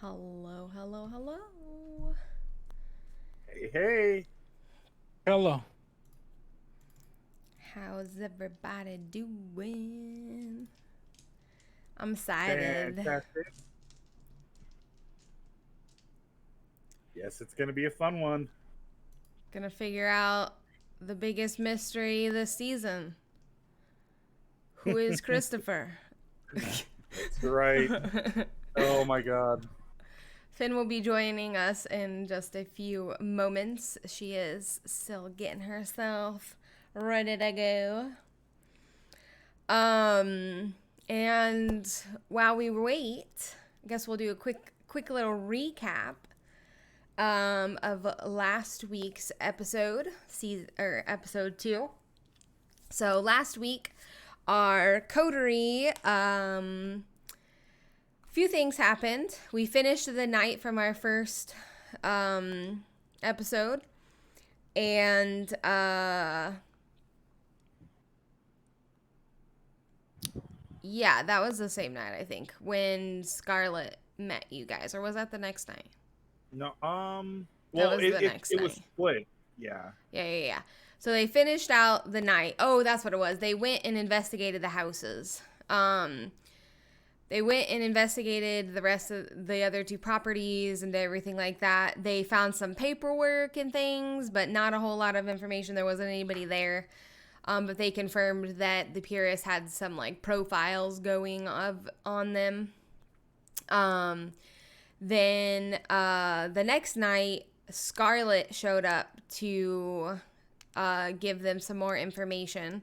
Hello, hello, hello. Hey, hey. Hello. How's everybody doing? I'm excited. Fantastic. Yes, it's going to be a fun one. Gonna figure out the biggest mystery this season. Who is Christopher? That's right. Oh my god. Finn will be joining us in just a few moments. She is still getting herself ready to go. And while we wait, I guess we'll do a quick little recap of last week's episode, episode 2. So last week, our coterie, few things happened. We finished the night from our first episode, and yeah, that was the same night, I think, when Scarlett met you guys, or was that the next night? No, That well, was the next it was night. split. Yeah. Yeah. So they finished out the night. Oh, that's what it was. They went and investigated the houses. They went and investigated the rest of the other two properties and everything like that. They found some paperwork and things, but not a whole lot of information. There wasn't anybody there. But they confirmed that the purists had some like profiles going on them. Um, then the next night, Scarlett showed up to give them some more information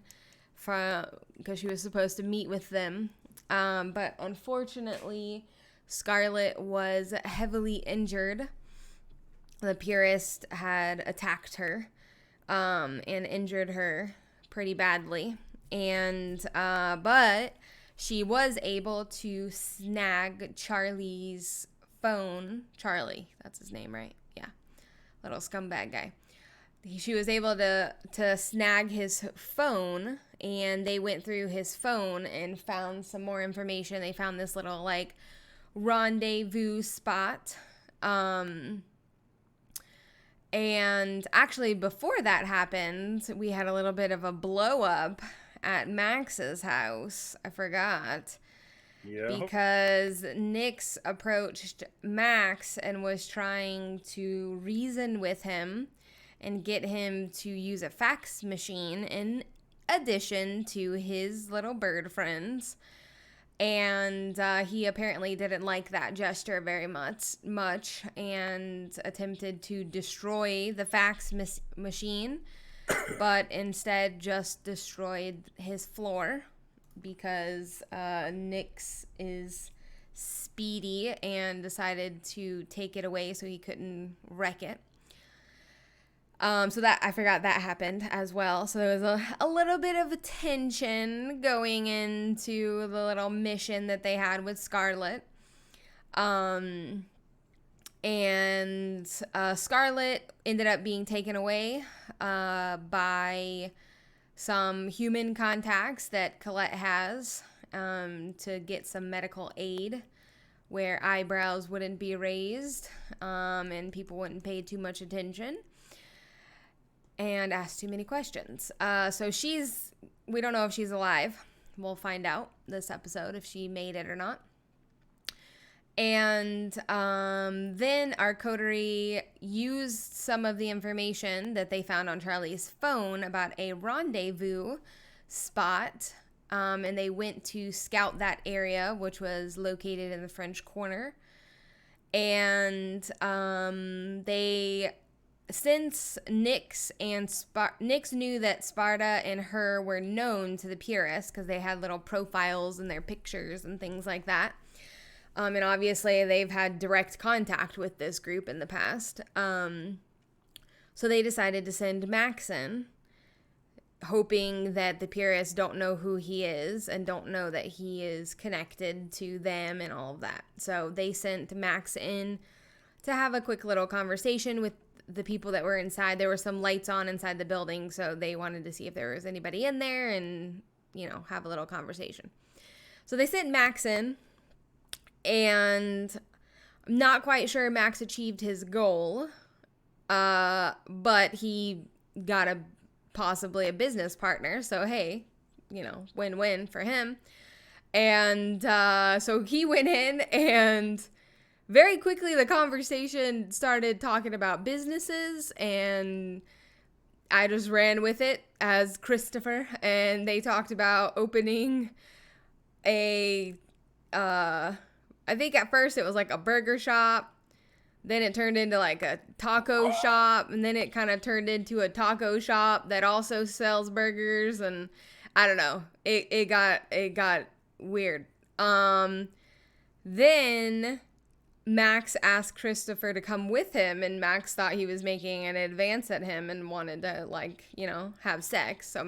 from because she was supposed to meet with them. But unfortunately, Scarlett was heavily injured. The purist had attacked her and injured her pretty badly. And but she was able to snag Charlie's phone. Charlie, that's his name, right? Yeah, little scumbag guy. She was able to snag his phone, and they went through his phone and found some more information. They found this little like rendezvous spot. And actually, before that happened, we had a little bit of a blow up at Max's house. I forgot Yep. because Nix approached Max and was trying to reason with him and get him to use a fax machine in addition to his little bird friends. And he apparently didn't like that gesture very much and attempted to destroy the fax machine, but instead just destroyed his floor because Nix is speedy and decided to take it away so he couldn't wreck it. So that I forgot that happened as well. So there was a little bit of tension going into the little mission that they had with Scarlett. Um, and Scarlett ended up being taken away by some human contacts that Colette has to get some medical aid where eyebrows wouldn't be raised and people wouldn't pay too much attention and ask too many questions. We don't know if she's alive. We'll find out this episode if she made it or not. And then our coterie used some of the information that they found on Charlie's phone about a rendezvous spot. And they went to scout that area, which was located in the French Quarter. And they since Nyx knew that Sparta and her were known to the purists because they had little profiles in their pictures and things like that. And obviously they've had direct contact with this group in the past. So they decided to send Max in, hoping that the purists don't know who he is and don't know that he is connected to them and all of that. So they sent Max in to have a quick little conversation with the people that were inside. There were some lights on inside the building, so they wanted to see if there was anybody in there and, have a little conversation. So they sent Max in, and Not quite sure Max achieved his goal, but he got possibly a business partner. So, hey, win-win for him. And so he went in, and very quickly the conversation started talking about businesses, and I just ran with it as Christopher, and they talked about opening I think at first it was like a burger shop, then it turned into like a taco shop, and then it kind of turned into a taco shop that also sells burgers, and I don't know. It got weird. Then Max asked Christopher to come with him, and Max thought he was making an advance at him and wanted to have sex. So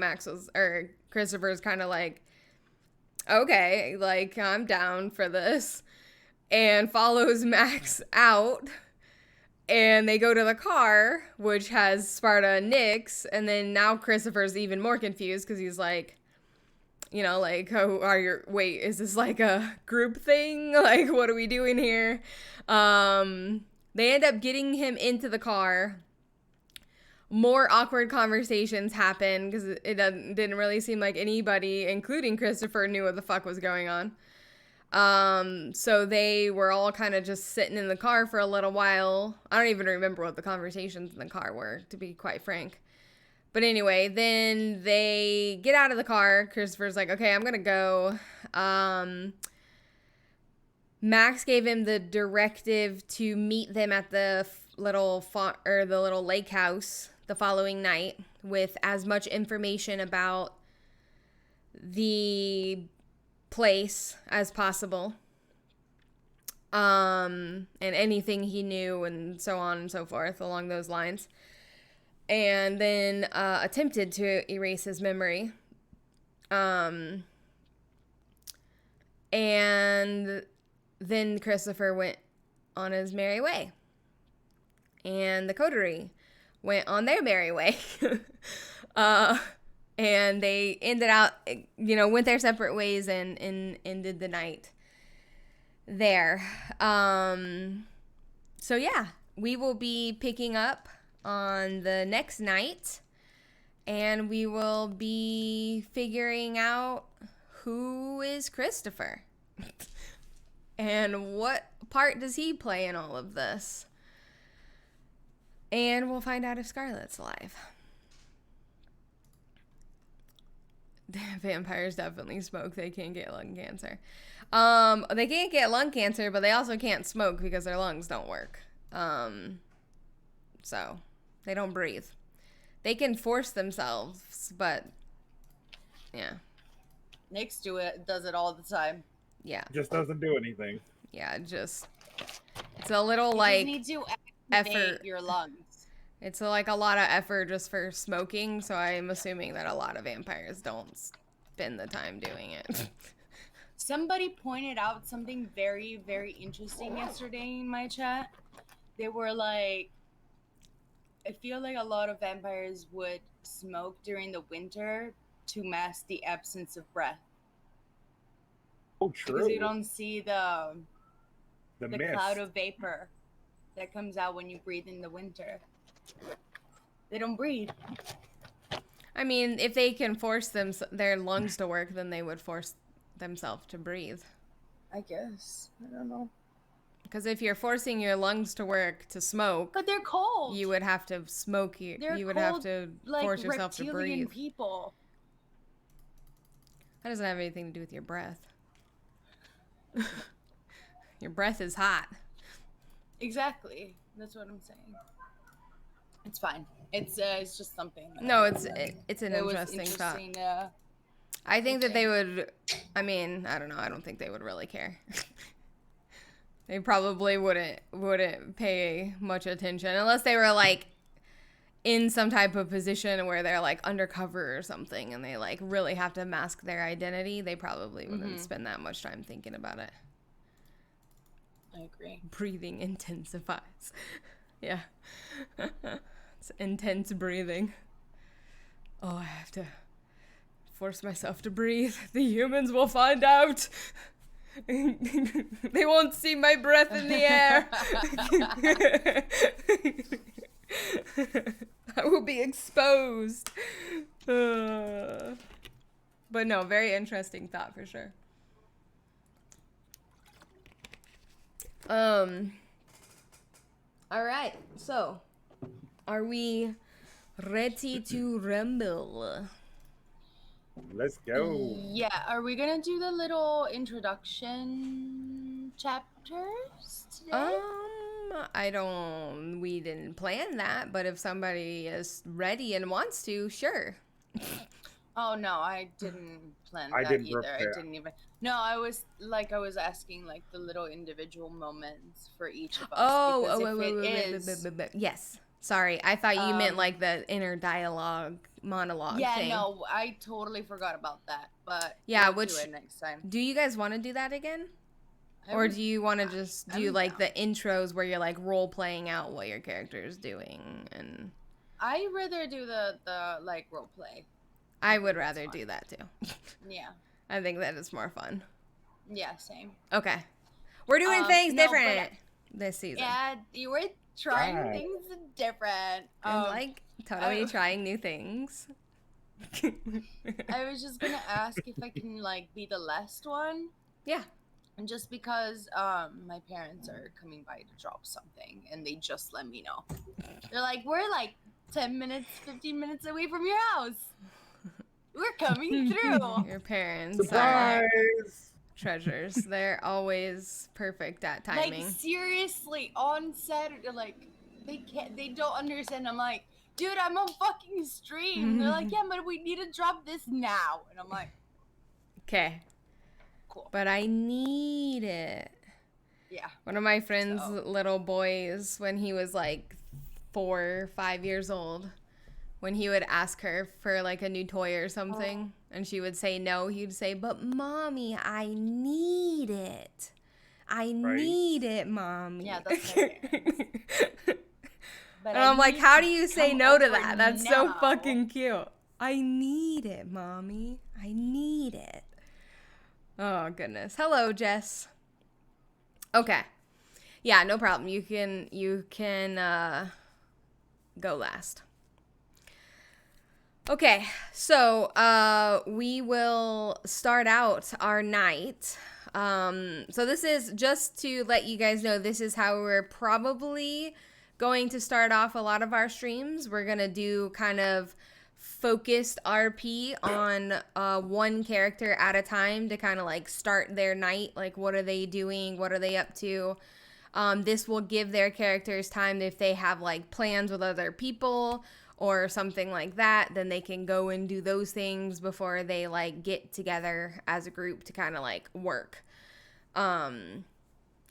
Christopher's kind of like, okay, I'm down for this, and follows Max out, and they go to the car, which has Sparta and Nyx, and then now Christopher's even more confused because he's like, wait, is this like a group thing? Like, what are we doing here? They end up getting him into the car. More awkward conversations happen because it didn't really seem like anybody, including Christopher, knew what the fuck was going on. So they were all kind of just sitting in the car for a little while. I don't even remember what the conversations in the car were, to be quite frank. But anyway, then they get out of the car. Christopher's like, okay, I'm gonna go. Max gave him the directive to meet them at the little lake house the following night with as much information about the place as possible, and anything he knew, and so on and so forth along those lines, and then attempted to erase his memory, and then Christopher went on his merry way, and the coterie went on their merry way. And they went their separate ways and ended the night there. So yeah, we will be picking up on the next night, and we will be figuring out who is Christopher and what part does he play in all of this. And we'll find out if Scarlett's alive. Vampires definitely smoke. They can't get lung cancer. They can't get lung cancer, but they also can't smoke because their lungs don't work. So they don't breathe. They can force themselves, but yeah. Nyx does it all the time. Yeah. Just doesn't do anything. Yeah, it's a little You like need to effort. activate your lungs. It's like a lot of effort just for smoking, so I'm assuming that a lot of vampires don't spend the time doing it. Somebody pointed out something very, very interesting yesterday in my chat. They were like, I feel like a lot of vampires would smoke during the winter to mask the absence of breath. Oh, true. Because you don't see the mist. cloud of vapor that comes out when you breathe in the winter. They don't breathe. I mean, if they can force their lungs to work, then they would force themselves to breathe. I guess. I don't know. Because if you're forcing your lungs to work to smoke, but they're cold. You would have to smoke. You would have to force yourself to breathe. People. That doesn't have anything to do with your breath. Your breath is hot. Exactly. That's what I'm saying. It's fine. It's just something. No, it's an interesting thought. I think that they would. I mean, I don't know. I don't think they would really care. They probably wouldn't pay much attention unless they were like in some type of position where they're like undercover or something, and they like really have to mask their identity. They probably wouldn't spend that much time thinking about it. I agree. Breathing intensifies. Yeah. It's intense breathing. Oh, I have to force myself to breathe. The humans will find out. They won't see my breath in the air. I will be exposed. But no, very interesting thought for sure. All right. So, are we ready to rumble? Let's go. Yeah, are we gonna do the little introduction chapters today? We didn't plan that, but if somebody is ready and wants to, sure. Oh no, I didn't plan I that didn't either. prepare. I didn't even. No, I was asking like the little individual moments for each of us. Because wait. Yes. Sorry, I thought you meant like the inner dialogue monologue thing. No, I totally forgot about that. But yeah, we'll do it next time. Do you guys want to do that again? Or do you want to just do like the intros where you're like role playing out what your character is doing? And I'd rather do the like role play. I would rather do that too. Yeah. I think that is more fun. Yeah, same. Okay. We're doing things different this season. Yeah, you were trying things different. I'm like totally trying new things. I was just gonna ask if I can like be the last one. Yeah. And just because my parents are coming by to drop something and they just let me know. They're like, we're like 10 minutes, 15 minutes away from your house. We're coming through. Your parents Surprise! are treasures. They're always perfect at timing. Like seriously, on Saturday, like they don't understand. I'm like, dude, I'm on fucking stream. They're like, yeah, but we need to drop this now. And I'm like, okay. Cool. But I need it. Yeah. One of my friend's little boys, when he was like 4 or 5 years old, when he would ask her for like a new toy or something, and she would say no, he'd say, but mommy, I need it. I need it, mommy. Yeah, that's my parents. And I'm like, how do you say no to that? That's so fucking cute. I need it, mommy. I need it. Oh, goodness. Hello, Jess. Okay. Yeah, no problem. You can go last. Okay, so we will start out our night. So this is just to let you guys know, this is how we're probably going to start off a lot of our streams. We're going to do kind of focused RP on one character at a time to kind of like start their night. Like, what are they doing? What are they up to? This will give their characters time if they have like plans with other people or something like that, then they can go and do those things before they like get together as a group to kind of like work. And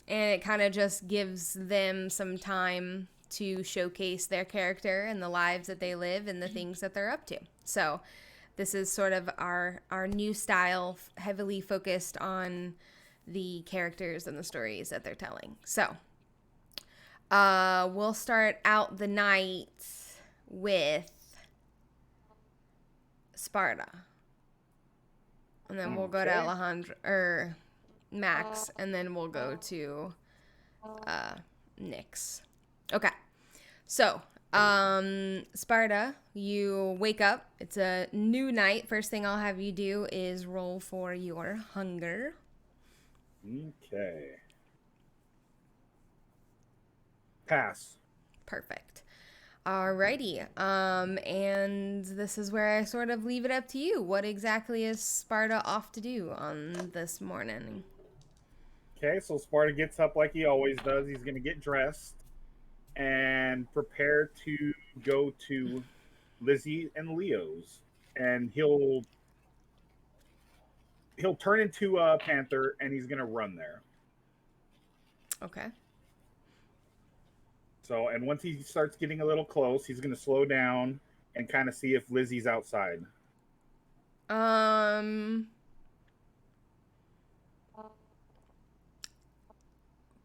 it kind of just gives them some time to showcase their character and the lives that they live and the things that they're up to. So this is sort of our new style, heavily focused on the characters and the stories that they're telling. So we'll start out the night with Sparta. And then we'll go to Alejandro or Max, and then we'll go to Nyx. Okay. So, Sparta, you wake up. It's a new night. First thing I'll have you do is roll for your hunger. Okay. Pass. Perfect. Alrighty. And this is where I sort of leave it up to you. What exactly is Sparta off to do on this morning? Okay, so Sparta gets up like he always does. He's going to get dressed and prepare to go to Lizzie and Leo's. And he'll turn into a panther, and he's going to run there. Okay. So, and once he starts getting a little close, he's going to slow down and kind of see if Lizzie's outside.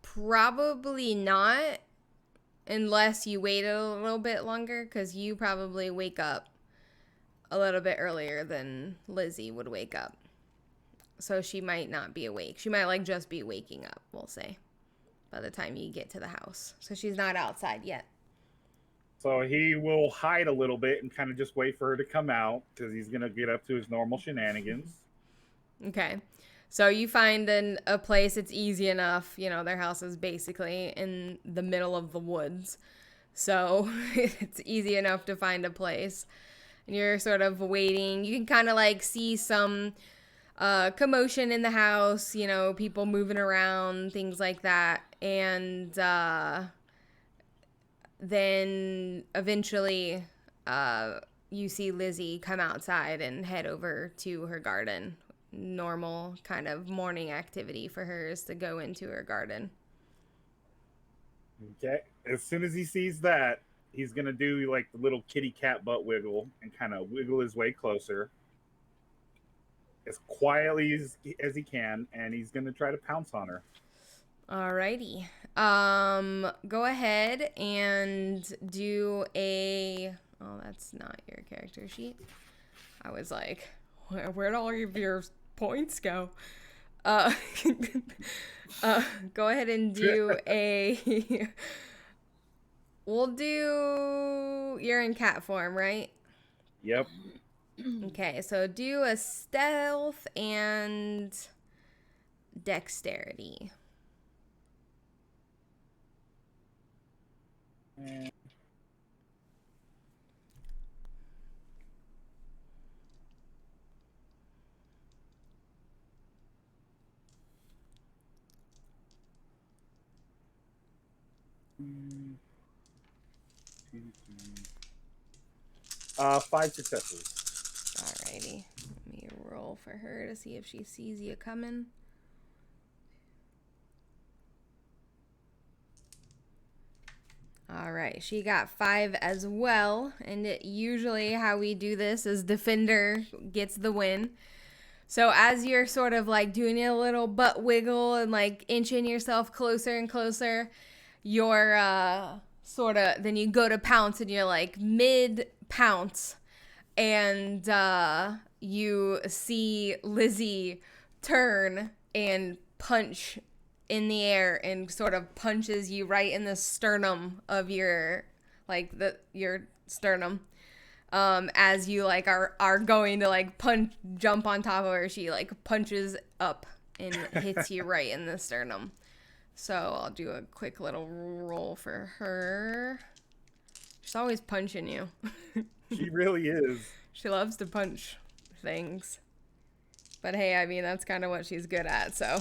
Probably not, unless you wait a little bit longer, because you probably wake up a little bit earlier than Lizzie would wake up. So she might not be awake. She might like just be waking up, we'll say, by the time you get to the house. So she's not outside yet. So he will hide a little bit and kind of just wait for her to come out because he's going to get up to his normal shenanigans. Okay. So you find a place. It's easy enough. You know, their house is basically in the middle of the woods. So it's easy enough to find a place. And you're sort of waiting. You can kind of like see some commotion in the house, you know, people moving around, things like that. And then eventually you see Lizzie come outside and head over to her garden. Normal kind of morning activity for her is to go into her garden. Okay. As soon as he sees that, he's going to do like the little kitty cat butt wiggle and kind of wiggle his way closer as quietly as he can, and he's going to try to pounce on her. Alrighty. Go ahead and do a... Oh, that's not your character sheet. I was like, where'd all of your points go? Go ahead and do a... We'll do... You're in cat form, right? Yep. Okay, so do a stealth and dexterity. And 5 successes. Alrighty. Let me roll for her to see if she sees you coming. Alright, she got 5 as well. And usually how we do this is defender gets the win. So as you're sort of like doing a little butt wiggle and like inching yourself closer and closer, you're sort of, then you go to pounce and you're like mid pounce, and you see Lizzie turn and punch in the air and sort of punches you right in the sternum of your sternum. As you like are going to like jump on top of her, she like punches up and hits you right in the sternum. So I'll do a quick little roll for her. She's always punching you. She really is. She loves to punch things. But hey, I mean, that's kind of what she's good at, so.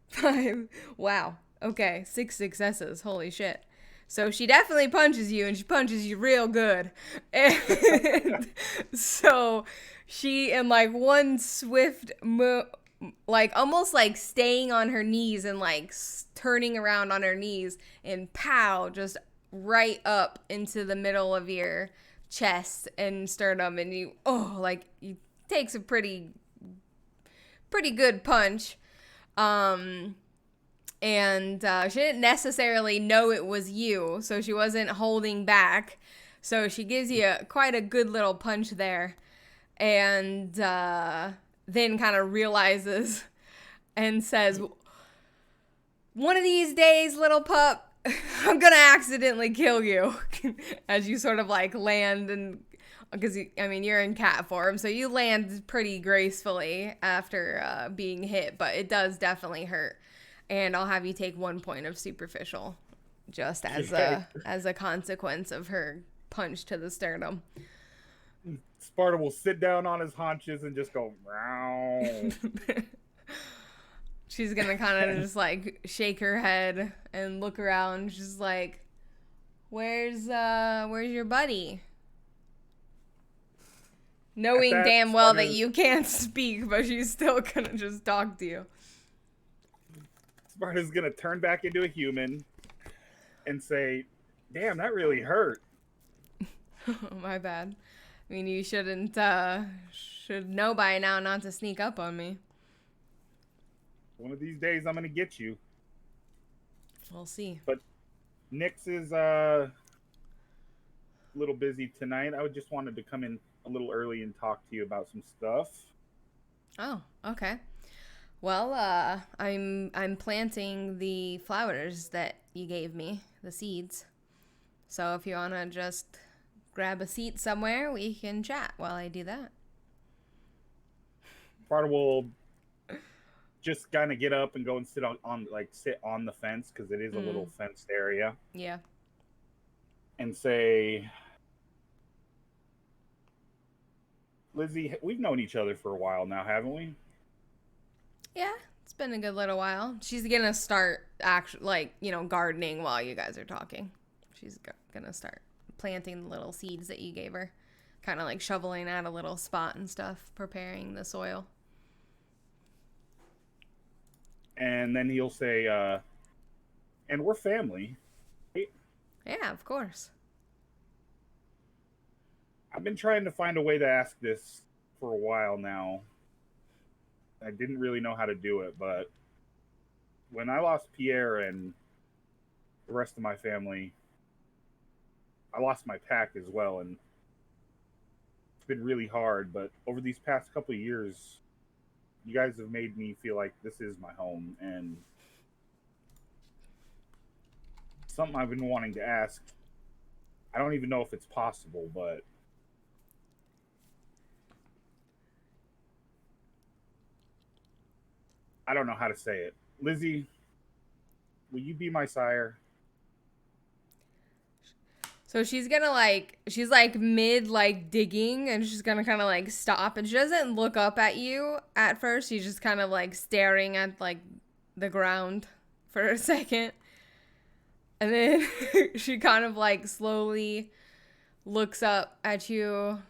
5. Wow. Okay, 6 successes. Holy shit. So she definitely punches you, and she punches you real good. And so she, in like one swift move, like almost like staying on her knees and like turning around on her knees, and pow, just right up into the middle of your chest and sternum, and you takes a pretty good punch. And she didn't necessarily know it was you, so she wasn't holding back. So she gives you quite a good little punch there, and then kind of realizes and says, "One of these days, little pup, I'm gonna accidentally kill you." As you sort of like land, and because you're in cat form, so you land pretty gracefully after being hit, but it does definitely hurt. And I'll have you take 1 point of superficial, just as a consequence of her punch to the sternum. Sparta will sit down on his haunches and just go, "Meow." She's gonna kind of just like shake her head and look around. She's like, where's your buddy?" Knowing damn well that you can't speak, but she's still gonna just talk to you. Sparta's gonna turn back into a human and say, "Damn, that really hurt." My bad. I mean, you should know by now not to sneak up on me. One of these days, I'm gonna get you. We'll see. But Nyx is a little busy tonight. I just wanted to come in a little early and talk to you about some stuff. Oh, okay. Well, I'm planting the flowers that you gave me, the seeds. So if you wanna just grab a seat somewhere, we can chat while I do that. Sparta will just kind of get up and go and sit on the fence because it is a little fenced area, Yeah. and say, Lizzie, we've known each other for a while now, haven't we? Yeah, it's been a good little while. She's gonna start actually, gardening while you guys are talking. She's gonna start planting the little seeds that you gave her, kind of like shoveling out a little spot and stuff, preparing the soil. And then he'll say, and we're family. Yeah, of course. I've been trying to find a way to ask this for a while now. I didn't really know how to do it, but when I lost Pierre and the rest of my family, I lost my pack as well, and it's been really hard. But over these past couple of years, you guys have made me feel like this is my home, and something I've been wanting to ask. I don't even know if it's possible, but I don't know how to say it. Lizzie, will you be my sire? So she's mid digging, and she's gonna kind of like stop, and she doesn't look up at you at first. She's just kind of like staring at like the ground for a second. And then she kind of like slowly looks up at you,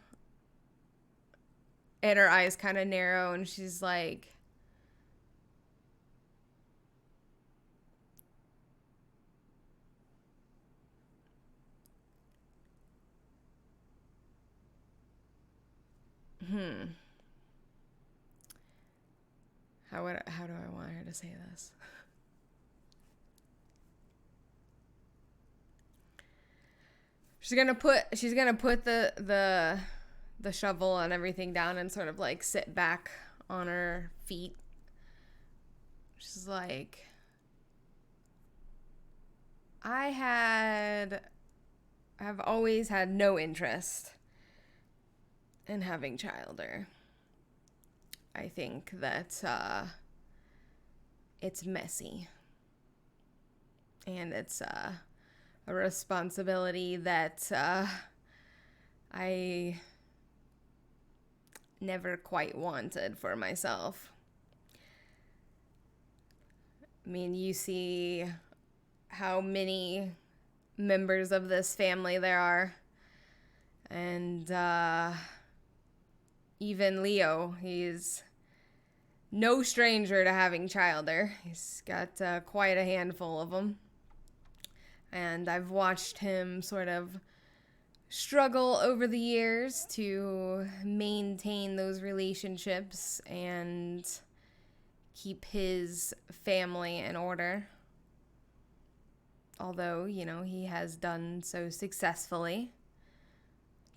and her eyes kind of narrow, and she's like, how do I want her to say this? She's gonna put the shovel and everything down and sort of like sit back on her feet. She's like, I've always had no interest in having childer. I think that it's messy, and it's a responsibility that I never quite wanted for myself. I mean, you see how many members of this family there are, and even Leo, he's no stranger to having childer. He's got quite a handful of them. And I've watched him sort of struggle over the years to maintain those relationships and keep his family in order. Although, he has done so successfully,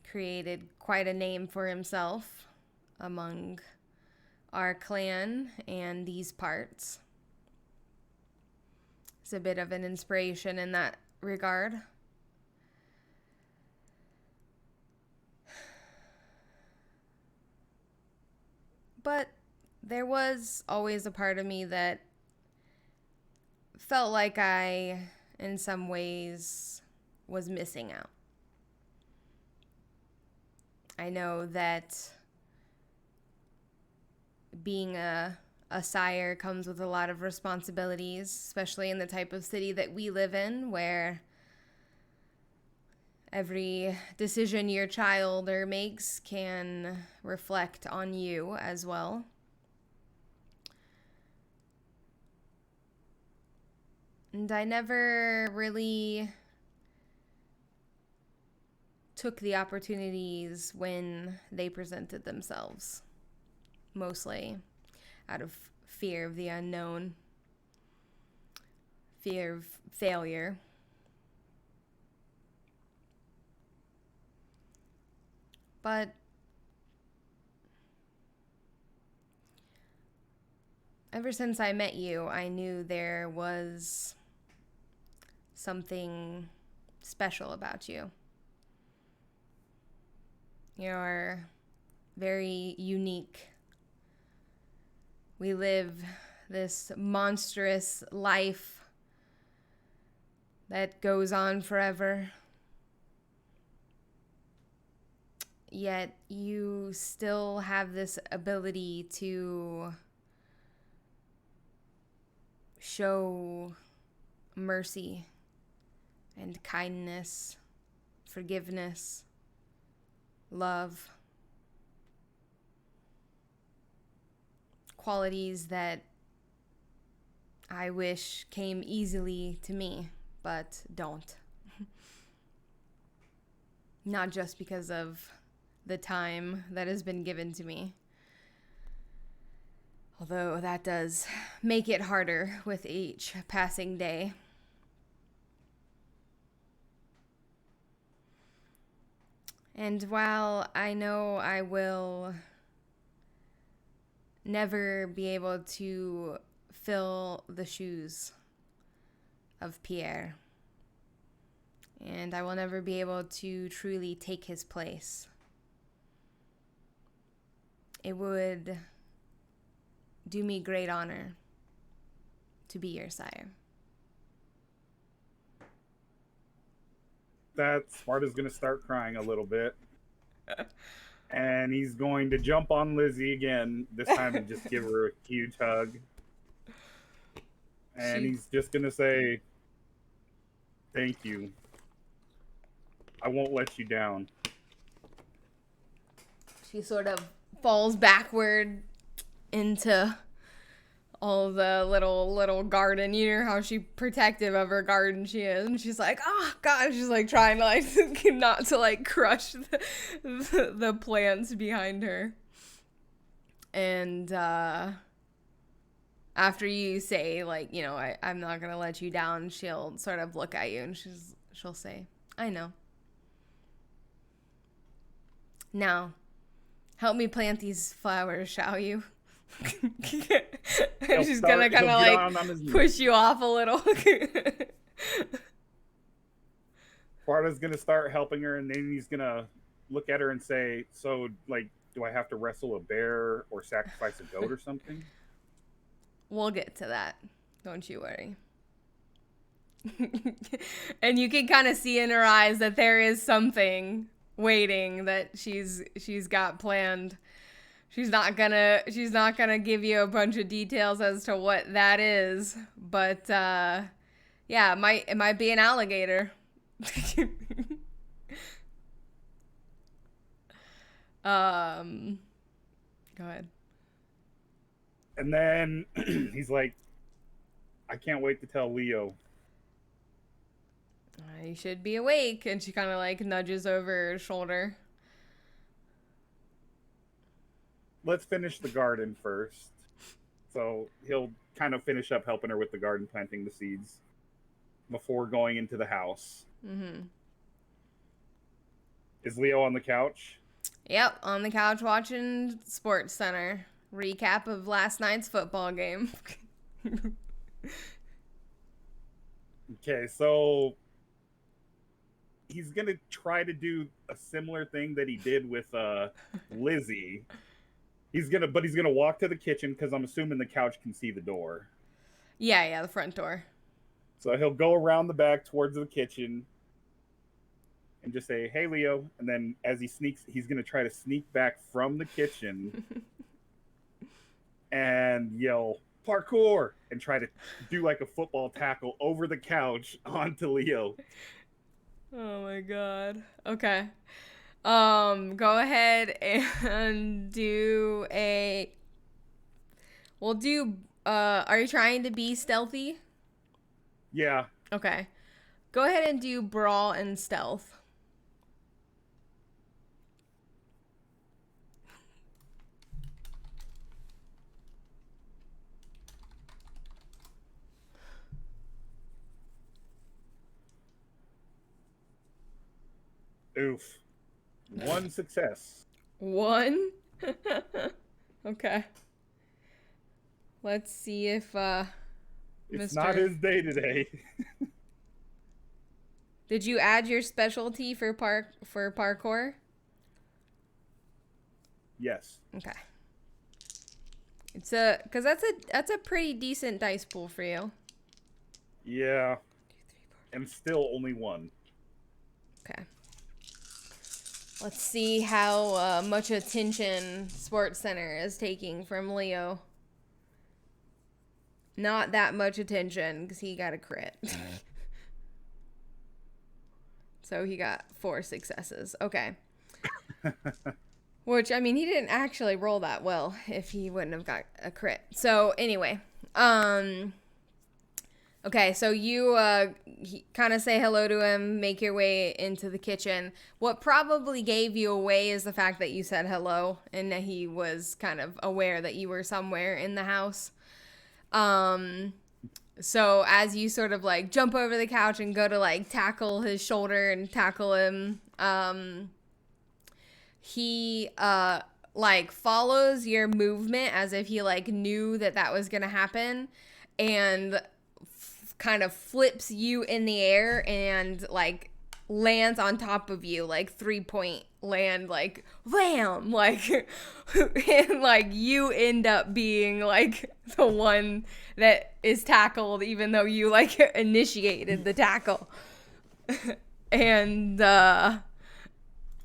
created quite a name for himself among our clan and these parts. It's a bit of an inspiration in that regard. But there was always a part of me that felt like I, in some ways, was missing out. I know that being a sire comes with a lot of responsibilities, especially in the type of city that we live in, where every decision your child makes can reflect on you as well. And I never really took the opportunities when they presented themselves, mostly out of fear of the unknown, fear of failure. But ever since I met you, I knew there was something special about you. You're very unique. We live this monstrous life that goes on forever. Yet you still have this ability to show mercy and kindness, forgiveness, love. Qualities that I wish came easily to me, but don't. Not just because of the time that has been given to me. Although that does make it harder with each passing day. And while I know I will never be able to fill the shoes of Pierre, and I will never be able to truly take his place, it would do me great honor to be your sire. That Sparta's going to start crying a little bit. And he's going to jump on Lizzie again, this time and just give her a huge hug. And he's just going to say, thank you. I won't let you down. She sort of falls backward into all the little garden. You know how protective of her garden she is, and she's like, oh god, she's like trying to like not to like crush the plants behind her. And after you say like, you know, I'm not gonna let you down, she'll sort of look at you and she'll say, I know. Now help me plant these flowers, shall you? And she's gonna kind of like push you off a little. Sparta's gonna start helping her, and then he's gonna look at her and say, so like, do I have to wrestle a bear or sacrifice a goat or something? We'll get to that, don't you worry. And you can kind of see in her eyes that there is something waiting that she's got planned. She's not gonna give you a bunch of details as to what that is, but yeah, it might be an alligator. Go ahead. And then he's like, I can't wait to tell Leo. You should be awake. And she kind of like nudges over her shoulder. Let's finish the garden first. So he'll kind of finish up helping her with the garden, planting the seeds before going into the house. Mm-hmm. Is Leo on the couch? Yep, on the couch watching Sports Center. Recap of last night's football game. Okay, so he's going to try to do a similar thing that he did with Lizzie. He's gonna walk to the kitchen because I'm assuming the couch can see the door. Yeah, the front door. So he'll go around the back towards the kitchen and just say, "Hey, Leo," and then as he sneaks, he's gonna try to sneak back from the kitchen and yell "parkour" and try to do like a football tackle over the couch onto Leo. Oh my god. Okay. Go ahead and do a... We'll do... Are you trying to be stealthy? Yeah. Okay. Go ahead and do brawl and stealth. Oof. 1 success. 1? Okay. Let's see if It's Mr. not his day today. Did you add your specialty for parkour? Yes. Okay. It's cuz that's a pretty decent dice pool for you. Yeah. And still only 1. Okay. Let's see how much attention Sports Center is taking from Leo. Not that much attention because he got a crit. So he got 4 successes. Okay. Which, I mean, he didn't actually roll that well if he wouldn't have got a crit. So anyway, okay, so you kind of say hello to him, make your way into the kitchen. What probably gave you away is the fact that you said hello and that he was kind of aware that you were somewhere in the house. So as you sort of like jump over the couch and go to like tackle his shoulder and tackle him, he like follows your movement as if he like knew that was gonna happen, and kind of flips you in the air and like lands on top of you, like 3-point land, like wham, like and like you end up being like the one that is tackled, even though you like initiated the tackle. And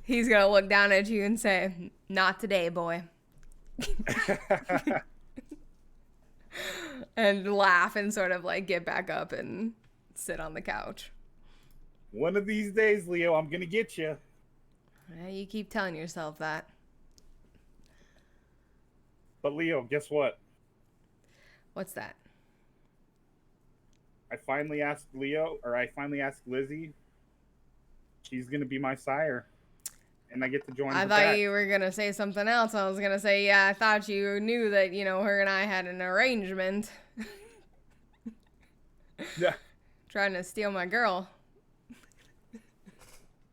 he's gonna look down at you and say, "Not today, boy." And laugh and sort of like get back up and sit on the couch. One of these days, Leo, I'm gonna get you. You keep telling yourself that. But Leo, guess what? What's that? I finally asked Lizzie. She's gonna be my sire, and I get to join. I her thought back. you were gonna say something else. I was gonna say, yeah, I thought you knew that, you know, her and I had an arrangement. Yeah. Trying to steal my girl.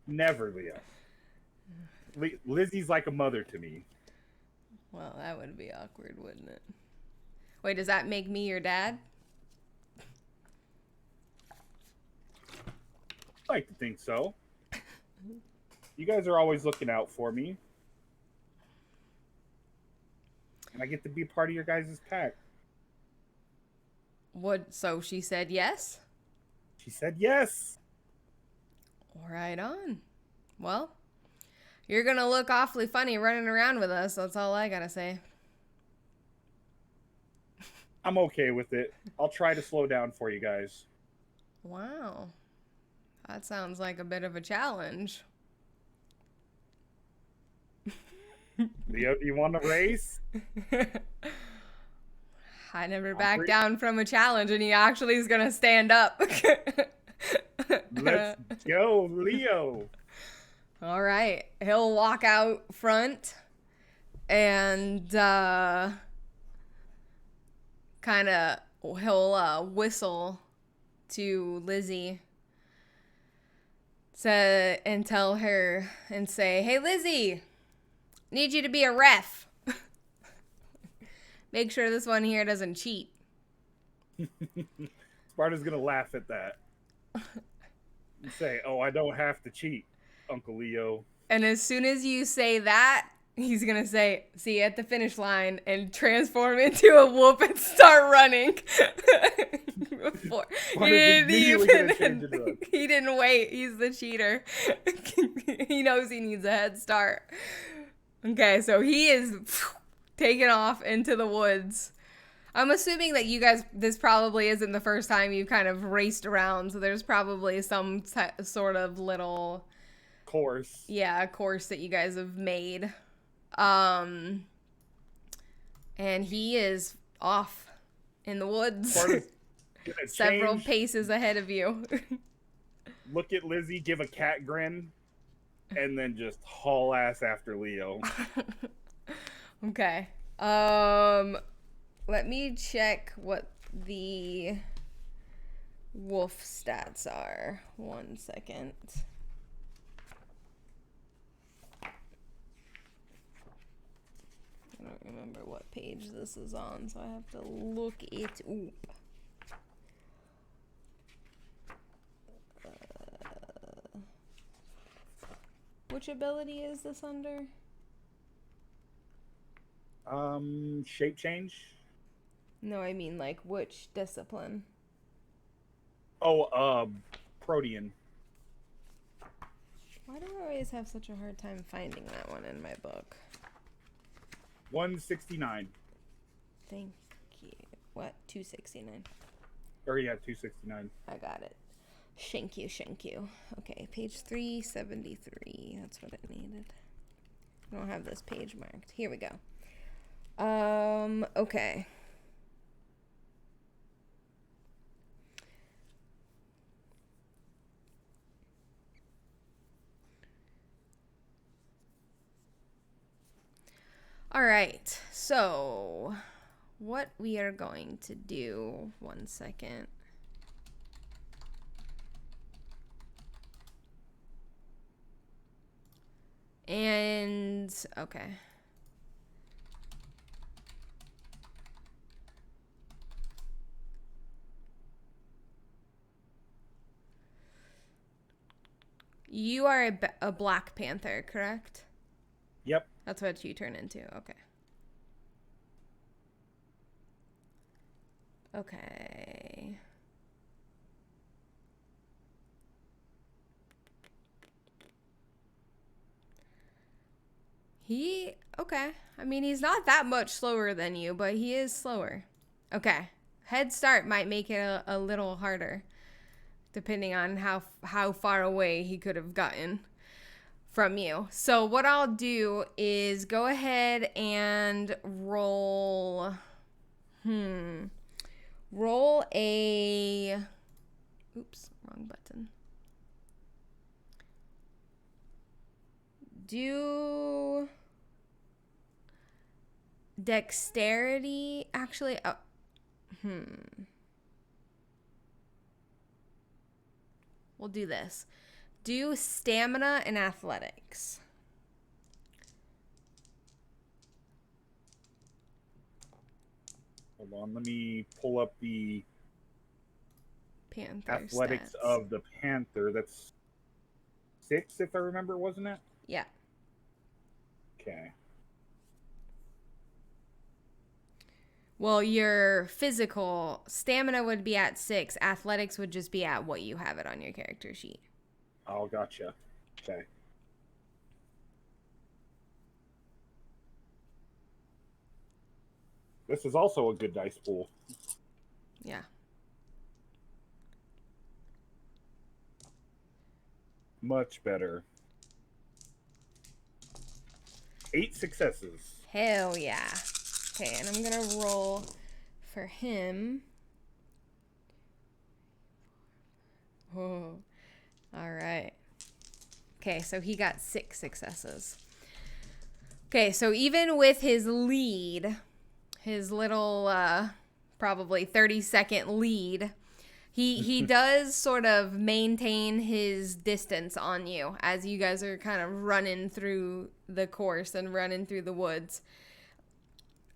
Never, Leo. Lizzie's like a mother to me. Well, that would be awkward, wouldn't it? Wait, does that make me your dad? I like to think so. You guys are always looking out for me. And I get to be part of your guys' pack. What? So she said yes? She said yes. Right on. Well, you're gonna look awfully funny running around with us. That's all I gotta say. I'm okay with it. I'll try to slow down for you guys. Wow. That sounds like a bit of a challenge. Leo, do you want to race? I never back down from a challenge, and he actually is gonna stand up. Let's go, Leo. All right. He'll walk out front and kind of he'll whistle to Lizzie and tell her and say, "Hey, Lizzie, need you to be a ref. Make sure this one here doesn't cheat." Sparta's going to laugh at that. And say, "Oh, I don't have to cheat, Uncle Leo." And as soon as you say that, he's going to say, "See you at the finish line," and transform into a wolf and start running. Before. He didn't wait. He's the cheater. He knows he needs a head start. Okay, so he is taken off into the woods. I'm assuming that you guys, this probably isn't the first time you've kind of raced around, so there's probably some sort of little course. Yeah, course that you guys have made. And he is off in the woods. Several paces ahead of you. Look at Lizzie, give a cat grin, and then just haul ass after Leo. Okay. Let me check what the wolf stats are. 1 second. I don't remember what page this is on, so I have to look it up. Which ability is this under? Shape change. No, I mean like which discipline? Oh, Protean. Why do I always have such a hard time finding that one in my book? 169. Thank you. What? 269. Or yeah, 269. I got it. Shank you. Okay, page 373. That's what it needed. I don't have this page marked. Here we go. Okay. All right, so what we are going to do, 1 second. And, okay. You are a Black Panther, correct? Yep. That's what you turn into. Okay. Okay. Okay. I mean, he's not that much slower than you, but he is slower. Okay. Head start might make it a little harder, depending on how far away he could have gotten from you. So what I'll do is go ahead and roll a, oops, wrong button. Do dexterity, actually, we'll do this. Do stamina and athletics. Hold on, let me pull up the Panther athletics stats. of the Panther. That's 6, if I remember, wasn't it? Yeah. Okay. Well, your physical stamina would be at 6. Athletics would just be at what you have it on your character sheet. Oh, gotcha. Okay. This is also a good dice pool. Yeah. Much better. 8 successes. Hell yeah. Okay, and I'm going to roll for him. Oh, all right. Okay, so he got 6 successes. Okay, so even with his lead, his little probably 30-second lead, he does sort of maintain his distance on you as you guys are kind of running through the course and running through the woods.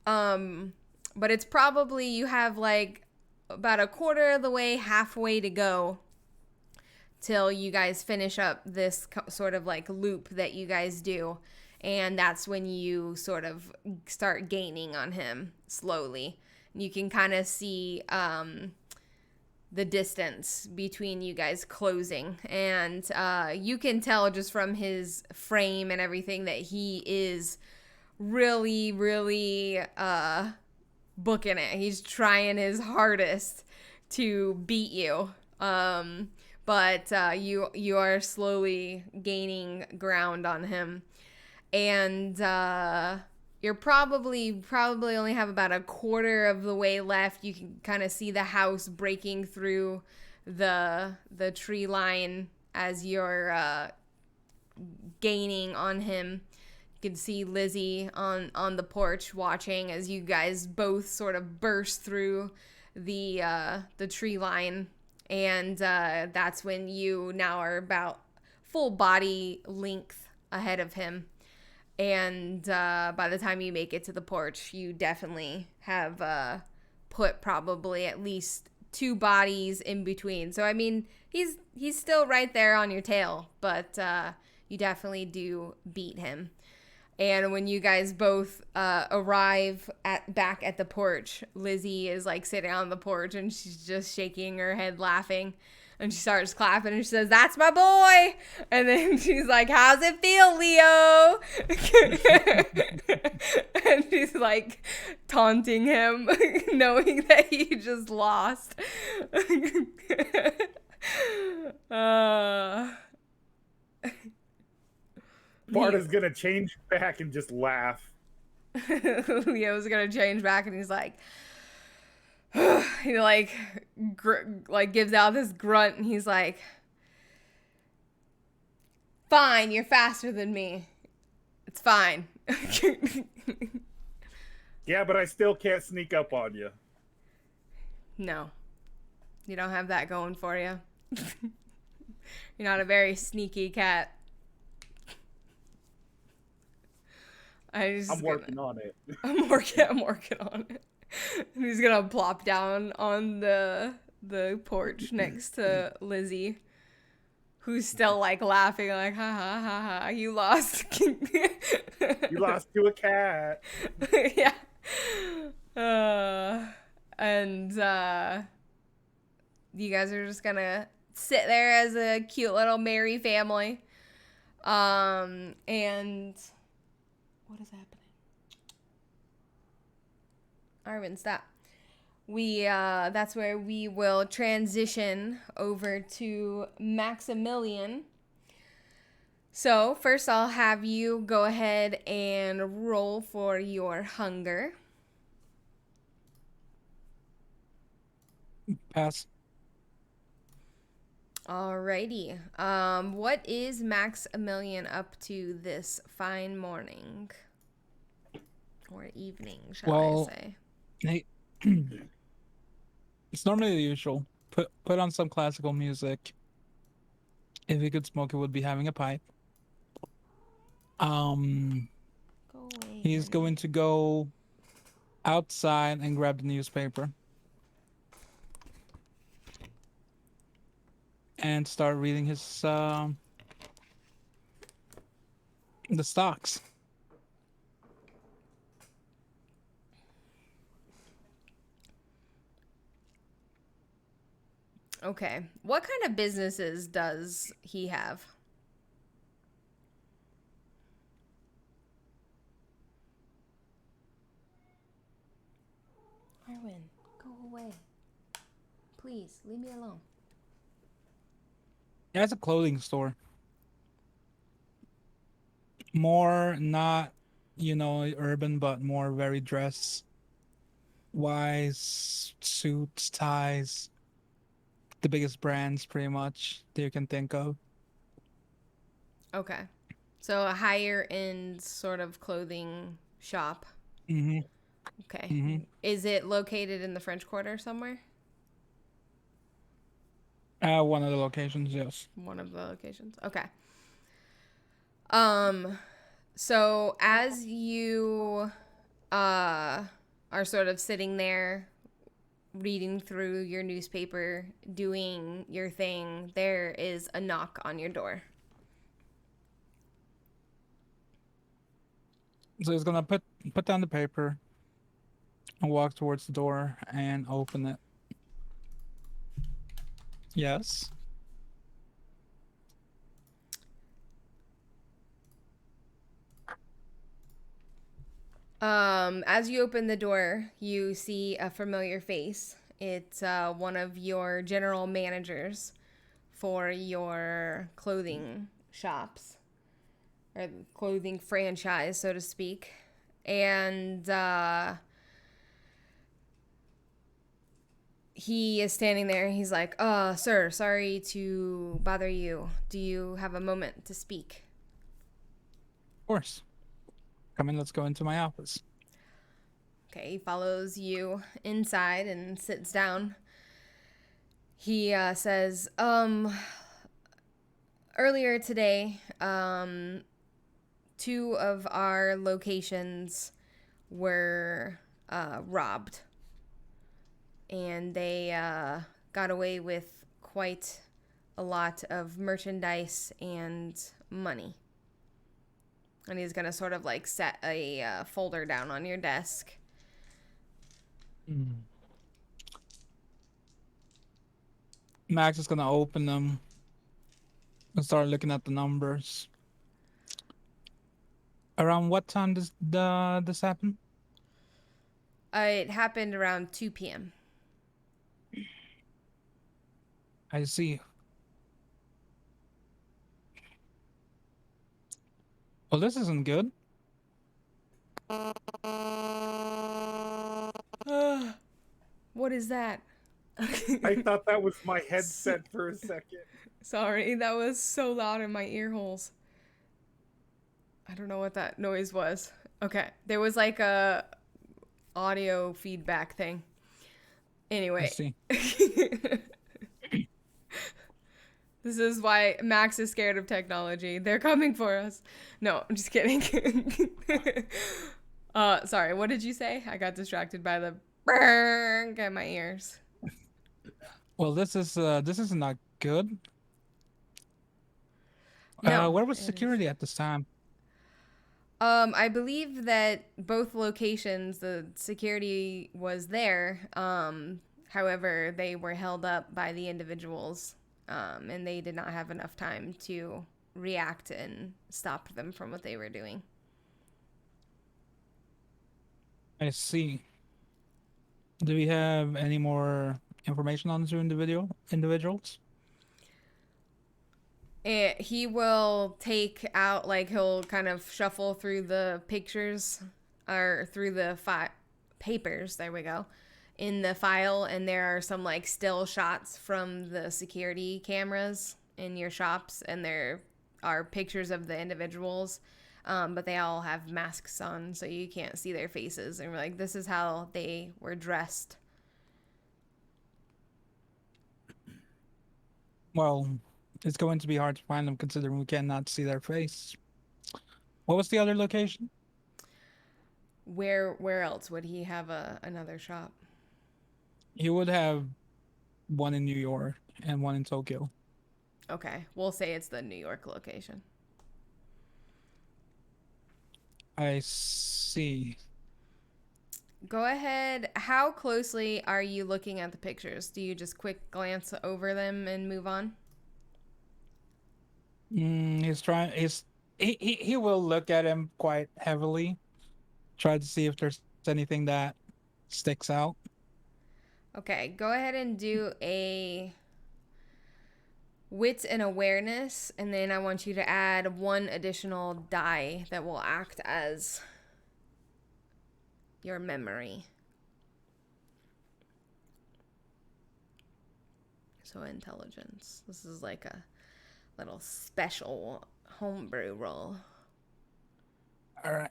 But it's probably, you have like about a quarter of the way, halfway to go till you guys finish up this sort of like loop that you guys do. And that's when you sort of start gaining on him slowly. You can kind of see the distance between you guys closing. And you can tell just from his frame and everything that he is really, really booking it. He's trying his hardest to beat you. But you are slowly gaining ground on him. And you're probably only have about a quarter of the way left. You can kind of see the house breaking through the tree line as you're gaining on him. You can see Lizzie on the porch watching as you guys both sort of burst through the tree line. And that's when you now are about full body length ahead of him. And by the time you make it to the porch, you definitely have put probably at least 2 bodies in between. So I mean, he's still right there on your tail, but you definitely do beat him. And when you guys both arrive back at the porch, Lizzie is like sitting on the porch and she's just shaking her head laughing. And she starts clapping and she says, "That's my boy." And then she's like, "How's it feel, Leo?" And she's like taunting him, knowing that he just lost. Sparta's gonna change back and just laugh. Leo's gonna change back and he's like, he like gives out this grunt and he's like, "Fine, you're faster than me. It's fine." Yeah, but I still can't sneak up on you. No, you don't have that going for you. You're not a very sneaky cat. I'm working on it. I'm working on it. And he's gonna plop down on the porch next to Lizzie, who's still like laughing, like, "Ha ha ha ha, you lost." You lost to a cat. Yeah. And you guys are just gonna sit there as a cute little merry family. And what is happening? Arvin, stop. That's where we will transition over to Maximilian. So first I'll have you go ahead and roll for your hunger. Pass. Alrighty. What is Maximilian up to this fine morning? Or evening, shall I say? Hey, it's normally the usual. Put on some classical music. If he could smoke, it would be having a pipe. Go away. He's going to go outside and grab the newspaper and start reading his the stocks. Okay. What kind of businesses does he have? Arwen, go away. Please, leave me alone. He has a clothing store. More not, urban, but more very dress wise, suits, ties. The biggest brands pretty much that you can think of. Okay. So a higher end sort of clothing shop. Mm-hmm. Okay. Mm-hmm. Is it located in the French Quarter somewhere? One of the locations, yes. One of the locations. Okay. So as you are sort of sitting there reading through your newspaper, doing your thing, there is a knock on your door. So he's gonna put down the paper and walk towards the door and open it. Yes. As you open the door, you see a familiar face. It's one of your general managers for your clothing shops, or clothing franchise, so to speak. And he is standing there. He's like, "Sir, sorry to bother you. Do you have a moment to speak?" Of course. Come in, let's go into my office. Okay, he follows you inside and sits down. He says, earlier today, two of our locations were robbed, and they got away with quite a lot of merchandise and money. And he's gonna sort of like set a folder down on your desk. Mm. Max is gonna open them and start looking at the numbers. Around what time does this happen? It happened around 2 p.m. I see. Well, this isn't good. What is that? I thought that was my headset for a second. Sorry, that was so loud in my ear holes. I don't know what that noise was. Okay, there was like a audio feedback thing. I Anyway. see. This is why Max is scared of technology. They're coming for us. No, I'm just kidding. Sorry, what did you say? I got distracted by the brrrr in my ears. Well, this is not good. No. Where was it is. security at this time? I believe that both locations, the security was there. However, they were held up by the individuals, and they did not have enough time to react and stop them from what they were doing. I see. Do we have any more information on the two individuals? He will take out, like, he'll kind of shuffle through the pictures or through the papers. There we go. In the file, and there are some like still shots from the security cameras in your shops, and there are pictures of the individuals, but they all have masks on, so you can't see their faces. And we're like, this is how they were dressed. Well, it's going to be hard to find them considering we cannot see their face. What was the other location? Where else would he have another shop? He would have one in New York and one in Tokyo. Okay, we'll say it's the New York location. I see. Go ahead. How closely are you looking at the pictures? Do you just quick glance over them and move on? He's trying. He will look at him quite heavily, try to see if there's anything that sticks out. Okay, go ahead and do a wits and awareness, and then I want you to add one additional die that will act as your memory. So intelligence. This is like a little special homebrew roll. All right.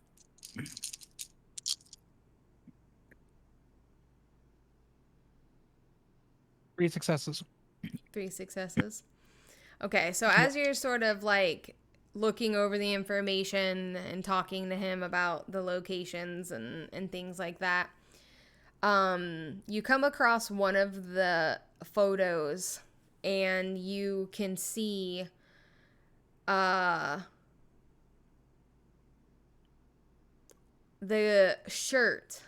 Three successes. 3 successes. Okay, so as you're sort of like looking over the information and talking to him about the locations and things like that, you come across one of the photos and you can see the shirt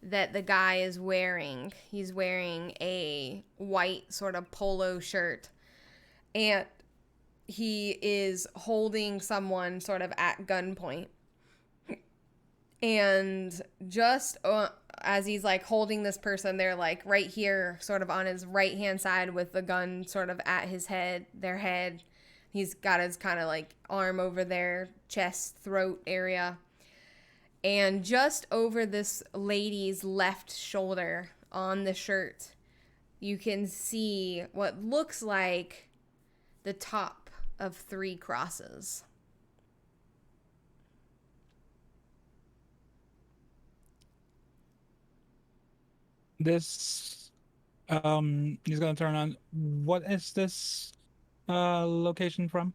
that the guy is wearing. He's wearing a white sort of polo shirt, and he is holding someone sort of at gunpoint. And just as he's like holding this person, they're like right here, sort of on his right hand side with the gun sort of at his head, their head. He's got his kind of like arm over their chest, throat area. And just over this lady's left shoulder on the shirt, you can see what looks like the top of 3 crosses. This he's gonna turn on. What is this location from?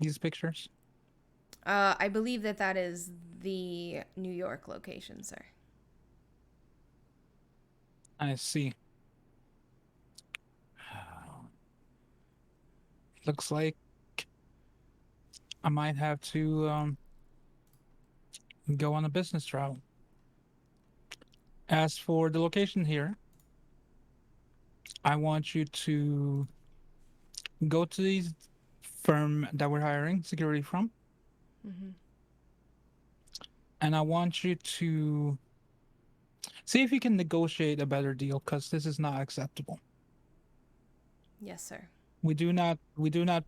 These pictures? I believe that is the New York location, sir. I see. Looks like I might have to go on a business travel. As for the location here, I want you to go to the firm that we're hiring security from, Mm-hmm. and I want you to see if you can negotiate a better deal because this is not acceptable. Yes, sir. We do not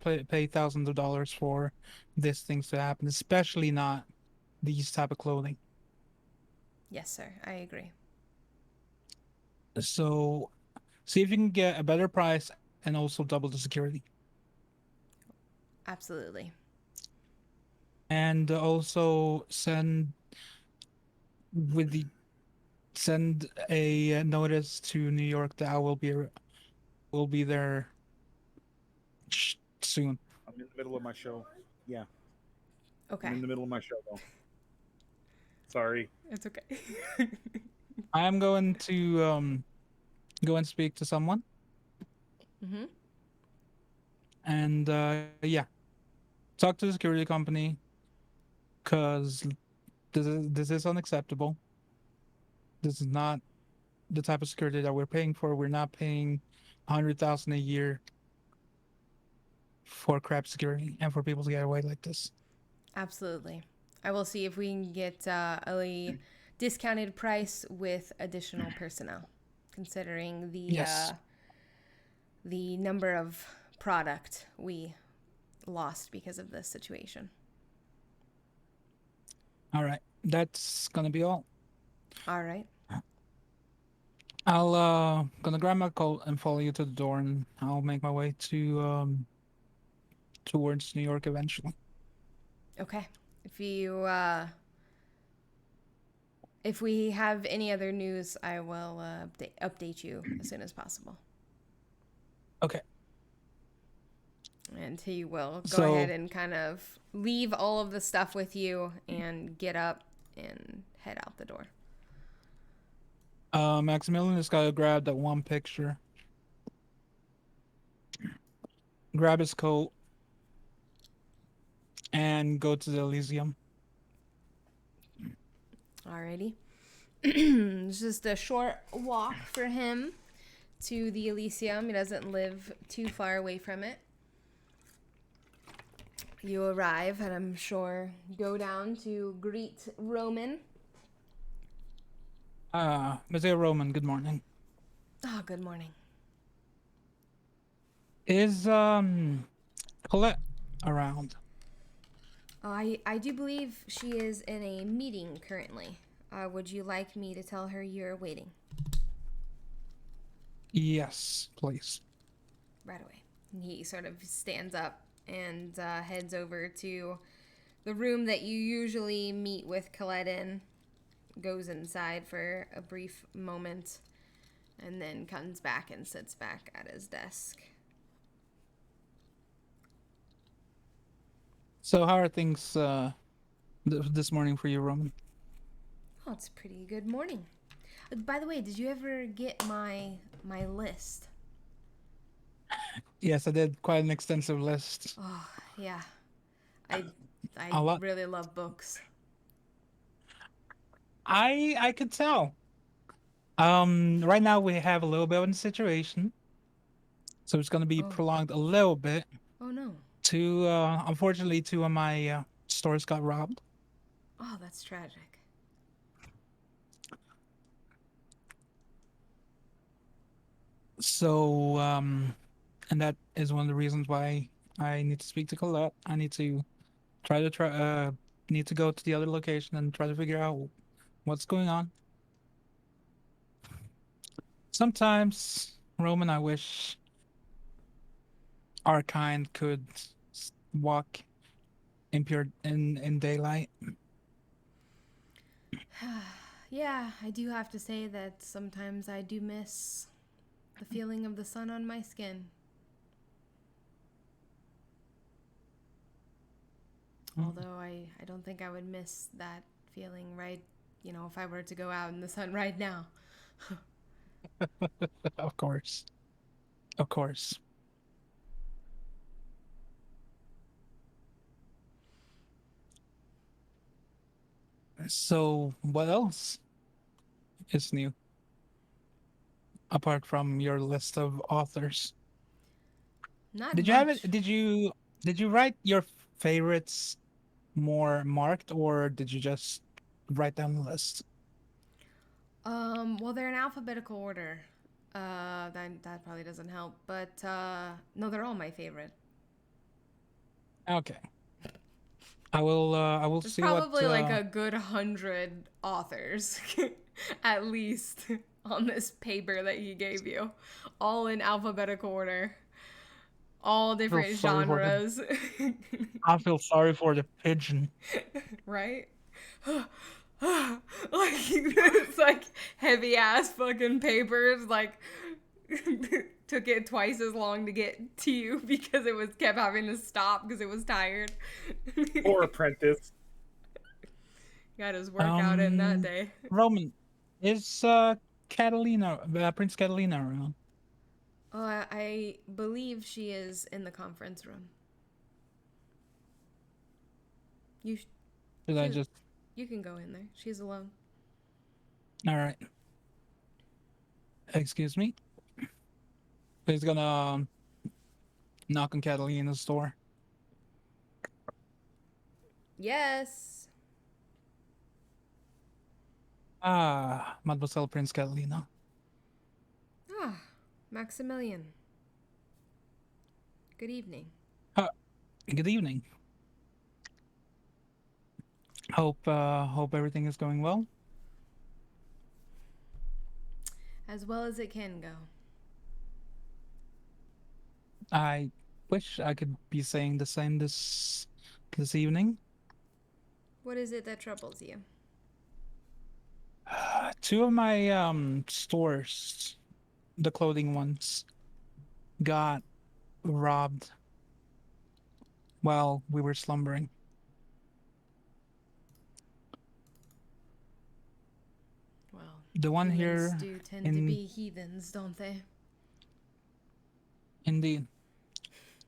pay thousands of dollars for these things to happen, especially not these type of clothing. Yes, sir. I agree. So see if you can get a better price and also double the security. Absolutely. And also with the send a notice to New York that I will be there soon. I'm in the middle of my show. Yeah, I'm Okay. in the middle of my show though. Sorry. It's okay. I am going to go and speak to someone, Mm-hmm. and yeah, talk to the security company because this is unacceptable. This is not the type of security that we're paying for. We're not paying 100,000 a year for crap security and for people to get away like this. Absolutely. I will see if we can get a discounted price with additional personnel, considering Yes. the number of product we lost because of this situation. All right. That's gonna be all. All right. I'll gonna grab my coat and follow you to the door, and I'll make my way to towards New York eventually. Okay. If you if we have any other news, I will update you as soon as possible. Okay. And he will go ahead So and kind of leave all of the stuff with you and get up and head out the door. Maximilian just gotta grab that one picture, grab his coat, and go to the Elysium. Alrighty. It's just a short walk for him to the Elysium. He doesn't live too far away from it. You arrive, and I'm sure go down to greet Roman. Mr. Roman, good morning. Oh, good morning. Is Colette around? Oh, I do believe she is in a meeting currently. Would you like me to tell her you're waiting? Yes, please. Right away. And he sort of stands up and heads over to the room that you usually meet with Colette in. Goes inside for a brief moment and then comes back and sits back at his desk. So how are things this morning for you, Roman? Oh, it's a pretty good morning. By the way, did you ever get my list? Yes, I did quite an extensive list. Oh, yeah. I A lot. really love books. I could tell. Right now we have a little bit of a situation, so it's gonna be Oh. prolonged a little bit. Oh no. Unfortunately, two of my stores got robbed. Oh, that's tragic. So, and that is one of the reasons why I need to speak to Colette. I need to need to go to the other location and try to figure out what's going on. Sometimes, Roman, I wish our kind could walk in daylight. Yeah, I do have to say that sometimes I do miss the feeling of the sun on my skin. Although I don't think I would miss that feeling right, if I were to go out in the sun right now. Of course. Of course. So, what else is new apart from your list of authors? Not Did you have it? much. Did you write your favorites more marked, or did you just write down the list? Well, they're in alphabetical order. That probably doesn't help, but no, they're all my favorite. Okay. I will There's see what probably like a good 100 authors, at least, on this paper that he gave you, all in alphabetical order, all I feel different sorry for the genres, I feel sorry for the pigeon. right? Like it's like heavy ass fucking papers, like took it twice as long to get to you because it was kept having to stop because it was tired. Or apprentice. Got his workout in that day. Roman, is Catalina, Prince Catalina around? Oh, I believe she is in the conference room. You sh- Should I she's, just? you can go in there. She's alone. All right. Excuse me. He's gonna knock on Catalina's door. Yes. Ah, Mademoiselle Prince Catalina. Ah, Maximilian. Good evening. Good evening. Hope everything is going well. As well as it can go. I wish I could be saying the same this evening. What is it that troubles you? Two of my stores, the clothing ones, got robbed while we were slumbering. Well, The one humans here do tend to in be heathens, don't they? Indeed,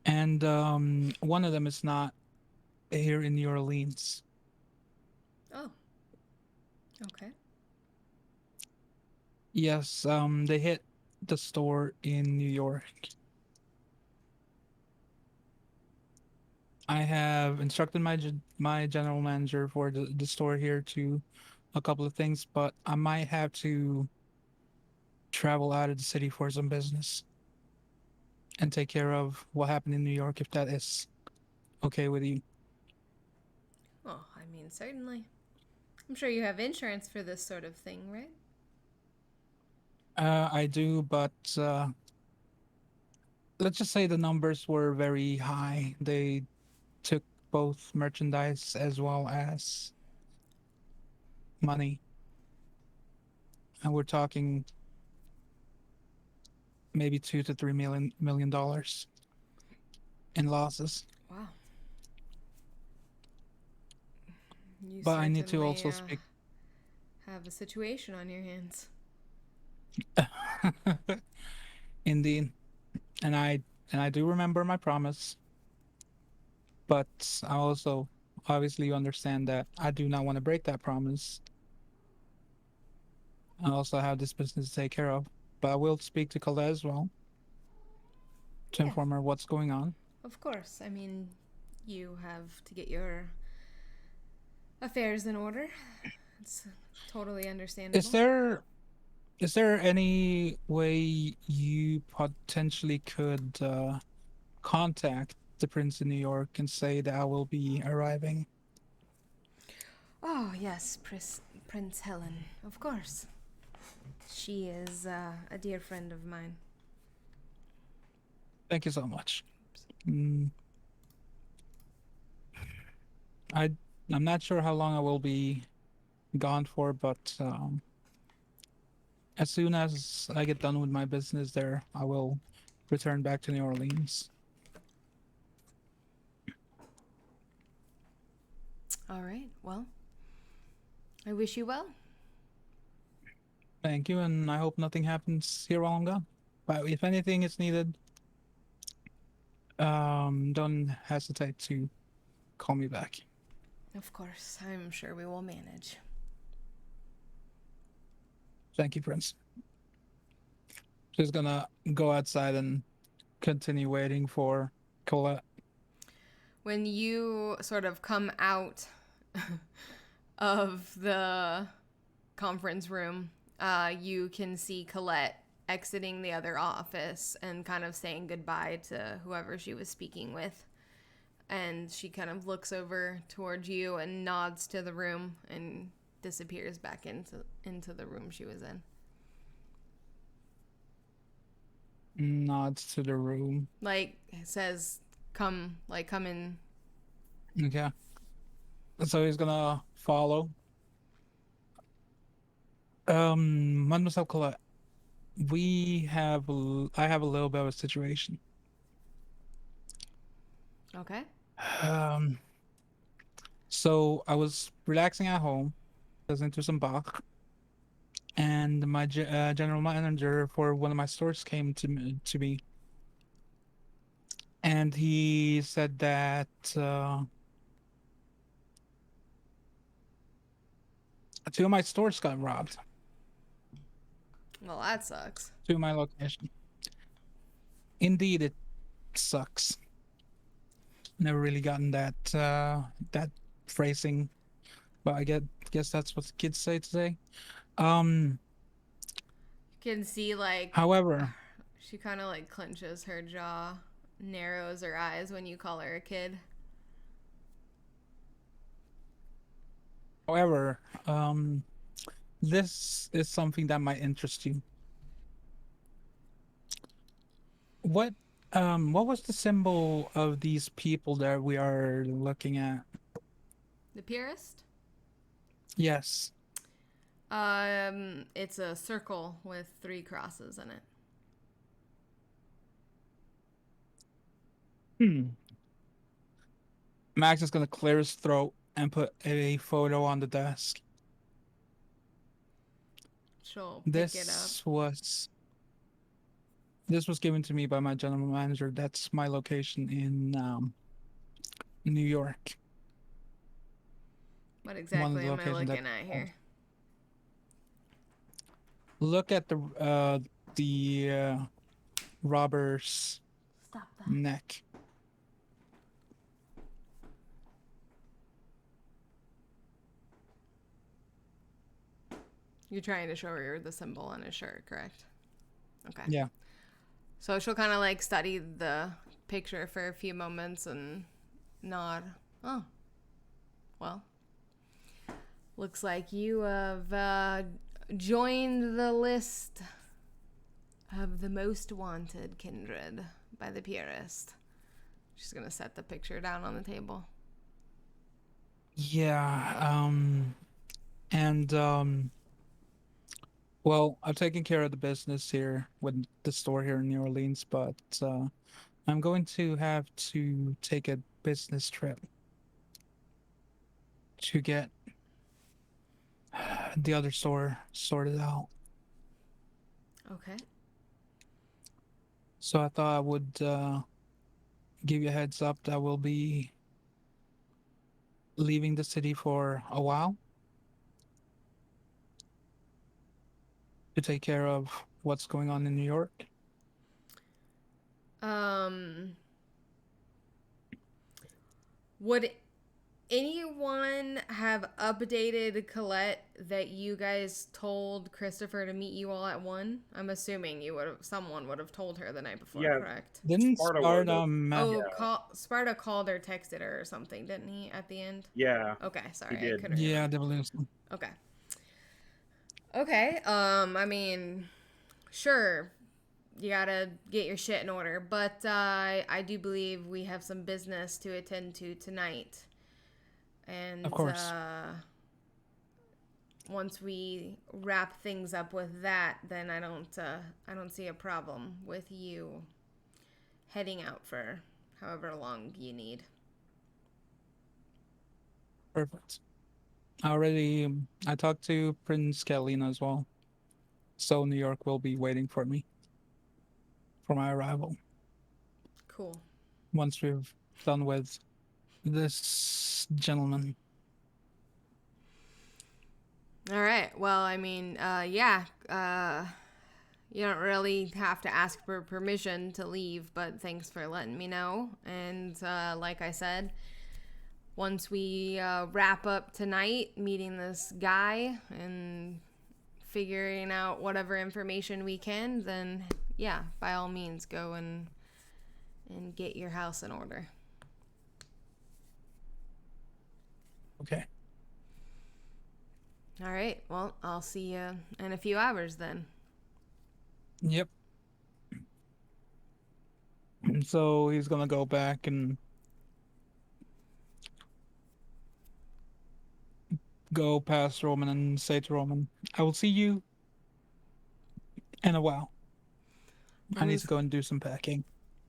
and one of them is not here in New Orleans. Oh, okay. Yes, they hit the store in New York. I have instructed my general manager for the store here to a couple of things, but I might have to travel out of the city for some business and take care of what happened in New York if that is okay with you. Oh, I mean, certainly. I'm sure you have insurance for this sort of thing, right? I do, but let's just say the numbers were very high. They took both merchandise as well as money. And we're talking maybe $2 to $3 million in losses. Wow. You But I need to certainly also speak. have a situation on your hands. Indeed, and I do remember my promise, but I also obviously understand that I do not want to break that promise. I also have this business to take care of, but I will speak to Colette as well to Yes, inform her what's going on. of course. I mean, you have to get your affairs in order. It's totally Is understandable. there is there any way you potentially could contact the Prince in New York and say that I will be arriving? Oh, yes, Prince Helen, of course. She is a dear friend of mine. Thank you so much. Mm, I I'm not sure how long I will be gone for, but as soon as I get done with my business there, I will return back to New Orleans. All right. Well, I wish you well. Thank you, and I hope nothing happens here while I'm gone. But if anything is needed, don't hesitate to call me back. Of course, I'm sure we will manage. Thank you, Prince. Just gonna go outside and continue waiting for Colette. When you sort of come out of the conference room, you can see Colette exiting the other office and kind of saying goodbye to whoever she was speaking with. And she kind of looks over towards you and nods to the room and disappears back into the room she was in. Nods to the room. Like, says, come in. Okay. So he's gonna follow. Mademoiselle Colette, I have a little bit of a situation. Okay. Um, so I was relaxing at home, listening to some Bach, and my general manager for one of my stores came to me, and he said that two of my stores got robbed. Well, that sucks. To my location. Indeed, it sucks. Never really gotten that phrasing, but I guess that's what the kids say today. You can see, However, she kind of, clenches her jaw, narrows her eyes when you call her a kid. however, this is something that might interest you. What was the symbol of these people that we are looking at? The purist? Yes. It's a circle with 3 crosses in it. Max is gonna clear his throat and put a photo on the desk. She'll pick it up. This was given to me by my general manager. That's my location in New York. What exactly am I looking at here? Look at the robber's Stop that. neck. You're trying to show her the symbol on his shirt, correct? Okay. Yeah. So she'll kind of study the picture for a few moments and nod. Oh, well, looks like you have joined the list of the most wanted kindred by the purist. She's gonna set the picture down on the table. Yeah. And well, I've taken care of the business here with the store here in New Orleans, but I'm going to have to take a business trip to get the other store sorted out. Okay. So I thought I would give you a heads up that we'll be leaving the city for a while to take care of what's going on in New York. Would anyone have updated Colette that you guys told Christopher to meet you all at 1? I'm assuming someone would have told her the night before, Yeah. correct? Didn't Sparta Sparta called her, texted her or something, didn't he, at the end? Yeah. Okay, sorry, He did. I couldn't Yeah, remember. definitely. Okay, I mean, sure, you gotta get your shit in order, but I do believe we have some business to attend to tonight. And Of course. once we wrap things up with that, then I don't see a problem with you heading out for however long you need. Perfect. I talked to Prince Catalina as well. So New York will be waiting for me for my arrival Cool. once we've done with this gentleman. All right. Well, I mean, yeah. You don't really have to ask for permission to leave, but thanks for letting me know. And like I said, once we wrap up tonight meeting this guy and figuring out whatever information we can, then yeah, by all means, go and get your house in order. Okay. All right. Well, I'll see you in a few hours then. Yep. So he's gonna go back and go past Roman and say to Roman, I will see you in a while. I need to go and do some packing.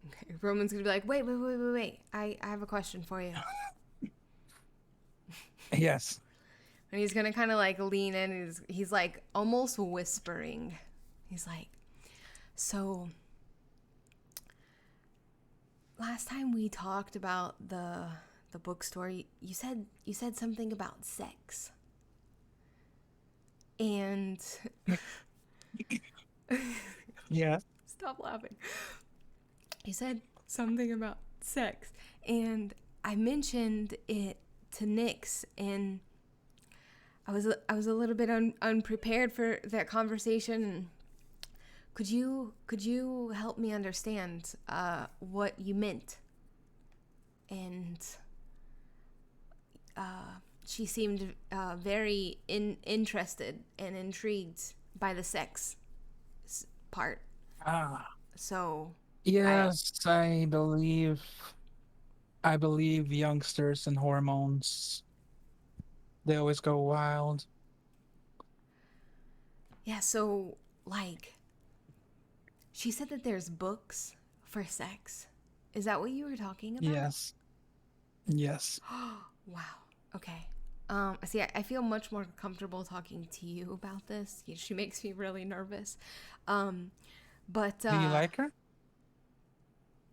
Okay. Roman's gonna be like, wait. I have a question for you. Yes. And he's gonna kind of like lean in. And he's like almost whispering. He's like, so last time we talked about the bookstore, you said something about sex. And Yeah. stop laughing. You said something about sex, and I mentioned it to Nyx, and I was a little bit unprepared for that conversation. And could you help me understand what you meant? And she seemed very interested and intrigued by the sex part. So Yes, I believe youngsters and hormones, they always go wild. yeah, so like she said that there's books for sex. Is that what you were talking about? Yes. Yes. Wow. Okay. See, I feel much more comfortable talking to you about this. She makes me really nervous. But Do you like her?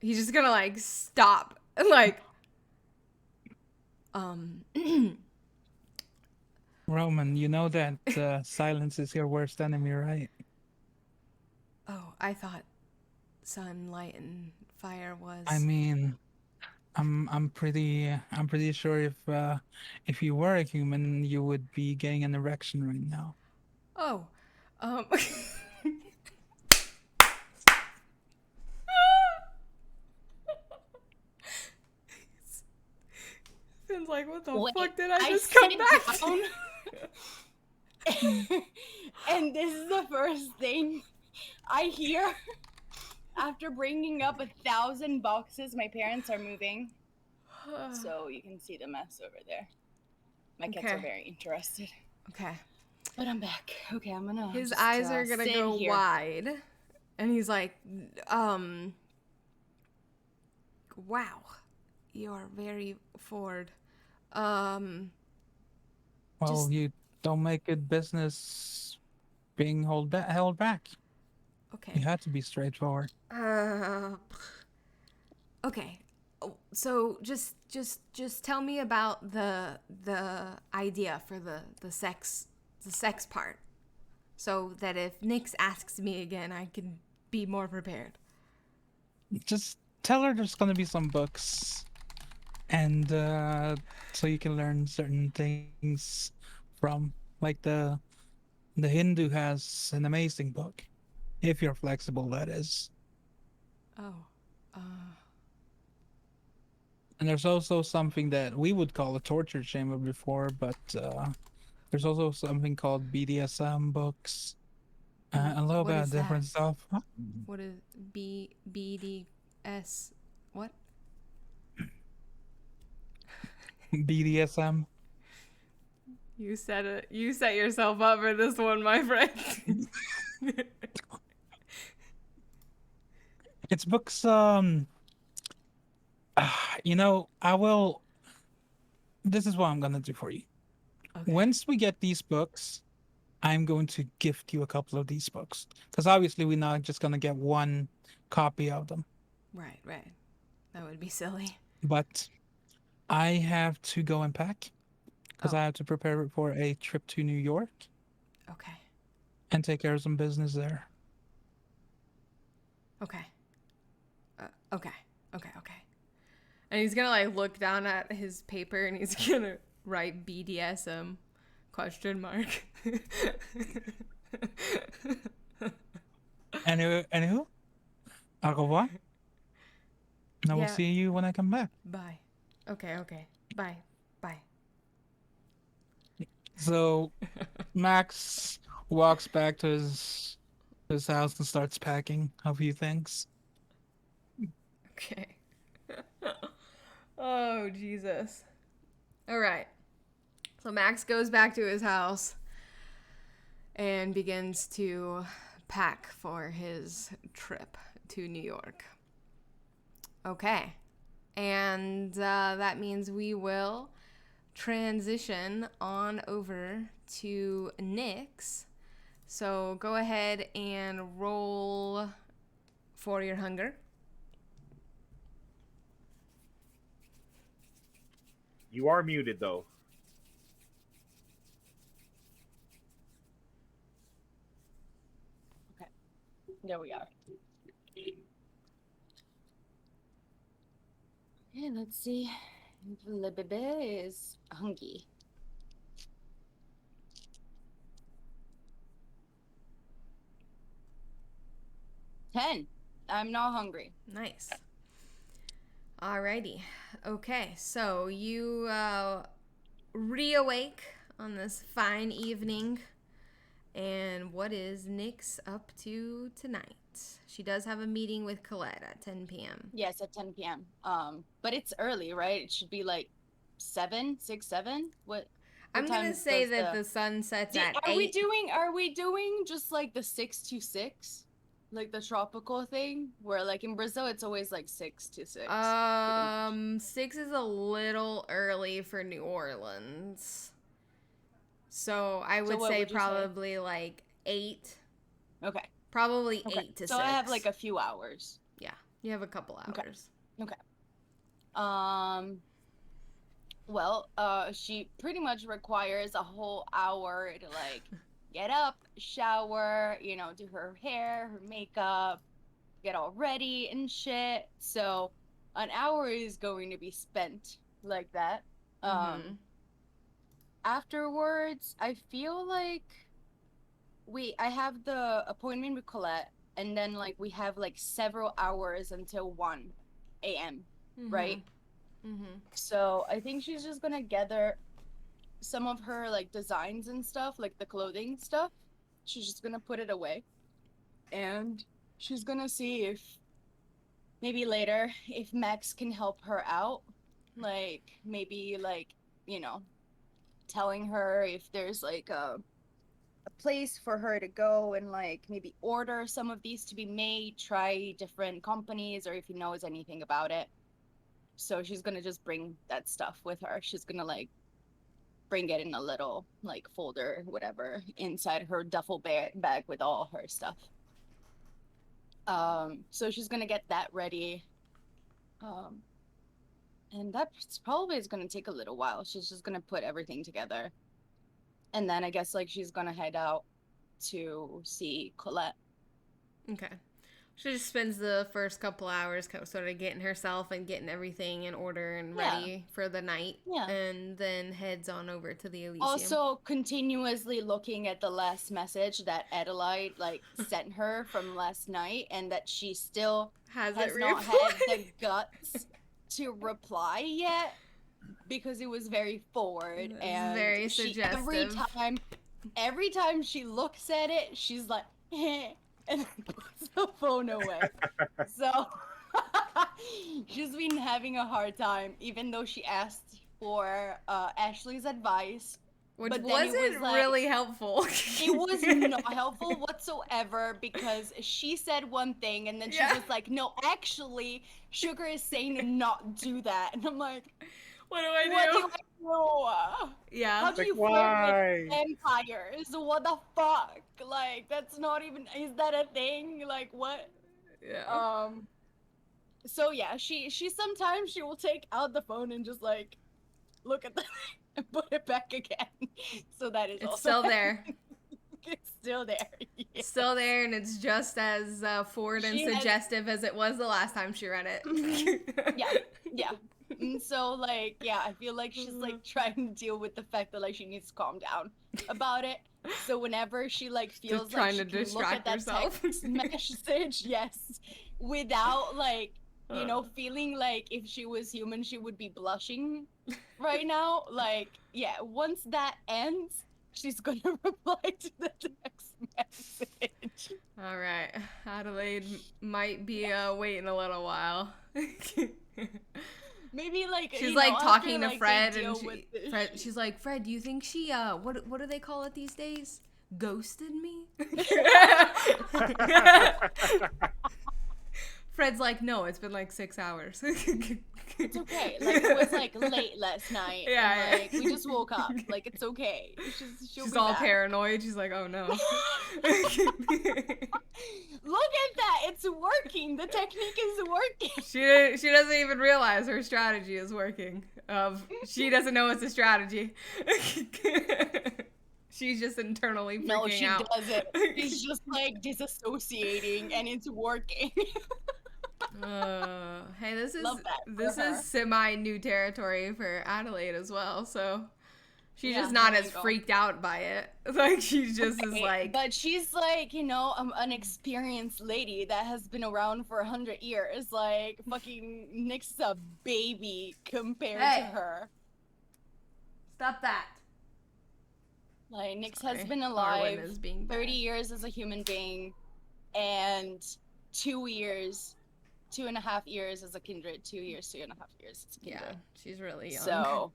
he's just gonna like stop, like, Roman, you know that silence is your worst enemy, right? oh, I thought sunlight and fire was. I mean, I'm pretty sure if you were a human, you would be getting an erection right now. Oh, um. Finn's like, what the fuck did I just come back down, to? and this is the first thing I hear after bringing up 1,000 boxes. My parents are moving, so you can see the mess over there. My kids are very interested. Okay. But I'm back. Okay, I'm gonna. His just, eyes are gonna go here. wide, and he's like, wow, you're very forward. Well, just- you don't make it business being held back. Okay. You had to be straightforward. Okay. Oh, so just tell me about the idea for the sex part, so that if Nyx asks me again, I can be more prepared. Just tell her there's gonna be some books, and so you can learn certain things from, like the Hindu has an amazing book, if you're flexible, that is. Oh. And there's also something that we would call a torture chamber before, but there's also something called BDSM books. A little What bit is of different that? stuff. Huh? What is BDS? What? BDSM. You said it. You set yourself up for this one, my friend. It's books. You know, this is what I'm gonna do for you. Okay. Once we get these books, I'm going to gift you a couple of these books because obviously we're not just gonna get one copy of them. Right, right. That would be silly. But I have to go and pack because Oh. I have to prepare for a trip to New York Okay. and take care of some business there. Okay. Okay. Okay. Okay. And he's gonna like look down at his paper and he's gonna write BDSM question mark. Anywho, au revoir. And I will Yeah. see you when I come back. Bye. Okay. Okay. Bye. Bye. So Max walks back to his house and starts packing a few things. Okay. Oh, Jesus. All right. So Max goes back to his house and begins to pack for his trip to New York. Okay. And that means we will transition on over to Nyx. So go ahead and roll for your hunger. You are muted though. There we are. Okay, let's see. Le bébé is hungry. Ten. I'm not hungry. Nice. Alrighty. Okay, so you reawake on this fine evening. And what is Nyx up to tonight? She does have a meeting with Colette at 10 p.m. Yes, at 10 p.m. But it's early, right? It should be like 7, 6, 7. What I'm gonna time say does that the sun sets at Are 8. we doing just like the 6 to 6? Like the tropical thing? Where like in Brazil it's always like 6 to 6. 6 is a little early for New Orleans. So I would what say would you say? probably like 8. Okay. Probably Okay. 8 to 6. So I have like a few hours. Yeah, you have a couple hours. Okay. Well, she pretty much requires a whole hour to like get up, shower, you know, do her hair, her makeup, get all ready and shit. So an hour is going to be spent like that. Afterwards, I feel like I have the appointment with Colette, and then like we have like several hours until 1 a.m. Right? So I think she's just gonna gather some of her like designs and stuff, like the clothing stuff. She's just gonna put it away, and she's gonna see if maybe later if Max can help her out, like maybe like, you know, telling her if there's like a place for her to go and like maybe order some of these to be made, try different companies, or if he knows anything about it. So she's gonna just bring that stuff with her. She's gonna like bring it in a little like folder, whatever, inside her duffel bag with all her stuff. So she's gonna get that ready. And that's probably is gonna take a little while. She's just gonna put everything together. And then I guess like she's gonna head out to see Colette. Okay. She just spends the first couple hours sort of getting herself and getting everything in order and ready for the night. Yeah. And then heads on over to the Elysium. Also continuously looking at the last message that Adelaide like sent her from last night, and that she still has not had the guts to reply yet, because it was very forward. It's and very suggestive. Every time she looks at it, she's like, and puts the phone away. So she's been having a hard time, even though she asked for Ashley's advice. Which but wasn't really helpful. It was not helpful whatsoever, because she said one thing and then she was like, no, actually, Sugar is saying to not do that. And I'm like, What do I do? What do I do? Yeah. How do Like, you flirt why? with vampires? What the fuck? Like, that's not even. Is that a thing? Like, what? Yeah. So yeah, she sometimes she will take out the phone and just like look at the and put it back again. So that is It's also still there. It's still there. Yeah. Still there, and it's just as forward and She has- suggestive as it was the last time she read it. Yeah. And so like yeah, I feel like she's like trying to deal with the fact that like she needs to calm down about it. So whenever she like feels like trying she to can look distract at that herself. text message, yes, without like you know feeling like if she was human she would be blushing right now. Like yeah, once that ends, she's gonna reply to the text message. All right. Adelaide might be waiting a little while. Maybe like She's you like know, talking after, to like, Fred, they and deal with it. Fred, she's like, Fred, do you think she what do they call it these days? Ghosted me? Fred's like, no, it's been like 6 hours. It's okay. Like it was like late last night. Yeah, And, like we just woke up. Like it's okay. She'll She's be all back. paranoid. She's like, oh no. Look at that. It's working. The technique is working. She doesn't even realize her strategy is working. She doesn't know it's a strategy. She's just internally freaking No, she out. doesn't. She's just like disassociating and it's working. Hey, this is Love that for this her. is semi new territory for Adelaide as well. So she's Yeah, just not there as you go. freaked out by it. Like she just is Okay, like, but she's like, you know, an experienced lady that has been around for 100 years. Like, fucking Nick's a baby compared to Hey. her. stop that. Like, Nyx Sorry, has been Arwen alive is being 30 bad. years as a human being, and 2.5 years as a kindred. 2 years, 2.5 years as a Yeah, kindred. she's really young. So,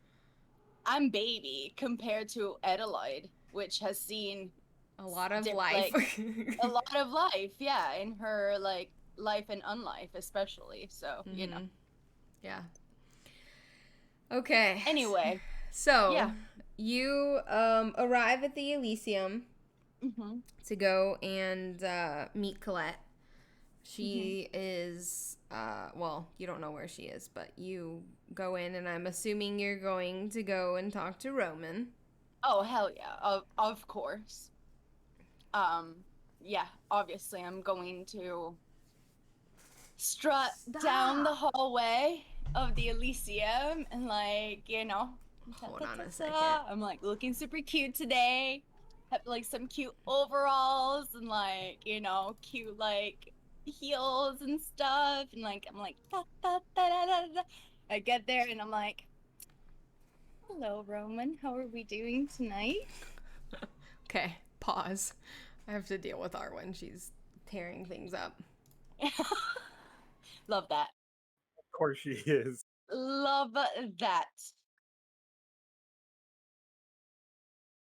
I'm baby compared to Adelaide, which has seen a lot of like, life. a lot of life, yeah, in her, like, life and unlife, especially. So, you know. Mhm. Yeah. Okay. Anyway. So, Yeah. you arrive at the Elysium Mm-hmm. to go and meet Colette. She is, well, you don't know where she is, but you go in, and I'm assuming you're going to go and talk to Roman. Oh, hell yeah. Of course. Yeah, obviously I'm going to strut down the hallway of the Elysium and, like, you know, Hold on a ta-ta-ta-ta. second. I'm like looking super cute today. Have like some cute overalls and, like, you know, cute like heels and stuff, and like I'm like da, da, da, da, da, da. I get there and I'm like, hello Roman, how are we doing tonight? Okay, pause. I have to deal with Arwen. She's tearing things up. Love that. Of course she is. Love that.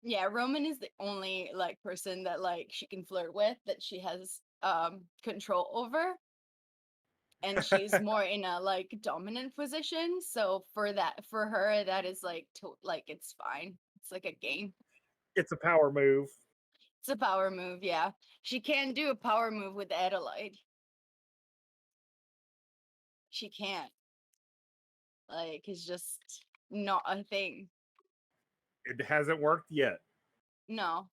Yeah, Roman is the only like person that like she can flirt with, that she has control over. And she's more in a like dominant position. So for her, that is like like it's fine. It's like a game. It's a power move. It's a power move, yeah. She can't do a power move with Adelaide. She can't. Like, it's just not a thing. It hasn't worked yet. No.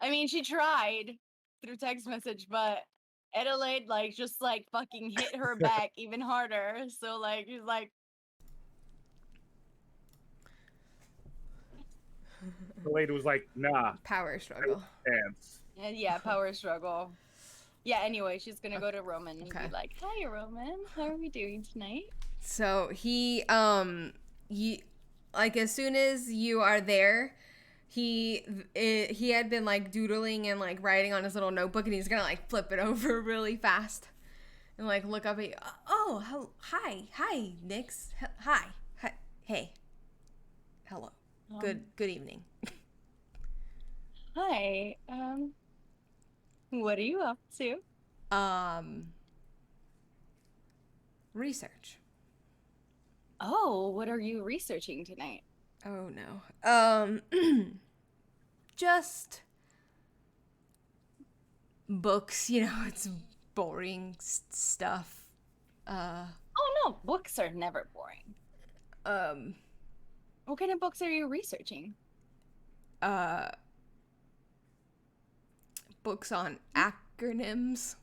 I mean, she tried through text message, but Adelaide, like, just, like, fucking hit her back even harder. So, like, she's like... The lady was like, nah, Power struggle. dance. And yeah, power struggle. Yeah, anyway, she's gonna go to Roman and Okay. be like, hi, Roman, how are we doing tonight? So he like as soon as you are there, he had been like doodling and like writing on his little notebook, and he's gonna like flip it over really fast and like look up at you. Oh, hi, Nyx. Hi, hey, hello. Good evening. Hi, what are you up to? Research. Oh, what are you researching tonight? Oh no. Just books, it's boring stuff. Oh no, books are never boring. Um What kind of books are you researching? uh Books on acronyms.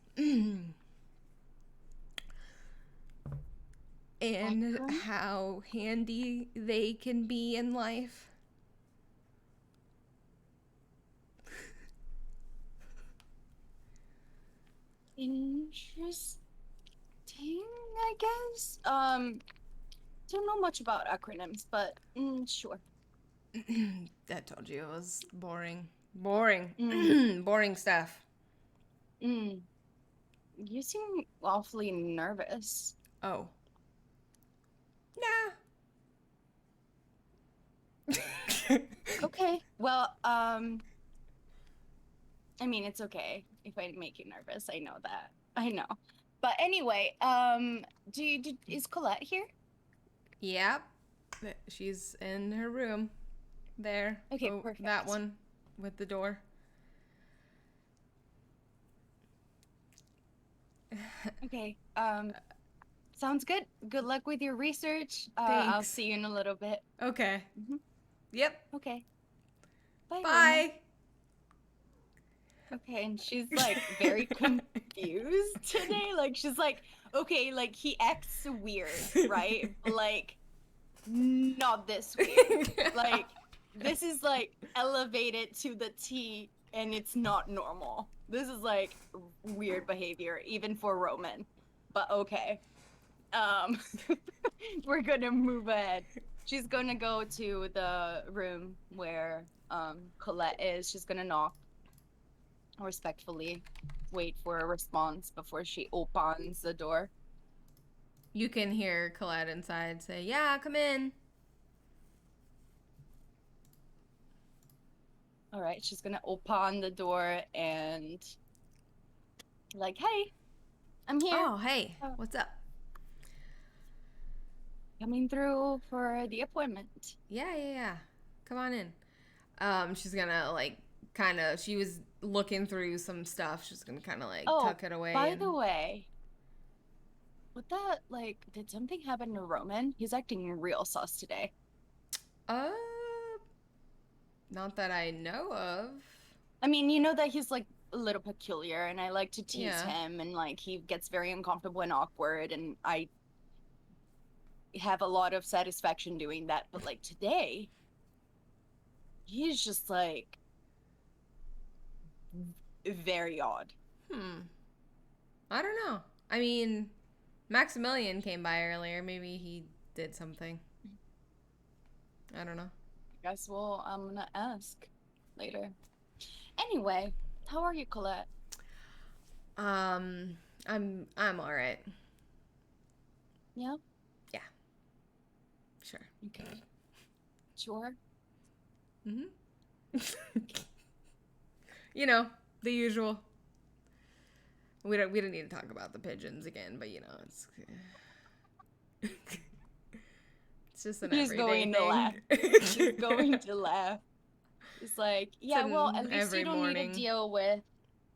And Akron? how handy they can be in life. Interesting, I guess. Don't know much about acronyms, but sure. I told you it was boring. Boring. Mm, Boring stuff. mm. You seem awfully nervous. Oh. Nah. Okay. Well, I mean, it's okay if I make you nervous. I know that. I know. But anyway, is Colette here? Yep. She's in her room. There. Okay, Oh, perfect. that one with the door. Okay. Sounds good. Good luck with your research. I'll Thanks. see you in a little bit. Okay. Mhm. Yep. Okay. Bye. Roman. Bye. Okay, and she's like very confused today. Like she's like, okay, like he acts weird, right? But, like not this weird. Like this is like elevated to the T and it's not normal. This is like weird behavior even for Roman. But okay. We're gonna move ahead. She's gonna go to the room where Colette is. She's gonna knock respectfully, wait for a response before she opens the door. You can hear Colette inside say, "Yeah, come in." All right, she's gonna open the door and like, hey, I'm here. Oh, hey. What's up? Coming through for the appointment. Yeah. Come on in. She's gonna she was looking through some stuff. She's gonna kind of tuck it away. By the way, what that did something happen to Roman? He's acting real sus today. Not that I know of. I mean, you know that he's like a little peculiar, and I like to tease Yeah. him, and like he gets very uncomfortable and awkward, and I have a lot of satisfaction doing that. But like today, he's just like very odd. I don't know. I mean, Maximilian came by earlier. Maybe he did something. I don't know. Guess I'm gonna ask later. Anyway, how are you, Colette? I'm all right. Yeah. Yeah. Sure. Okay. Sure. You know, the usual. We don't need to talk about the pigeons again, but it's it's just an She's everyday going to thing. laugh. She's going to laugh. It's like, yeah, well, at least every you don't morning. need to deal with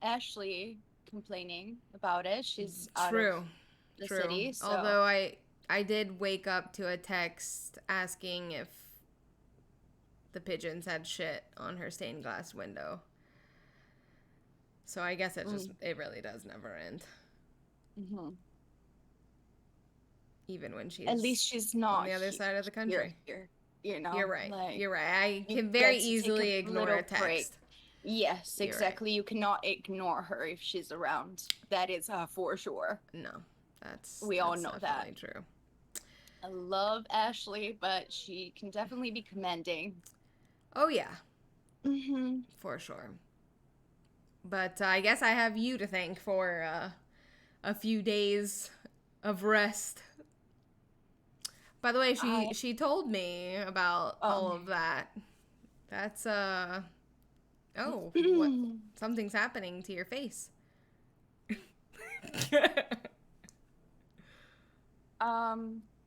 Ashley complaining about it. She's out True. of the city. So. Although I did wake up to a text asking if the pigeons had shit on her stained glass window. So I guess it really does never end. Mm-hmm. Even when she's at least she's not on the other side of the country. You know, You're right. like, You're right. I you can very get to take easily a ignore little a text. break. Yes, You're exactly. You cannot ignore her if she's around. That is for sure. No, that's all know that. Definitely true. I love Ashley, but she can definitely be commanding. Oh yeah, Mm-hmm. for sure. But I guess I have you to thank for a few days of rest. By the way, she told me about all of that. That's what? Something's happening to your face.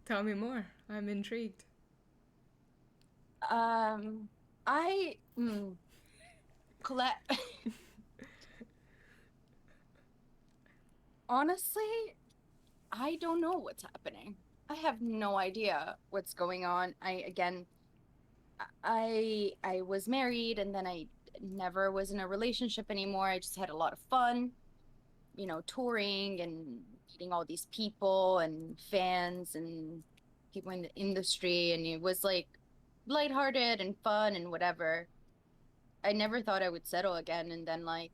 Tell me more. I'm intrigued. I Colette. Honestly, I don't know what's happening. I have no idea what's going on. I was married and then I never was in a relationship anymore. I just had a lot of fun, touring and meeting all these people and fans and people in the industry, and it was like lighthearted and fun and whatever. I never thought I would settle again, and then I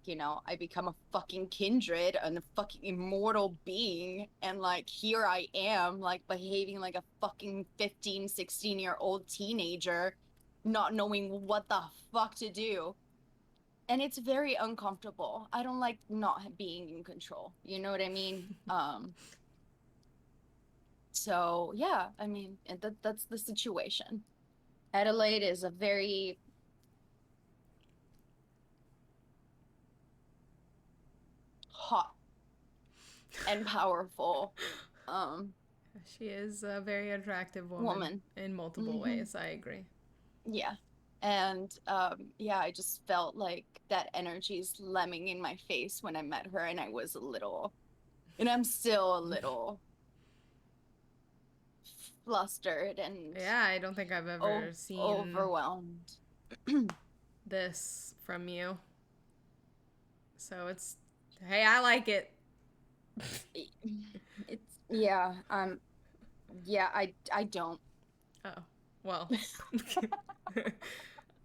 become a fucking kindred and a fucking immortal being, and here I am behaving like a fucking 15, 16-year-old teenager, not knowing what the fuck to do. And it's very uncomfortable. I don't like not being in control. You know what I mean? So yeah, I mean, that's the situation. Adelaide is a very hot and powerful She is a very attractive woman in multiple ways. I agree. Yeah. And yeah, I just felt like that energy's lemming in my face when I met her, and I was a little, and I'm still a little flustered and Yeah, I don't think I've ever seen overwhelmed. this from you. So hey, I like it. Yeah, I don't. Oh, well.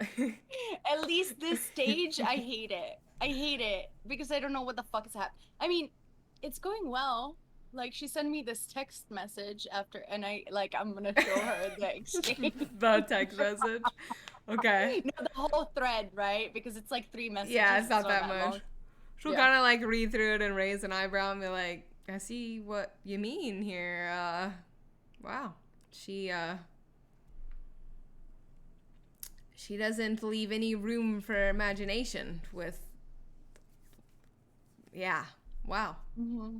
At least this stage, I hate it. I hate it because I don't know what the fuck is happening. I mean, it's going well. Like, she sent me this text message after, and I'm gonna show her the exchange. The text message. Okay. No, the whole thread, right? Because it's like 3 messages. Yeah, it's not that much. Long. She'll kind of read through it and raise an eyebrow and be like, I see what you mean here. Wow. She doesn't leave any room for imagination with. Yeah. Wow. Mm-hmm.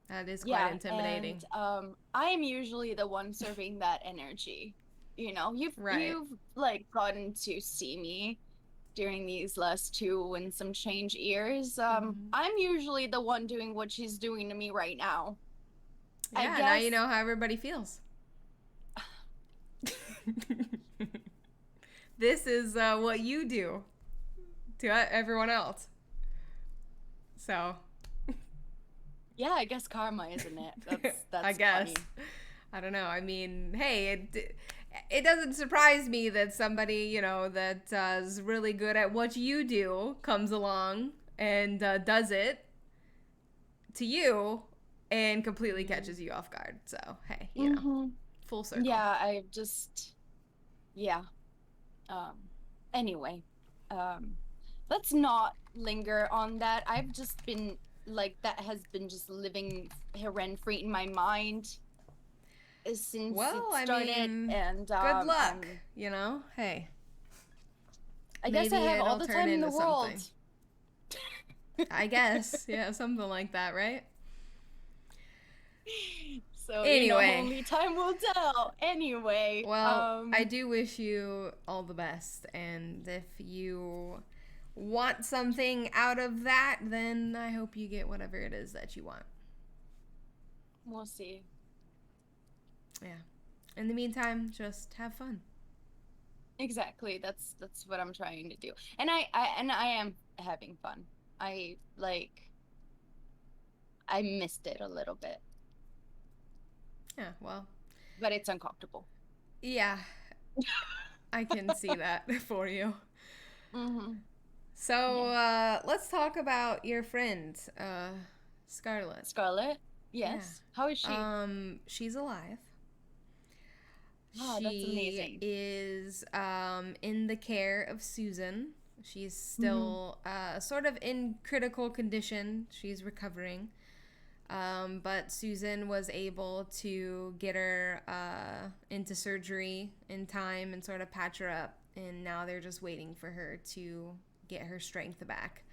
That is quite intimidating. And I'm usually the one serving that energy. You've gotten to see me during these last 2 and some change years. I'm usually the one doing what she's doing to me right now. Yeah, now you know how everybody feels. This is what you do to everyone else. So. Yeah, I guess karma, isn't it? That's I guess. Funny. I don't know. I mean, hey, it doesn't surprise me that somebody, that is really good at what you do comes along and does it to you and completely catches you off guard. So, hey, full circle. Yeah, yeah. Anyway, let's not linger on that. I've just been that has been just living rent-free in my mind since it started. And good luck. Hey. I guess I have all the time in the world. I guess, yeah, something like that, right? So anyway, only time will tell. Anyway, well, I do wish you all the best, and if you want something out of that, then I hope you get whatever it is that you want. We'll see. Yeah. In the meantime, just have fun. Exactly. That's what I'm trying to do. And I am having fun. I missed it a little bit. Yeah, well. But it's uncomfortable. Yeah. I can see that for you. Mm-hmm. So, let's talk about your friend, Scarlett. Scarlett? Yes. Yeah. How is she? She's alive. Oh, that's amazing. She is in the care of Susan. She's still sort of in critical condition. She's recovering. But Susan was able to get her into surgery in time and sort of patch her up. And now they're just waiting for her to get her strength back.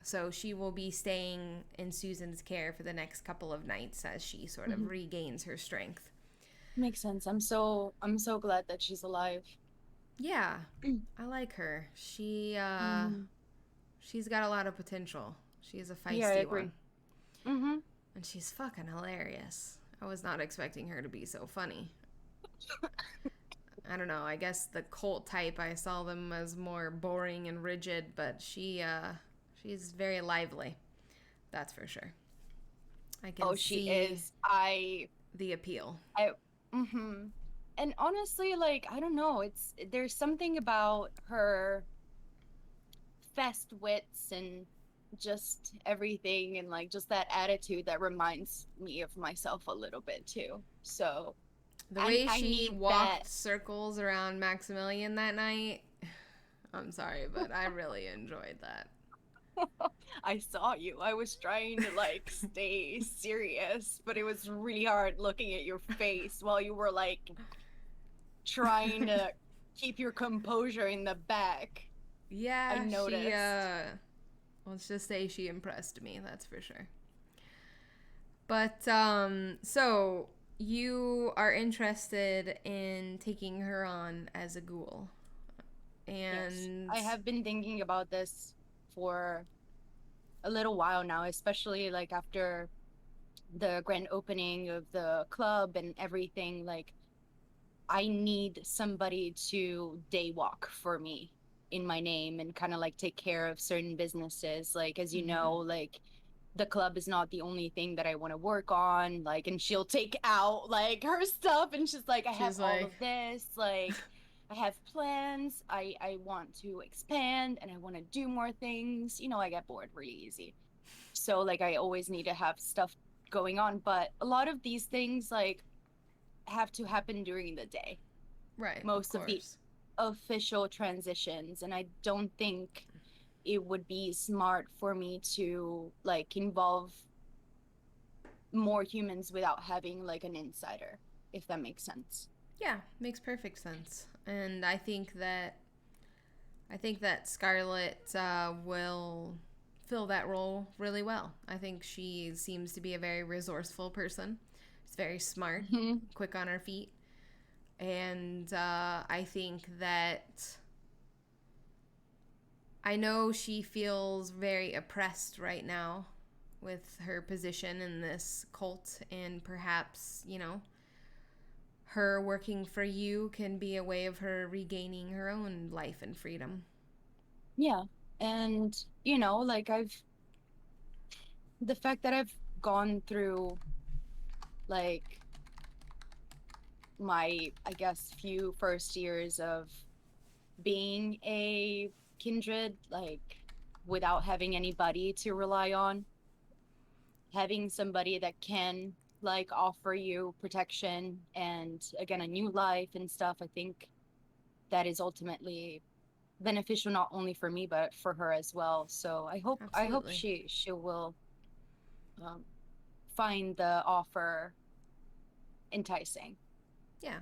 So she will be staying in Susan's care for the next couple of nights as she sort of regains her strength. Makes sense. I'm so glad that she's alive. Yeah, I like her. She's got a lot of potential. She's a Yeah, I feisty agree. one. And she's fucking hilarious. I was not expecting her to be so funny. I don't know. I guess the cult type, I saw them as more boring and rigid, but she's very lively. That's for sure. I can She see is. the appeal. And honestly, like, I don't know, there's something about her fest wits and just everything and like just that attitude that reminds me of myself a little bit too. So The way I she need walked that. circles around Maximilian that night, I'm sorry, but I really enjoyed that. I saw you. I was trying to like stay serious, but it was really hard looking at your face while you were like trying to keep your composure in the back. Yeah, I noticed. Let's just say she impressed me, that's for sure. But, so you are interested in taking her on as a ghoul. And yes. I have been thinking about this for a little while now, especially like after the grand opening of the club and everything. Like, I need somebody to day walk for me in my name and kind of like take care of certain businesses. Like, as you know, like the club is not the only thing that I want to work on. Like, and she'll take out like her stuff and she's like, I have all of this. Like, I have plans. I want to expand and I want to do more things. You know, I get bored really easy. So like I always need to have stuff going on. But a lot of these things like have to happen during the day. right, Most of the official transitions. And I don't think it would be smart for me to like involve more humans without having like an insider, if that makes sense. Yeah, makes perfect sense. And I think that Scarlett will fill that role really well. I think she seems to be a very resourceful person. She's very smart, quick on her feet. And I think that I know she feels very oppressed right now with her position in this cult, and perhaps, you know, her working for you can be a way of her regaining her own life and freedom. Yeah. And, you know, like the fact that I've gone through like my, I guess, few first years of being a kindred, like without having anybody to rely on, having somebody that can like offer you protection and again a new life and stuff, I think that is ultimately beneficial not only for me but for her as well. So I hope Absolutely. she will find the offer enticing. Yeah.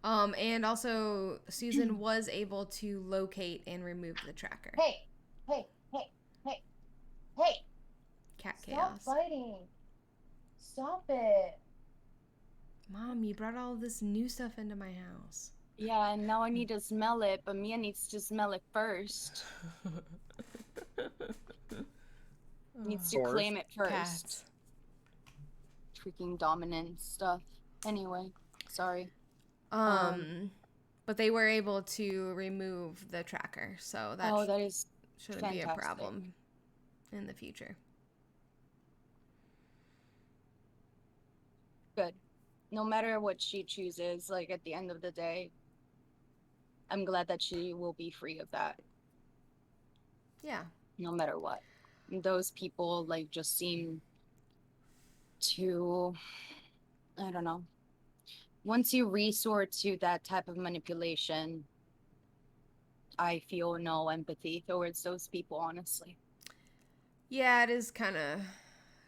And also, Susan was able to locate and remove the tracker. Hey, hey, hey, hey, hey! Cat Stop chaos. fighting! Stop it! Mom, you brought all this new stuff into my house. Yeah, and now I need to smell it, but Mia needs to smell it first. Needs to claim it first. Cats. Freaking dominant stuff. Anyway, sorry. But they were able to remove the tracker, so that that is shouldn't be a problem in the future. Good. No matter what she chooses, like at the end of the day, I'm glad that she will be free of that. Yeah. No matter what. Those people like just seem to, I don't know. Once you resort to that type of manipulation, I feel no empathy towards those people, honestly. Yeah, it is kind of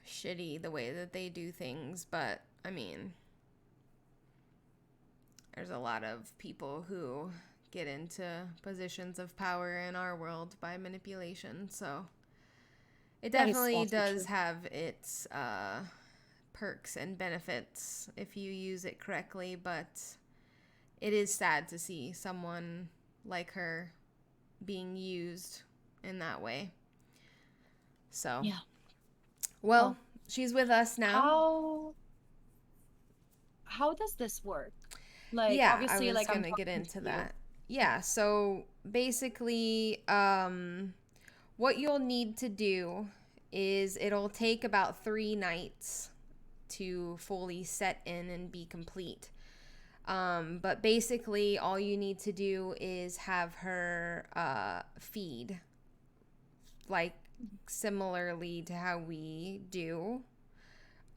shitty the way that they do things, but I mean, there's a lot of people who get into positions of power in our world by manipulation, so It That is definitely also does true. have its perks and benefits if you use it correctly, but it is sad to see someone like her being used in that way. So, Yeah. well, Well, she's with us now. how how does this work? Like, Yeah, I obviously, was like I'm gonna get talking into to you. that. Yeah, so basically, what you'll need to do is it'll take about 3 nights to fully set in and be complete. But basically, all you need to do is have her feed, like similarly to how we do.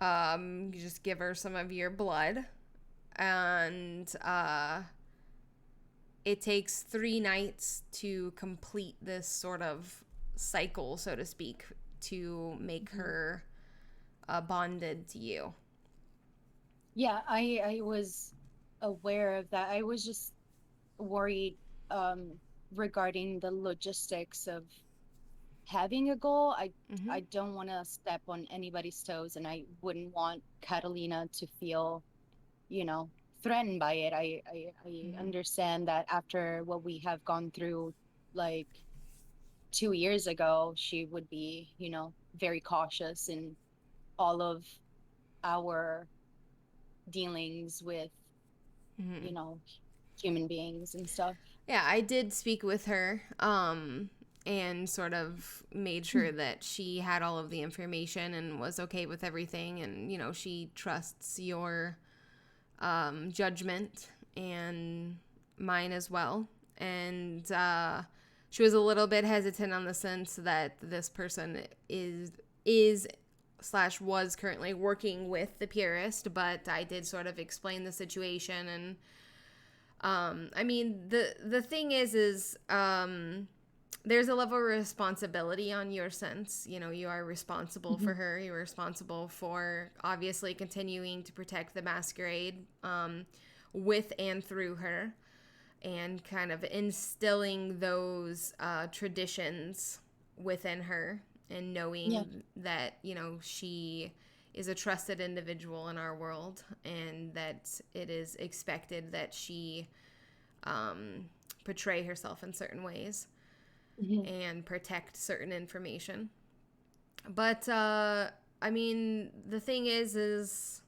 You just give her some of your blood, and it takes 3 nights to complete this sort of cycle, so to speak, to make Mhm. her bonded to you. Yeah, I was aware of that. I was just worried um regarding the logistics of having a goal. Mm-hmm. I don't want to step on anybody's toes, and I wouldn't want Catalina to feel, you know, threatened by it. I Mm-hmm. understand that after what we have gone through, like 2 years ago, she would be, very cautious in all of our dealings with, Mm-hmm. you know, human beings and stuff. Yeah, I did speak with her, and sort of made sure that she had all of the information and was okay with everything. And, she trusts your judgment and mine as well. And she was a little bit hesitant on the sense that this person is slash was currently working with the purist, but I did sort of explain the situation. And I mean, the thing is there's a level of responsibility on your sense. You are responsible Mhm. for her. You're responsible for obviously continuing to protect the masquerade, with and through her, and kind of instilling those traditions within her, and Yeah. knowing that she is a trusted individual in our world, and that it is expected that she um, portray herself in certain ways Mhm. and protect certain information. But I mean, the thing is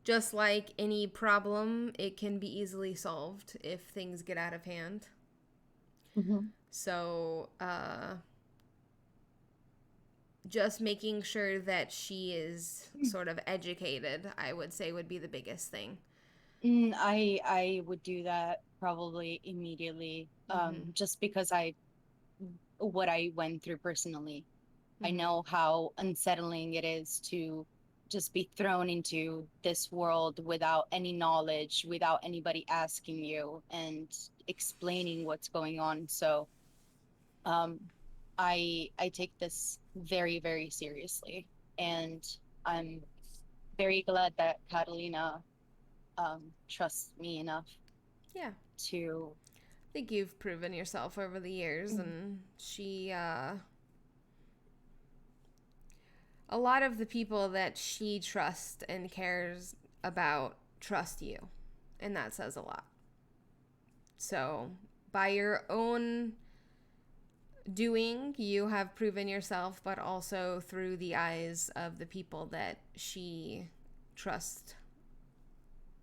just like any problem, it can be easily solved if things get out of hand. Mhm. So just making sure that she is sort of educated, I would say, would be the biggest thing. I would do that probably immediately, Mm-hmm. just because I what I went through personally. I Mm-hmm. know how unsettling it is to just be thrown into this world without any knowledge, without anybody asking you and explaining what's going on. So, um, I take this very, very seriously, and I'm very glad that Catalina trusts me enough Yeah. to. I think you've proven yourself over the years, Mhm. and a lot of the people that she trusts and cares about trust you, and that says a lot. So, by your own doing, you have proven yourself, but also through the eyes of the people that she trusts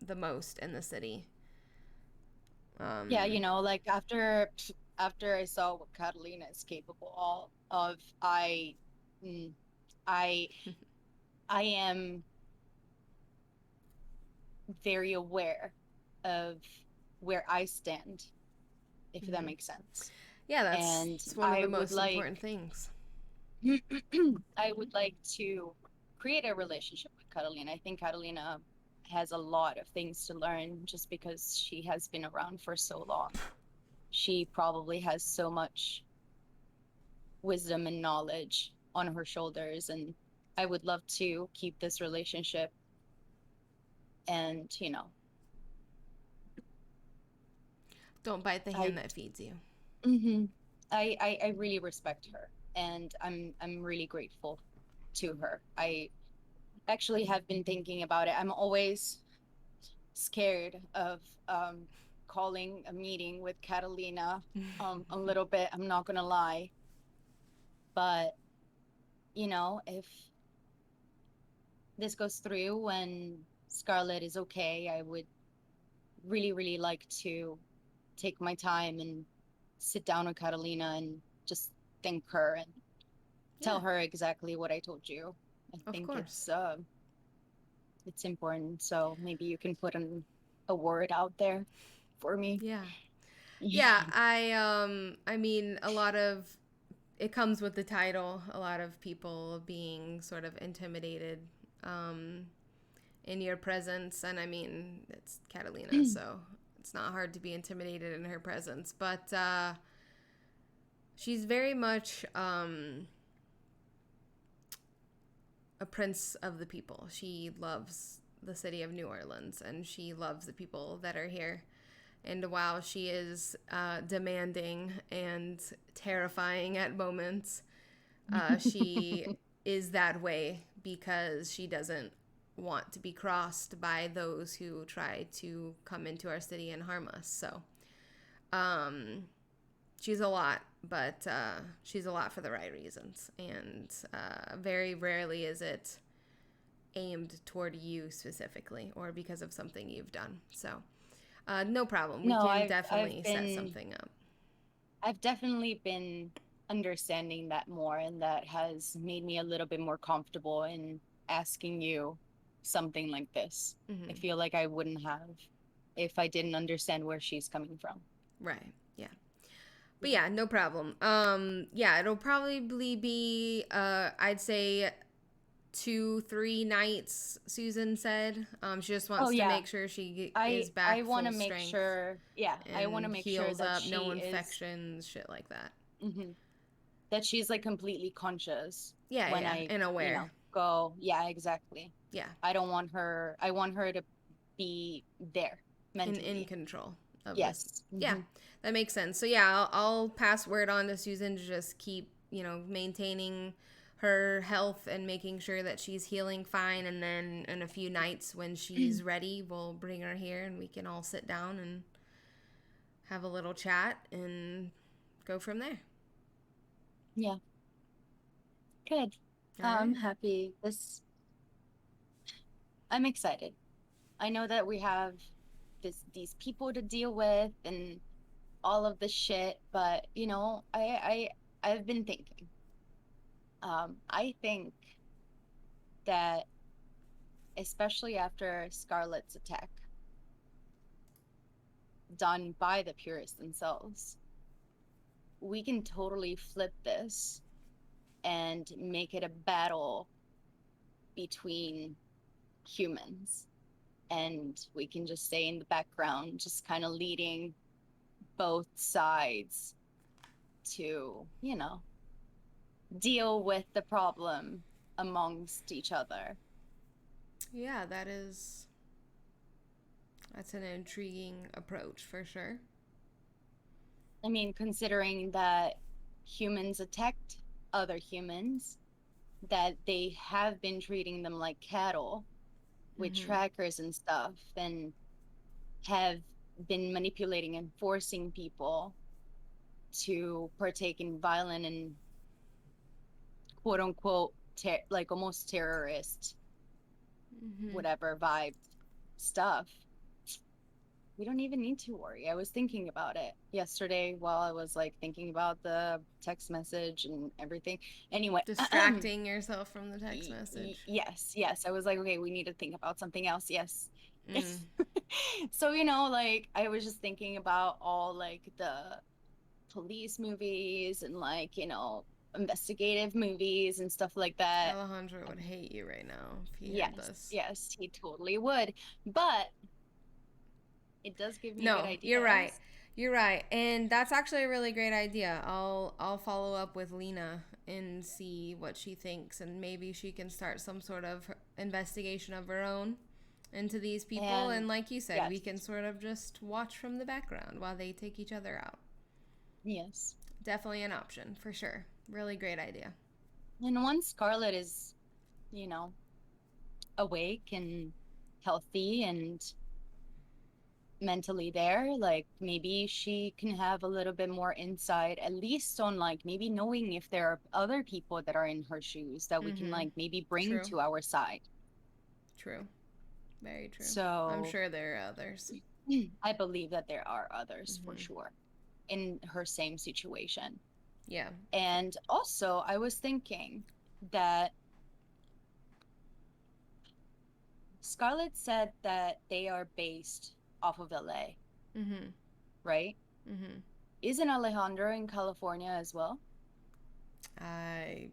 the most in the city. Yeah, Um, like after I saw what Catalina is capable of, mm, I I am very aware of where I stand, if that mhm. makes sense. Yeah, And that's one of the most important things. I would like to create a relationship with Catalina. I think Catalina has a lot of things to learn just because she has been around for so long. She probably has so much wisdom and knowledge on her shoulders, and I would love to keep this relationship, and Don't bite the I hand that feeds you. hmm I really respect her. and I'm really grateful to her. I actually have been thinking about it. I'm always scared of calling a meeting with Catalina a little bit. I'm not gonna lie, but if this goes through and Scarlett is okay, I would really, really like to take my time and sit down with Catalina and just thank her and tell her exactly what I told you. I Of think course. it's important. So maybe you can put a word out there for me. Yeah. Yeah. Yeah, I mean a lot of it comes with the title, a lot of people being sort of intimidated um in your presence, and I mean it's Catalina, so it's not hard to be intimidated in her presence, but she's very much a prince of the people. She loves the city of New Orleans, and she loves the people that are here. And while she is demanding and terrifying at moments, she is that way because she doesn't want to be crossed by those who try to come into our city and harm us. So she's a lot, but she's a lot for the right reasons. And very rarely is it aimed toward you specifically or because of something you've done. So no problem. We No, can definitely set something up. I've definitely been understanding that more, and that has made me a little bit more comfortable in asking you something like this. I feel like I wouldn't have if I didn't understand where she's coming from. Right. Yeah. But yeah, no problem. Yeah, it'll probably be I'd say 2-3 nights, Susan said. She just wants to make sure she is back I want to full make strength sure, I want to and make sure heals that up, no she is infections, shit like that. that she's like completely conscious Yeah, when yeah, I, and aware. go. Yeah, exactly. Yeah. I want her to be there mentally. In control of Yes. this. Yeah, that makes sense. So yeah, I'll pass word on to Susan to just keep, maintaining her health and making sure that she's healing fine, and then in a few nights when she's ready, we'll bring her here and we can all sit down and have a little chat and go from there. Yeah. Good. All I'm right. happy. I'm excited. I know that we have these people to deal with and all of the shit, but I've been thinking. I think that especially after Scarlett's attack done by the purists themselves, we can totally flip this and make it a battle between humans. And we can just stay in the background, just kind of leading both sides to, deal with the problem amongst each other. Yeah, that's an intriguing approach for sure. I mean, considering that humans attacked other humans, that they have been treating them like cattle with trackers and stuff, and have been manipulating and forcing people to partake in violent and quote unquote like almost terrorist whatever vibe stuff. We don't even need to worry. I was thinking about it yesterday while I was like thinking about the text message and everything. Anyway, Distracting yourself from the text message. Yes. I was like, okay, we need to think about something else. Yes. So, like I was just thinking about all like the police movies and like, investigative movies and stuff like that. Alejandro would hate you right now if he heard this. Yes, he totally would. But it does give me good ideas. You're right. And that's actually a really great idea. I'll follow up with Lena and see what she thinks, and maybe she can start some sort of investigation of her own into these people, and like you said, we can sort of just watch from the background while they take each other out. Yes. Definitely an option, for sure. Really great idea. And once Scarlet is, you know, awake and healthy and mentally there, like maybe she can have a little bit more insight, at least on like maybe knowing if there are other people that are in her shoes that we can like maybe bring True. to our side. True. Very true. So I'm sure there are others. I believe that there are others for sure in her same situation. Yeah. And also, I was thinking that Scarlett said that they are based off of LA, right? Isn't Alejandro in California as well? I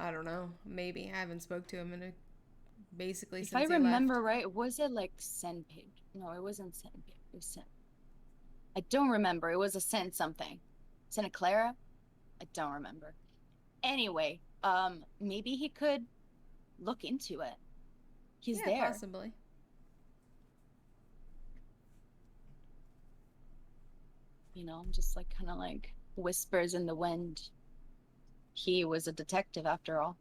don't know. Maybe I haven't spoke to him in basically If since I he remember left. right, was it like San Pedro? No, it wasn't San Pedro. It was San... I don't remember. It was a San something. Santa Clara? I don't remember. Anyway, maybe he could look into it. He's there. Possibly. You know, just like kind of like whispers in the wind. He was a detective after all.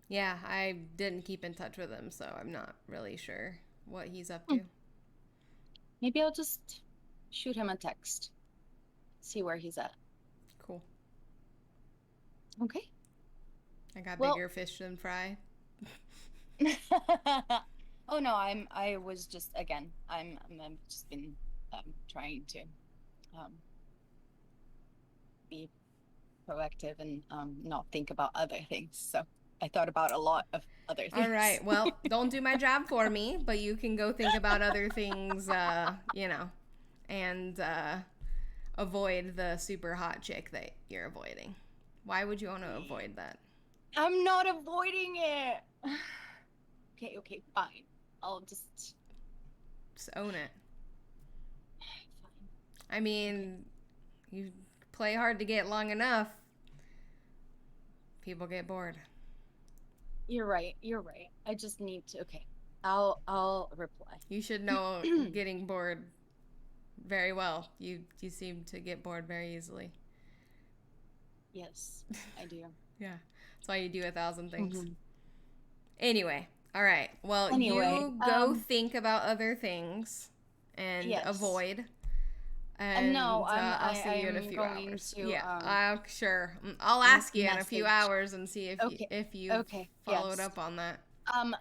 Yeah, I didn't keep in touch with him, so I'm not really sure what he's up to. Maybe I'll just shoot him a text. See where he's at. Cool. Okay. I got bigger fish than fry. Oh no, I was just again. I'm just been trying to be proactive and not think about other things. So I thought about a lot of other things. All right. Well, don't do my job for me, but you can go think about other things, you know, and avoid the super hot chick that you're avoiding. Why would you want to avoid that? I'm not avoiding it. Okay, fine. I'll just own it. I mean, you play hard to get long enough, people get bored. You're right. I just need to. Okay, I'll reply. You should know getting bored very well. You seem to get bored very easily. Yes, I do. Yeah, that's why you do 1,000 things. Anyway, all right. Well, you go think about other things and avoid. And no, I'll see you in a few going hours. to, Sure. I'll ask you in a few hours and see if you followed up on that.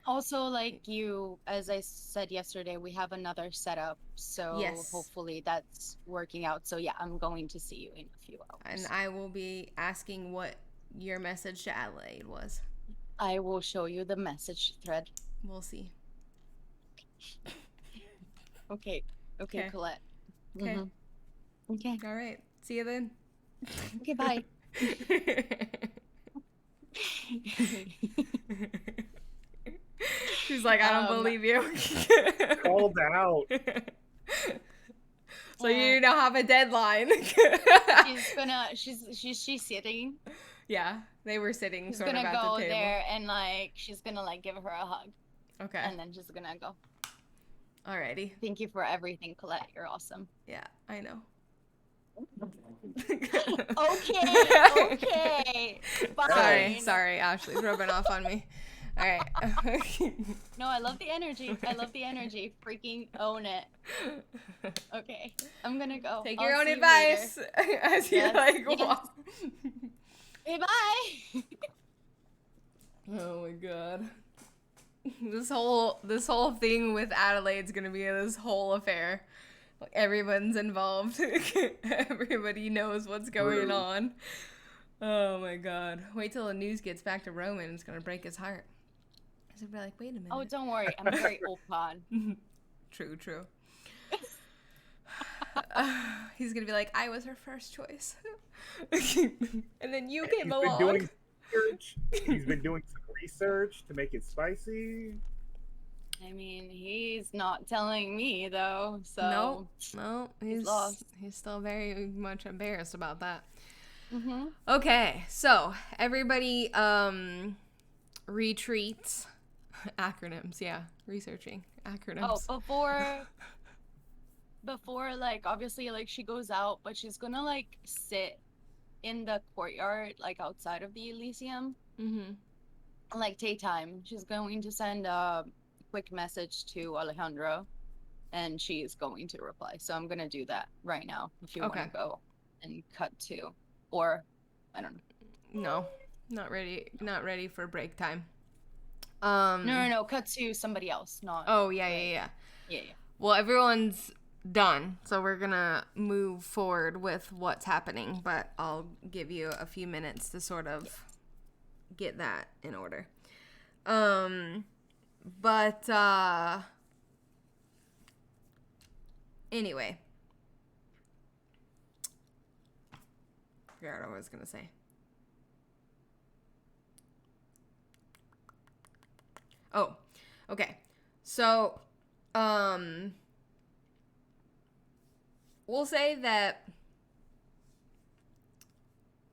Also, like you, as I said yesterday, we have another setup, so hopefully that's working out. So yeah, I'm going to see you in a few hours. And I will be asking what your message to Adelaide was. I will show you the message thread. We'll see. Okay, Colette. Okay. Okay. All right. See you then. Okay, bye. She's like, I don't believe you. Called out. So you don't have a deadline. She's sitting. Yeah, they were sitting She's sort of at the table. She's gonna go there and like she's gonna like give her a hug. Okay. And then she's gonna go. Alrighty. Thank you for everything, Colette. You're awesome. Yeah, I know. Okay. Fine. Sorry, Ashley's rubbing off on me. All right. No, I love the energy. Freaking own it. Okay, I'm gonna go. Take your own advice as you walk. Hey, bye. Oh my god. This whole thing with Adelaide's gonna be this whole affair. Everyone's involved. Everybody knows what's going on. Oh my god. Wait till the news gets back to Roman. It's gonna break his heart. He's gonna be like, wait a minute. Oh, don't worry. I'm very open. True. He's gonna be like, I was her first choice. And then you came along. He's been doing some research to make it spicy. I mean, he's not telling me though, so no, he's lost. He's still very much embarrassed about that. Mm-hmm. Okay, so everybody retreats. Acronyms, yeah, researching acronyms. Oh, before like obviously like she goes out, but she's gonna like sit in the courtyard, like outside of the Elysium. Mm-hmm. Like, take time. She's going to send a quick message to Alejandro, and she is going to reply. So I'm gonna do that right now. If you want Okay. to go and cut to, or I don't know. No, not ready. Not ready for break time. No. Cut to somebody else. Not. Oh yeah, right. yeah. Yeah. Well, everyone's done, so we're gonna move forward with what's happening. But I'll give you a few minutes to sort of get that in order. But anyway, I forgot what I was gonna say. Oh, okay. So, we'll say that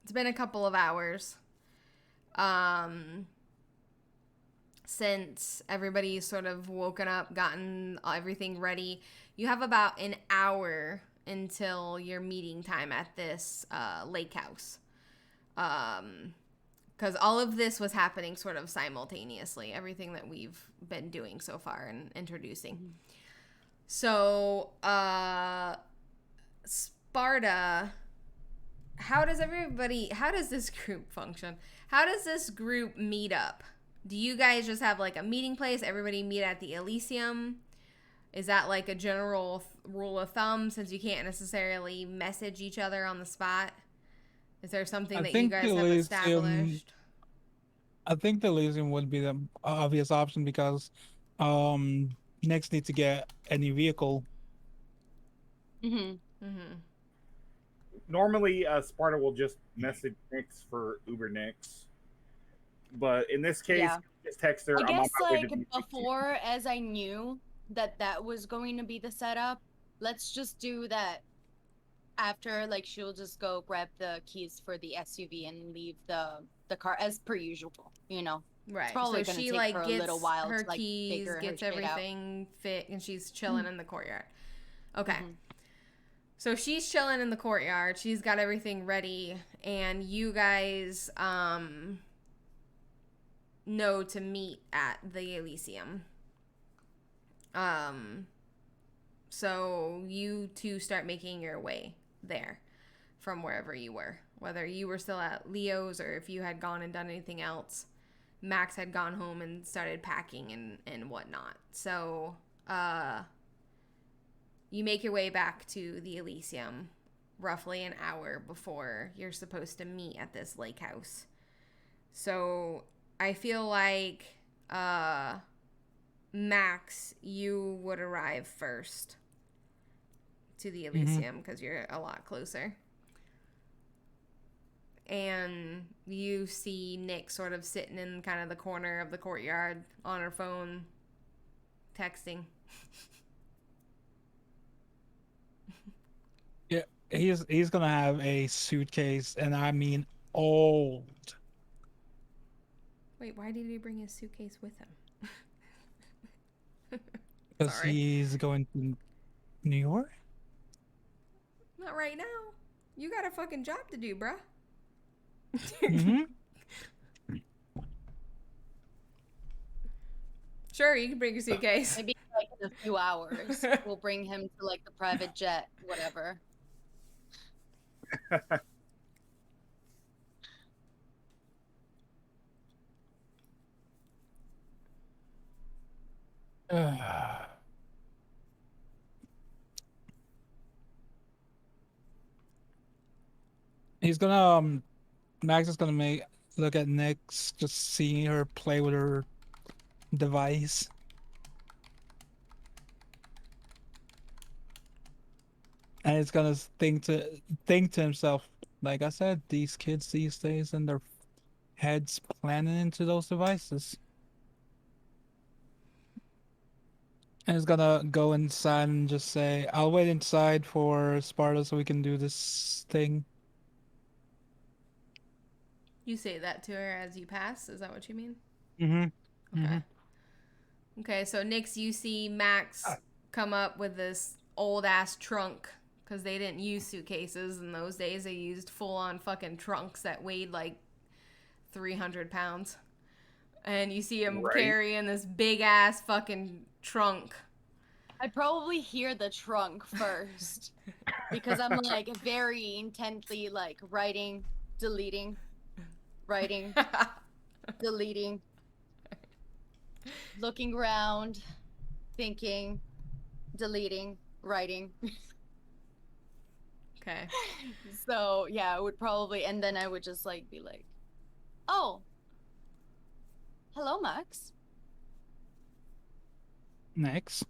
it's been a couple of hours since everybody's sort of woken up, gotten everything ready. You have about an hour until your meeting time at this lake house. Because all of this was happening sort of simultaneously, everything that we've been doing so far and introducing. Mm-hmm. So, Sparta, how does this group function? How does this group meet up? Do you guys just have like a meeting place? Everybody meet at the Elysium? Is that like a general rule of thumb since you can't necessarily message each other on the spot? Is there something that you guys have established? I think the Elysium would be the obvious option because Next need to get any vehicle. Normally, Sparta will just message Nix for Uber Nix. But in this case, just text her. I guess like before, as I knew that was going to be the setup, let's just do that after. Like, she'll just go grab the keys for the SUV and leave the car as per usual. You know, right? It's probably so gonna she take like her gets a little while her to, like, keys, figure gets her everything fit, and she's chilling in the courtyard. Okay. So she's chilling in the courtyard. She's got everything ready, and you guys know to meet at the Elysium. So you two start making your way there from wherever you were. Whether you were still at Leo's or if you had gone and done anything else. Max had gone home and started packing and whatnot. So, you make your way back to the Elysium roughly an hour before you're supposed to meet at this lake house. So I feel like Max, you would arrive first to the Elysium because you're a lot closer. And you see Nick sort of sitting in kind of the corner of the courtyard on her phone, texting. Yeah, he's gonna have a suitcase, and I mean old. Wait, why did he bring his suitcase with him? Because he's going to New York? Not right now. You got a fucking job to do, bruh. Sure, you can bring your suitcase. Maybe like in a few hours. We'll bring him to like the private jet, whatever. He's gonna Max is gonna look at Nyx, just seeing her play with her device. And it's gonna think to himself, like I said, these kids these days and their heads planning into those devices. And it's gonna go inside and just say, I'll wait inside for Sparta so we can do this thing. You say that to her as you pass? Is that what you mean? Okay. Okay, so Nyx, you see Max come up with this old-ass trunk because they didn't use suitcases in those days. They used full-on fucking trunks that weighed like 300 pounds. And you see him Right. carrying this big-ass fucking trunk. I'd probably hear the trunk first because I'm like very intently like writing, deleting, writing, deleting, looking around, thinking, deleting, writing. Okay. So yeah, I would probably, and then I would just like be like, oh, hello, Max. Next.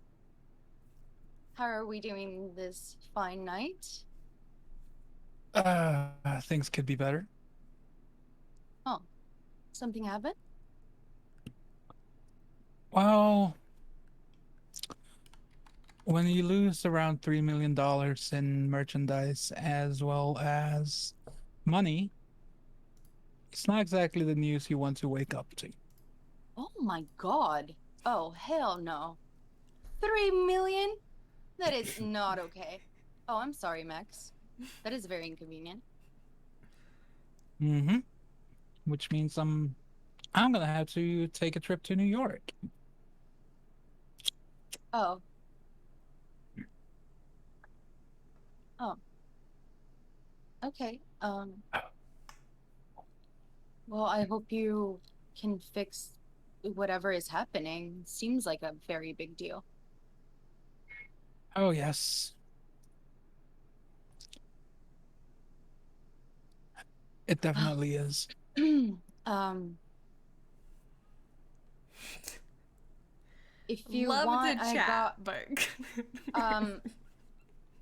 How are we doing this fine night? Things could be better. Oh, something happened? Well, when you lose around $3 million in merchandise as well as money, it's not exactly the news you want to wake up to. Oh my god. Oh, hell no. 3 million? That is not okay. Oh, I'm sorry, Max. That is very inconvenient. Mm-hmm. Which means I'm gonna have to take a trip to New York. Oh. Oh. Okay. Well, I hope you can fix whatever is happening. Seems like a very big deal. Oh yes. It definitely is. um if you Love want, to I chat, got but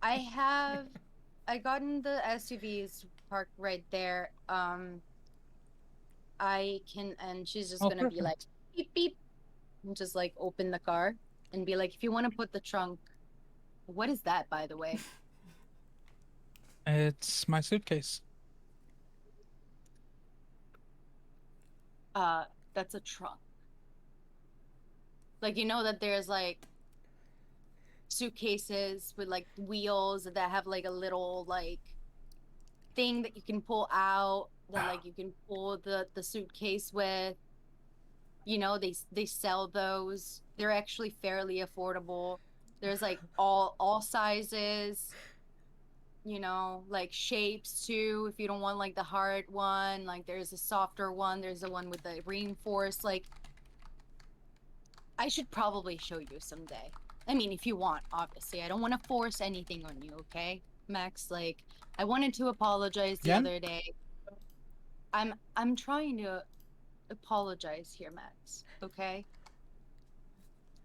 I gotten the SUVs parked right there. I can, and she's just Oh, gonna be like perfect. beep beep and just like open the car and be like, if you want to put the trunk, what is that, by the way? It's my suitcase. That's a trunk. Like, you know that there's like suitcases with like wheels that have like a little like thing that you can pull out, that like you can pull the suitcase with. You know, they sell those. They're actually fairly affordable. There's like all sizes, you know, like shapes too. If you don't want like the hard one, like there's a softer one, there's the one with the reinforced. Like, I should probably show you someday. I mean, if you want, obviously. I don't want to force anything on you, okay, Max? Like, I wanted to apologize the Jen? other day. I'm trying to apologize here, Max, okay?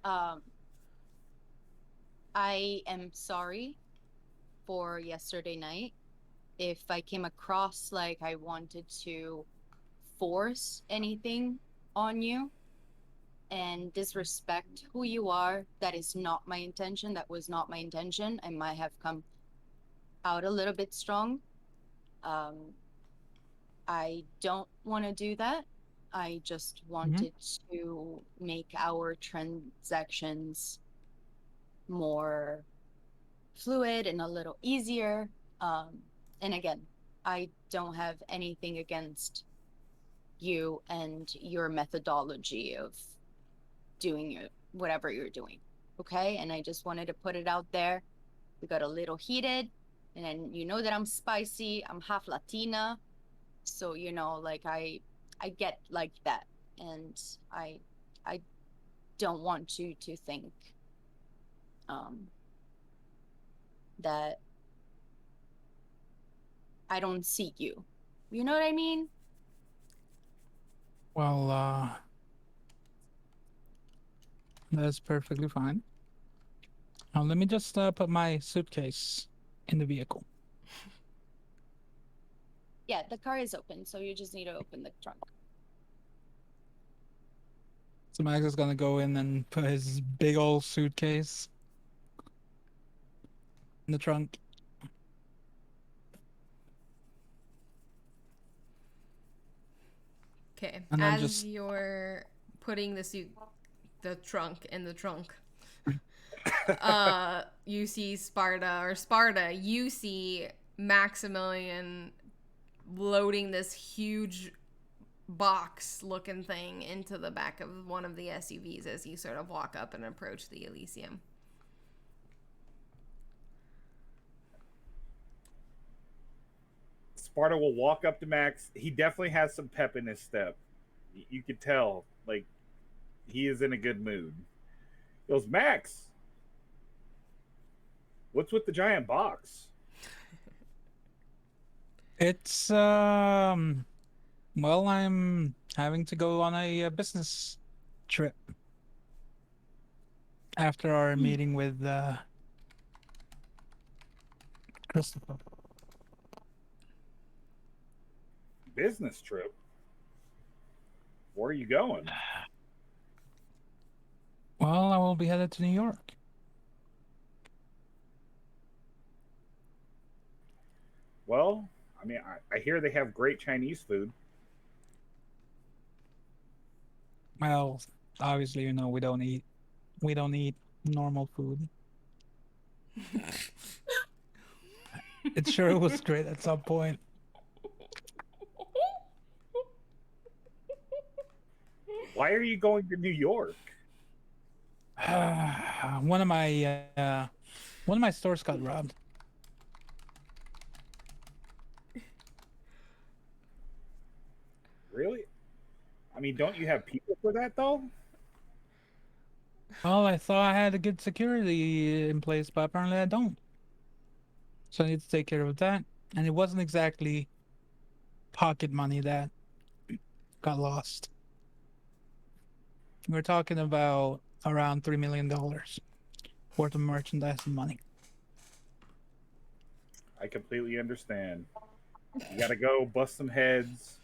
Um, I am sorry for yesterday night. If I came across like I wanted to force anything on you and disrespect who you are, that is not my intention. That was not my intention. I might have come out a little bit strong. Um, I don't want to do that. I just wanted to make our transactions more fluid and a little easier. And again, I don't have anything against you and your methodology of doing whatever you're doing. Okay. And I just wanted to put it out there. We got a little heated. And then you know that I'm spicy. I'm half Latina. So, you know, like I get like that. And I don't want you to think um that I don't see you. You know what I mean? Well, that's perfectly fine. Let me just put my suitcase in the vehicle. Yeah, the car is open, so you just need to open the trunk. So Max is gonna go in and put his big old suitcase in the trunk. okay. And then As just you're putting the trunk in the trunk, You see Sparta, you see Maximilian loading this huge box looking thing into the back of one of the SUVs as you sort of walk up and approach the Elysium. Sparta will walk up to Max. He definitely has some pep in his step. You could tell, like, he is in a good mood. He goes, Max, what's with the giant box? It's well, I'm having to go on a business trip after our meeting with Christopher. Business trip? Where are you going? Well, I will be headed to New York. Well, I mean, I hear they have great Chinese food. Well, obviously, we don't eat normal food. It sure was great at some point. Why are you going to New York? One of my stores got robbed. Really? I mean, don't you have people for that though? Well, I thought I had a good security in place, but apparently I don't. So I need to take care of that. And it wasn't exactly pocket money that got lost. We're talking about around $3 million worth of merchandise and money. I completely understand. You gotta go bust some heads,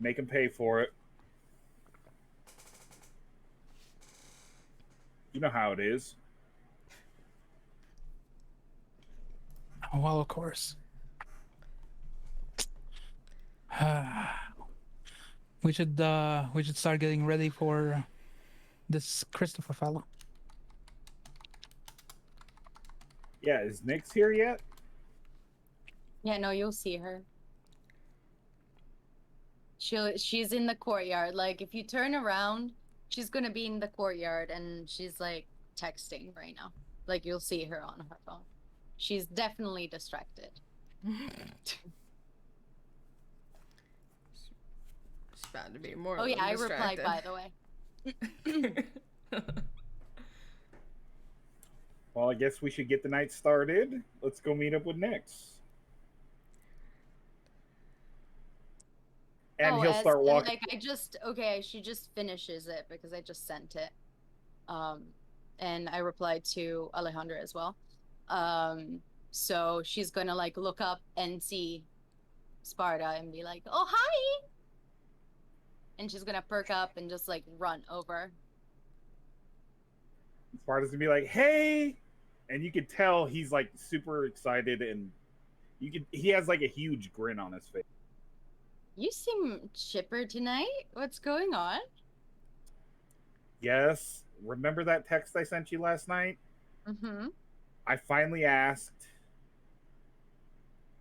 make them pay for it. You know how it is. Well, of course. We should start getting ready for this Christopher fellow. Yeah, is Nyx here yet? Yeah, no, you'll see her. She's in the courtyard. Like, if you turn around, she's gonna be in the courtyard, and she's like texting right now. Like, you'll see her on her phone. She's definitely distracted. It's about to be more. Oh than yeah, I replied, distracted. by the way. Well, I guess we should get the night started. Let's go meet up with Nyx. And he'll start walking. Like, she just finishes it because I just sent it. And I replied to Alejandra as well. So she's gonna like look up and see Sparta and be like, "Oh, hi!" And she's gonna perk up and just like run over. Sparta's gonna be like, "Hey," and you could tell he's like super excited, and he has like a huge grin on his face. You seem chipper tonight. What's going on? Yes, remember that text I sent you last night? Mm-hmm. I finally asked,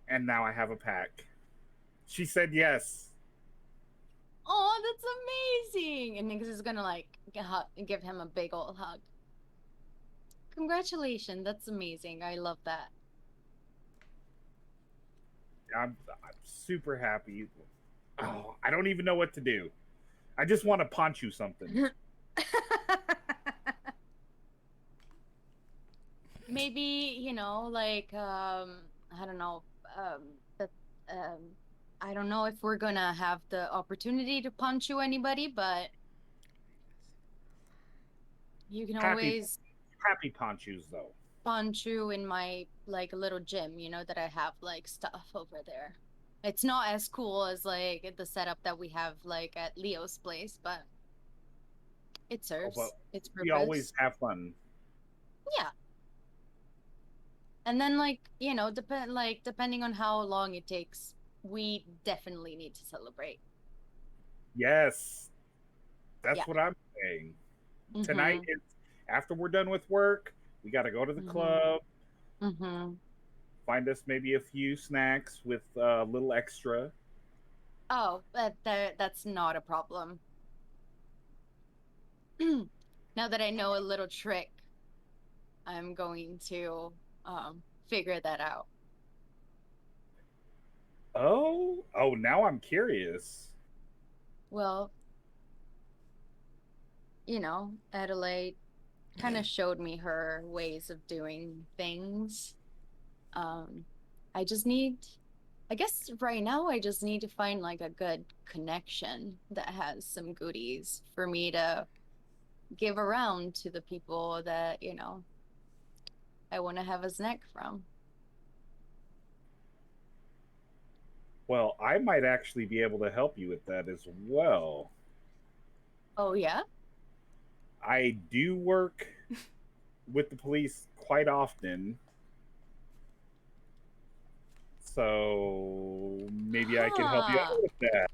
and now I have a pack. She said yes. Oh, that's amazing! And Nix is gonna like give him a big old hug. Congratulations, that's amazing. I love that. I'm super happy. Oh, I don't even know what to do. I just want to punch you something. Maybe, like I don't know, that I don't know if we're gonna have the opportunity to punch you anybody, but you can always happy punch yous though. Punch you in my like little gym, that I have like stuff over there. It's not as cool as like the setup that we have like at Leo's place, but it serves its purpose. We always have fun. Yeah. And then depending on how long it takes, we definitely need to celebrate. Yes. That's what I'm saying. Mm-hmm. Tonight is after we're done with work, we got to go to the club, Mm-hmm. find us maybe a few snacks with a little extra. Oh, that's not a problem. Now that I know a little trick, I'm going to figure that out. Oh, now I'm curious. Well, Adelaide kind of showed me her ways of doing things. Um, I just need, I guess right now I just need to find like a good connection that has some goodies for me to give around to the people that, I want to have a snack from. Well, I might actually be able to help you with that as well. Oh, yeah? I do work with the police quite often, so maybe I can help you Huh. out with that.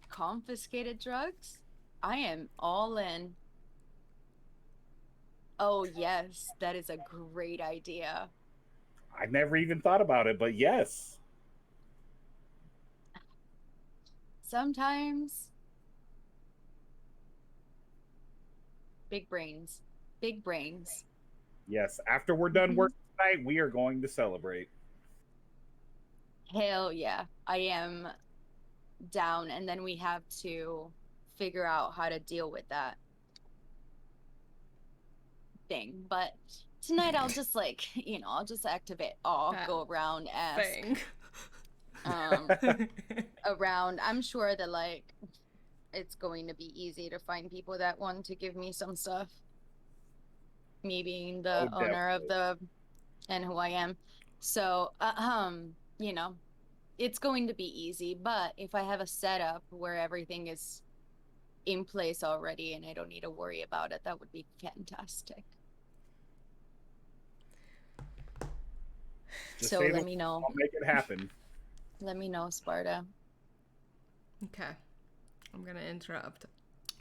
Confiscated drugs? I am all in. Oh, yes, that is a great idea. I never even thought about it, but yes. Sometimes big brains, big brains. Yes, after we're done Mhm. work tonight, we are going to celebrate. Hell yeah, I am down. And then we have to figure out how to deal with that thing. But tonight I'll just like, I'll just activate all, That go around, ask thing. um around. I'm sure that like it's going to be easy to find people that want to give me some stuff. Me being Oh, the owner of definitely. the and who I am. So, it's going to be easy, but if I have a setup where everything is in place already and I don't need to worry about it, that would be fantastic. Just So say the let word, me know. I'll make it happen. Let me know, Sparta. Okay. I'm going to interrupt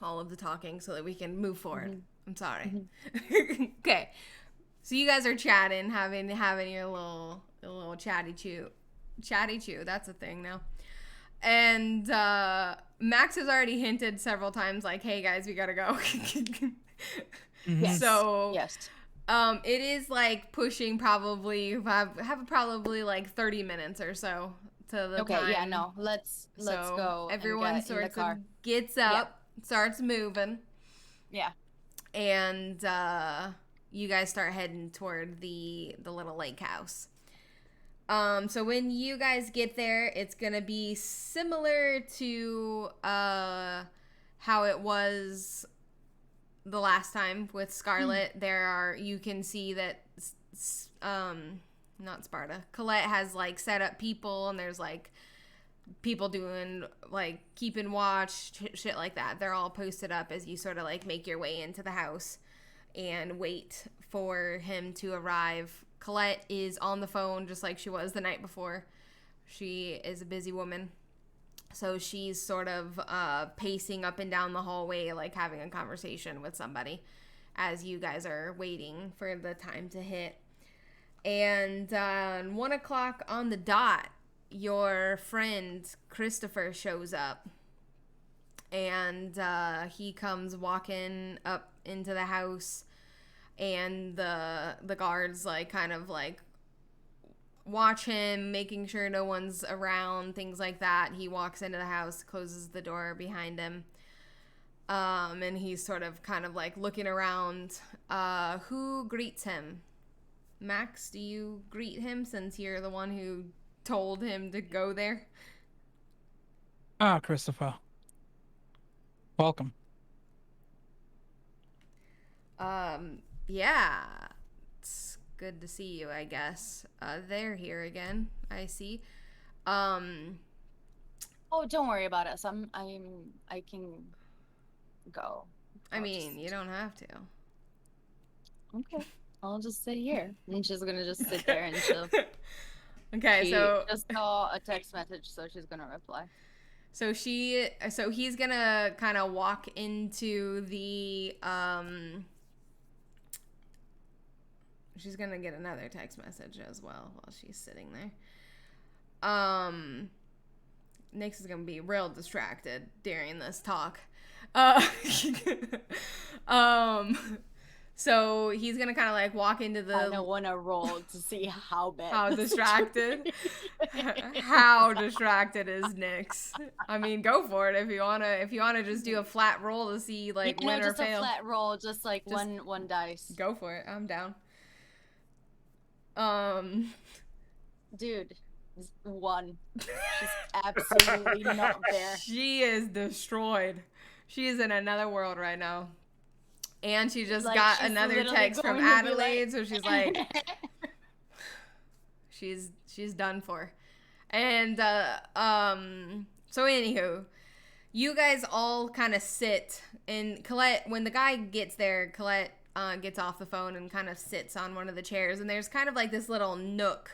all of the talking so that we can move forward. Mm-hmm. I'm sorry. Mm-hmm. Okay. So you guys are chatting, having your little chatty chew. Chatty chew, that's a thing now. And Max has already hinted several times like, "Hey guys, we got to go." Mhm. So Yes. it is like pushing probably have probably like 30 minutes or so to the Okay, time. yeah, no. Let's So go and everyone get in the sorts of car. gets Yeah. up, starts moving, Yeah. and you guys start heading toward the little lake house. So when you guys get there, it's gonna be similar to how it was the last time with Scarlet. You can see that not Sparta. Colette has like set up people, and there's like people doing like keeping watch, shit like that. They're all posted up as you sort of like make your way into the house and wait for him to arrive. Colette is on the phone just like she was the night before. She is a busy woman. So she's sort of pacing up and down the hallway, like having a conversation with somebody as you guys are waiting for the time to hit. And 1 o'clock on the dot, your friend Christopher shows up. And he comes walking up into the house, and the guards like kind of like watch him, making sure no one's around, things like that. He walks into the house, closes the door behind him, and he's sort of kind of like looking around. Who greets him? Max, do you greet him since you're the one who told him to go there? Ah, Christopher. Welcome. Yeah. It's good to see you, I guess. They're here again, I see. Um, Oh, don't worry about us. I can go. I mean, you don't have to. Okay. I'll just sit here. And she's gonna just sit there and she'll Okay, she so just saw a text message, so she's gonna reply. so he's gonna kind of walk into she's gonna get another text message as well while she's sitting there. Nix is gonna be real distracted during this talk. So he's gonna kind of like walk into the. I don't want to roll to see how bad. How distracted? How distracted is Nix? I mean, go for it if you wanna. If you wanna just do a flat roll to see like win or just fail. a flat roll, just like one dice. Go for it. I'm down. Dude, one. She's absolutely not there. She is destroyed. She is in another world right now. And she just Like, got she's another literally text from going to be Adelaide, like- so she's like, she's done for. And so anywho, you guys all kind of sit, and Colette, when the guy gets there, Colette gets off the phone and kind of sits on one of the chairs, and there's kind of like this little nook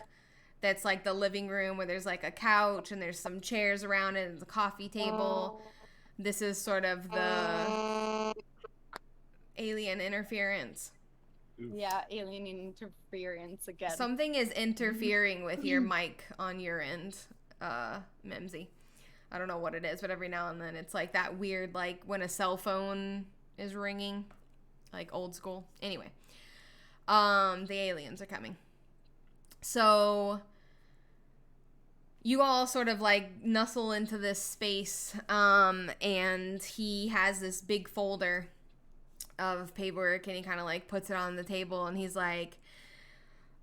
that's like the living room where there's like a couch and there's some chairs around it and the coffee table. This is sort of the alien interference. Yeah, alien interference again. Something is interfering with your mic on your end, Memsy. I don't know what it is, but every now and then it's like that weird, like when a cell phone is ringing, like old school. Anyway, the aliens are coming. So you all sort of like nuzzle into this space, and he has this big folder of paperwork, and he kind of like puts it on the table, and he's like,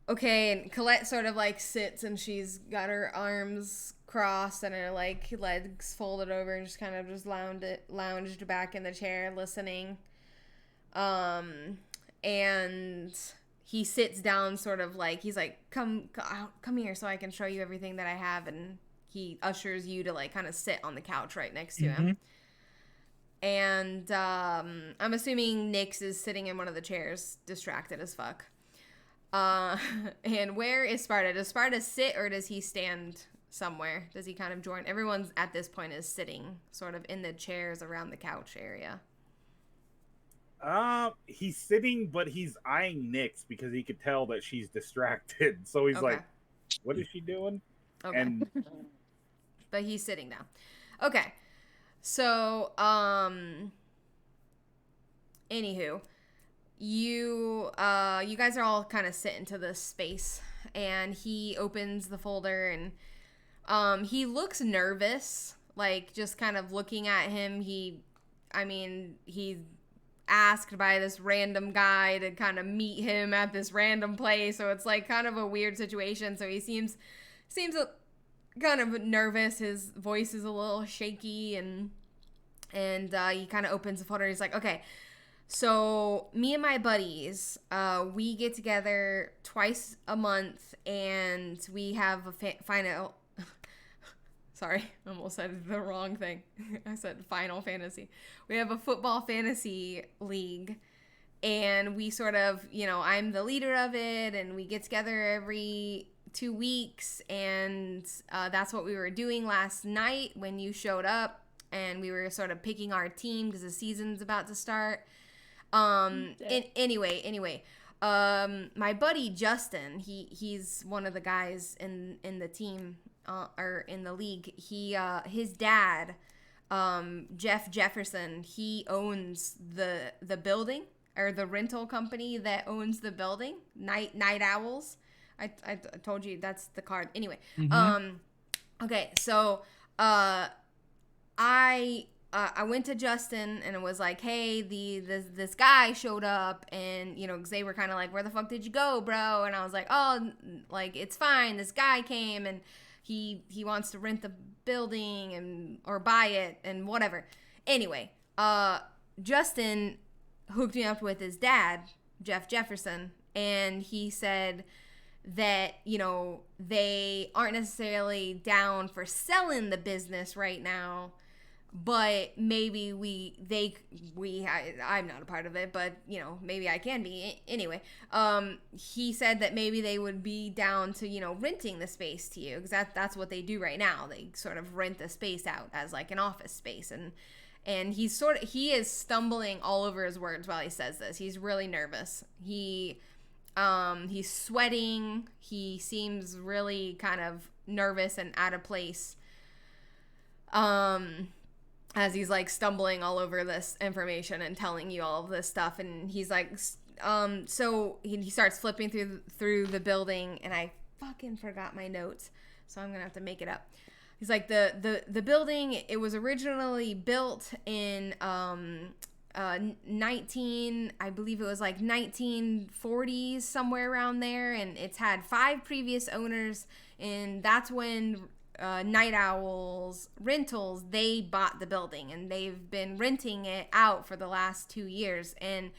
okay. And Colette sort of like sits, and she's got her arms crossed and her like legs folded over, and just kind of just lounged back in the chair listening. And he sits down sort of like, he's like, come here so I can show you everything that I have, and he ushers you to like kind of sit on the couch right next to him. And I'm assuming Nix is sitting in one of the chairs, distracted as fuck. And where is Sparta? Does Sparta sit, or does he stand somewhere? Does he kind of join? Everyone's at this point is sitting sort of in the chairs around the couch area. He's sitting, but he's eyeing Nix because he could tell that she's distracted. So he's like, what is she doing? Okay. And but he's sitting down. Okay. So, anywho, you guys are all kind of sitting to this space, and he opens the folder, and he looks nervous, like just kind of looking at him. He's asked by this random guy to kind of meet him at this random place, so it's like kind of a weird situation. So he seems kind of nervous. His voice is a little shaky, and he kind of opens the folder. He's like, okay, so me and my buddies, we get together twice a month, and we have a final. Sorry, I almost said the wrong thing. I said Final Fantasy. We have a football fantasy league, and we sort of, I'm the leader of it, and we get together every 2 weeks, and that's what we were doing last night when you showed up, and we were sort of picking our team because the season's about to start. Anyway, my buddy Justin, he's one of the guys in the team, or in the league. His dad, Jeff Jefferson, he owns the building, or the rental company that owns the building, Night Owls. I told you that's the card. Anyway, okay, so I went to Justin and it was like, hey, this guy showed up, and because they were kind of like, where the fuck did you go, bro? And I was like, oh, like, it's fine. This guy came, and he wants to rent the building or buy it and whatever. Anyway, Justin hooked me up with his dad, Jeff Jefferson, and he said that, they aren't necessarily down for selling the business right now, but maybe I'm not a part of it, but maybe I can be. Anyway, he said that maybe they would be down to renting the space to you, because that's what they do right now. They sort of rent the space out as like an office space, and he is stumbling all over his words while he says this. He's really nervous. He He's sweating. He seems really kind of nervous and out of place. As he's like stumbling all over this information and telling you all of this stuff, and he's like, so he starts flipping through the building, and I fucking forgot my notes, so I'm gonna have to make it up. He's like, the building, it was originally built in 1940s, somewhere around there, and it's had 5 previous owners, and that's when Night Owls Rentals, they bought the building, and they've been renting it out for the last 2 years, and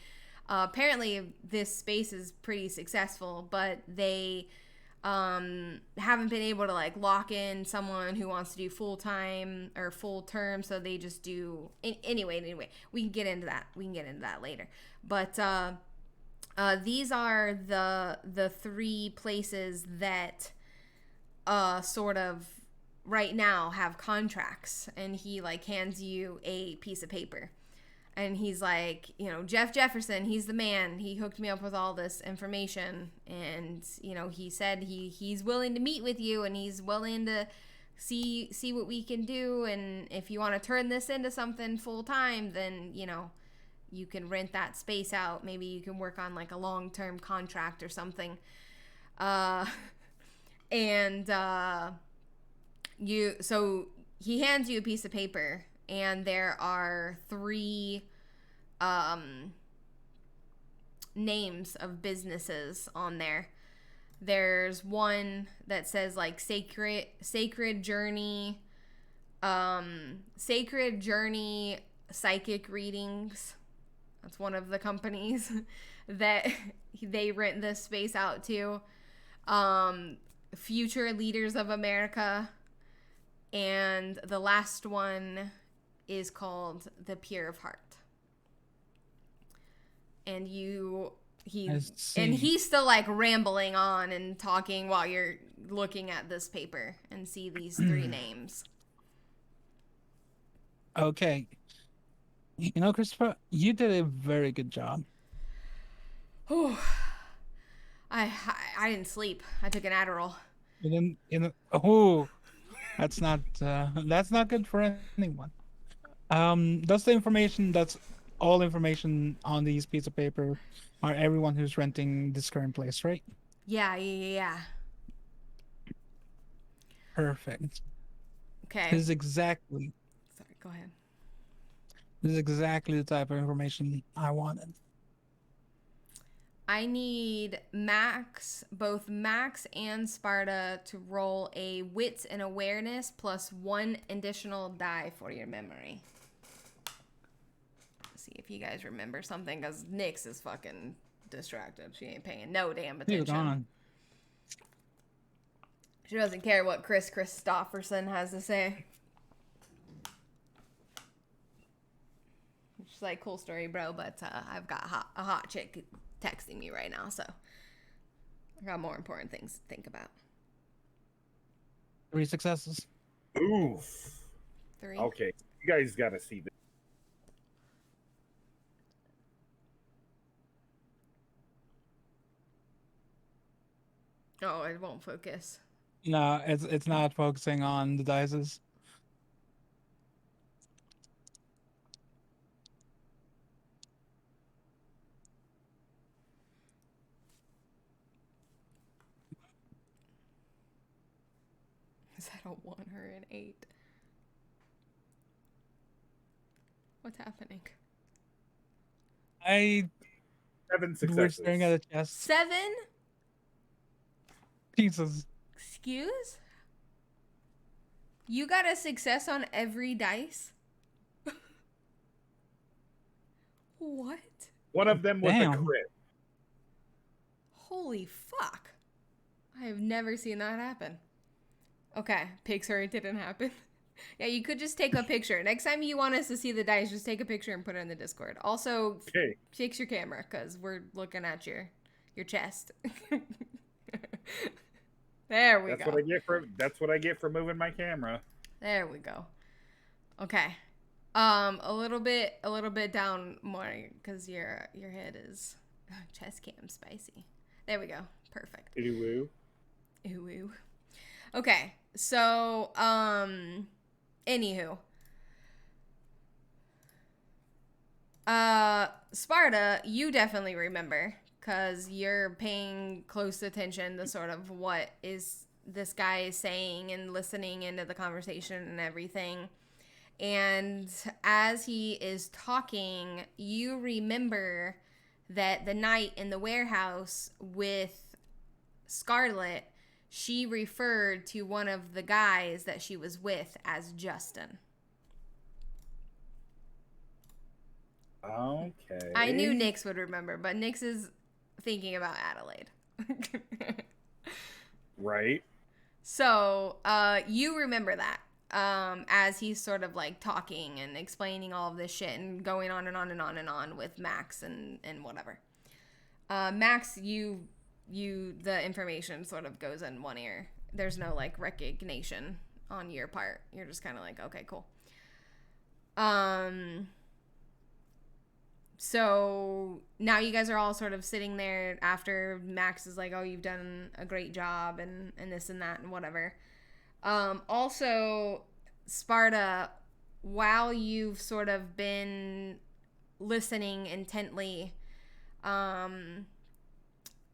apparently this space is pretty successful, but they haven't been able to like lock in someone who wants to do full-time or full term, so they just do anyway, we can get into that later, but these are the 3 places that sort of right now have contracts, and he like hands you a piece of paper, and he's like, you know, Jeff Jefferson, he's the man. He hooked me up with all this information, and you know, he said he's willing to meet with you, and he's willing to see what we can do, and if you want to turn this into something full time, then you know, you can rent that space out. Maybe you can work on like a long-term contract or something. So he hands you a piece of paper, and there are 3 names of businesses on there. There's one that says like Sacred Journey Psychic Readings. That's one of the companies that they rent this space out to. Future Leaders of America. And the last one is called The Pure of Heart. And he's still like rambling on and talking while you're looking at this paper and see these 3 names. Okay. You know, Christopher, you did a very good job. Oh, I didn't sleep. I took an Adderall. That's not good for anyone. That's all information on these piece of paper are everyone who's renting this current place, right? Yeah. Perfect. Okay. This is exactly Sorry, go ahead. This is exactly the type of information I wanted. I need both Max and Sparta to roll a wits and awareness plus 1 additional die for your memory. Let's see if you guys remember something, because Nyx is fucking distracted. She ain't paying no damn attention. She doesn't care what Christopher Christofferson has to say. She's like, cool story, bro, but I've got a hot chick texting me right now, so I got more important things to think about. 3 successes. Oof. 3. Okay, you guys got to see this. Oh, it won't focus. No, it's not focusing on the dices. Is that a 1 or an 8? What's happening? 7 successes. We're staring at a chest. 7? Jesus. Excuse? You got a success on every dice? What? One of them was a Damn. crit. Holy fuck. I have never seen that happen. Okay, Pixar, it didn't happen. Yeah, you could just take a picture. Next time you want us to see the dice, just take a picture and put it in the Discord. Also, Okay. fix your camera, because we're looking at your chest. There we go. That's what I get for moving my camera. There we go. Okay. A little bit down more, because your head is chest cam spicy. There we go. Perfect. Ooh. Ooh, ooh. Okay, so, anywho. Sparta, you definitely remember, because you're paying close attention to sort of what is this guy is saying and listening into the conversation and everything. And as he is talking, you remember that the night in the warehouse with Scarlett, she referred to one of the guys that she was with as Justin. Okay. I knew Nyx would remember, but Nyx is thinking about Adelaide. Right. So, you remember that, as he's sort of like talking and explaining all of this shit and going on and on and on and on with Max and whatever. Max, the information sort of goes in one ear. There's no like recognition on your part. You're just kind of like, okay, cool. So now you guys are all sort of sitting there after Max is like, oh, you've done a great job and this and that and whatever. Also, Sparta, while you've sort of been listening intently,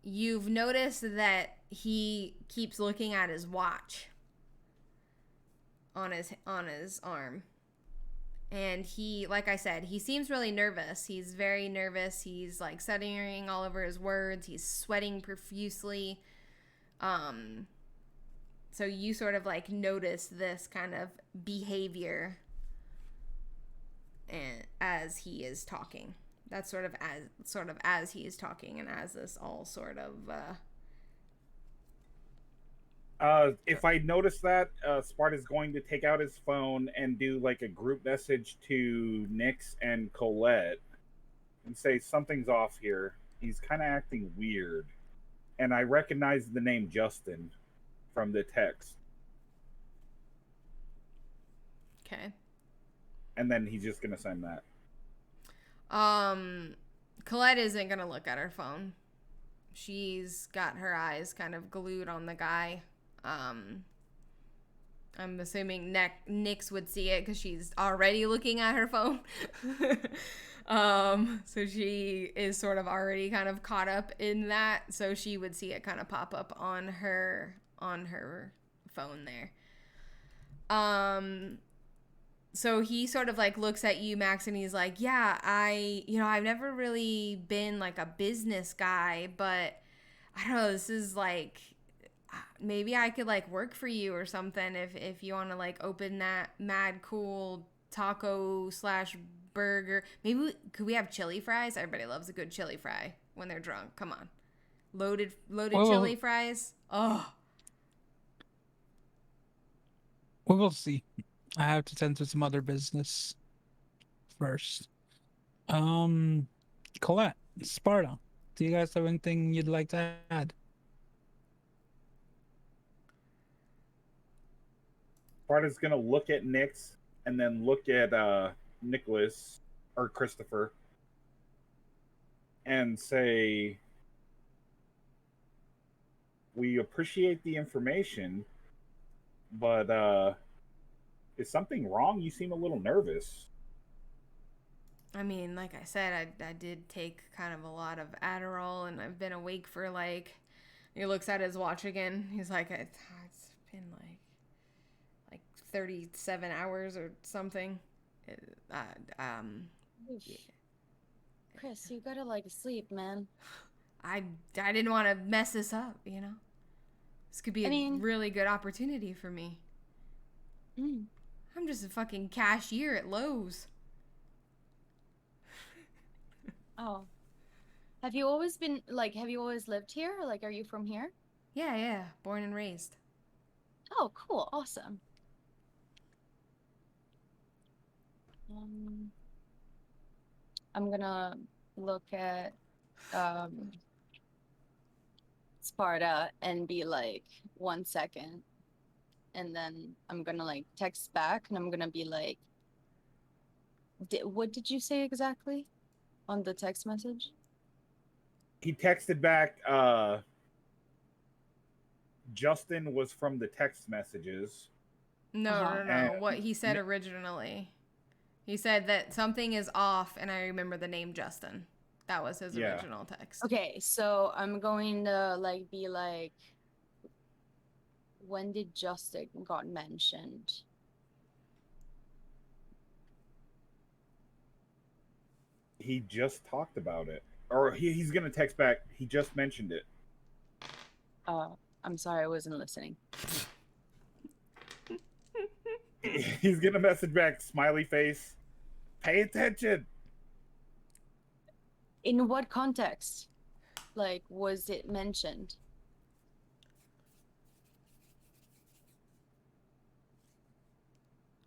you've noticed that he keeps looking at his watch on his arm. And he, like I said, he seems really nervous. He's very nervous. He's like stuttering all over his words. He's sweating profusely. So you sort of like notice this kind of behavior and as he is talking. That's sort of as he is talking and as this all sort of if I notice that, Sparta's going to take out his phone and do like a group message to Nyx and Colette and say something's off here. He's kind of acting weird. And I recognize the name Justin from the text. okay. And then he's just going to send that. Colette isn't gonna look at her phone. She's got her eyes kind of glued on the guy. I'm assuming Nyx would see it because she's already looking at her phone. So she is sort of already kind of caught up in that. So she would see it kind of pop up on her phone there. So he sort of like looks at you, Max, and he's like, yeah, I've never really been like a business guy, but I don't know, this is like, maybe I could like work for you or something if you want to like open that mad cool taco / burger. Maybe could we have chili fries? Everybody loves a good chili fry when they're drunk. Come on. Loaded Whoa. chili fries. Oh. We will see. I have to tend to some other business first. Colette, Sparta, do you guys have anything you'd like to add? Sparta's going to look at Nyx and then look at Nicholas or Christopher and say, we appreciate the information, but is something wrong? You seem a little nervous. I mean, like I said, I did take kind of a lot of Adderall, and I've been awake for like. He looks at his watch again. He's like, it's been like 37 hours or something. Yeah. Chris, you gotta like sleep, man. I didn't want to mess this up, you know. This could be a really good opportunity for me. I'm just a fucking cashier at Lowe's. Oh. Have you always lived here? Like, are you from here? Yeah. Born and raised. Oh, cool. Awesome. I'm gonna look at Sparta and be like, 1 second. And then I'm gonna like text back and I'm gonna be like, what did you say exactly on the text message? He texted back, Justin was from the text messages. No, Uh-huh. no, no. And What he said originally. He said that something is off, and I remember the name Justin. That was his Yeah. original text. Okay, so I'm going to like be like, when did Justin got mentioned? he just talked about it. Or he's going to text back, he just mentioned it. I'm sorry, I wasn't listening. He's going to message back, smiley face, pay attention. In what context? Like, was it mentioned?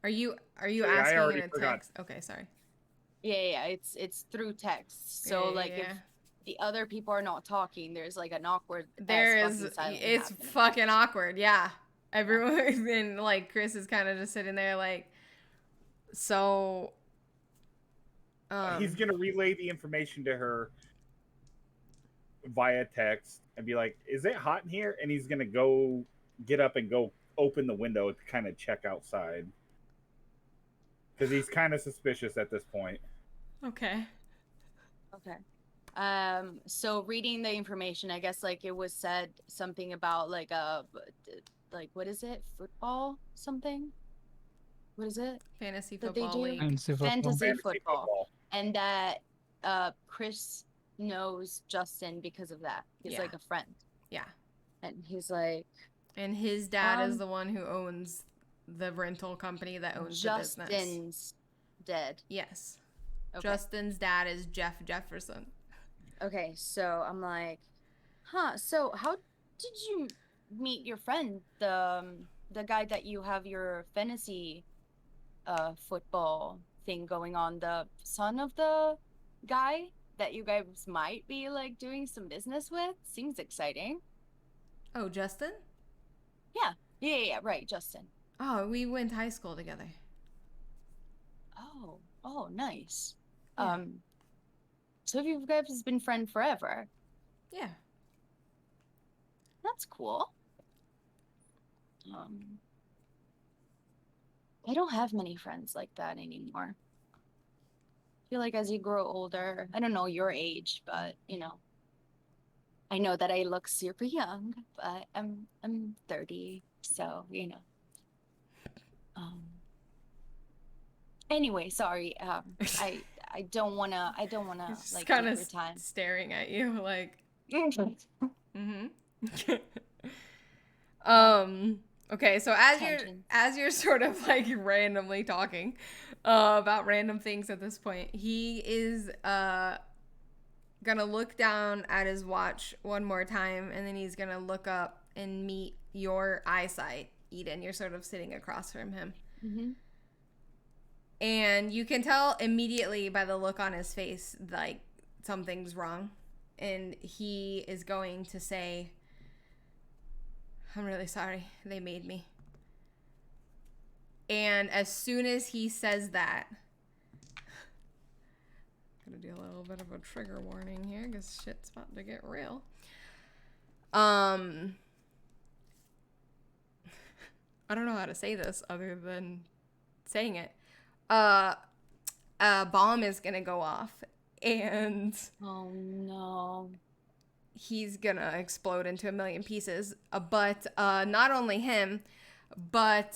Are you I asking in already a forgot. text? Okay, sorry. Yeah, it's through text. So like if the other people are not talking, there's like an awkward it's fucking awkward. Yeah. Everyone and like Chris is kind of just sitting there like, so He's going to relay the information to her via text and be like, is it hot in here? And he's going to go get up and go open the window to kind of check outside. Because he's kind of suspicious at this point. Okay. So reading the information, I guess like it was said something about like what is it? Football something? What is it? Fantasy that they football do? league. Fantasy football. And that Chris knows Justin because of that. He's like a friend. Yeah. And he's like, and his dad is the one who owns the rental company that owns the business. Justin's dead. Yes. Okay. Justin's dad is Jeff Jefferson. Okay, so I'm like, so how did you meet your friend, the guy that you have your fantasy football thing going on, the son of the guy that you guys might be like doing some business with? Seems exciting. Oh, Justin? Yeah, right, Justin. Oh, we went to high school together. Oh, nice. Yeah. So you guys have been friends forever. Yeah. That's cool. I don't have many friends like that anymore. I feel like as you grow older, I don't know your age, but you know, I know that I look super young, but I'm 30, so you know. Anyway, sorry. I don't wanna like kind take of your time. staring at you like. Okay, so as you're sort of like randomly talking about random things at this point, he is gonna look down at his watch one more time, and then he's gonna look up and meet your eyesight, Eden. You're sort of sitting across from him. Mm-hmm. And you can tell immediately by the look on his face, like, something's wrong. And he is going to say, I'm really sorry. They made me. And as soon as he says that, gonna do a little bit of a trigger warning here because shit's about to get real. I don't know how to say this other than saying it. A bomb is gonna go off, and Oh no. he's gonna explode into a million pieces. But not only him, but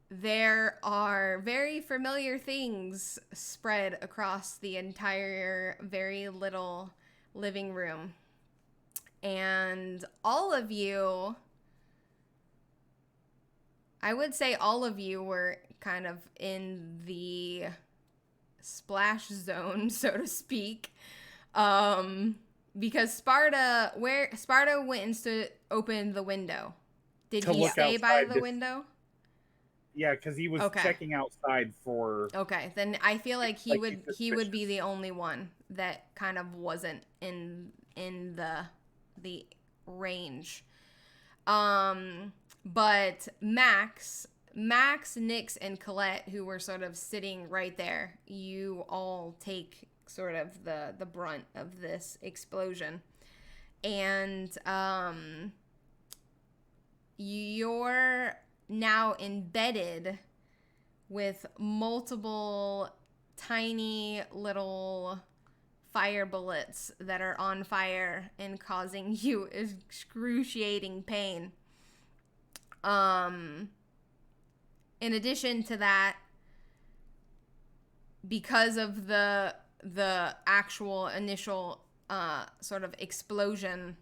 there are very familiar things spread across the entire very little living room. And all of you, I would say all of you were kind of in the splash zone, so to speak. Because Sparta went to open the window. Did he stay by the window? Yeah, because he was checking outside for. Okay, then I feel like he would be the only one that kind of wasn't in the range. But Max, Nyx, and Colette, who were sort of sitting right there, you all take sort of the brunt of this explosion. And you're now embedded with multiple tiny little fire bullets that are on fire and causing you excruciating pain. In addition to that, because of the actual initial sort of explosion,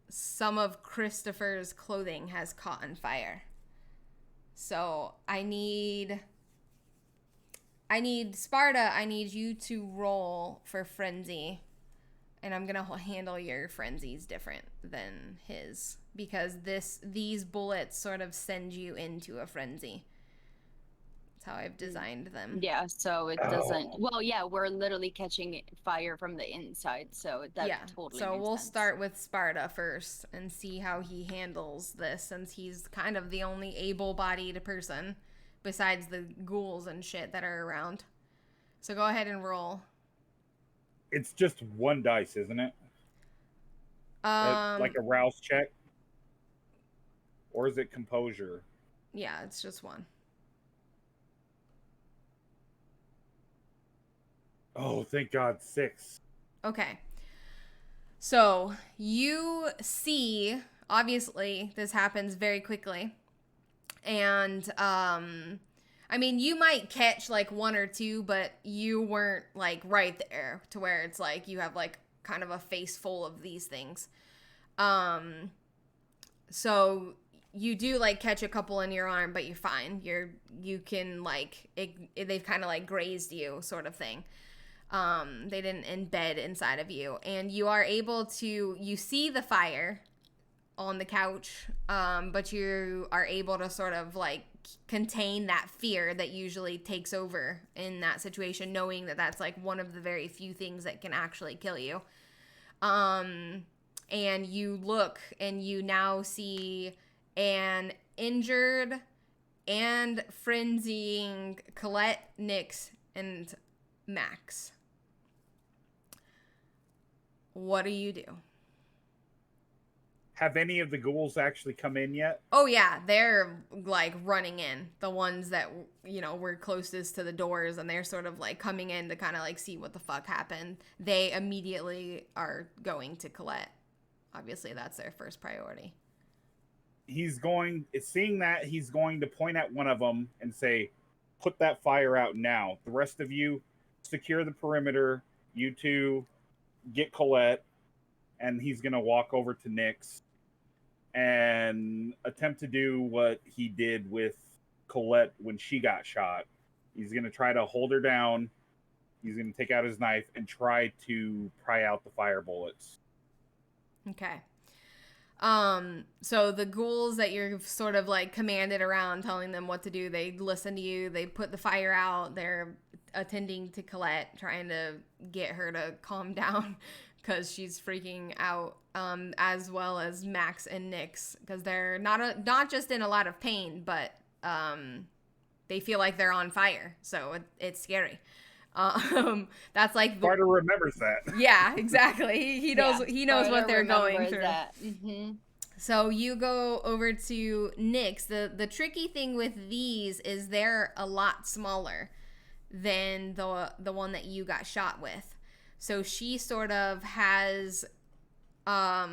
some of Christopher's clothing has caught on fire. So I need Sparta, I need you to roll for frenzy. And I'm going to handle your frenzies different than his, because these bullets sort of send you into a frenzy. That's how I've designed them. Yeah, so it doesn't. Well, yeah, we're literally catching fire from the inside, so that totally so makes we'll sense. start with Sparta first and see how he handles this, since he's kind of the only able-bodied person besides the ghouls and shit that are around. So go ahead and roll. It's just one dice, isn't it? Like a rouse check? Or is it composure? Yeah, it's just one. Oh, thank God, 6. Okay. So you see, obviously, this happens very quickly. And, I mean, you might catch like one or two, but you weren't like right there to where it's like you have like kind of a face full of these things. So you do like catch a couple in your arm, but you're fine. You can like, they've kind of like grazed you sort of thing. They didn't embed inside of you, and you are able to, you see the fire on the couch, but you are able to sort of like contain that fear that usually takes over in that situation, knowing that that's like one of the very few things that can actually kill you. And you look and you now see an injured and frenzying Colette, Nyx, and Max. What do you do? Have any of the ghouls actually come in yet? Oh yeah, they're like running in. The ones that, you know, were closest to the doors, and they're sort of like coming in to kind of like see what the fuck happened. They immediately are going to Colette. Obviously, that's their first priority. Seeing that, he's going to point at one of them and say, "Put that fire out now. The rest of you, secure the perimeter. You two, get Colette." And he's going to walk over to Nyx and attempt to do what he did with Colette when she got shot. He's going to try to hold her down. He's going to take out his knife and try to pry out the fire bullets. Okay. So the ghouls that you're sort of like commanded around, telling them what to do, they listen to you. They put the fire out. They're attending to Colette, trying to get her to calm down because she's freaking out, as well as Max and Nyx, because they're not just in a lot of pain, but they feel like they're on fire, so it's scary. That's like Sparta remembers that. Yeah, exactly. He knows what they're going through. Mm-hmm. So you go over to Nyx. The tricky thing with these is they're a lot smaller than the one that you got shot with. So she sort of has, I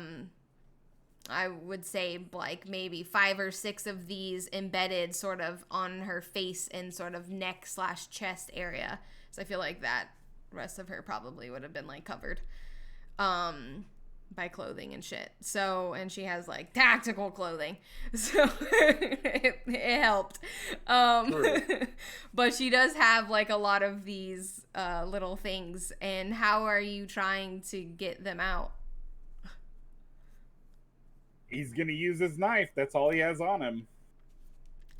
would say like maybe 5 or 6 of these embedded sort of on her face and sort of neck/chest area. So I feel like that rest of her probably would have been like covered by clothing and shit. So, and she has like tactical clothing, so it helped. But she does have like a lot of these little things. And how are you trying to get them out? He's gonna use his knife. That's all he has on him.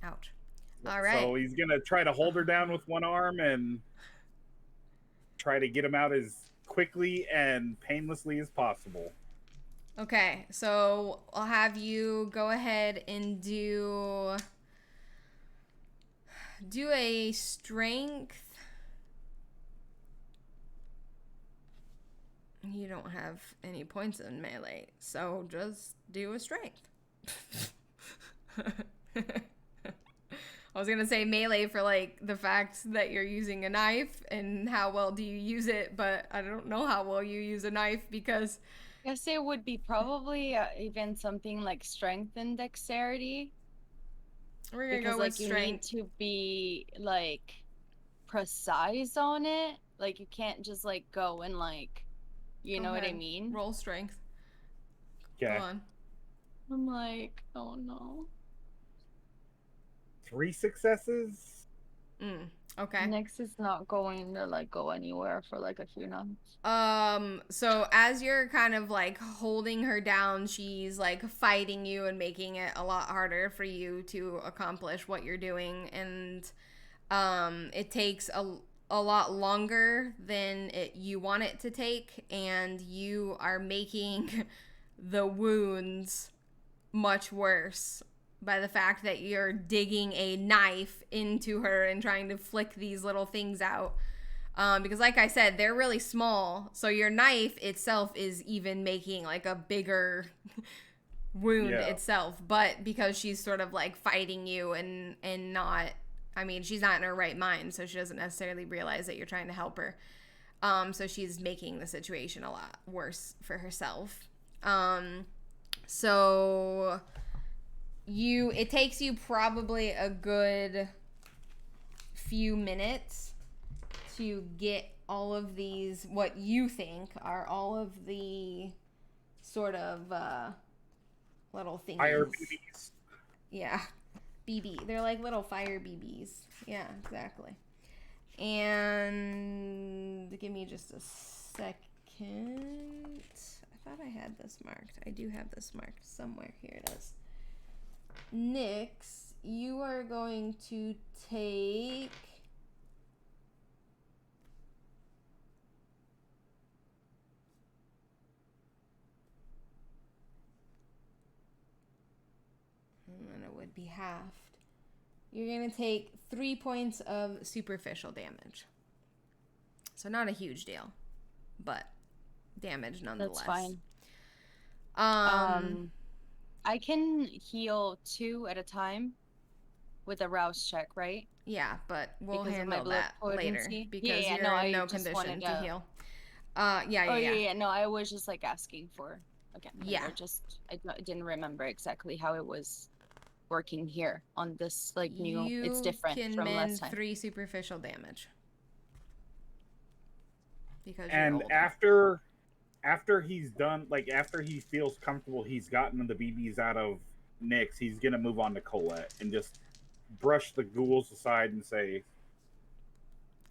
Ouch. All right. So he's gonna try to hold her down with one arm and try to get him out as quickly and painlessly as possible. Okay, so I'll have you go ahead and do a strength. You don't have any points in melee, so just do a strength. I was gonna say melee for like the fact that you're using a knife and how well do you use it, but I don't know how well you use a knife because I guess it would be probably even something like strength and dexterity. we're gonna Because go like with you need strength. to be like precise on it. Like you can't just like go and like, you Go know what I ahead. mean? Roll strength. Go Okay. on. I'm like, oh no. 3 successes. Okay. Nyx is not going to like go anywhere for like a few months. So as you're kind of like holding her down, she's like fighting you and making it a lot harder for you to accomplish what you're doing. And it takes a lot longer than you want it to take, and you are making the wounds much worse by the fact that you're digging a knife into her and trying to flick these little things out. Because like I said, they're really small, so your knife itself is even making like a bigger wound Yeah. itself. But because she's sort of like fighting you and not, I mean, she's not in her right mind, so she doesn't necessarily realize that you're trying to help her. So she's making the situation a lot worse for herself. So it takes you probably a good few minutes to get all of these, what you think are all of the sort of little thingies. Fire BBs. Yeah. BB. They're like little fire BBs. Yeah, exactly. And give me just a second. I thought I had this marked. I do have this marked somewhere. Here it is. Nyx, you are going to take... and then it would be halved. You're going to take 3 points of superficial damage. So not a huge deal, but damage nonetheless. That's fine. I can heal 2 at a time with a rouse check, right? Yeah, but we'll Because of my handle blood that later potency? because you're no, in no I just condition wanted to heal. Oh yeah. No, I was just like asking for again. Yeah. I didn't remember exactly how it was working here on this like new. It's different You can from mend last time. 3 superficial damage because And you're older. after he's done, like after he feels comfortable, he's gotten the BBs out of Nyx, he's gonna move on to Colette and just brush the ghouls aside and say,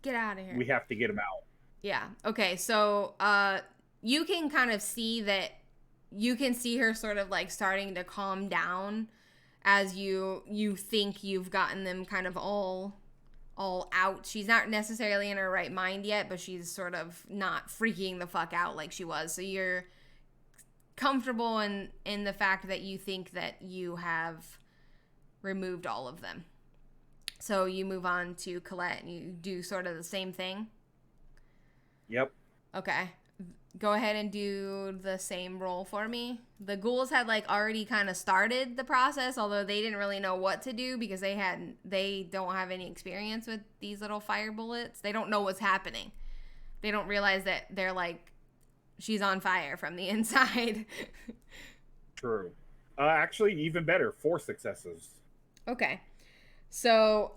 Get out of here. we have to get him out. Yeah. Okay. So, you can kind of see that you can see her sort of like starting to calm down as you think you've gotten them kind of all out. She's not necessarily in her right mind yet, but she's sort of not freaking the fuck out like she was. So you're comfortable in the fact that you think that you have removed all of them. So you move on to Colette and you do sort of the same thing. Yep. Okay. Go ahead and do the same roll for me. The ghouls had like already kind of started the process, although they didn't really know what to do because they don't have any experience with these little fire bullets. They don't know what's happening. They don't realize that they're like, she's on fire from the inside. True. Actually, even better, 4 successes. Okay. So,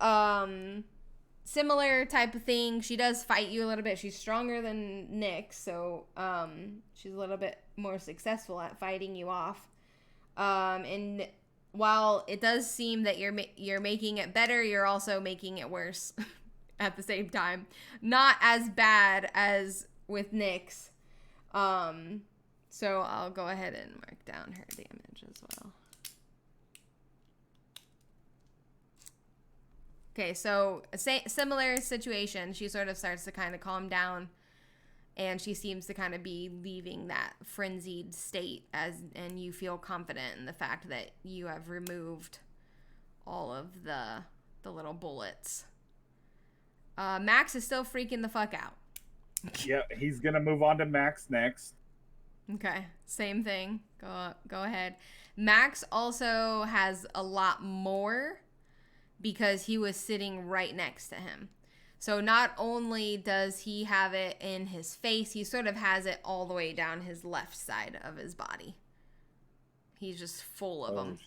similar type of thing. She does fight you a little bit. She's stronger than Nyx, so she's a little bit more successful at fighting you off. And while it does seem that you're making it better, you're also making it worse at the same time. Not as bad as with Nyx. So I'll go ahead and mark down her damage as well. Okay, so a similar situation. She sort of starts to kind of calm down, and she seems to kind of be leaving that frenzied state and you feel confident in the fact that you have removed all of the little bullets. Max is still freaking the fuck out. Yeah, he's gonna move on to Max next. Okay, same thing. Go ahead. Max also has a lot more because he was sitting right next to him. So not only does he have it in his face, he sort of has it all the way down his left side of his body. He's just full of them.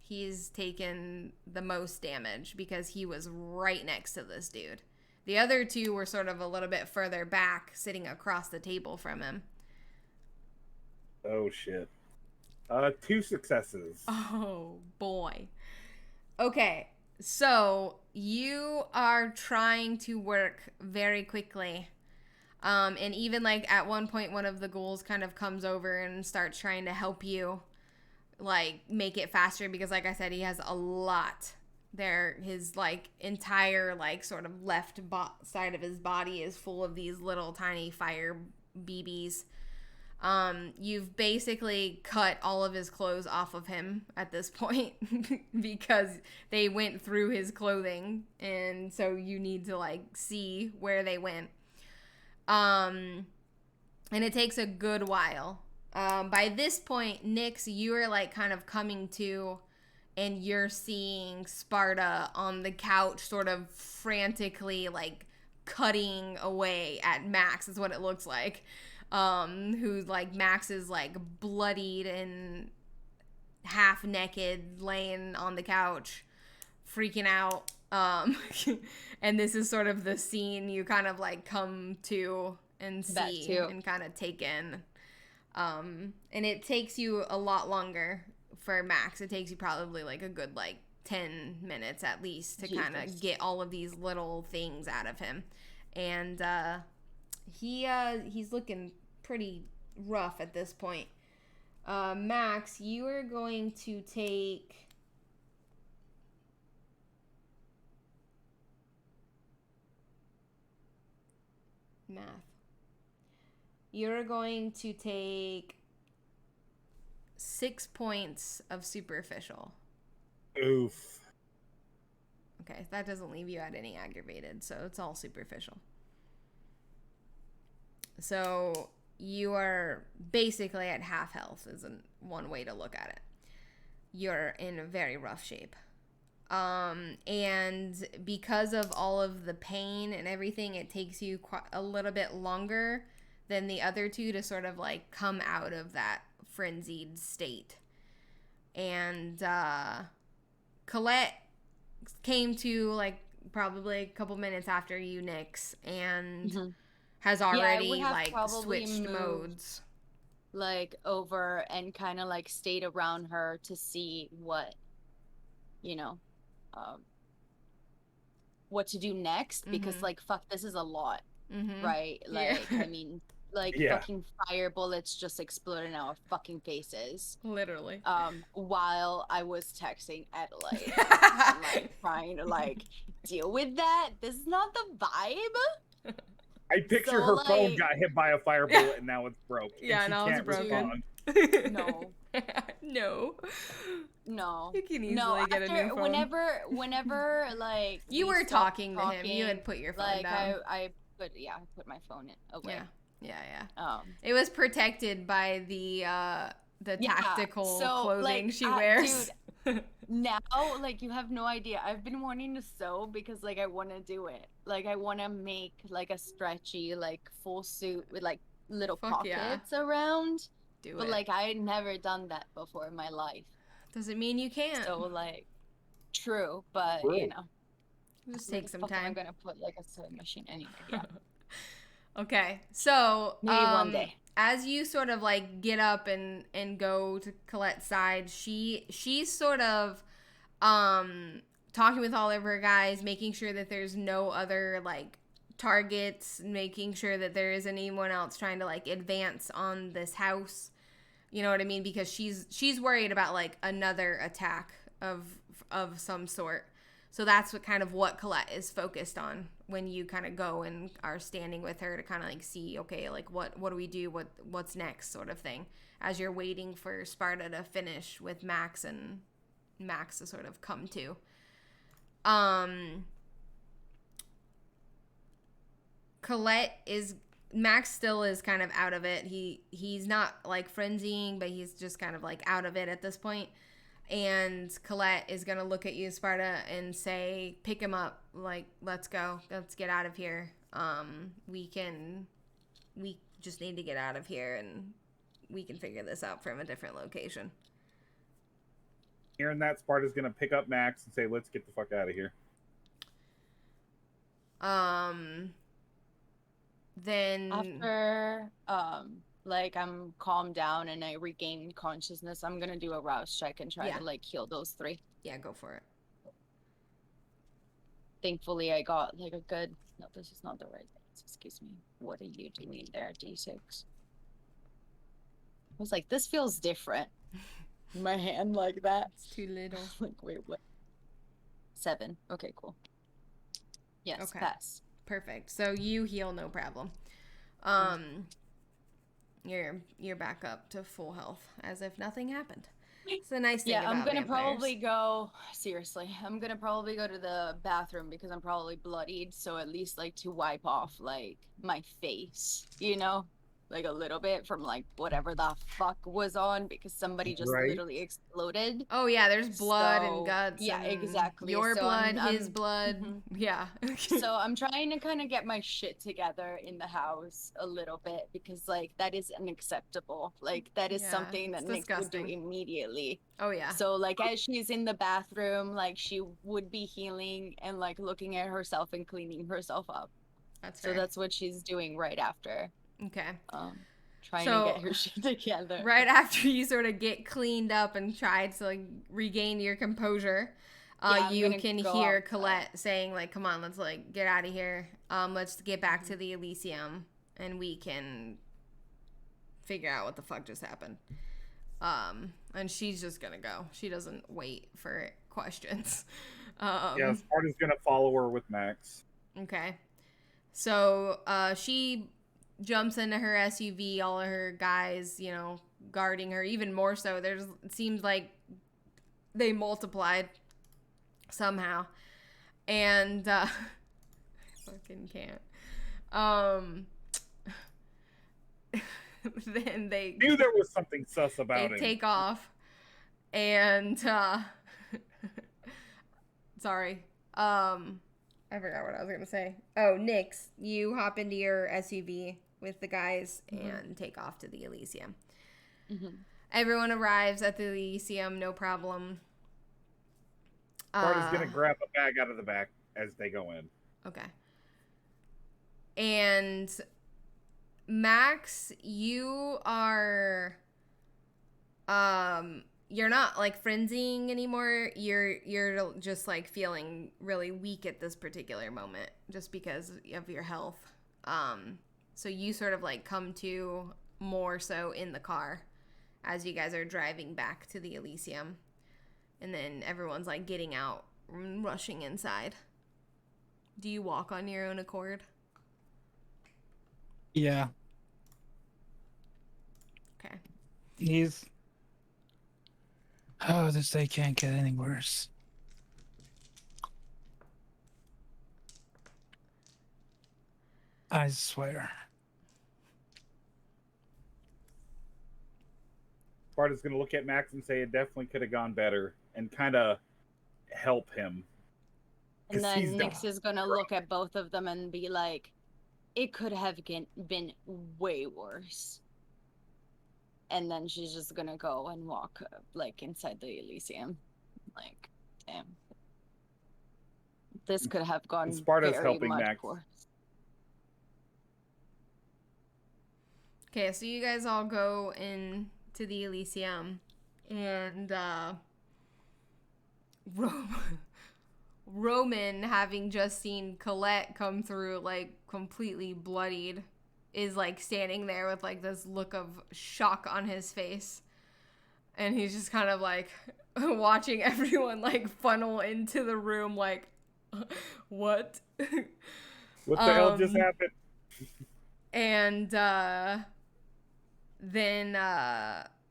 He's taken the most damage because he was right next to this dude. The other two were sort of a little bit further back, sitting across the table from him. Oh shit. 2 successes. Oh boy. Okay, so you are trying to work very quickly. And even like at one point, one of the ghouls kind of comes over and starts trying to help you, like, make it faster because, like I said, he has a lot there. His like entire like sort of left side of his body is full of these little tiny fire BBs. You've basically cut all of his clothes off of him at this point because they went through his clothing, and so you need to like see where they went. And it takes a good while. By this point, Nyx, you are like kind of coming to, and you're seeing Sparta on the couch sort of frantically like cutting away at Max is what it looks like. Who like Max is like bloodied and half naked laying on the couch freaking out. And this is sort of the scene you kind of like come to and see and kind of take in. And it takes you a lot longer for Max. It takes you probably like a good like 10 minutes at least to kind of get all of these little things out of him. And he's looking pretty rough at this point. Max, you are going to take math. You're going to take 6 points of superficial. Oof. Okay, that doesn't leave you at any aggravated, so it's all superficial. So you are basically at half health, isn't one way to look at it. You're in a very rough shape. And because of all of the pain and everything, it takes you a little bit longer than the other two to sort of like come out of that frenzied state. And Colette came to like probably a couple minutes after you, Nyx, and has already like switched modes. Like over and kind of like stayed around her to see what, you know, what to do next, because like fuck, this is a lot, right? Like I mean, like fucking fire bullets just exploding in our fucking faces, literally. While I was texting Adelaide, like trying to like deal with that. This is not the vibe. I picture her phone got hit by a fire bullet and now it's broke. Yeah, now it's broken. No. No. You can easily get a new phone. Whenever like you were talking to him, you had put your phone down. I put my phone away. Yeah. It was protected by the tactical clothing she wears. Dude, now, like, you have no idea. I've been wanting to sew because, like, I want to do it. Like, I want to make, like, a stretchy, like, full suit with, like, little pockets around. But, like, I had never done that before in my life. Doesn't mean you can't. So, like, true, but, you know. Just take some time. I'm going to put, like, a sewing machine anyway, yeah. Okay, so maybe one day. As you sort of like get up and go to Colette's side, she's sort of talking with all of her guys, making sure that there's no other like targets, making sure that there isn't anyone else trying to like advance on this house. You know what I mean? Because she's worried about like another attack of some sort. So that's what Colette is focused on when you kind of go and are standing with her to kind of like see, okay, like what do we do? What's next sort of thing, as you're waiting for Sparta to finish with Max and Max to sort of come to. Colette is Max still is kind of out of it. He's not like frenzying, but he's just kind of like out of it at this point. And Colette is gonna look at you, Sparta, and say, "Pick him up. Like, let's go. Let's get out of here. We just need to get out of here, and we can figure this out from a different location." Hearing that, Sparta's gonna pick up Max and say, "Let's get the fuck out of here." Then After like I'm calmed down and I regain consciousness, I'm gonna do a rouse check and try Yeah. to like heal those 3. yeah, go for it. Thankfully I got like a good, no, this is not the right thing. Excuse me. What are you doing there, D6? I was like, this feels different. My hand like that. It's too little. Like, wait, what? 7. Okay, cool. Yes, Okay. pass. Perfect. So you heal, no problem. You're back up to full health as if nothing happened. It's a nice thing Yeah, about I'm gonna vampires. probably go, seriously, I'm gonna probably go to the bathroom because I'm probably bloodied, so at least like to wipe off like my face, you know? Like a little bit from like whatever the fuck was on because somebody just Right. literally exploded. Oh yeah, there's blood So, and guts. yeah, and exactly. Your So blood, I'm- his blood. Mhm. Yeah. So I'm trying to kind of get my shit together in the house a little bit because like that is unacceptable. Like that is Yeah, something that it's Nick would do disgusting. immediately. Oh yeah. So like as she's in the bathroom, like she would be healing and like looking at herself and cleaning herself up. That's So fair. that's what she's doing right after. Okay. Trying So, to get her shit together. Right after you sort of get cleaned up and try to like regain your composure, Yeah, I'm you gonna can go hear outside. Colette saying like, "Come on, let's like get out of here. Let's get back to the Elysium, and we can figure out what the fuck just happened." And she's just gonna go. She doesn't wait for questions. Yeah, Sparta's gonna follow her with Max. Okay. So she jumps into her SUV, all of her guys, you know, guarding her even more so. It seems like they multiplied somehow. And I fucking can't. Then they Knew there was something sus about him. take off and sorry. I forgot what I was gonna say. Oh, Nyx, you hop into your SUV with the guys and take off to the Elysium. Everyone arrives at the Elysium, no problem. Sparta's gonna grab a bag out of the back as they go in. Okay. And Max, you are you're not like frenzying anymore. You're just like feeling really weak at this particular moment just because of your health. So you sort of like come to more so in the car as you guys are driving back to the Elysium. And then everyone's like getting out and rushing inside. Do you walk on your own accord? Yeah. Okay. He's. Oh, this day can't get any worse. I swear. Sparta's gonna look at Max and say it definitely could have gone better and kind of help him. And 'Cause he's then the- Nyx is gonna look at both of them and be like, it could have been way worse. And then she's just gonna go and walk like inside the Elysium. Like, damn. This could have gone And Sparta's very helping much Max. worse. Okay, so you guys all go in to the Elysium, and Roman, having just seen Colette come through like completely bloodied, is like standing there with like this look of shock on his face, and he's just kind of like watching everyone like funnel into the room like, what? What the hell just happened? And then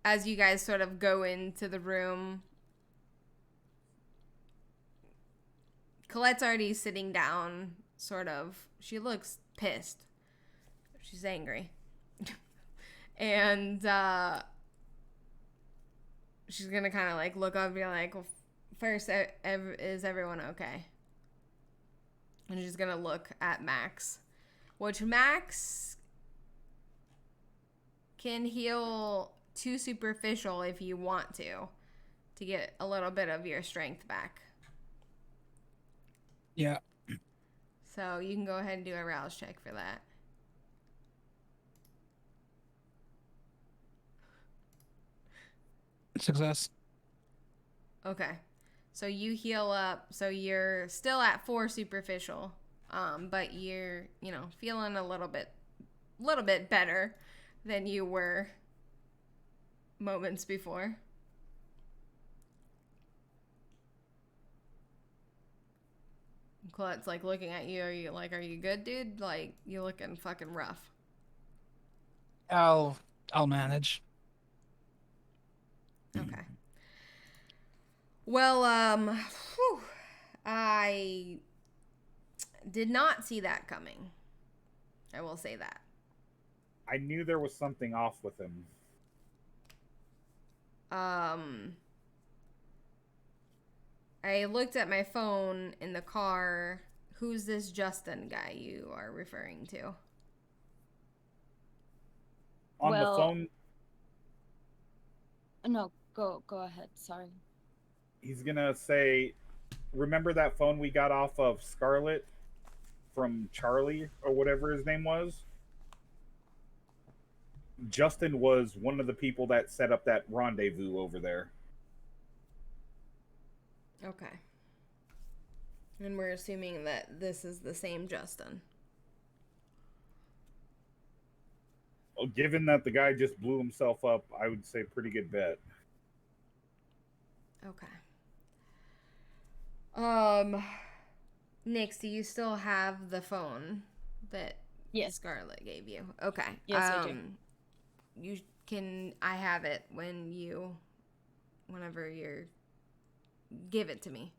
as you guys sort of go into the room, Colette's already sitting down, sort of. She looks pissed. She's angry. And she's gonna kind of like look up and be like, well, first, is everyone okay? And she's gonna look at Max, which Max can heal 2 superficial if you want to get a little bit of your strength back. Yeah. So you can go ahead and do a rouse check for that. Success. Okay. So you heal up. So you're still at 4 superficial. But you're, feeling a little bit better than you were moments before. Colette's like looking at you. Are you good, dude? Like, you looking fucking rough. I'll manage. Okay. Well, I did not see that coming. I will say that. I knew there was something off with him. I looked at my phone in the car. Who's this Justin guy you are referring to? On the phone, No, go ahead. Sorry. he's gonna say, remember that phone we got off of Scarlet from Charlie or whatever his name was? Justin was one of the people that set up that rendezvous over there. Okay. And we're assuming that this is the same Justin. Well, given that the guy just blew himself up, I would say pretty good bet. Okay. Nix, do you still have the phone that Scarlet gave you? Okay. Yes, I do. I have it whenever you're, give it to me.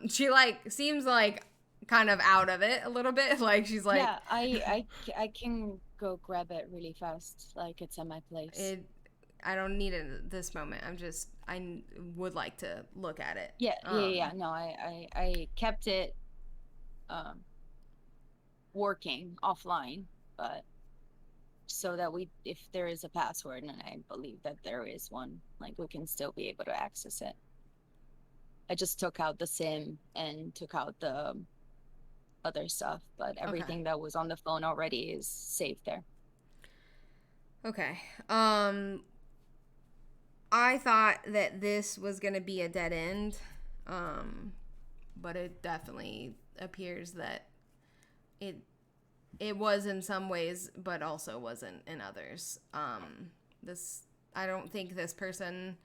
She seems like kind of out of it a little bit. Like she's like, yeah, I can go grab it really fast. Like it's at my place. I don't need it at this moment. I would like to look at it. Yeah. No, I kept it working offline, but so that if there is a password, and I believe that there is one, like we can still be able to access it. I just took out the SIM and took out the other stuff, but everything that was on the phone already is saved there. Okay. I thought that this was going to be a dead end, but it definitely appears that it was in some ways, but also wasn't in others. I don't think this person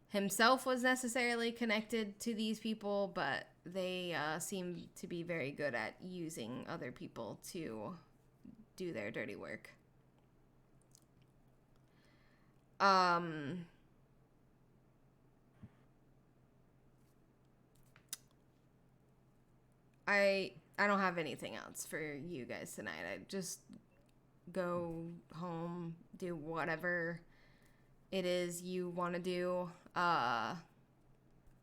himself was necessarily connected to these people, but they seem to be very good at using other people to do their dirty work. I don't have anything else for you guys tonight. I just go home, do whatever it is you want to do. I'm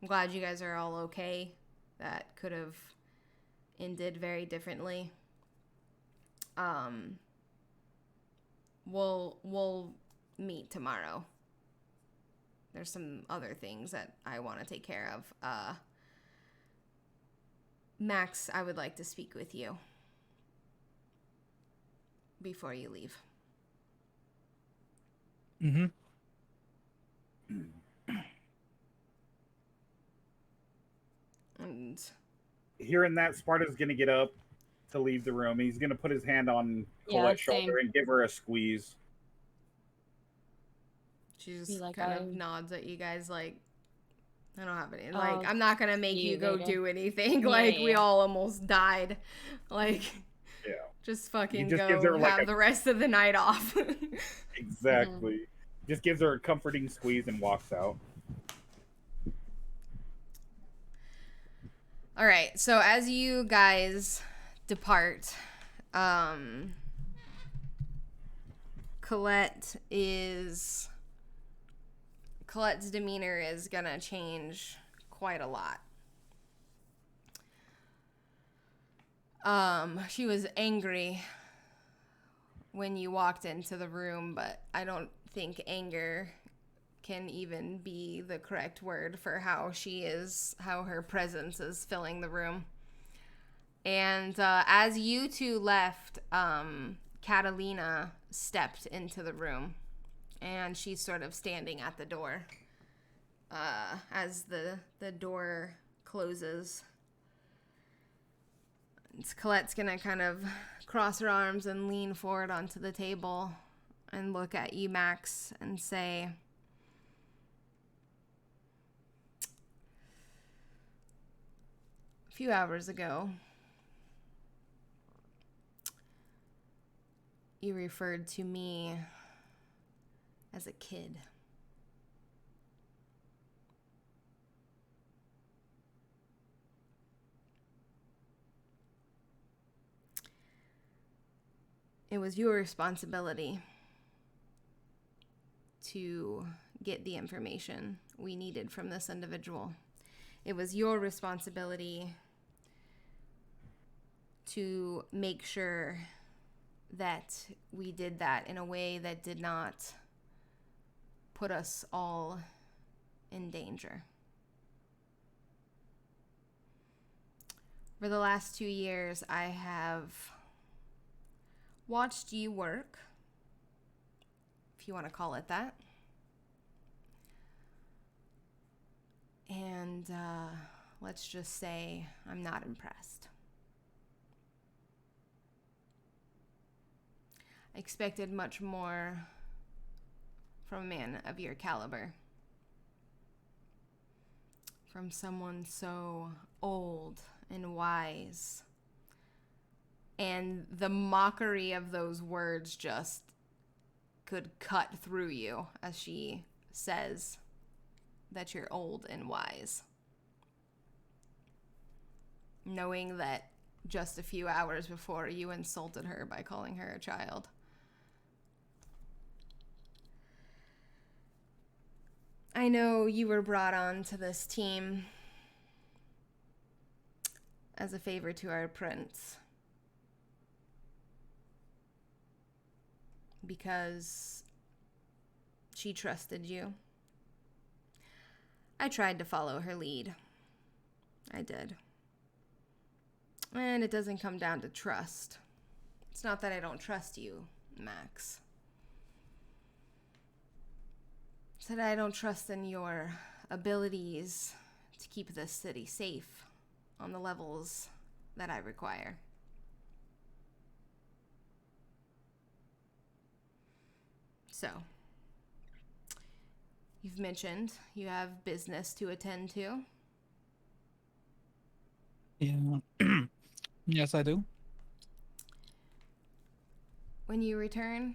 glad you guys are all okay. That could have ended very differently. We'll meet tomorrow. There's some other things that I want to take care of. Max, I would like to speak with you before you leave. Mm-hmm. And hearing that, Sparta's gonna get up to leave the room. He's gonna put his hand on Colette's shoulder and give her a squeeze. She just kind of nods at you guys like, I don't have any. Like, I'm not going to make you go do anything. We all almost died. Like, just fucking go have the rest of the night off. Exactly. Mm-hmm. Just gives her a comforting squeeze and walks out. All right. So as you guys depart, Colette's demeanor is gonna change quite a lot. She was angry when you walked into the room, but I don't think anger can even be the correct word for how her presence is filling the room. And as you two left, Catalina stepped into the room, and she's sort of standing at the door as the door closes. Colette's gonna kind of cross her arms and lean forward onto the table and look at you, Max, and say, a few hours ago, you referred to me as a kid. It was your responsibility to get the information we needed from this individual. It was your responsibility to make sure that we did that in a way that did not put us all in danger. For the last 2 years, I have watched you work, if you want to call it that. And let's just say I'm not impressed. I expected much more from a man of your caliber. From someone so old and wise. And the mockery of those words just could cut through you as she says that you're old and wise. Knowing that just a few hours before you insulted her by calling her a child. I know you were brought on to this team as a favor to our prince. Because she trusted you. I tried to follow her lead. I did. And it doesn't come down to trust. It's not that I don't trust you, Max. It's that I don't trust in your abilities to keep this city safe on the levels that I require. So, you've mentioned you have business to attend to. Yeah. Yes, I do. When you return,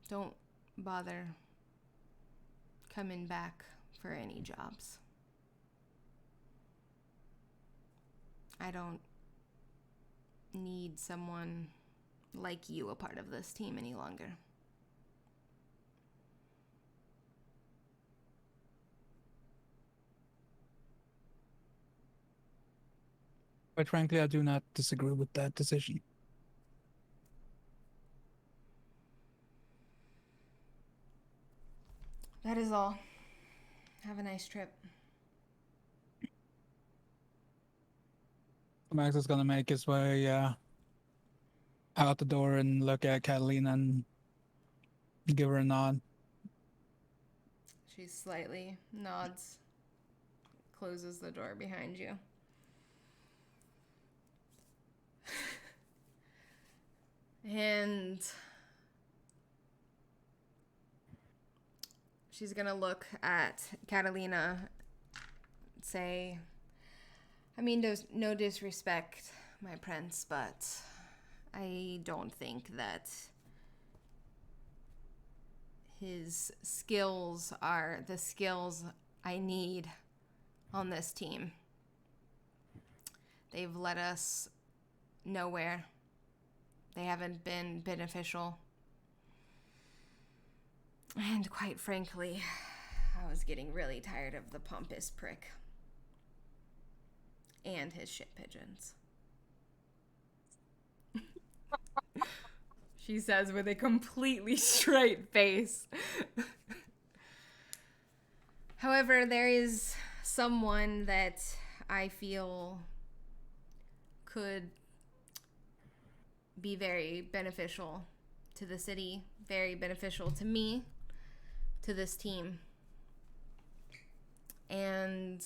don't bother coming back for any jobs. I don't need someone like you a part of this team any longer. Quite frankly, I do not disagree with that decision. That is all. Have a nice trip. Max is gonna make his way out the door and look at Catalina and give her a nod. She slightly nods, closes the door behind you. And she's gonna look at Catalina, say, I mean, there's no disrespect, my prince, but I don't think that his skills are the skills I need on this team. They've led us nowhere. They haven't been beneficial And quite frankly, I was getting really tired of the pompous prick. And his shit pigeons. She says with a completely straight face. However, there is someone that I feel could be very beneficial to the city, very beneficial to me, to this team. And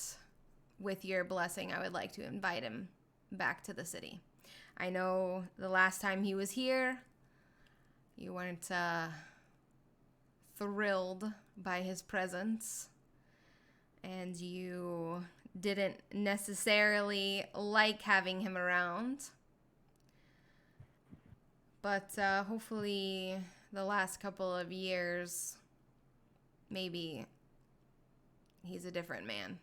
with your blessing, I would like to invite him back to the city. I know the last time he was here, you weren't thrilled by his presence, and you didn't necessarily like having him around. But hopefully the last couple of years, maybe he's a different man.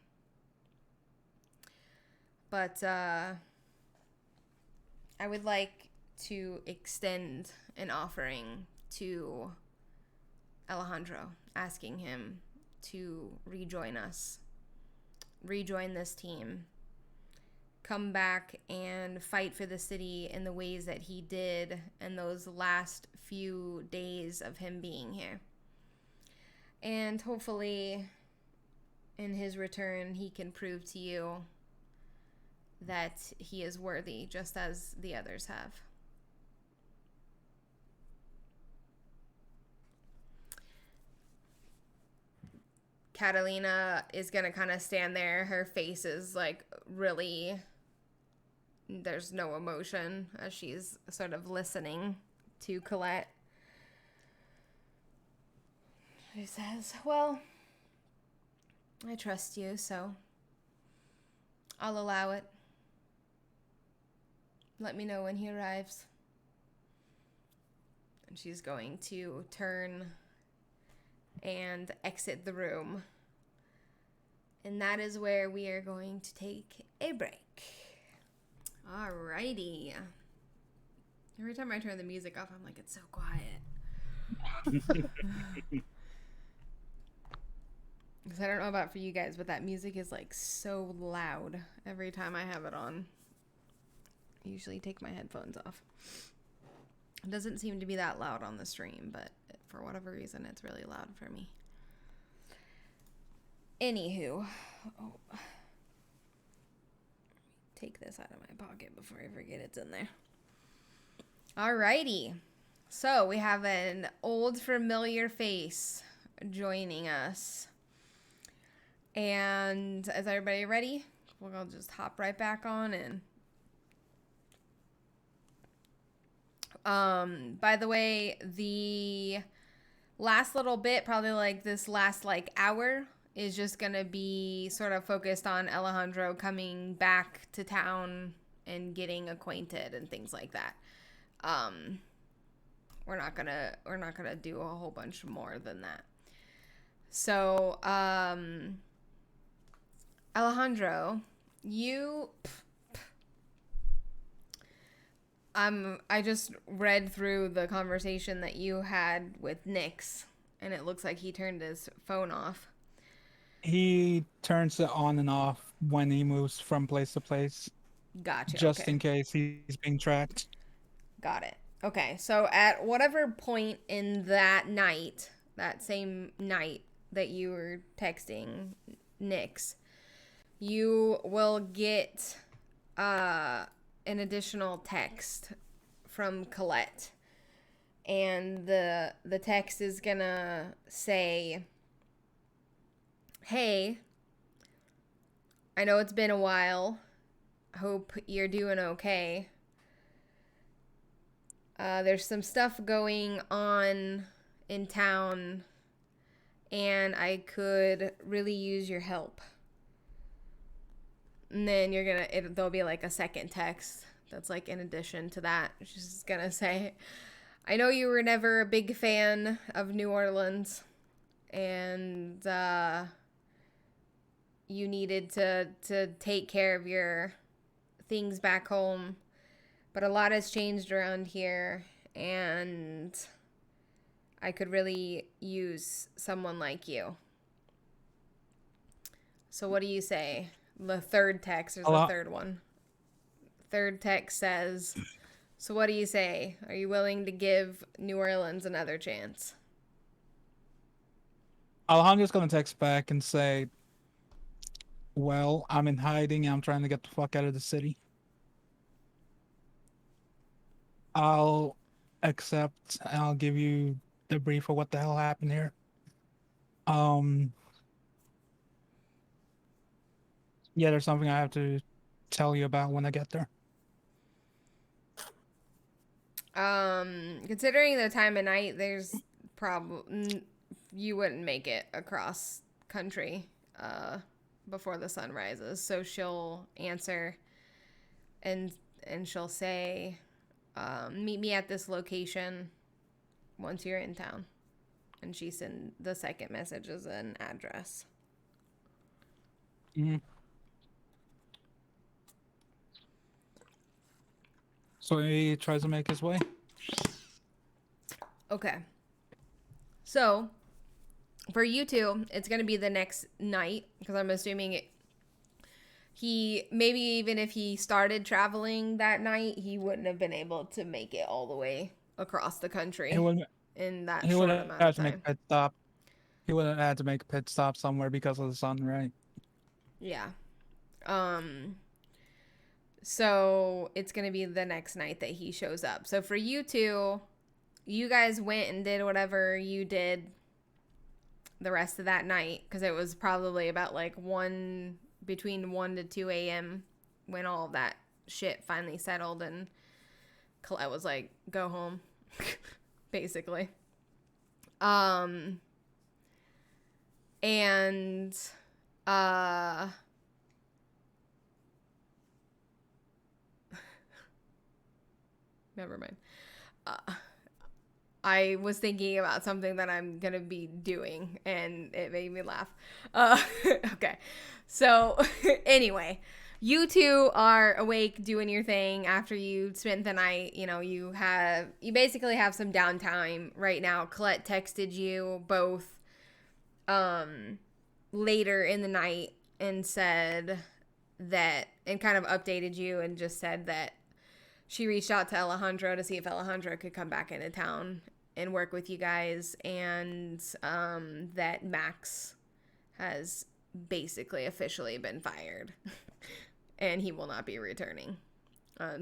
But I would like to extend an offering to Alejandro, asking him to rejoin us, rejoin this team, come back and fight for the city in the ways that he did in those last few days of him being here. And hopefully, in his return, he can prove to you that he is worthy, just as the others have. Catalina is gonna kind of stand there. Her face is like really, there's no emotion as she's sort of listening to Colette. She says, well, I trust you, so I'll allow it. Let me know when he arrives. And she's going to turn and exit the room. And that is where we are going to take a break. Alrighty. Every time I turn the music off, I'm like, it's so quiet. Because I don't know about for you guys, but that music is like so loud every time I have it on. I usually take my headphones off. It doesn't seem to be that loud on the stream, but for whatever reason, it's really loud for me. Anywho, take this out of my pocket before I forget it's in there. Alrighty. So we have an old familiar face joining us. And is everybody ready? We'll just hop right back on in. By the way, the last little bit, probably like this last like hour, is just gonna be sort of focused on Alejandro coming back to town and getting acquainted and things like that. We're not gonna do a whole bunch more than that. So, Alejandro, you I just read through the conversation that you had with Nyx, and it looks like he turned his phone off. He turns it on and off when he moves from place to place. Gotcha. Just okay. in case he's being tracked. Got it. Okay, so at whatever point in that night, that same night that you were texting Nyx, you will get an additional text from Colette. And the text is gonna say, hey, I know it's been a while. Hope you're doing okay. There's some stuff going on in town, and I could really use your help. And then there'll be like a second text that's like in addition to that. She's gonna say, I know you were never a big fan of New Orleans, and you needed to take care of your things back home, but a lot has changed around here, and I could really use someone like you. So what do you say? The third text, there's a third one. Third text says, so what do you say? Are you willing to give New Orleans another chance? Alejandro's gonna text back and say, well, I'm in hiding. I'm trying to get the fuck out of the city. I'll accept. And I'll give you the brief of what the hell happened here. Yeah, there's something I have to tell you about when I get there. Considering the time of night, there's probably you wouldn't make it across country before the sun rises. So she'll answer and she'll say, meet me at this location once you're in town. And she sent the second message as an address. Mm-hmm. So he tries to make his way. Okay. So, for you two, it's going to be the next night, because I'm assuming maybe even if he started traveling that night, he wouldn't have been able to make it all the way across the country in that short amount of time. Make a pit stop. He would have had to make a pit stop somewhere because of the sun, right? Yeah. So it's going to be the next night that he shows up. So for you two, you guys went and did whatever you did the rest of that night, because it was probably about like between 1 to 2 a.m. when all of that shit finally settled and Colette was like, go home, basically. Never mind. I was thinking about something that I'm going to be doing, and it made me laugh. Okay. So, anyway, you two are awake doing your thing after you spent the night. You know, you basically have some downtime right now. Colette texted you both later in the night and said that, and kind of updated you and just said that she reached out to Alejandro to see if Alejandro could come back into town and work with you guys, and that Max has basically officially been fired and he will not be returning.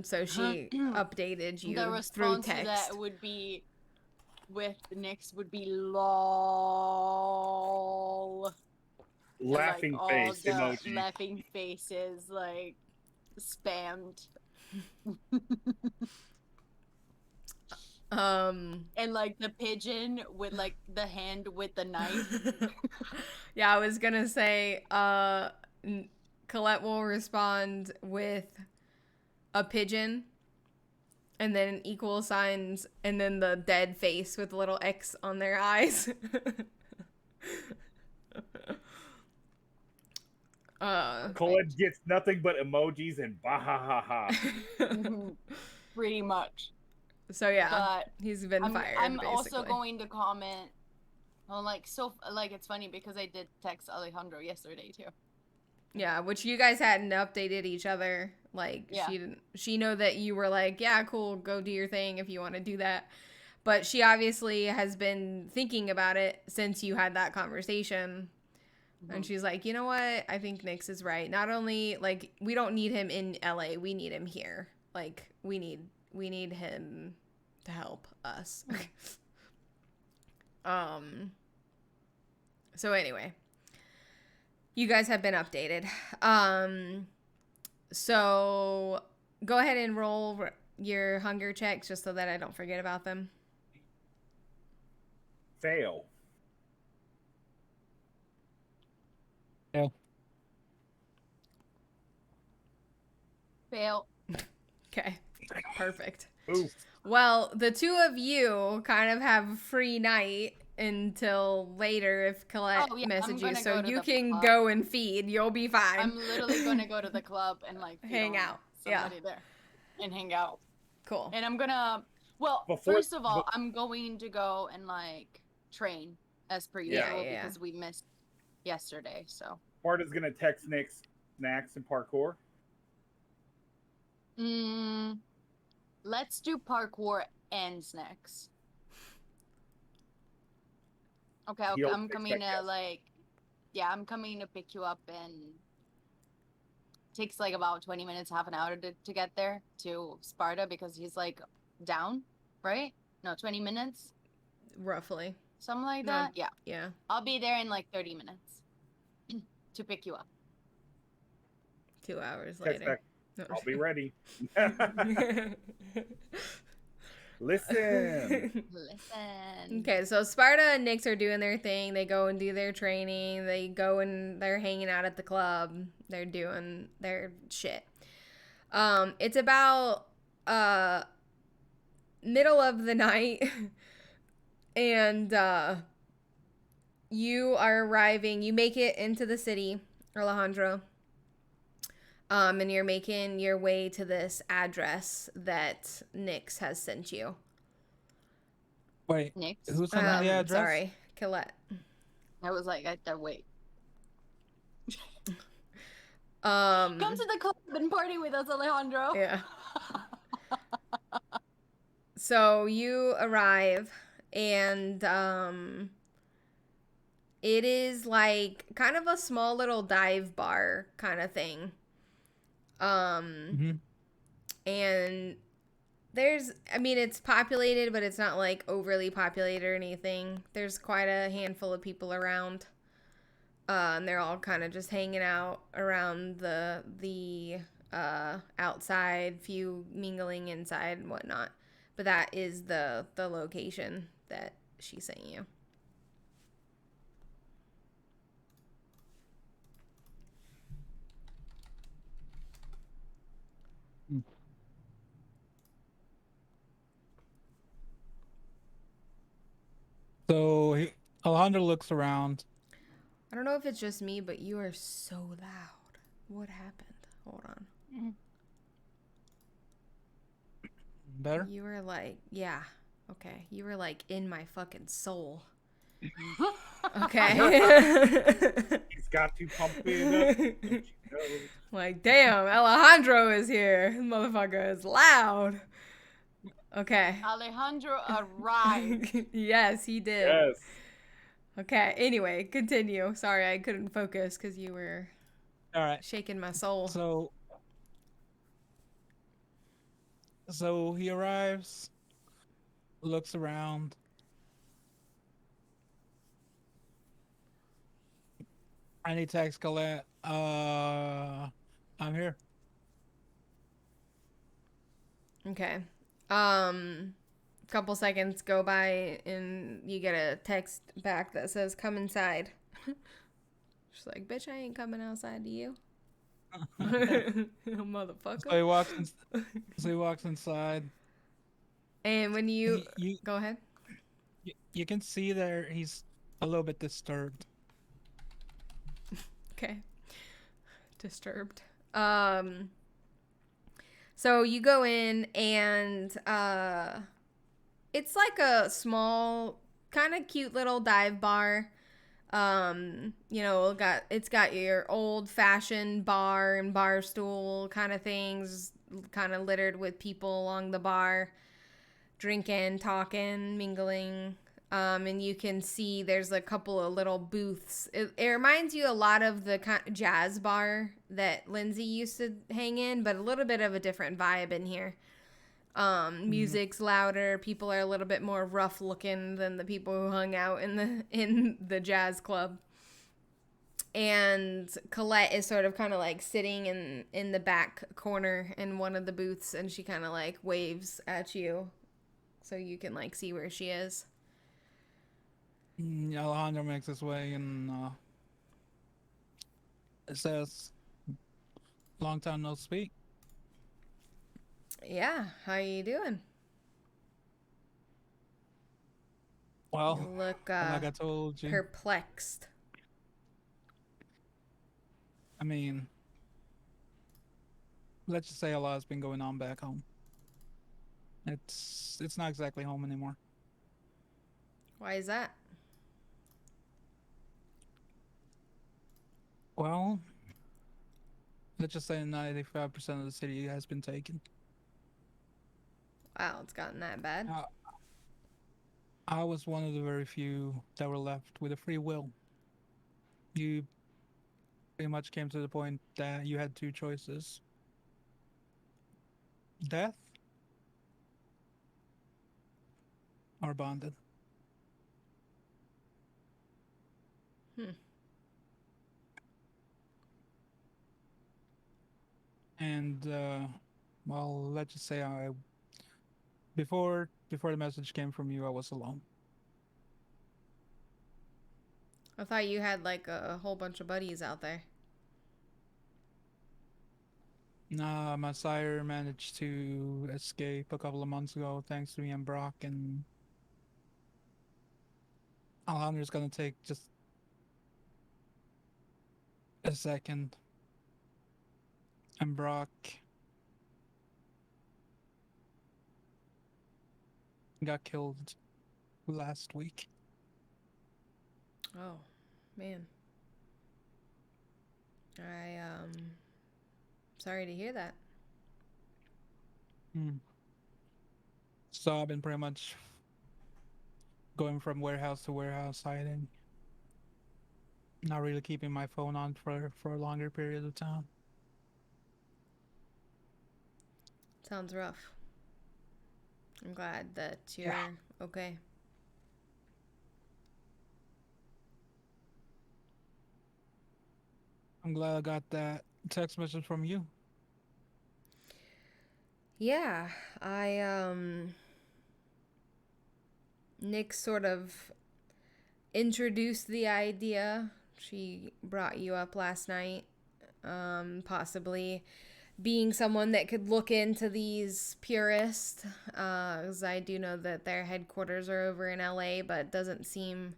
So she updated you the through response text. to that would be, with Nyx, would be lol. Laughing like, face all the emoji. laughing faces, like, spammed. And like the pigeon with like the hand with the knife. Yeah, I was gonna say Colette will respond with a pigeon and then equal signs and then the dead face with a little X on their eyes. Colette gets nothing but emojis and bah ha ha ha. Pretty much. So yeah, but he's been fired. I'm basically. also going to comment on it's funny because I did text Alejandro yesterday too. Yeah, which you guys hadn't updated each other. Like, yeah. She know that you were like, yeah, cool, go do your thing if you want to do that. But she obviously has been thinking about it since you had that conversation. Mm-hmm. And she's like, you know what? I think Nyx is right. Not only, like, we don't need him in LA, we need him here. Like, we need him to help us. So anyway, you guys have been updated. So go ahead and roll your hunger checks just so that I don't forget about them. Fail. Fail. Okay. Perfect. Ooh. Well, the two of you kind of have a free night until later if Colette messages, so you can go and feed. You'll be fine. I'm literally going to go to the club and like hang out. Somebody there and hang out. Cool. And I'm gonna Well, Before- first of all, I'm going to go and like train as per Yeah, usual yeah. because we missed yesterday. So Sparta's gonna text Nick snacks and parkour. let's do parkour and snacks. Okay, He'll I'm fix coming that, to yes. I'm coming to pick you up, and takes like about 20 minutes, half an hour to get there to Sparta because he's like down, right? No, 20 minutes, Roughly. something like No, that. Yeah, Yeah. I'll be there in like 30 minutes to pick you up. 2 hours Text later. back. No. I'll be ready. Listen. Listen. Okay, so Sparta and Nyx are doing their thing. They go and do their training. They go and they're hanging out at the club. They're doing their shit. It's about middle of the night, and you are arriving. You make it into the city, Alejandro. And you're making your way to this address that Nyx has sent you. Wait, Next. who sent me the address? Sorry, Colette. I was like, I wait. Come Come to the club and party with us, Alejandro. Yeah. So you arrive, and it is like kind of a small little dive bar kind of thing. Mhm. And it's populated, but it's not like overly populated or anything. There's quite a handful of people around. And they're all kind of just hanging out around the outside, few mingling inside and whatnot. But that is the location that she sent you. So Alejandro looks around. I don't know if it's just me, but you are so loud. What happened? Hold on. Better? You were like, yeah. Okay. You were like in my fucking soul. Okay. He's got to pump it up. Don't you know? Like, damn, Alejandro is here. This motherfucker is loud. Okay. Alejandro arrived. Yes, he did. Yes. Okay, anyway, continue. Sorry, I couldn't focus because you were All right. shaking my soul. So he arrives, looks around. I need text Colette. I'm here. Okay. Couple seconds go by and you get a text back that says, "Come inside." She's like, "Bitch, I ain't coming outside to you." Motherfucker. So he walks inside. And when you go ahead. You can see there he's a little bit disturbed. Okay. Disturbed. So you go in and it's like a small, kind of cute little dive bar. It's got your old fashioned bar and bar stool kind of things, kind of littered with people along the bar, drinking, talking, mingling. And you can see there's a couple of little booths. It reminds you a lot of the jazz bar that Lindsay used to hang in, but a little bit of a different vibe in here. Music's louder. People are a little bit more rough looking than the people who hung out in the jazz club. And Colette is sort of kind of like sitting in the back corner in one of the booths, and she kind of like waves at you so you can like see where she is. Alejandro makes his way and it says, "Long time no speak." Yeah, how you doing? Well, You look like I told you, perplexed. I mean, let's just say a lot's been going on back home. It's not exactly home anymore. Why is that? Well, let's just say 95% of the city has been taken. Wow, it's gotten that bad. Uh, I was one of the very few that were left with a free will. You pretty much came to the point that you had two choices: death or bonded. Hmm. And well, let's just say I before the message came from you, I was alone. I thought you had like a whole bunch of buddies out there. Nah, my sire managed to escape a couple of months ago thanks to me and Brock, and Alejandro's gonna take just a second. And Brock got killed last week. Oh, man. Sorry to hear that. Hmm. So I've been pretty much going from warehouse to warehouse hiding. Not really keeping my phone on for a longer period of time. Sounds rough. I'm glad that Yeah. you're okay. I'm glad I got that text message from you. Yeah, I Nick sort of introduced the idea. She brought you up last night, possibly being someone that could look into these purists, because I do know that their headquarters are over in LA, but it doesn't seem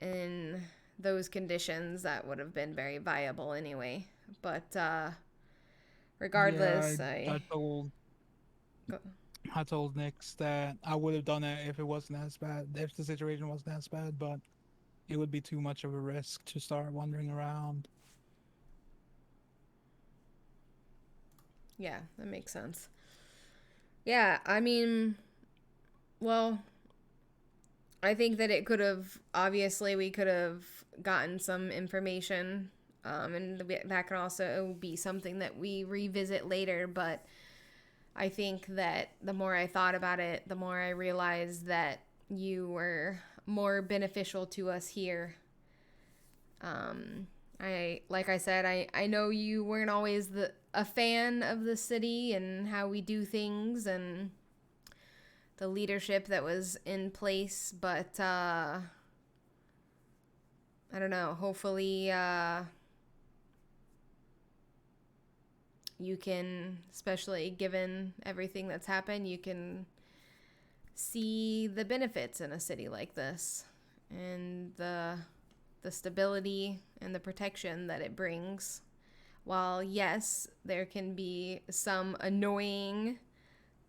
in those conditions that would have been very viable anyway. But Yeah, regardless, I told go, I told Nix that I would have done it if it wasn't as bad, if the situation wasn't as bad, but it would be too much of a risk to start wandering around. yeah, that makes sense. Yeah, I mean, well, I think that it could have, obviously, we could have gotten some information, and that can also be something that we revisit later. But I think that the more I thought about it, the more I realized that you were more beneficial to us here. Like I said, I know you weren't always a fan of the city and how we do things and the leadership that was in place, but I don't know. Hopefully, you can, especially given everything that's happened, you can see the benefits in a city like this and the stability and the protection that it brings. While yes, there can be some annoying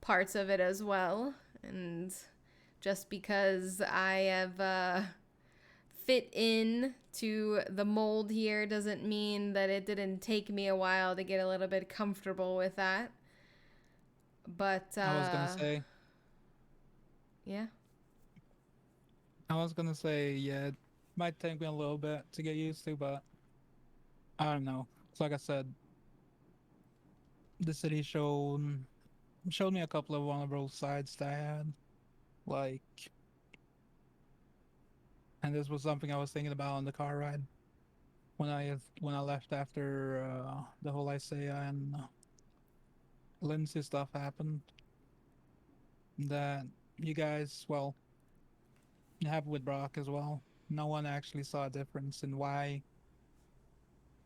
parts of it as well, and just because I have fit in to the mold here doesn't mean that it didn't take me a while to get a little bit comfortable with that. But I was gonna say, yeah, yeah, it might take me a little bit to get used to, but I don't know. It's like I said, the city showed me a couple of vulnerable sides that I had, like, and this was something I was thinking about on the car ride when I left after the whole Isaiah and Lindsay stuff happened. That you guys, well, it happened with Brock as well. No one actually saw a difference in why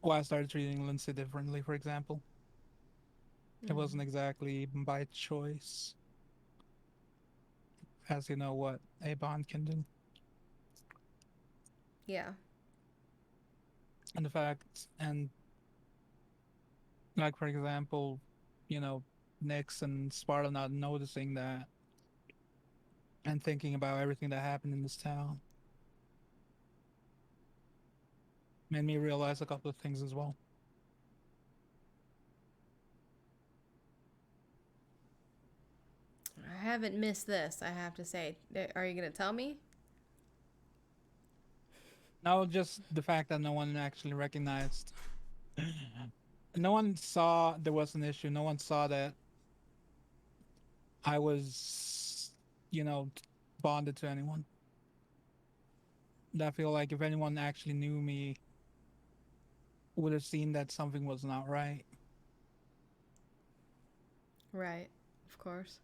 I started treating Lindsay differently, for example. It mm, wasn't exactly by choice, as you know what a bond can do. yeah, And the fact, and like, for example, you know, Nyx and Sparta not noticing that and thinking about everything that happened in this town made me realize a couple of things as well. I haven't missed this, I have to say. Are you going to tell me? No, just the fact that no one actually recognized. No one saw there was an issue. No one saw that I was, bonded to anyone. I feel like if anyone actually knew me, would have seen that something was not right. Right, of course.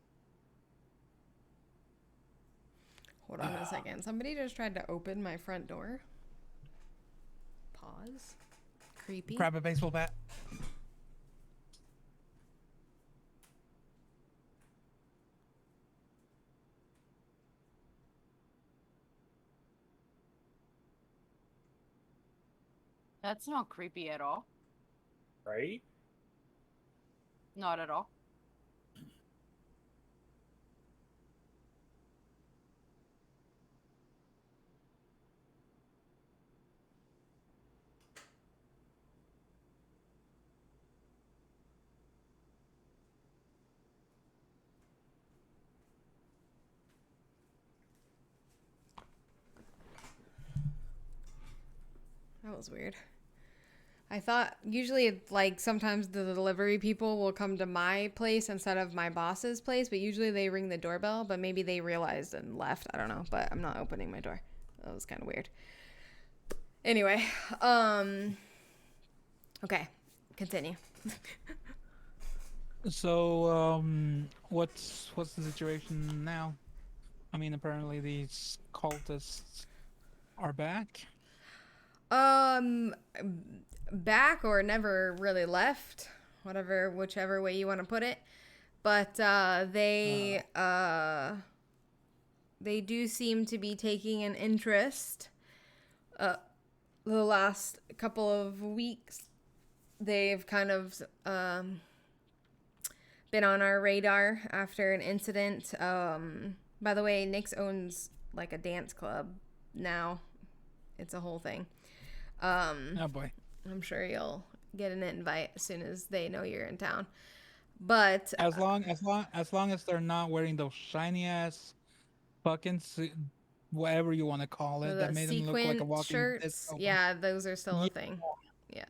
Hold on a second. Somebody just tried to open my front door. Pause. Creepy. Grab a baseball bat. That's not creepy at all. Right? Not at all. That was weird. I thought usually, like, sometimes the delivery people will come to my place instead of my boss's place, but usually they ring the doorbell, but maybe they realized and left. I don't know, but I'm not opening my door. That was kind of weird. Anyway, okay, continue. So, what's the situation now? I mean, apparently these cultists are back. Back or never really left, whichever way you want to put it. But they do seem to be taking an interest. The last couple of weeks, they've kind of been on our radar after an incident. By the way, Nyx owns like a dance club now. It's a whole thing. Oh boy. I'm sure you'll get an invite as soon as they know you're in town. But As long as they're not wearing those shiny ass fucking whatever you want to call it, that made them look like a sequin walking shirts, disco. yeah, those are still a thing. Yeah.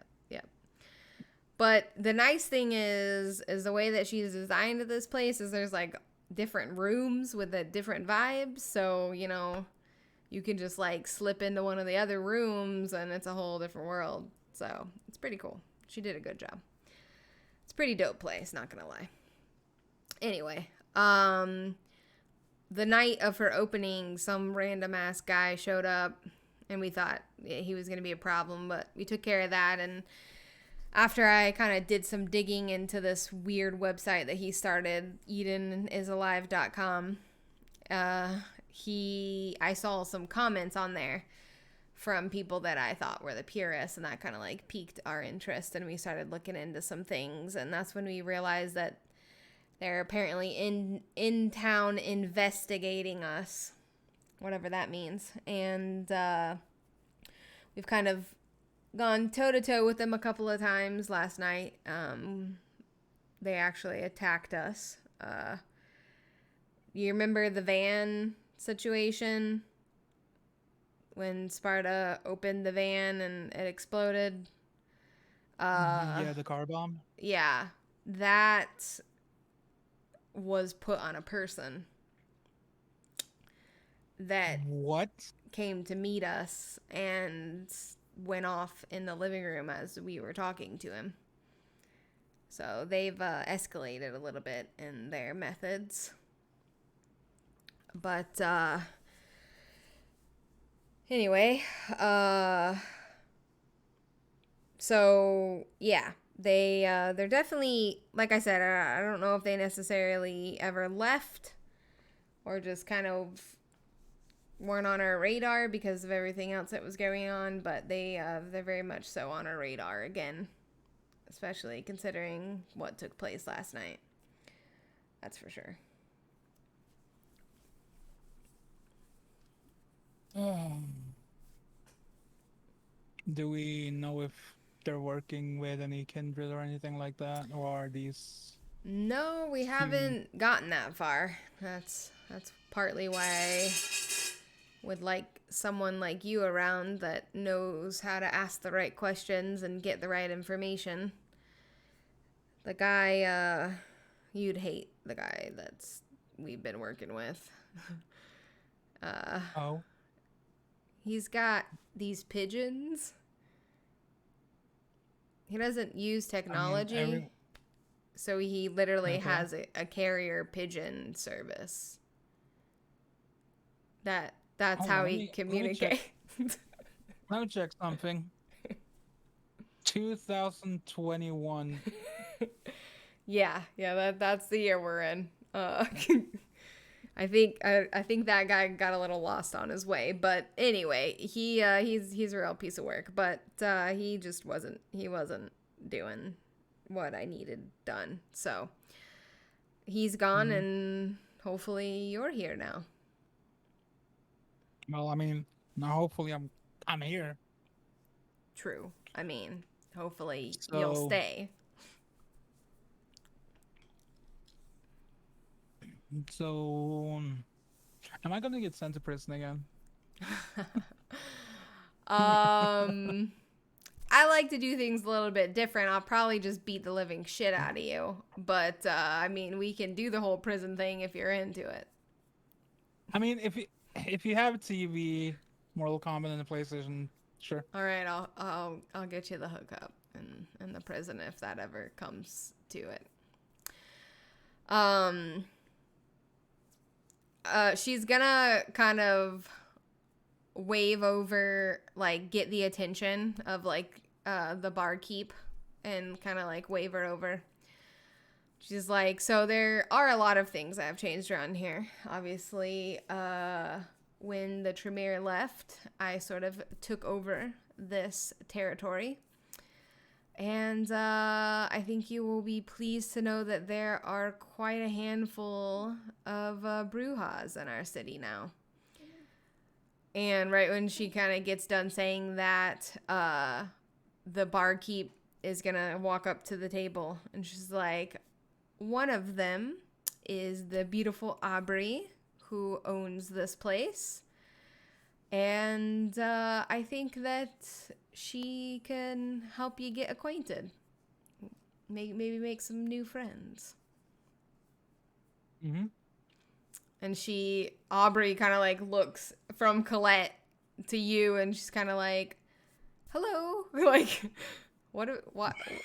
But the nice thing is the way that she's designed this place is there's like different rooms with the different vibes. So, you can just like slip into one of the other rooms and it's a whole different world. So it's pretty cool. She did a good job. It's a pretty dope place, not gonna lie. Anyway, the night of her opening, some random ass guy showed up and we thought he was gonna be a problem, but we took care of that. And after I kind of did some digging into this weird website that he started, EdenIsAlive.com, I saw some comments on there from people that I thought were the purists, and that kind of like piqued our interest, and we started looking into some things, and that's when we realized that they're apparently in town investigating us, whatever that means. And we've kind of gone toe to toe with them a couple of times last night. They actually attacked us. You remember the van situation when Sparta opened the van and it exploded? Yeah, the car bomb. Yeah, that was put on a person that What? came to meet us and went off in the living room as we were talking to him. So they've escalated a little bit in their methods. But anyway, so yeah, they're definitely, like I said, I don't know if they necessarily ever left or just kind of weren't on our radar because of everything else that was going on, but they're very much so on our radar again, especially considering what took place last night. That's for sure. Do we know if they're working with any kindred or anything like that, or are these? No, we haven't gotten that far. That's partly why I would like someone like you around that knows how to ask the right questions and get the right information. The guy, you'd hate the guy that's we've been working with. Oh, He's got these pigeons. He doesn't use technology, so he literally Okay. has a carrier pigeon service. That's Hold how on, he let me check. communicates. Let me check something. 2021. Yeah, that's the year we're in. I think that guy got a little lost on his way, but anyway, he's a real piece of work. But he just wasn't doing what I needed done. So he's gone, and hopefully you're here now. Well, I mean, now hopefully I'm here. True. I mean, hopefully So- you'll stay. So, am I gonna get sent to prison again? I like to do things a little bit different. I'll probably just beat the living shit out of you. But, I mean, we can do the whole prison thing if you're into it. I mean, if you have TV, Mortal Kombat, and the PlayStation, sure. All right, I'll get you the hookup in the prison if that ever comes to it. She's gonna kind of wave over, like, get the attention of, like, the barkeep and kind of, like, wave her over. She's like, so there are a lot of things that have changed around here. Obviously, when the Tremere left, I sort of took over this territory. And I think you will be pleased to know that there are quite a handful of Brujas in our city now. And right when she kind of gets done saying that, the barkeep is going to walk up to the table. And she's like, one of them is the beautiful Aubrey, who owns this place. And I think that she can help you get acquainted. Maybe make some new friends. Mm-hmm. And Aubrey kind of like looks from Colette to you, and she's kind of like, hello. Like, what,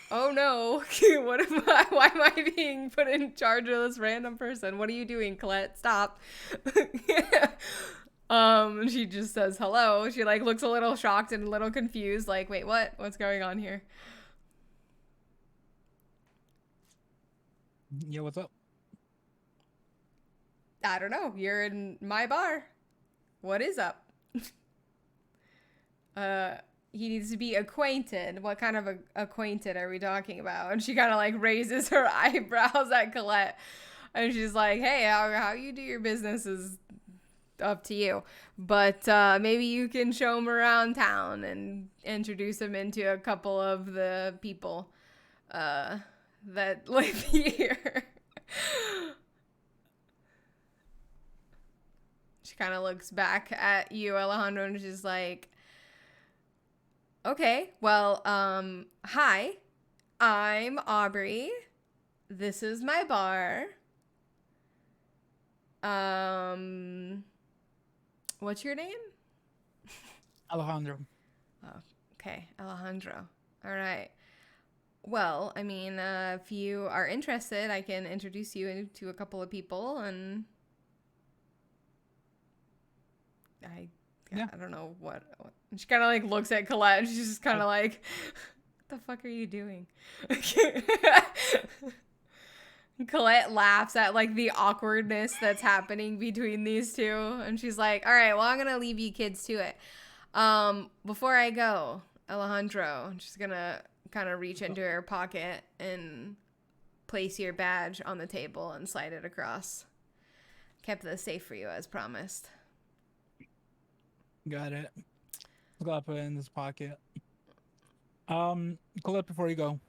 oh no. Why am I being put in charge of this random person? What are you doing, Colette? Stop. She just says hello. She like looks a little shocked and a little confused, like, wait, what? What's going on here? Yeah, what's up? I don't know. You're in my bar. What is up? He needs to be acquainted. What kind of acquainted are we talking about? And she kind of like raises her eyebrows at Colette. And she's like, hey, how you do your business is up to you. But maybe you can show him around town and introduce him into a couple of the people that live here. She kind of looks back at you, Alejandro, and she's like, okay, well, hi, I'm Aubrey. This is my bar. What's your name? Alejandro. Oh, okay, Alejandro. All right. Well, I mean, if you are interested, I can introduce you to a couple of people, and I don't know what. She kind of like looks at Colette, and she's just kind of like, "What the fuck are you doing?" Colette laughs at like the awkwardness that's happening between these two, and she's like, "All right, well, I'm gonna leave you kids to it. Before I go, Alejandro," she's gonna kind of reach into her pocket and place your badge on the table and slide it across. Kept this safe for you as promised. Got it. I'm gonna put it in this pocket. Colette, before you go,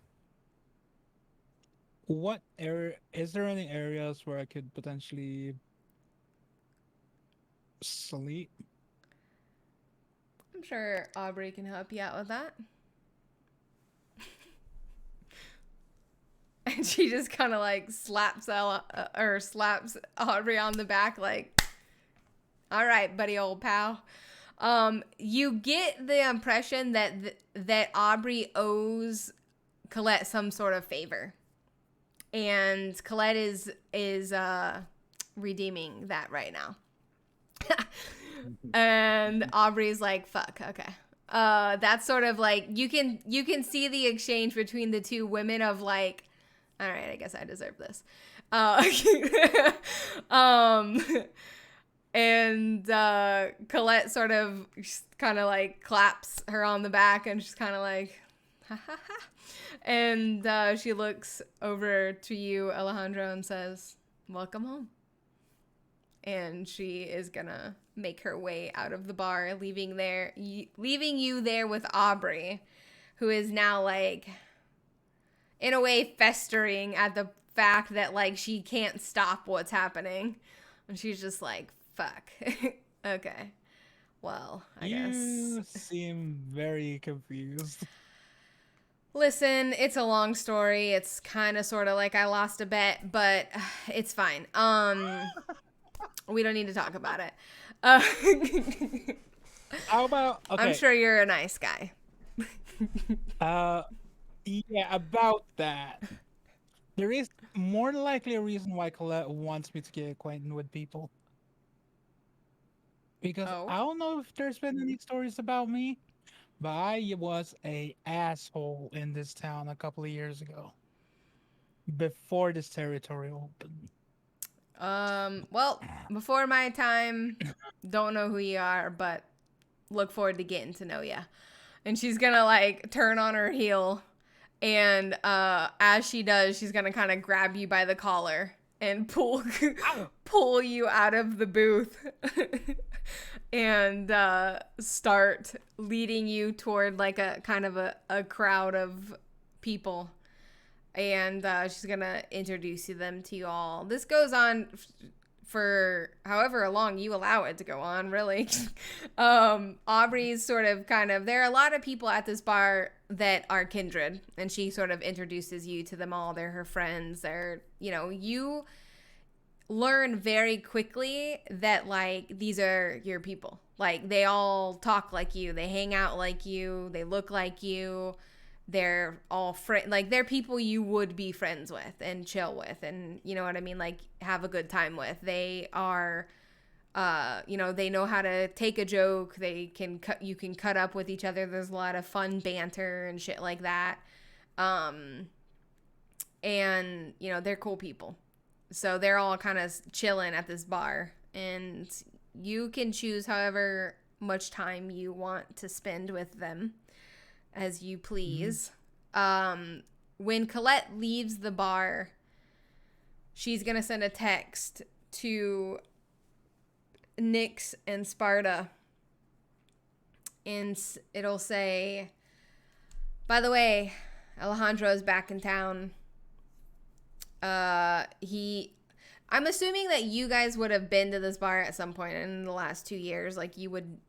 what area is there any areas where I could potentially sleep? I'm sure Aubrey can help you out with that. And she just kind of like slaps Aubrey on the back, like, all right, buddy, old pal. You get the impression that Aubrey owes Colette some sort of favor, and Colette is redeeming that right now. And Aubrey's like, fuck, okay. That's sort of like you can see the exchange between the two women of like, all right, I guess I deserve this. And Colette sort of kind of like claps her on the back, and she's kind of like, ha ha ha. And she looks over to you, Alejandro, and says, welcome home. And she is gonna make her way out of the bar, leaving you there with Aubrey, who is now like, in a way, festering at the fact that like she can't stop what's happening, and she's just like, fuck. Okay, well, I guess You seem very confused. listen, it's a long story. It's kind of sort of like I lost a bet, but it's fine. We don't need to talk about it. How about okay? I'm sure you're a nice guy. Yeah, about that. There is more than likely a reason why Colette wants me to get acquainted with people. Because Oh. I don't know if there's been any stories about me, but I was a asshole in this town a couple of years ago. Before this territory opened. Well, before my time, don't know who you are, but look forward to getting to know you. And she's gonna like turn on her heel, and as she does, she's gonna kind of grab you by the collar and pull you out of the booth and start leading you toward like a kind of a crowd of people. And she's gonna introduce them to you all. This goes on for however long you allow it to go on, really. Aubrey's sort of there are a lot of people at this bar that are kindred, and she sort of introduces you to them all. They're her friends. They're, you learn very quickly that like these are your people. Like they all talk like you, they hang out like you, they look like you. They're all like they're people you would be friends with and chill with, and you know what I mean, like have a good time with. They are they know how to take a joke. You can cut up with each other. There's a lot of fun banter and shit like that. And they're cool people. So they're all kind of chilling at this bar, and you can choose however much time you want to spend with them as you please. Mm-hmm. When Colette leaves the bar, she's going to send a text to Nyx and Sparta, and it'll say, by the way, Alejandro's back in town. I'm assuming that you guys would have been to this bar at some point in the last 2 years. Like you would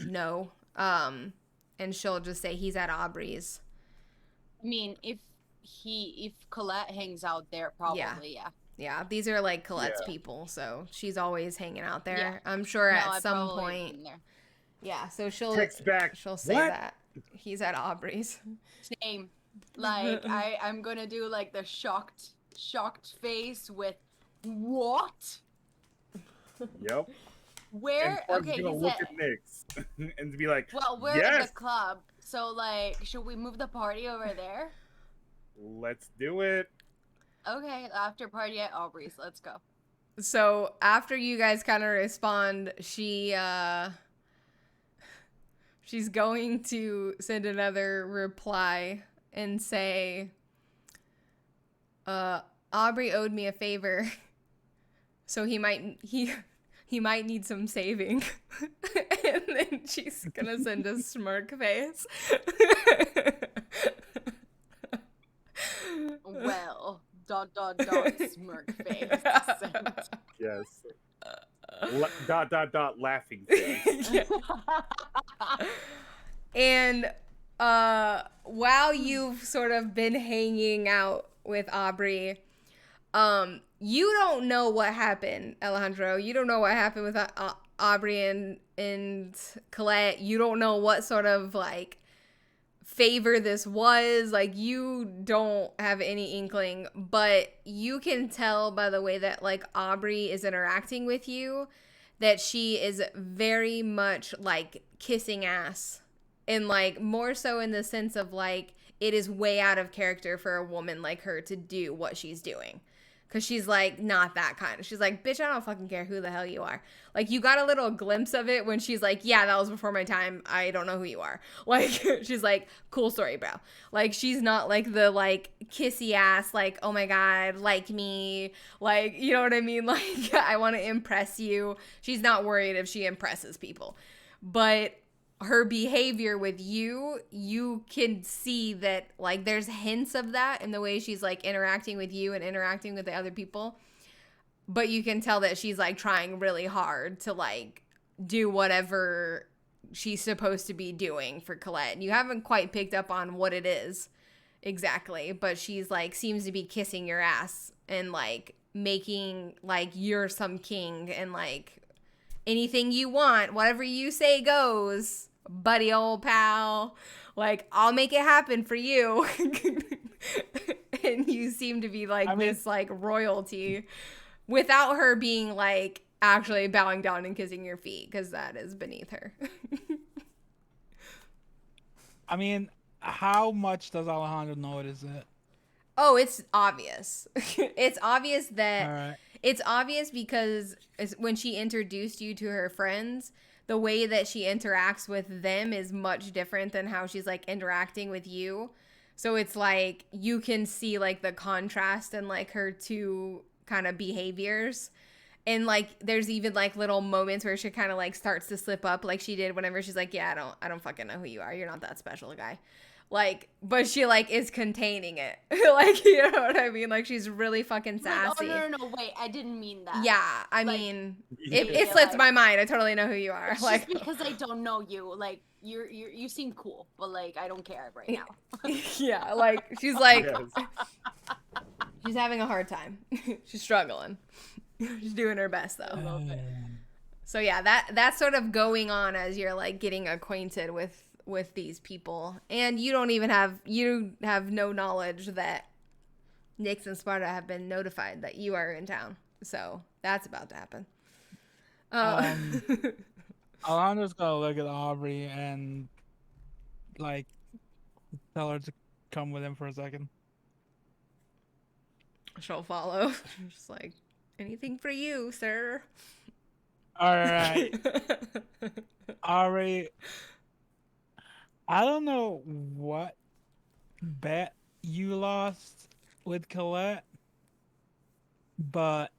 know. And she'll just say he's at Aubrey's. I mean, if Colette hangs out there, probably, yeah. Yeah, these are like Colette's people, so she's always hanging out there. Yeah. I'm sure at some point. Yeah, so she'll say that he's at Aubrey's. Same. Like I'm gonna do like the shocked face with what? Yep. Where? Okay, gonna look at Nyx and be like, well, we're at the club, so like, should we move the party over there? Let's do it. Okay, after party at Aubrey's, let's go. So after you guys kind of respond, she's going to send another reply and say, Aubrey owed me a favor, so he might need some saving. And then she's gonna send a smirk face. Well, ... smirk face. Yes. Laughing face. Yeah. And while you've sort of been hanging out with Aubrey, you don't know what happened, Alejandro. You don't know what happened with Aubrey and Colette. You don't know what sort of like favor this was. Like, you don't have any inkling, but you can tell by the way that like Aubrey is interacting with you that she is very much like kissing ass, and like more so in the sense of like it is way out of character for a woman like her to do what she's doing. Cause she's like not that kind. She's like, bitch, I don't fucking care who the hell you are. Like, you got a little glimpse of it when she's like, yeah, that was before my time. I don't know who you are. Like, she's like, cool story, bro. Like, she's not like the like kissy ass, like, oh my God, like me. Like, you know what I mean? Like, I want to impress you. She's not worried if she impresses people. But her behavior with you can see that like there's hints of that in the way she's like interacting with you and interacting with the other people. But you can tell that she's like trying really hard to like do whatever she's supposed to be doing for Colette. And you haven't quite picked up on what it is exactly, but she's like seems to be kissing your ass and like making like you're some king and like anything you want, whatever you say goes, buddy old pal. Like, I'll make it happen for you. And you seem to be like this like royalty without her being like actually bowing down and kissing your feet, because that is beneath her. I mean, how much does Alejandro know it is it? Oh, it's obvious. It's obvious that All right. it's obvious because when she introduced you to her friends, the way that she interacts with them is much different than how she's like interacting with you. So it's like you can see like the contrast in like her two kind of behaviors. And like there's even like little moments where she kind of like starts to slip up like she did whenever she's like, yeah, I don't fucking know who you are. You're not that special, guy. Like, but she like is containing it. Like, you know what I mean? Like, she's really fucking sassy. Like, oh no, wait, I didn't mean that. Yeah, I like, mean, yeah, it slips my mind. I totally know who you are. It's like, just because I don't know you. Like, you seem cool, but like I don't care right now. yeah, like she's like Yes. she's having a hard time. She's struggling. She's doing her best though. I love it. So yeah, that's sort of going on as you're like getting acquainted with these people, and you have no knowledge that Nyx and Sparta have been notified that you are in town. So that's about to happen. Alejandro's gonna look at Aubrey and like tell her to come with him for a second. She'll follow. Just like, anything for you, sir. All right. Aubrey, I don't know what bet you lost with Colette, but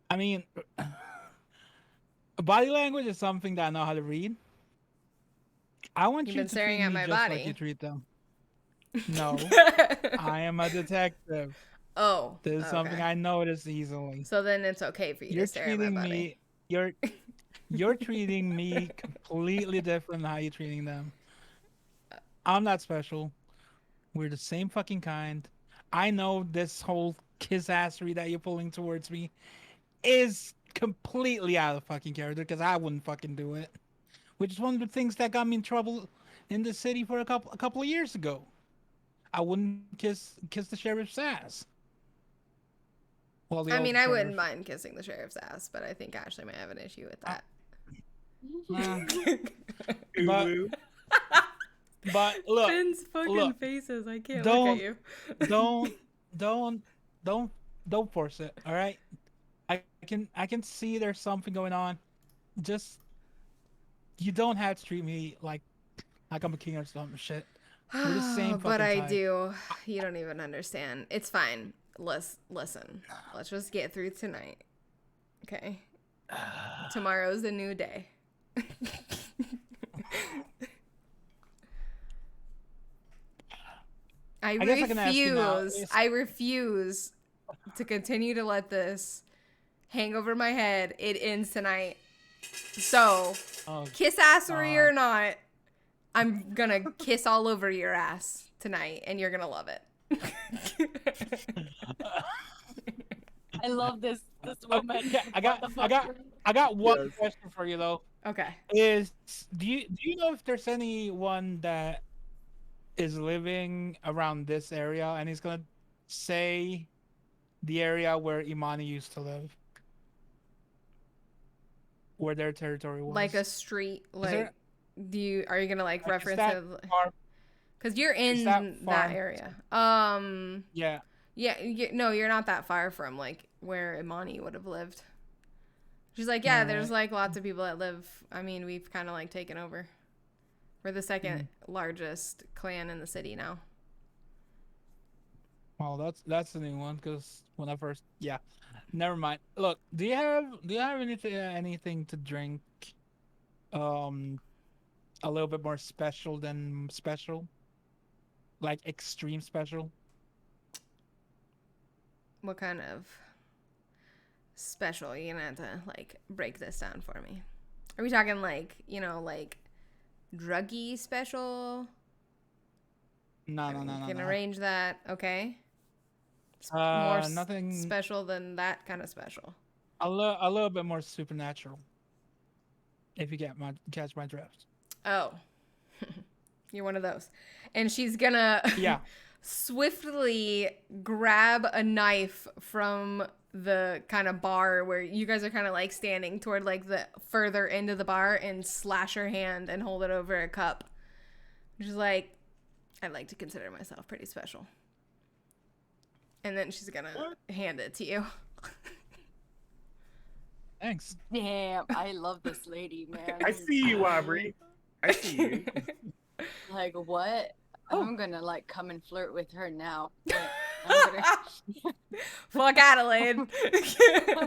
I mean, body language is something that I know how to read. I want You've you been to staring treat at me my just body. like you treat them. No, I am a detective. Oh, This is okay. something I notice easily. So then it's okay for you You're to stare at my treating body. me. You're treating me completely different than how you're treating them. I'm not special. We're the same fucking kind. I know this whole kiss assery that you're pulling towards me is completely out of fucking character because I wouldn't fucking do it. Which is one of the things that got me in trouble in the city for a couple of years ago. I wouldn't kiss the sheriff's ass. Well, I mean, I wouldn't mind kissing the sheriff's ass, but I think Ashley might have an issue with that. Ulu. But look, Finn's fucking look, faces. I can't don't- look at you. don't force it. All right, I can see there's something going on. Just you don't have to treat me like I'm a king or some shit. We're the same But fucking I type. do. You don't even understand. It's fine. Listen. Let's just get through tonight. Okay? Tomorrow's a new day. I guess I can ask you now. I refuse to continue to let this hang over my head. It ends tonight. So, Oh, kiss assery or not, I'm gonna kiss all over your ass tonight, and you're gonna love it. I love this woman. okay, I What the fuck? got one Yes. question for you though. Okay. Do you know if there's anyone that is living around this area and he's gonna say the area where Imani used to live, where their territory was? Like a street, Is there, are you gonna like is reference that it? far? Because you're in that that far? area. Yeah. Yeah, no, you're not that far from like where Imani would have lived. She's like, yeah, there's like lots of people that live. I mean, we've kind of like taken over. We're the second largest clan in the city now. Well, that's a new one because when I first, yeah, never mind. Look, do you have anything to drink, um, a little bit more special than special, like extreme special? What kind of special? You're gonna have to like break this down for me. Are we talking like, like druggy special? No, You no. can arrange that, okay? More Nothing. special than that kind of special. A little bit more supernatural. If you catch my drift. Oh, you're one of those. And she's gonna Yeah. swiftly grab a knife from the kind of bar where you guys are kind of like standing toward like the further end of the bar and slash her hand and hold it over a cup. She's like, I like to consider myself pretty special. And then she's gonna hand it to you. Thanks. Damn, I love this lady, man. I see you, Aubrey. I see you. Like, what? Oh. I'm gonna like come and flirt with her now. Like, I'm gonna... Fuck Adelaide.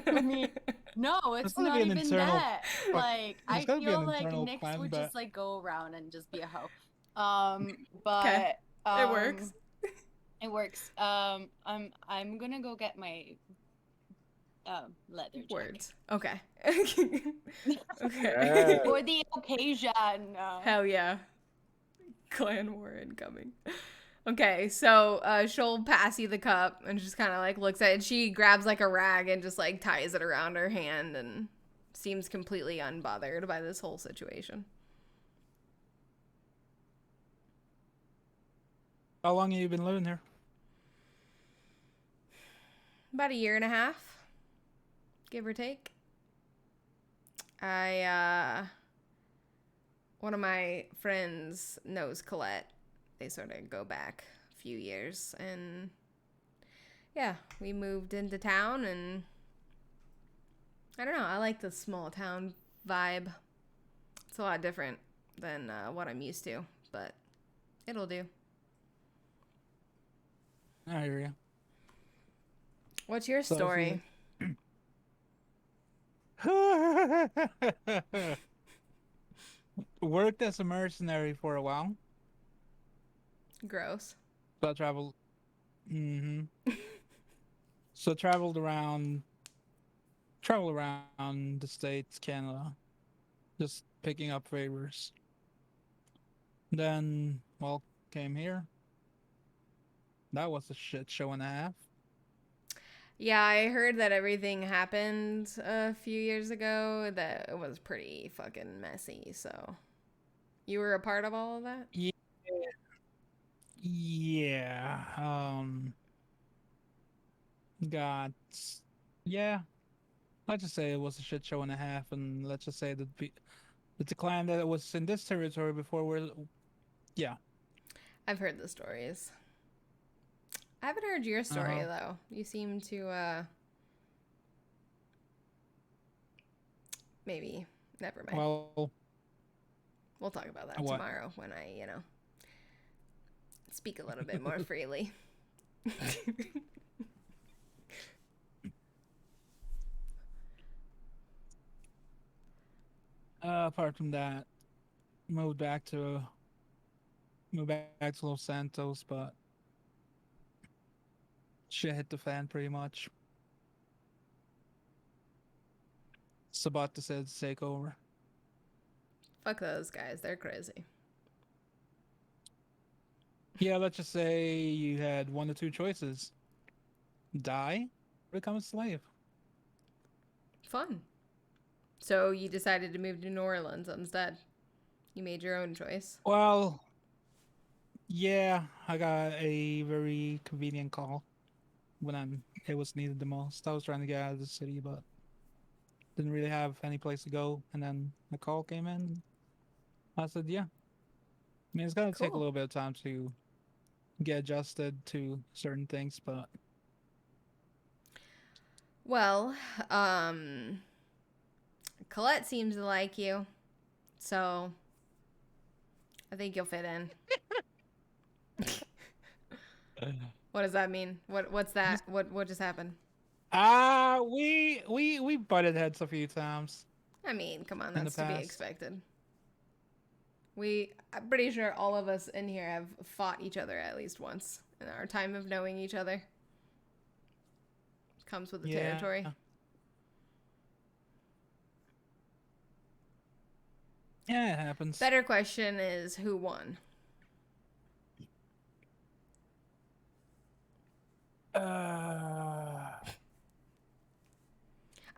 I mean, no, it's gonna not be an even internal- that. Like, I gonna be an feel like internal Nyx plan, would but- just like go around and just be a hoe. But Okay. It works. It works. I'm gonna go get my leather jacket. Words. Okay. Okay. Yeah. For the occasion. Hell yeah. Clan war incoming. Okay, so she'll pass you the cup and just kind of like looks at it. She grabs like a rag and just like ties it around her hand and seems completely unbothered by this whole situation. How long have you been living here? About a year and a half, give or take. One of my friends knows Colette. They sort of go back a few years, and yeah, we moved into town, and I don't know, I like the small town vibe. It's a lot different than what I'm used to, but it'll do. I hear you. What's your So if story? Worked as a mercenary for a while. Gross. So I traveled. So traveled around the States, Canada, just picking up favors. Then, well, came here. That was a shit show and a half. Yeah, I heard that everything happened a few years ago that it was pretty fucking messy, so you were a part of all of that? Yeah. Yeah. Let's just say it was a shit show and a half, and let's just say that the clan that was in this territory before yeah. I've heard the stories. I haven't heard your story though. You seem to maybe never mind. Well, We'll talk about that what? tomorrow when I, Speak a little bit more freely. Apart from that, moved back to Los Santos, but shit hit the fan pretty much. Sabat decided to take over. Fuck those guys. They're crazy. Yeah, let's just say you had one or two choices: die, or become a slave. Fun. So you decided to move to New Orleans instead. You made your own choice. Well, yeah, I got a very convenient call when it was needed the most. I was trying to get out of the city, but didn't really have any place to go. And then the call came in. I said, yeah. I mean, it's gonna take a Cool. little bit of time to get adjusted to certain things, but Well, Colette seems to like you, so I think you'll fit in. What does that mean? What's that? What just happened? we butted heads a few times. I mean, come on, In the that's to be past. expected. I'm pretty sure all of us in here have fought each other at least once in our time of knowing each other. Comes with the territory. Yeah, it happens. Better question is who won?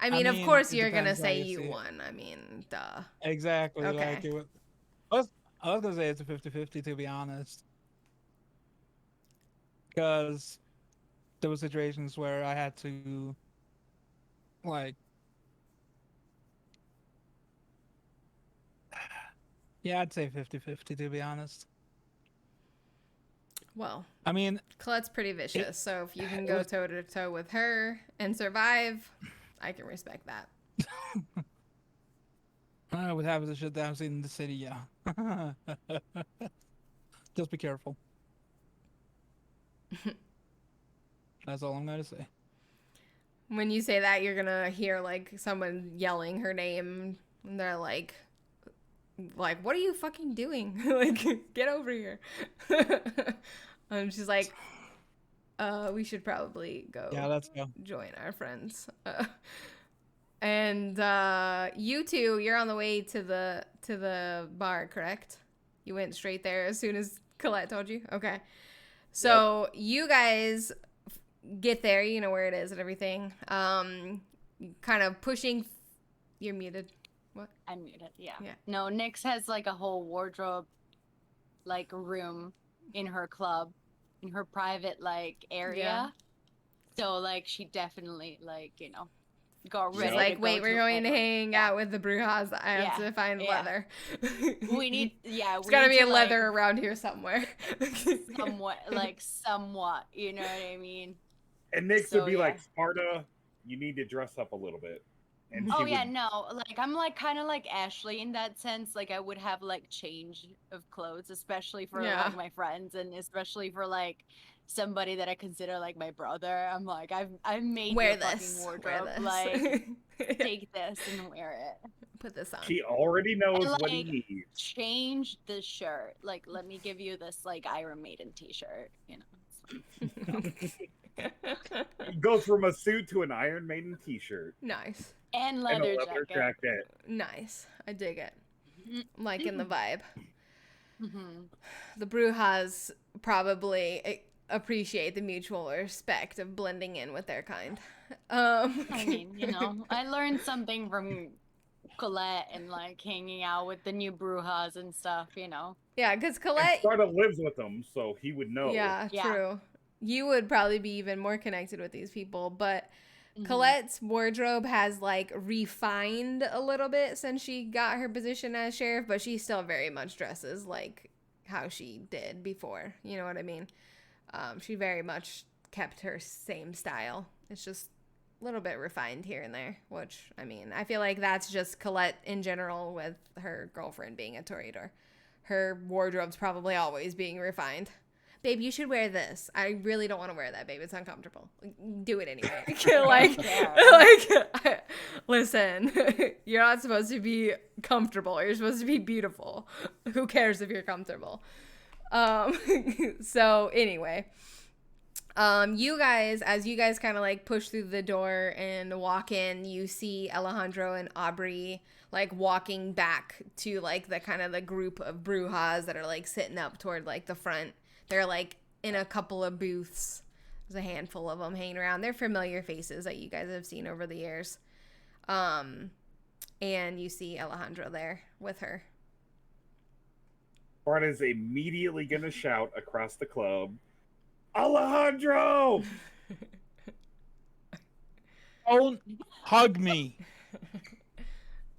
I mean, of course it you're gonna depends how say you you see it. won. I mean, duh. Exactly. Okay. Like I was gonna say it's a 50-50 to be honest. Because there were situations where I had to like yeah, I'd say 50-50 to be honest. Well, I mean, Colette's pretty vicious, so if you can it go was- toe to toe with her and survive, I can respect that. with half of the shit that I've seen in the city, yeah. Just be careful. That's all I'm gonna say. When you say that, you're gonna hear like someone yelling her name, and they're like, what are you fucking doing? Like, get over here. And she's like, we should probably go Yeah, let's go. join our friends. And you two, you're on the way to the bar, correct? You went straight there as soon as Colette told you? Okay. So you guys get there, you know where it is and everything. Kind of pushing. You're muted. What? I'm muted. Yeah. Yeah. No, Nyx has like a whole wardrobe, like room in her club, in her private like area. Yeah. So like she definitely like got She's ready. like, to wait, go we're to going to whatever. hang out with the Brujas. I have to find yeah. leather. We need There's we got to need be a to, leather like, around here somewhere. somewhat, you know what I mean? And Nyx So, would be like, yeah. Sparta, you need to dress up a little bit. And Oh she yeah, would, no, like I'm like kind of like Ashley in that sense. Like I would have like change of clothes, especially for Yeah. like my friends, and especially for like somebody that I consider like my brother. I'm like I've made Wear your this. fucking wardrobe. Wear this. Like take this and wear it. Put this on. she already knows And, what he like, needs. change the shirt. Like let me give you this like Iron Maiden T-shirt. You know. He goes from a suit to an Iron Maiden t-shirt. Nice. And And a leather leather jacket. jacket. Nice. I dig it. Like in the vibe. Mm-hmm. The Brujas probably appreciate the mutual respect of blending in with their kind. I mean, I learned something from Colette and like hanging out with the new Brujas and stuff, Yeah, because And Colette. Sparta lives with them, so he would know. Yeah, Yeah. true. You would probably be even more connected with these people, but Mhm. Colette's wardrobe has like refined a little bit since she got her position as sheriff, but she still very much dresses like how she did before. You know what I mean? She very much kept her same style. It's just a little bit refined here and there, which, I mean, I feel like that's just Colette in general with her girlfriend being a Toreador. Her wardrobe's probably always being refined. babe, you should wear this. I really don't want to wear that, babe. It's uncomfortable. Do it anyway. Listen, you're not supposed to be comfortable. You're supposed to be beautiful. Who cares if you're comfortable? So anyway, you guys, as you guys kind of like push through the door and walk in, you see Alejandro and Aubrey like walking back to like the kind of the group of Brujas that are like sitting up toward like the front. They're like in a couple of booths. There's a handful of them hanging around. They're familiar faces that you guys have seen over the years. And you see Alejandro there with her. Sparta's immediately going to shout across the club, Alejandro! Don't hug me.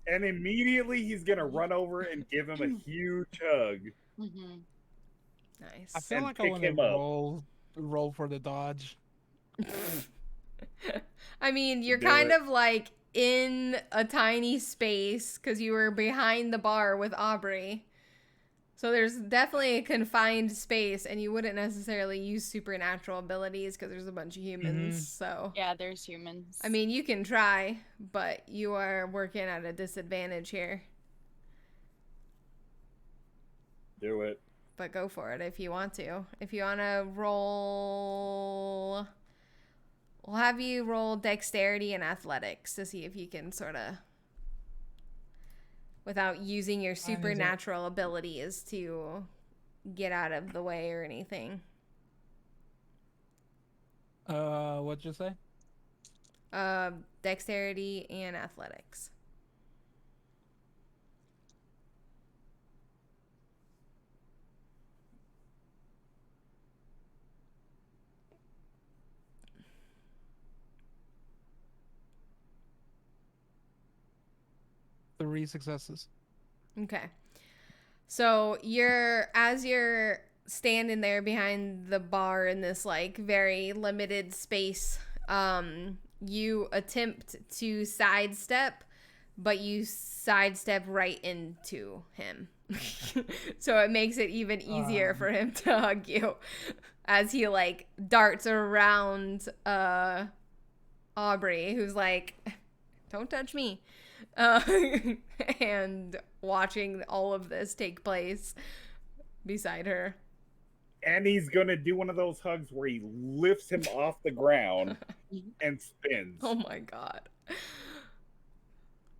And immediately he's going to run over and give him a huge hug. Mm-hmm. Nice. I feel And like I pick want to him up. roll for the dodge. I mean, you're Do kind it. of like in a tiny space because you were behind the bar with Aubrey. So there's definitely a confined space, and you wouldn't necessarily use supernatural abilities because there's a bunch of humans. Mhm. So Yeah, there's humans. I mean, you can try, but you are working at a disadvantage here. Do it. But go for it if you want to. If you want to roll, we'll have you roll dexterity and athletics to see if you can sort of, without using your supernatural abilities to get out of the way or anything. What'd you say? Dexterity and athletics. Three successes. Okay. So as you're standing there behind the bar in this like very limited space, you attempt to sidestep, but you sidestep right into him. So it makes it even easier for him to hug you as he like darts around Aubrey, who's like, don't touch me. And watching all of this take place beside her. And he's going to do one of those hugs where he lifts him off the ground and spins. Oh my god.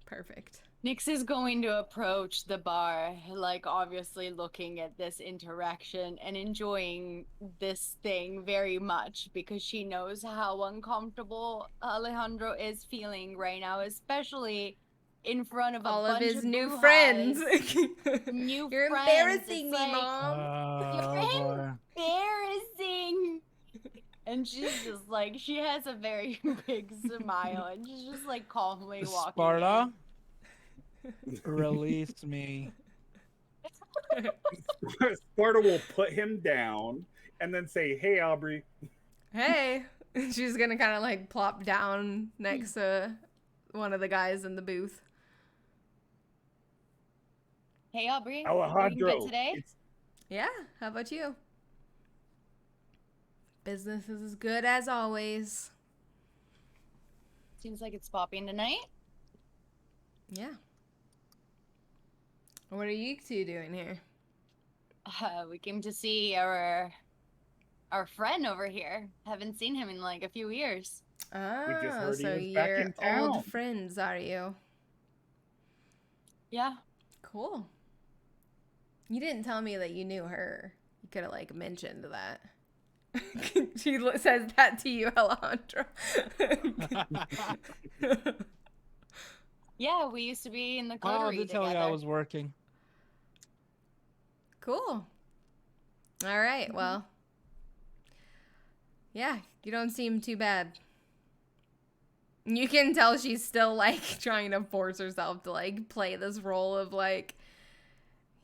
Perfect. Nyx is going to approach the bar, like obviously looking at this interaction and enjoying this thing very much because she knows how uncomfortable Alejandro is feeling right now, especially in front of All of bunch his new Brujas. friends. New You're friends. embarrassing It's me, like, Mom. You're embarrassing. And she's just like, she has a very big smile and she's just like calmly walking Sparta, release me. Sparta will put him down and then say, hey, Aubrey. Hey. She's gonna kind of like plop down next to one of the guys in the booth. Hey, Aubrey. Alejandro. Looking good today? Yeah, how about you? Business is as good as always. Seems like it's popping tonight. Yeah. What are you two doing here? We came to see our friend over here. Haven't seen him in like a few years. Oh, heard he so was back you're in town. old friends, are you? Yeah. Cool. You didn't tell me that you knew her. You could have like mentioned that. She says that to you, Alejandro. Yeah, we used to be in the Oh, I coterie did tell you together. I was working. Cool. All right, well. Yeah, you don't seem too bad. You can tell she's still like trying to force herself to like play this role of like,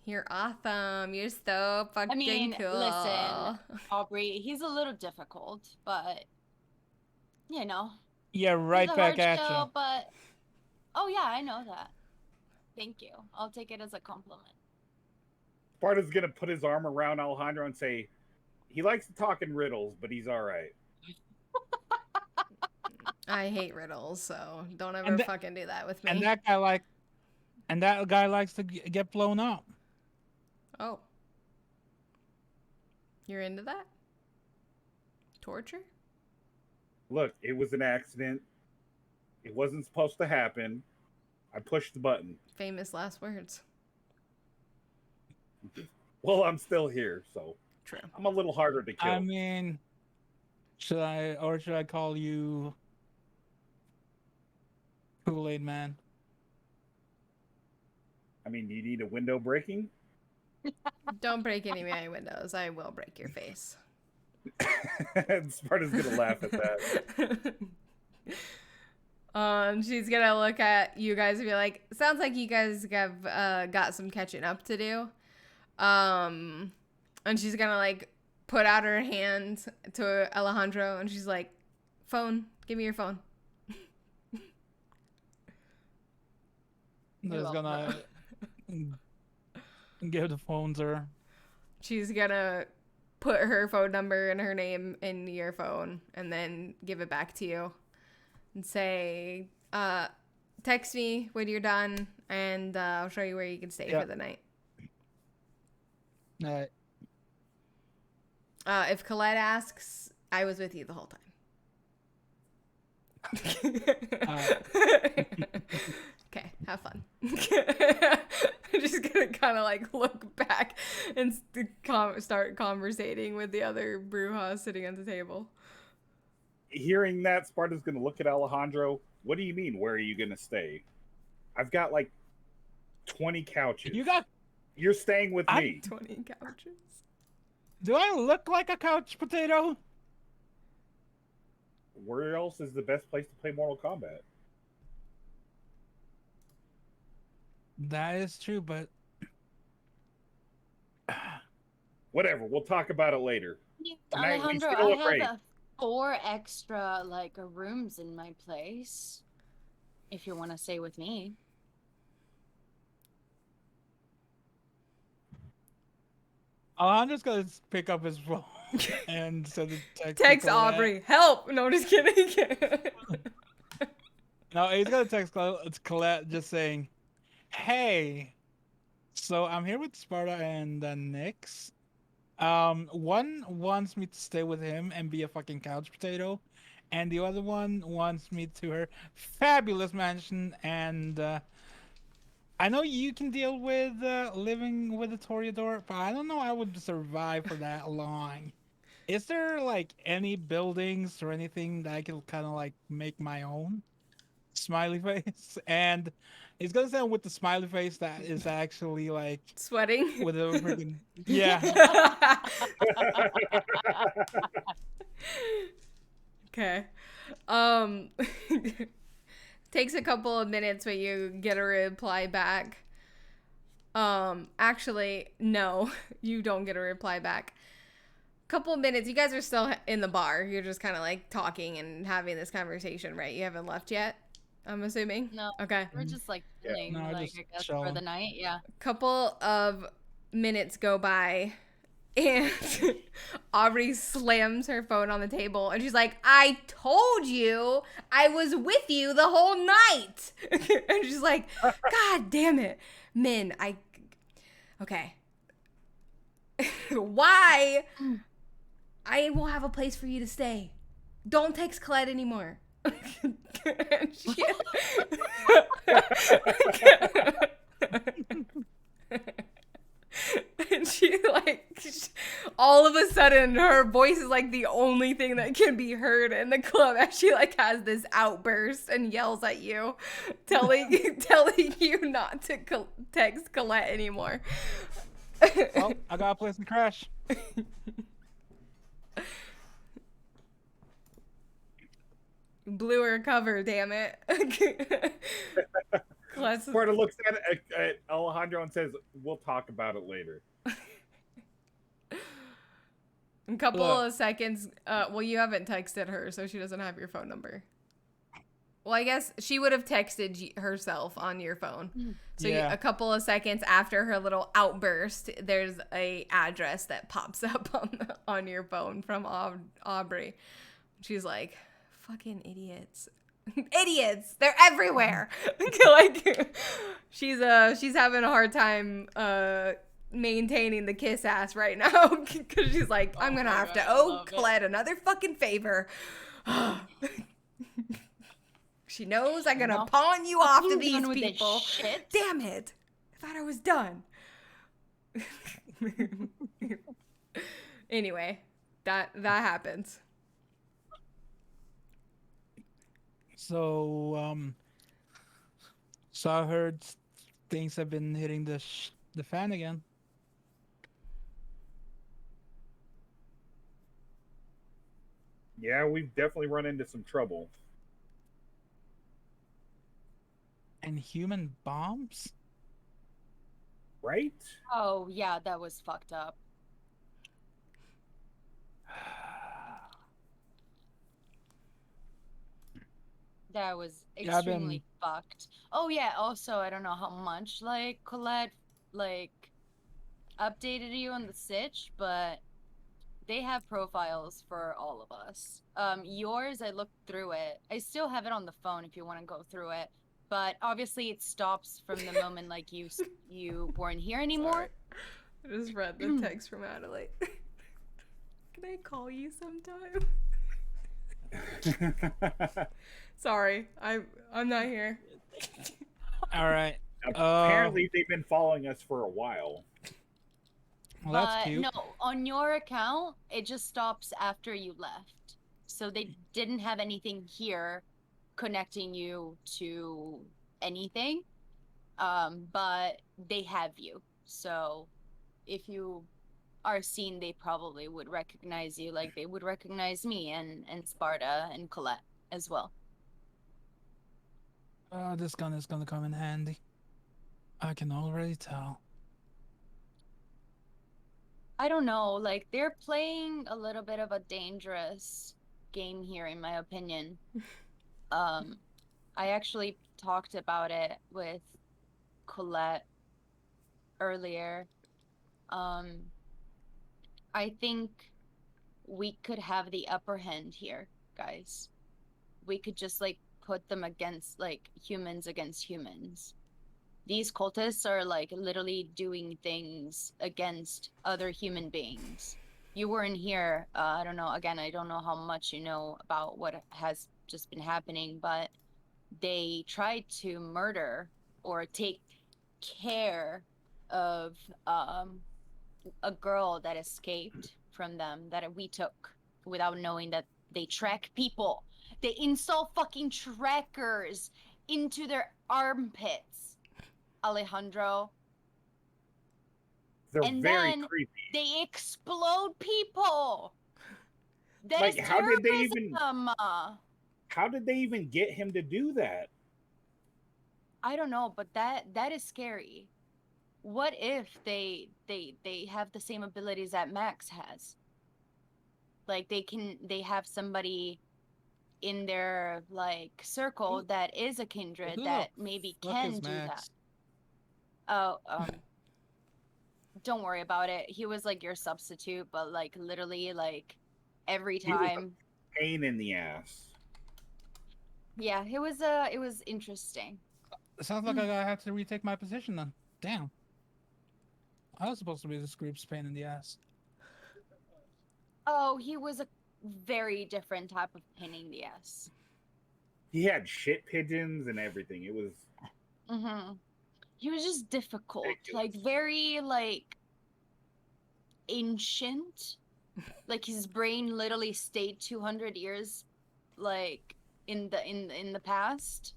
you're awesome, you're so fucking I mean, cool. listen, Aubrey, he's a little difficult, but you know, Yeah, right he's a back hard at show, you. but oh yeah, I know that. Thank you. I'll take it as a compliment. Sparta's going to put his arm around Alejandro and say, He likes to talk in riddles, but he's all right. I hate riddles, so don't ever And fucking do that with me. And that guy likes to get blown up. Oh. You're into that? Torture? Look, it was an accident. It wasn't supposed to happen. I pushed the button. Famous last words. Well, I'm still here, so True. I'm a little harder to kill. I mean, should I call you Kool-Aid Man? I mean, do you need a window breaking? Don't break any of my windows. I will break your face. Sparta's gonna laugh at that. She's gonna look at you guys and be like, sounds like you guys have got some catching up to do. And she's gonna like put out her hand to Alejandro and she's like, phone, give me your phone. There's gonna give the phone to her. She's gonna put her phone number and her name in your phone and then give it back to you and say, text me when you're done and I'll show you where you can stay for the night. All right. If Colette asks, I was with you the whole time. Okay, have fun. I'm just gonna kind of like look back and start conversating with the other Brujas sitting at the table. Hearing that, Sparta's gonna look at Alejandro. What do you mean? Where are you gonna stay? I've got like 20 couches. You're staying with me. 20 couches. Do I look like a couch potato? Where else is the best place to play Mortal Kombat? That is true, but Whatever. We'll talk about it later. Tonight, we Alejandro, still I look great. have 4 extra rooms in my place. If you want to stay with me. Alejandro's gonna pick up his phone and send a text. Text Aubrey, help! No, just kidding. No, he's gonna text Colette just saying, hey, so I'm here with Sparta and Nyx. One wants me to stay with him and be a fucking couch potato, and the other one wants me to her fabulous mansion. And I know you can deal with living with a Toreador, but I don't know I would survive for that long. Is there like any buildings or anything that I could kind of like make my own? Smiley face. And he's gonna say with the smiley face that is actually like Sweating with a freaking yeah. Okay. Takes a couple of minutes, but you get a reply back. Actually, no, you don't get a reply back. Couple of minutes, you guys are still in the bar. You're just kind of like talking and having this conversation, right? You haven't left yet, I'm assuming. No. Okay. We're just chilling, No, I just guess, chilling. for the night. Yeah. Couple of minutes go by and Aubrey slams her phone on the table and she's like, I told you I was with you the whole night. And she's like, God damn it, Min, okay. Why? I will have a place for you to stay. Don't text Colette anymore. And she all of a sudden her voice is like the only thing that can be heard in the club as she has this outburst and yells at you, telling you not to text Colette anymore. Well, I got a place to crash. Blew her cover, damn it. Sparta looks at Alejandro and says, we'll talk about it later. A couple of seconds. Well, you haven't texted her, so she doesn't have your phone number. Well, I guess she would have texted herself on your phone. So Yeah. a couple of seconds after her little outburst, there's a address that pops up on your phone from Aubrey. She's like, "Fucking idiots, idiots! They're everywhere." Like she's having a hard time maintaining the kiss ass right now because she's like, "I'm gonna have to owe Colette another fucking favor." She knows I'm gonna pawn you off to these people. Damn it! I thought I was done. Anyway, that happens. So so I heard things have been hitting the fan again. Yeah, we've definitely run into some trouble. And human bombs? Right? Oh yeah, that was fucked up. That was Yeah, extremely fucked. Oh yeah, also I don't know how much like Colette like updated you on the sitch, but they have profiles for all of us. Yours, I looked through it. I still have it on the phone if you want to go through it. But obviously it stops from the moment like you weren't here anymore. Sorry. I just read the text from Adelaide. Can I call you sometime? Sorry, I'm not here. All right. Apparently, they've been following us for a while. Well, But that's cute. no, on your account, it just stops after you left. So they didn't have anything here connecting you to anything. But they have you. So if you are seen, they probably would recognize you like they would recognize me and Sparta and Colette as well. This gun is gonna come in handy. I can already tell. I don't know, like they're playing a little bit of a dangerous game here in my opinion. I actually talked about it with Colette earlier. I think we could have the upper hand here, guys. We could just like put them against like humans against humans. These cultists are like literally doing things against other human beings. You weren't here. I don't know. Again, I don't know how much you know about what has just been happening, but they tried to murder or take care of a girl that escaped from them that we took without knowing that they track people. They install fucking trackers into their armpits, Alejandro. They're And very then creepy. they explode people. That Like, is how did they terrorism. How did they even get him to do that? I don't know, but that is scary. What if they have the same abilities that Max has? Like they have somebody in their like circle that is a kindred Who that the maybe fuck can is do Max? that. Oh, don't worry about it. He was like your substitute, but like literally like every He was a time. pain in the ass. Yeah, it was interesting. It sounds like I have to retake my position then. Damn. I was supposed to be this group's pain in the ass. Oh, he was a very different type of pain in the ass. He had shit pigeons and everything. It was He was just difficult, ridiculous. like very like ancient. Like his brain literally stayed 200 years, like in the past.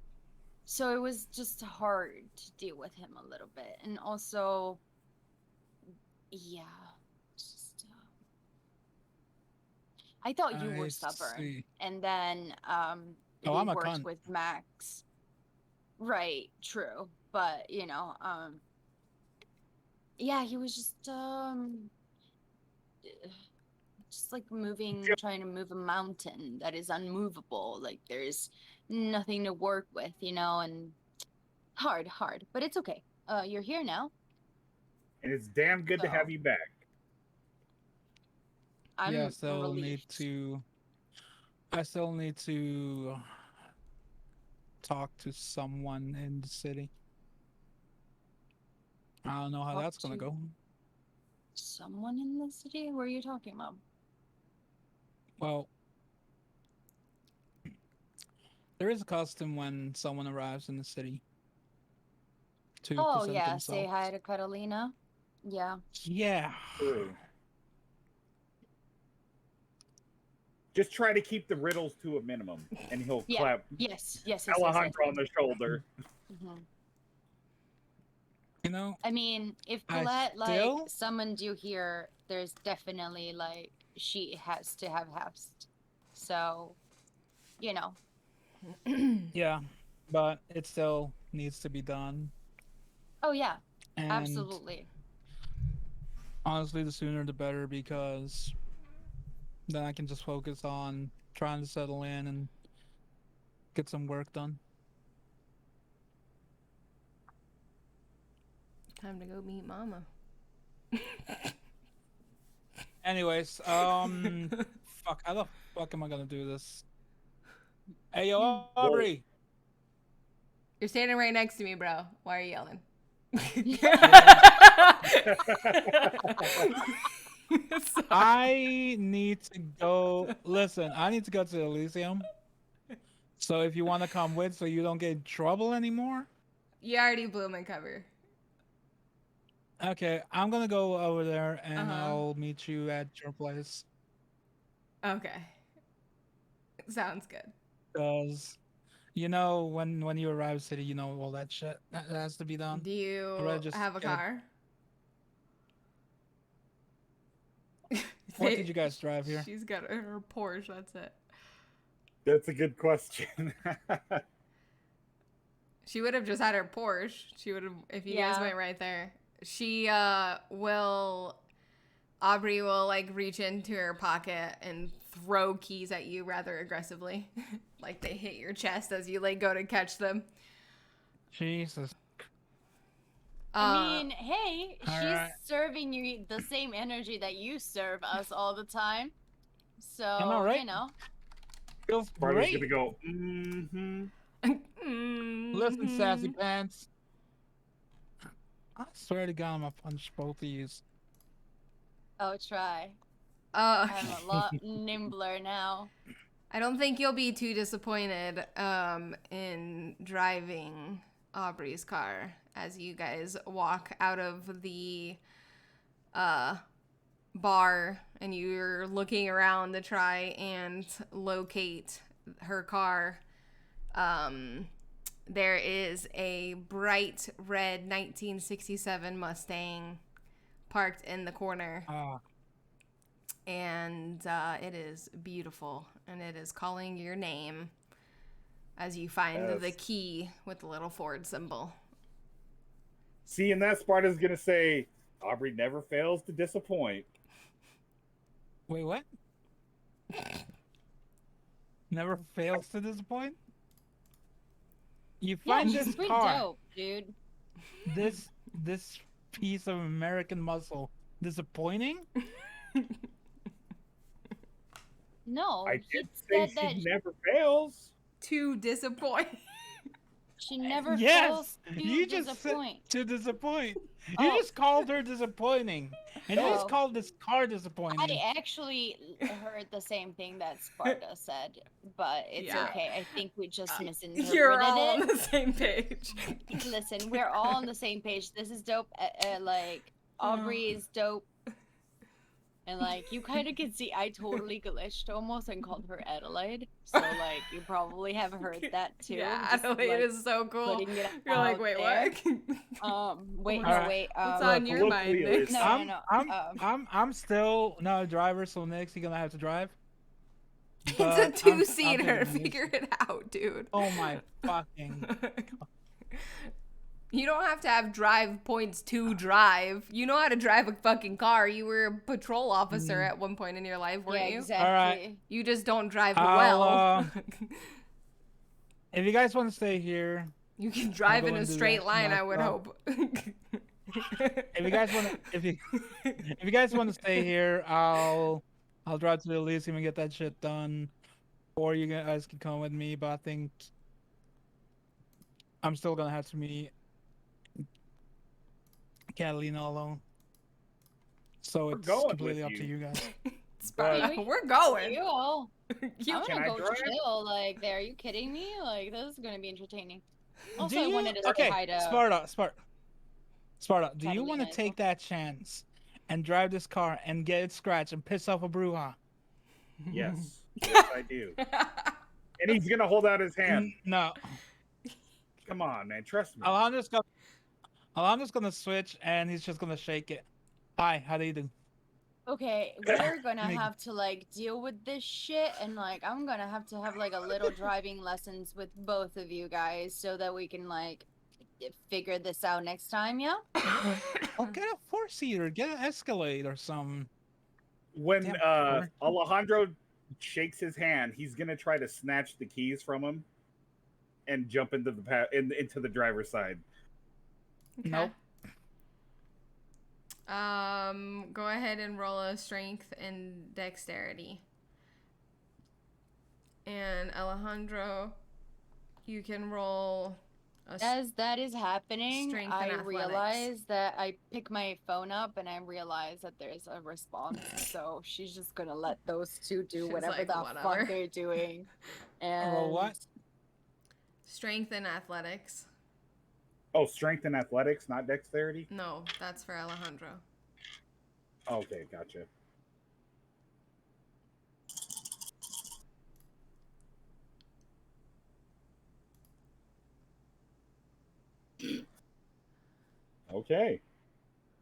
So it was just hard to deal with him a little bit, and also, yeah, just. I thought you were stubborn, see. and then I'm they a worked cunt. with Max. Right, true, but you know, yeah, he was just like moving, trying to move a mountain that is unmovable. Like there's nothing to work with, and hard, but it's okay. You're here now. And it's damn good to So- have you back. I'm Yeah, still need relieved. to. I still need to talk to someone in the city. I don't know how Talk that's gonna to- go. Someone in the city? What are you talking about? Well, there is a custom when someone arrives in the city to Oh present yeah, themselves. say hi to Catalina. Yeah. Yeah. True. Just try to keep the riddles to a minimum, and he'll Yeah. clap Yes. Alejandro on the shoulder. Mhm. You know, I mean, if I Colette still- summoned you here, there's definitely she has to have hast. So, yeah, but it still needs to be done. Oh yeah, And absolutely. honestly, the sooner the better, because then I can just focus on trying to settle in and get some work done. Time to go meet Mama. Anyways, fuck, how the fuck am I gonna do this? Hey, yo, Aubrey! You're standing right next to me, bro. Why are you yelling? I need to go. Listen, I need to go to Elysium. So if you want to come with, so you don't get in trouble anymore. You already blew my cover. Okay, I'm gonna go over there and Uh-huh. I'll meet you at your place. Okay. Sounds good. Cause, when you arrive city, all that shit that has to be done. Do you Alright, just have a get- car? What did you guys drive here? She's got her Porsche, that's it. That's a good question. She would have just had her Porsche. She would have, if you guys Yeah. went right there. Aubrey will reach into her pocket and throw keys at you rather aggressively. Like they hit your chest as you go to catch them. Jesus. I mean, hey, she's Alright. serving you the same energy that you serve us all the time. So, know, right? Feels Sparta's great. gonna go, mm-hmm. Listen, sassy pants. I swear to God, I'm gonna punch both of you. Oh, try. Uh, I'm a lot nimbler now. I don't think you'll be too disappointed in driving Aubrey's car as you guys walk out of the bar and you're looking around to try and locate her car. There is a bright red 1967 Mustang parked in the corner. And it is beautiful, and it is calling your name as you find the key with the little Ford symbol. See, and that Sparta's gonna say, Aubrey never fails to disappoint. Wait, what? Never fails to disappoint? You Yeah, find she's this pretty car, dope, dude. this piece of American muscle, disappointing? No, I he did say said that she never fails. To disappoint. she never Yes, fails to you just said disappoint. to disappoint. You Oh. just called her disappointing, and you Oh. just called this car disappointing. I actually heard the same thing that Sparta said, but it's Yeah. okay. I think we just misinterpreted You're all on it. the same page. Listen, we're all on the same page. This is dope. Aubrey is dope. And you kind of can see I totally glitched almost and called her Adelaide. So you probably have heard that too. Yeah, just, Adelaide is so cool. putting it You're like, out wait, there. what? Wait, Alright. no, wait. What's Um, on your mind, colloquially, Nick? it's- No. I'm still not a driver, so next you're gonna have to drive. It's But a I'm two-seater. taking this. Figure it out, dude. Oh my fucking! You don't have to have drive points to drive. You know how to drive a fucking car. You were a patrol officer at one point in your life, weren't yeah, you? exactly. Alright. You just don't drive I'll, well. If you guys want to stay here, You can drive go in a and do straight that. line, I Knock would off. hope. if you guys want to, if you guys want to stay here, I'll drive to the Elysium and get that shit done, or you guys can come with me. But I think I'm still gonna have to meet Catalina alone. So We're it's going completely with up to you. you guys. Sparta, We- we're going. You all. You I'm Can gonna I go drive? chill. Like, there. Are you kidding me? Like, this is gonna be entertaining. Also, Do I you? wanted to say Okay, hi to Sparta. Do you want Catalina to as take that chance and drive this car and get it scratched and piss off a Bruja? Yes. Yes, I do. And he's gonna hold out his hand. No, Come on, man. Trust me. Alondra's gonna switch and he's just gonna shake it. Hi, how do you do? Okay, we're gonna Make- have to like deal with this shit, and like I'm gonna have to have like a little driving lessons with both of you guys so that we can like figure this out next time. Yeah. Oh, get a four-seater, get an Escalade or something. When Damn, Connor. Alejandro shakes his hand, he's gonna try to snatch the keys from him and jump into the into the driver's side. Okay. Nope. Go ahead and roll a strength and dexterity. And Alejandro, you can roll a As that is happening, Strength I and athletics. realize that I pick my phone up and I realize that there's a response. So she's just gonna let those two do She's whatever like, the "Whatever." fuck they're doing. And Roll what? strength and athletics. Oh, strength and athletics, not dexterity. No, that's for Alejandro. Okay, gotcha. Okay.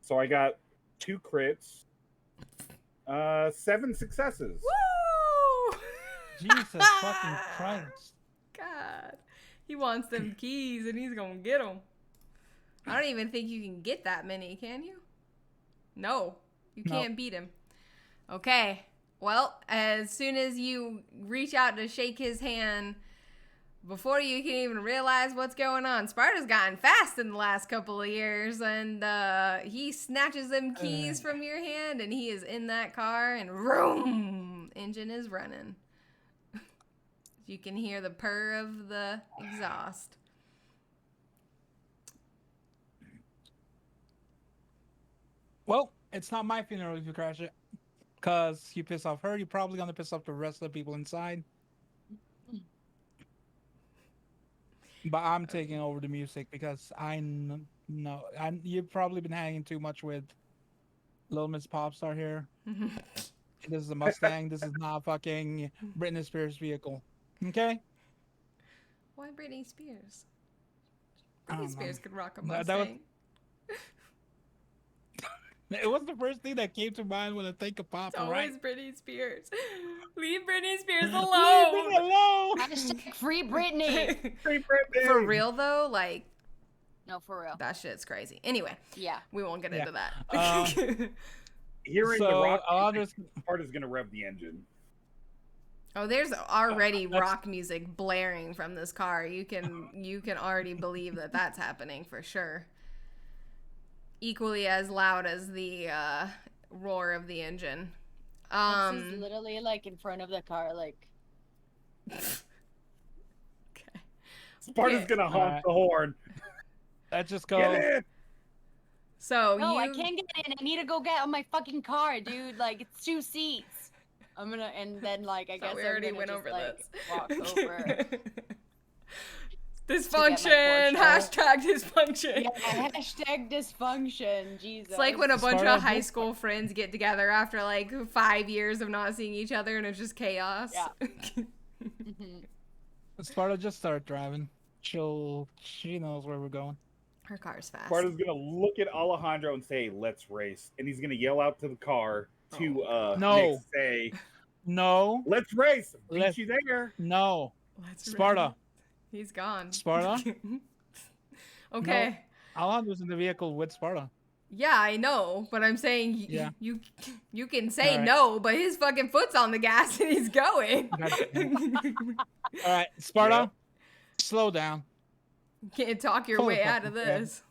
So I got 2 crits, 7 successes. Woo! Jesus fucking Christ. God, he wants them keys and he's gonna get them. I don't even think you can get that many, can you? No, you No. can't beat him. Okay, well, as soon as you reach out to shake his hand, before you can even realize what's going on, Sparta's gotten fast in the last couple of years, and he snatches them keys from your hand, and he is in that car, and vroom, engine is running. You can hear the purr of the exhaust. Well, it's not my funeral if you crash it. Because you piss off her, you're probably going to piss off the rest of the people inside. But I'm taking over the music because know you've probably been hanging too much with Little Miss Popstar here. This is a Mustang. This is not fucking Britney Spears' vehicle. Okay? Why Britney Spears? I don't Britney know. Spears could rock a That was- Mustang. It was the first thing that came to mind when I think of pop, It's right? always Britney Spears. Leave Britney Spears Leave alone. me alone! Hashtag free Britney. Free Britney! For real though, like No, for real. that shit's crazy. Anyway, Yeah. we won't get Yeah. into that. Hearing the So, rock Alondra's... part is gonna rev the engine. Oh, there's already That's- rock music blaring from this car. You can already believe that that's happening for sure. Equally as loud as the roar of the engine. This is literally like in front of the car, like Okay. Sparta's Okay. gonna honk the horn. Let's just Get go. in! So no, you I can't get in. I need to go get on my fucking car, dude. Like it's 2 seats. I'm gonna and then like I thought guess we I'm already gonna went just, over like, this. walk over. Dysfunction. Porsche. Hashtag dysfunction. Yeah, hashtag dysfunction. Jesus. It's like when a bunch Sparta, of high school friends get together after like 5 years of not seeing each other and it's just chaos. Yeah. Mhm. Sparta, just start driving. She knows where we're going. Her car's fast. Sparta's gonna look at Alejandro and say, "Let's race," and he's gonna yell out to the car to No. Nick, say, No, "Let's race! Beat Let's- you there!" no. Let's Sparta. run. He's gone. Sparta? Okay. Alondra's in the vehicle with Sparta. Yeah, I know, but I'm saying Yeah. you can say Alright. no, but his fucking foot's on the gas and he's going. God damn. All right, Sparta. Yep. slow down. You can't talk your Fully way out fucking of dead. this.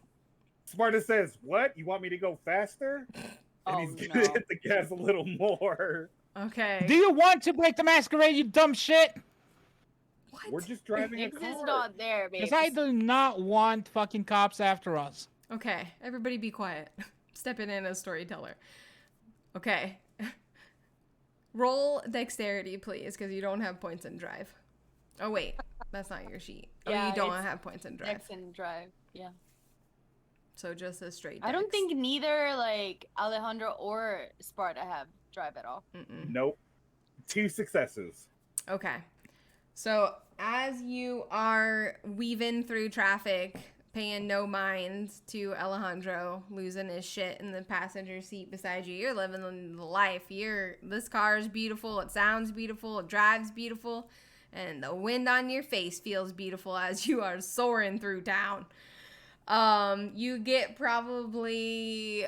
Sparta says, "What? You want me to go faster?" And Oh, he's no. gonna hit the gas a little more. Okay. Do you want to break the masquerade, you dumb shit? What? We're just driving a Nix car. is not there, babe. Because I do not want fucking cops after us. Okay, everybody be quiet. Stepping in as storyteller. Okay. Roll dexterity, please, because you don't have points in drive. Oh, wait. That's not your sheet. Oh, Yeah, you don't it's have points in drive. Dex and drive. Yeah. So just a straight I don't dex. think neither like Alejandro or Sparta have drive at all. Mm-mm. Nope. 2 successes. Okay. So as you are weaving through traffic, paying no mind to Alejandro losing his shit in the passenger seat beside you, you're living the life. This car is beautiful. It sounds beautiful. It drives beautiful. And the wind on your face feels beautiful as you are soaring through town. You get probably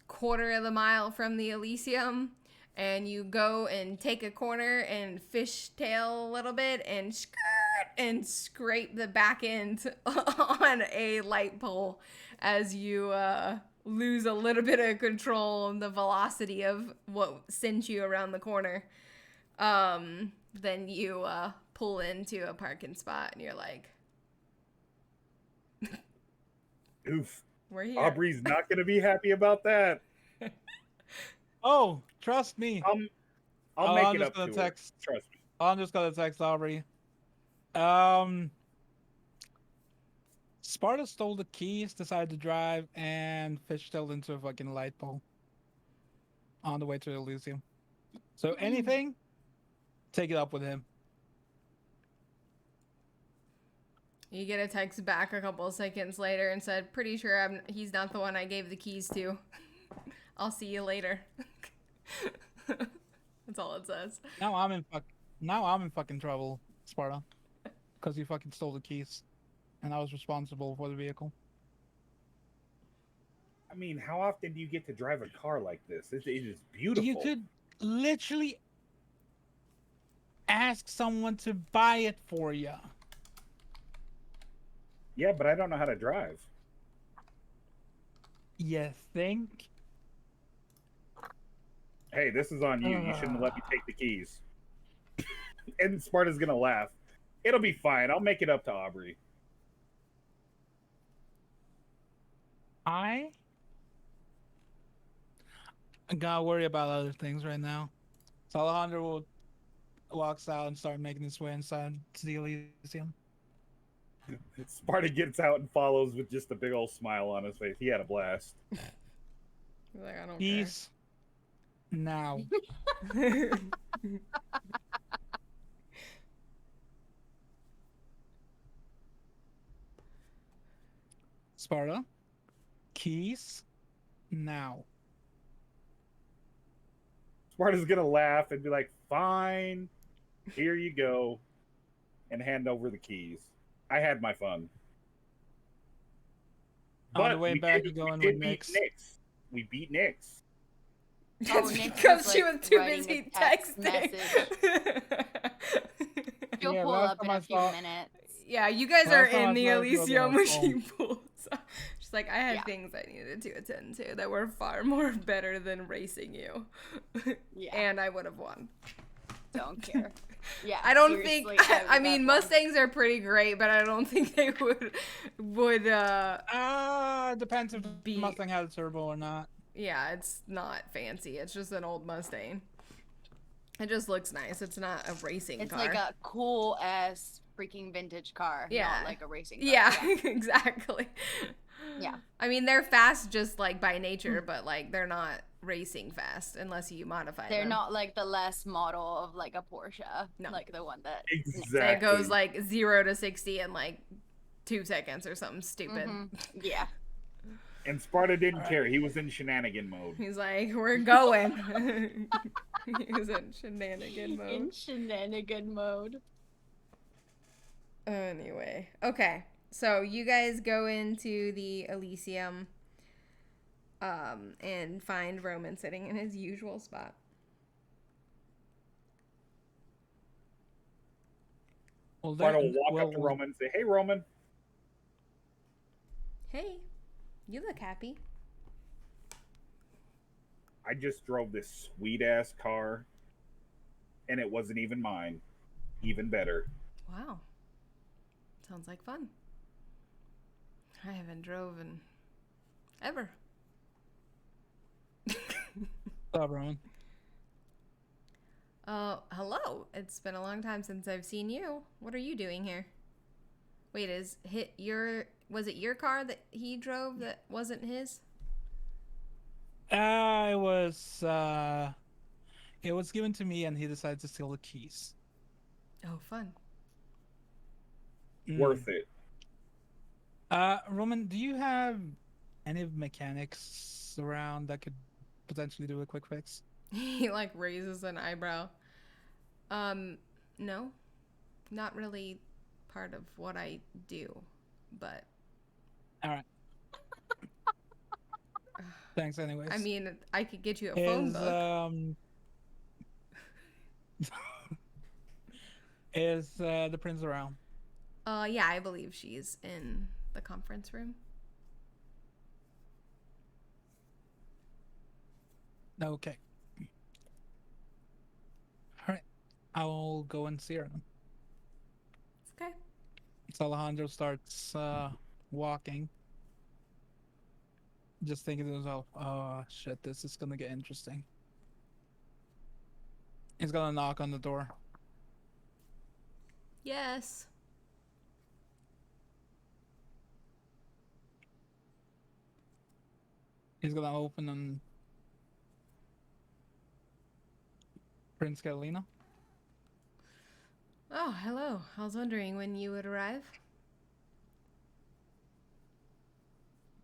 quarter of the mile from the Elysium, and you go and take a corner and fishtail a little bit and skirt and scrape the back end on a light pole as you lose a little bit of control and the velocity of what sent you around the corner. Then you pull into a parking spot and you're like, Oof. we're here. Aubrey's not gonna be happy about that. Oh, trust me. I'll Oh, make I'm it just up gonna to her. text. Trust me. I'm just gonna text Aubrey. Sparta stole the keys, decided to drive, and fishtailed into a fucking light pole on the way to Elysium. So anything, take it up with him. You get a text back a couple of seconds later and said, pretty sure he's not the one I gave the keys to. I'll see you later. That's all it says. Now I'm in fucking trouble, Sparta, because you fucking stole the keys, and I was responsible for the vehicle. I mean, how often do you get to drive a car like this? It is beautiful. You could literally ask someone to buy it for you. Yeah, but I don't know how to drive. You think? Hey, this is on you. You shouldn't let me take the keys. And Sparta's gonna laugh. It'll be fine. I'll make it up to Aubrey. I gotta worry about other things right now. So Alejandro walks out and start making his way inside to the Elysium. Sparta gets out and follows with just a big old smile on his face. He had a blast. He's like, I don't Peace. Now. care. Sparta. Keys. Now. Sparta's gonna laugh and be like, fine, here you go, and hand over the keys. I had my fun. On the But way we back, did- you we going did with beat Nix. We beat Nix. That's Nick because was, she like, was too writing busy a text texting. She'll Yeah, pull last up in time I a few saw- minutes. Yeah, you guys Last are time I in the saw her, she was Elysium on when her she phone. pulls up. She's like, I had Yeah. things I needed to attend to that were far more better than racing you. Yeah. And I would have won. Don't care. Yeah. I don't seriously, think. I would've mean, won. Mustangs are pretty great, but I don't think they would. Depends if the Be- Mustang had a turbo or not. Yeah, it's not fancy. It's just an old Mustang. It just looks nice. It's not a racing It's car. like a cool ass freaking vintage car. Yeah. Not like a racing car. Yeah, exactly. Yeah. I mean, they're fast just like by nature, but like they're not racing fast unless you modify They're them. not like the last model of like a Porsche. No. Like the one that. Exactly. It goes like 0 to 60 in like 2 seconds or something stupid. Mhm. Yeah. And Sparta didn't care. He was in shenanigan mode. He's like, we're going. He was in shenanigan mode. In shenanigan mode. Anyway, okay. So you guys go into the Elysium and find Roman sitting in his usual spot. Well, Sparta will then, walk well, up to Roman and say, "Hey, Roman, Hey, you look happy. I just drove this sweet ass car, and it wasn't even mine. Even better." Wow. Sounds like fun. I haven't driven ever. stop, Roman. Hello. It's been a long time since I've seen you. What are you doing here? Wait, was it your car that he drove that wasn't his? I was it was given to me, and he decided to steal the keys. Oh, fun. Worth it. Roman, do you have any mechanics around that could potentially do a quick fix? He like raises an eyebrow. No. Not really part of what I do, but All right. Thanks, anyways. I mean, I could get you a phone book. Is the prince around? Yeah, I believe she's in the conference room. Okay. All right. I'll go and see her. Okay. So Alejandro starts walking, just thinking to himself, "Oh shit, this is gonna get interesting." He's gonna knock on the door. Yes. He's gonna open on Prince Catalina. Oh, hello. I was wondering when you would arrive.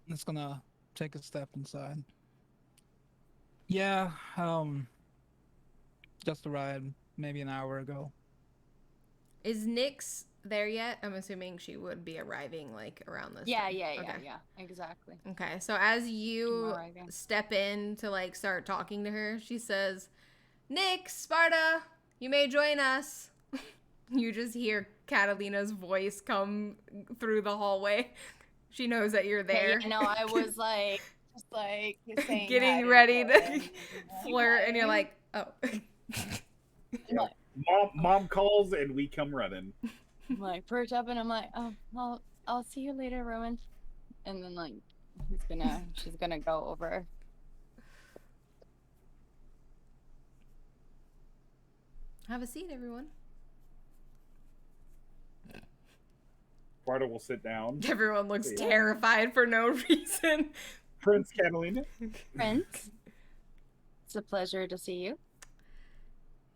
It's gonna take a step inside. Yeah, just arrived maybe an hour ago. Is Nyx there yet? I'm assuming she would be arriving like around this Yeah, time. yeah, exactly. Okay, so as you Arriving. step in to like start talking to her, she says, Nyx, Sparta, you may join us. You just hear Catalina's voice come through the hallway. She knows that you're there. Yeah, no, I was like, just like saying Getting hi ready to and flirt, and you're like, oh. Yeah. Mom calls and we come running. I'm like perch up and I'm like, oh, I'll see you later, Roman. And then like she's gonna go over. Have a seat, everyone. Sparta will sit down. Everyone looks Yeah. terrified for no reason. Prince Catalina. Prince, it's a pleasure to see you.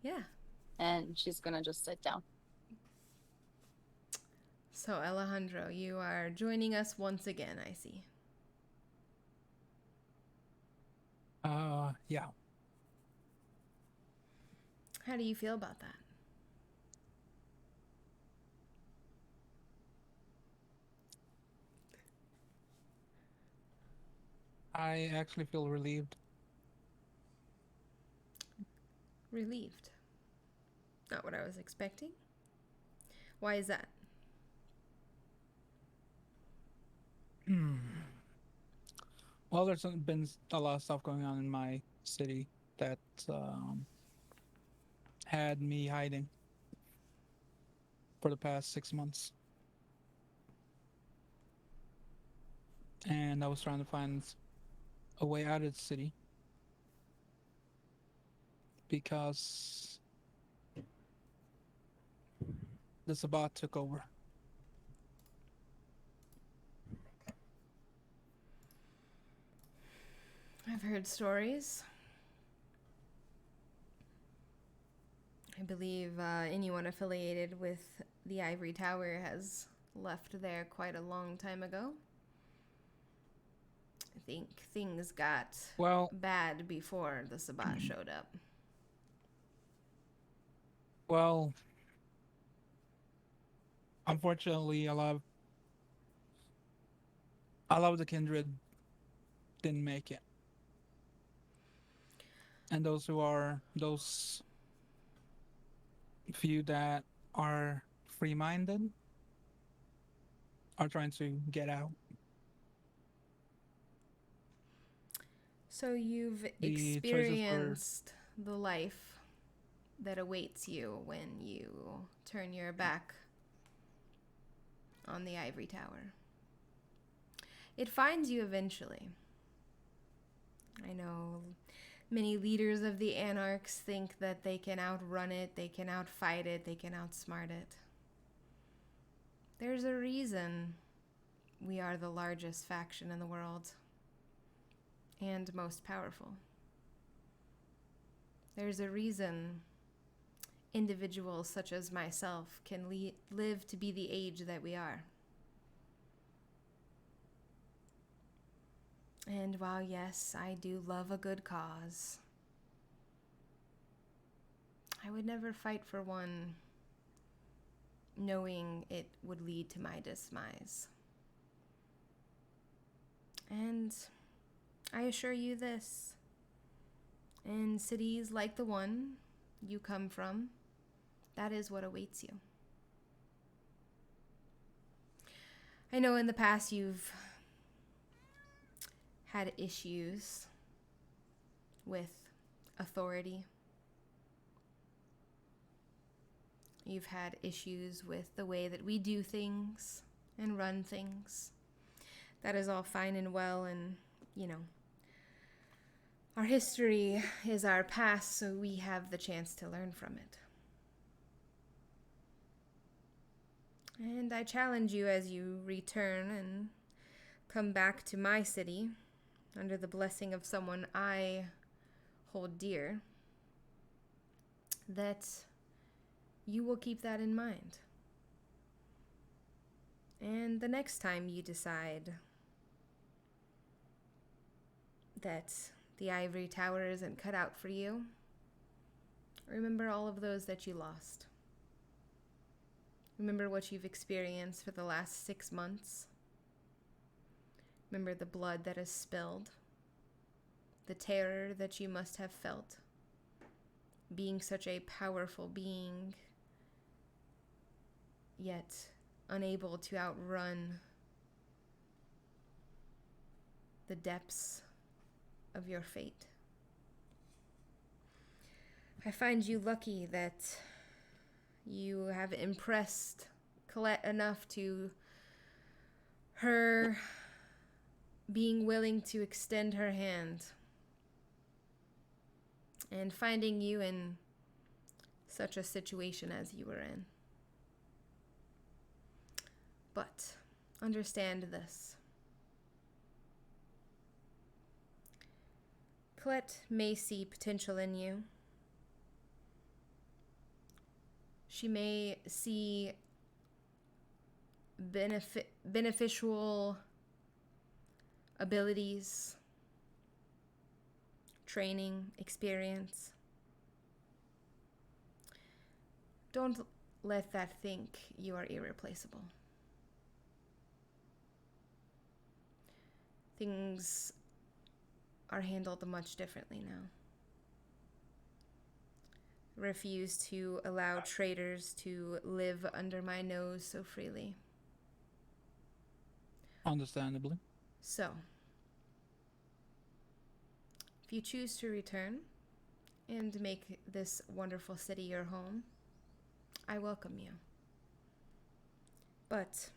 Yeah. And she's gonna just sit down. So, Alejandro, you are joining us once again, I see. Yeah. How do you feel about that? I actually feel relieved. Relieved. Not what I was expecting. Why is that? Well, there's been a lot of stuff going on in my city that had me hiding for the past 6 months. And I was trying to find a way out of the city because the Sabbat took over. I've heard stories. I believe anyone affiliated with the Ivory Tower has left there quite a long time ago. I think things got bad before the Sabbat showed up. Well, unfortunately, a lot of the kindred didn't make it. And those few that are free-minded are trying to get out. So you've The choices were experienced the life that awaits you when you turn your back on the ivory tower. It finds you eventually. I know many leaders of the Anarchs think that they can outrun it, they can outfight it, they can outsmart it. There's a reason we are the largest faction in the world and most powerful. There's a reason individuals such as myself can live to be the age that we are. And while, yes, I do love a good cause, I would never fight for one knowing it would lead to my demise. And I assure you this, in cities like the one you come from, that is what awaits you. I know in the past you've had issues with authority. You've had issues with the way that we do things and run things. That is all fine and well, and, our history is our past, so we have the chance to learn from it. And I challenge you as you return and come back to my city under the blessing of someone I hold dear, that you will keep that in mind. And the next time you decide that the ivory tower isn't cut out for you, remember all of those that you lost. Remember what you've experienced for the last 6 months. Remember the blood that is spilled, the terror that you must have felt, being such a powerful being, yet unable to outrun the depths of your fate. I find you lucky that you have impressed Colette enough to her being willing to extend her hand and finding you in such a situation as you were in. But understand this. Colette may see potential in you. She may see beneficial abilities, training, experience. Don't let that think you are irreplaceable. Things are handled much differently now. Refuse to allow traitors to live under my nose so freely. understandably. So, if you choose to return and make this wonderful city your home, I welcome you. But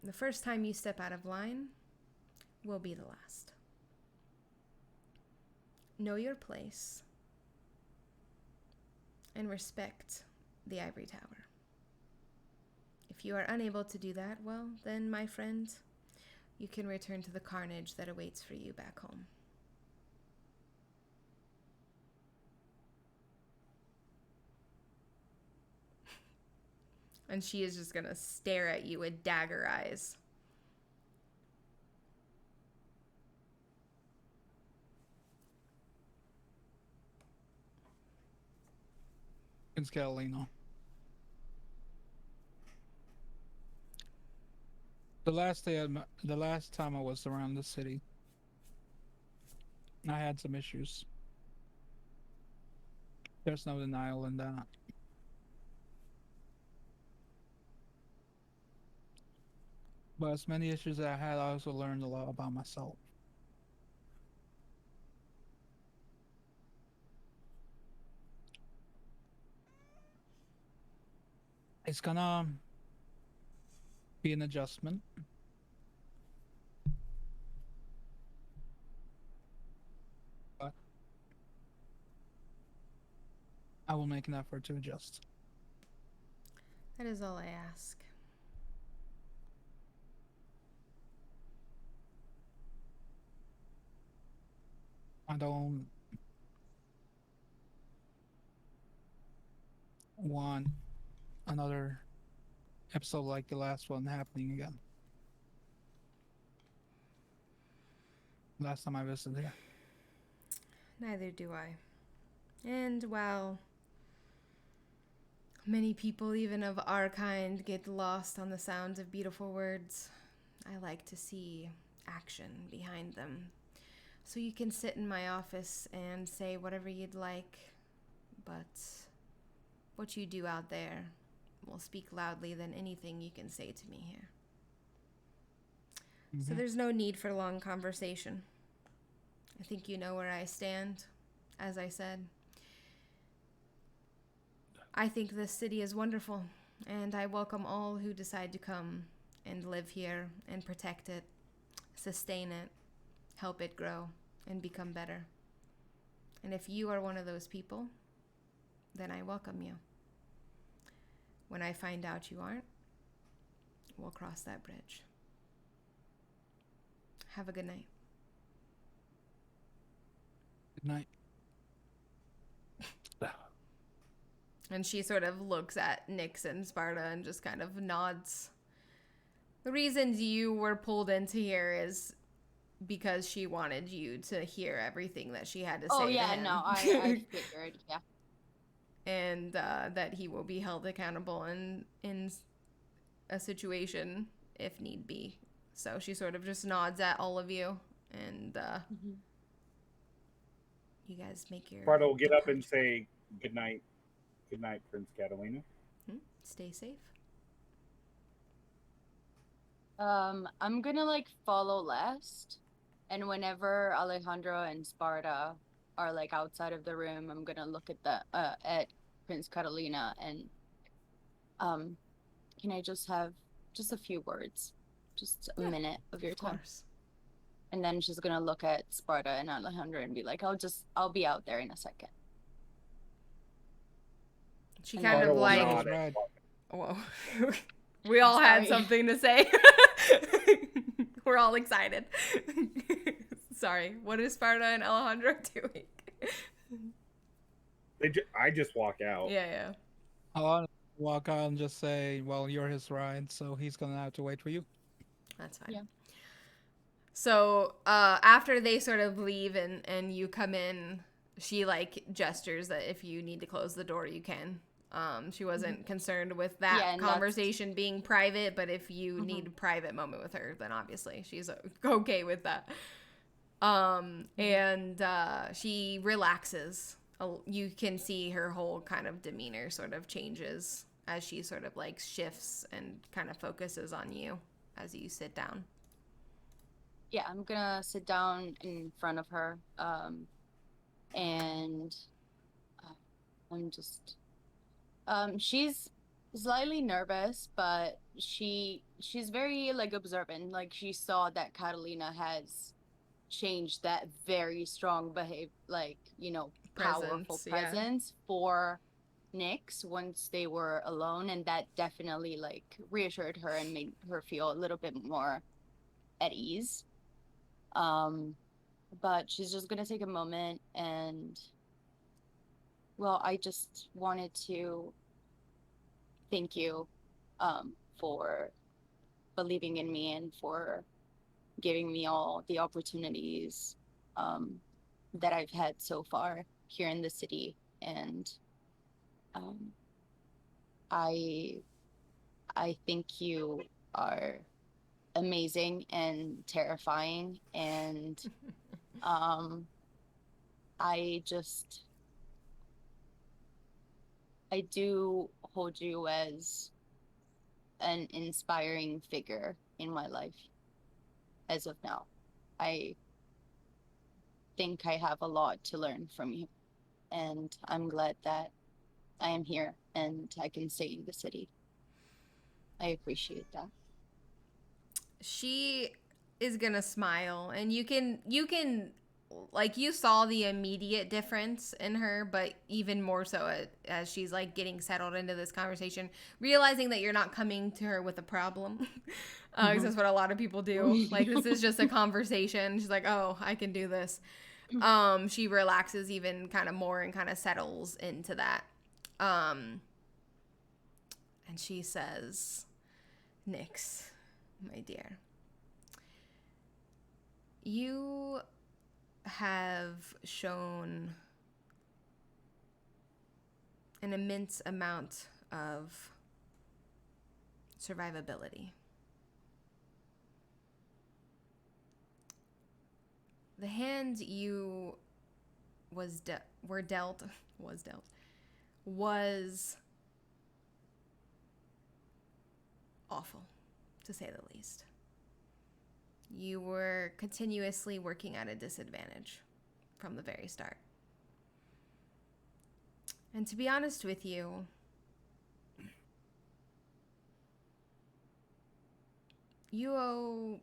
the first time you step out of line will be the last. Know your place and respect the ivory tower. If you are unable to do that, well, then, my friend, you can return to the carnage that awaits for you back home. And she is just gonna stare at you with dagger eyes. It's Catalino. The last time I was around the city, I had some issues. There's no denial in that. But as many issues that I had, I also learned a lot about myself. It's gonna be an adjustment. But I will make an effort to adjust. That is all I ask. I don't want another episode like the last one happening again. Last time I visited here. Neither do I. And while many people, even of our kind, get lost on the sounds of beautiful words, I like to see action behind them. So you can sit in my office and say whatever you'd like, but what you do out there will speak loudly than anything you can say to me here. So there's no need for long conversation. I think you know where I stand, as I said. I think this city is wonderful, and I welcome all who decide to come and live here and protect it, sustain it, help it grow, and become better. And if you are one of those people, then I welcome you. When I find out you aren't, we'll cross that bridge. Have a good night. Good night. And she sort of looks at Nyx and Sparta and just kind of nods. The reasons you were pulled into here is because she wanted you to hear everything that she had to say. Oh yeah, to him. no, I figured, yeah. And that he will be held accountable in a situation if need be. So she sort of just nods at all of you, and you guys make your... Sparta will get up and say, good night, Prince Catalina. Stay safe. I'm gonna like follow Lest, and whenever Alejandro and Sparta are like outside of the room, I'm gonna look at the at Prince Catalina and can I just have just a few words, just a minute of your time? Of course. And then she's gonna look at Sparta and Alejandro and be like, I'll be out there in a second. She And kind Sparta of will like... nod. Right. Whoa. We all had Sorry. something to say. We're all excited. Sorry. What is Sparta and Alejandro doing? I just walk out. Yeah. I'll walk out and just say, well, you're his ride, so he's gonna have to wait for you. That's fine. Yeah. So after they sort of leave and you come in, she like gestures that if you need to close the door, you can. She wasn't concerned with that Yeah, and conversation being private, but if you need a private moment with her, then obviously she's okay with that. And she relaxes. You can see her whole kind of demeanor sort of changes as she sort of like shifts and kind of focuses on you as you sit down. Yeah, I'm gonna sit down in front of her, and I'm just she's slightly nervous, but she's very like observant. Like she saw that Catalina has changed that very strong powerful presence for Nyx once they were alone, and that definitely like reassured her and made her feel a little bit more at ease. But she's just gonna take a moment and, well, I just wanted to thank you for believing in me and for giving me all the opportunities that I've had so far here in the city. And I think you are amazing and terrifying, and I do hold you as an inspiring figure in my life as of now. I think I have a lot to learn from you, and I'm glad that I am here and I can stay in the city. I appreciate that. She is gonna smile, and you can like, you saw the immediate difference in her, but even more so as she's like getting settled into this conversation, realizing that you're not coming to her with a problem. 'Cause that's what a lot of people do. Like, this is just a conversation. She's like, oh, I can do this. She relaxes even kind of more and kind of settles into that. And she says, Nyx, my dear, you have shown an immense amount of survivability. The hand you were dealt was awful, to say the least. You were continuously working at a disadvantage from the very start. And to be honest with you, you owe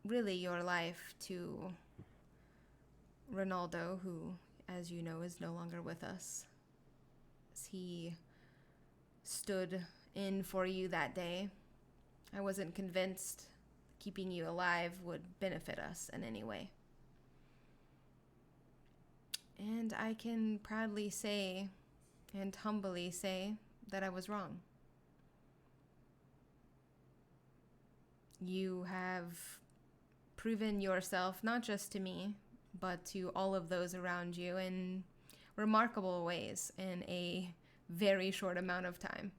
really your life to Ronaldo, who, as you know, is no longer with us. He stood in for you that day. I wasn't convinced keeping you alive would benefit us in any way. And I can proudly say and humbly say that I was wrong. You have proven yourself, not just to me, but to all of those around you, in remarkable ways in a very short amount of time.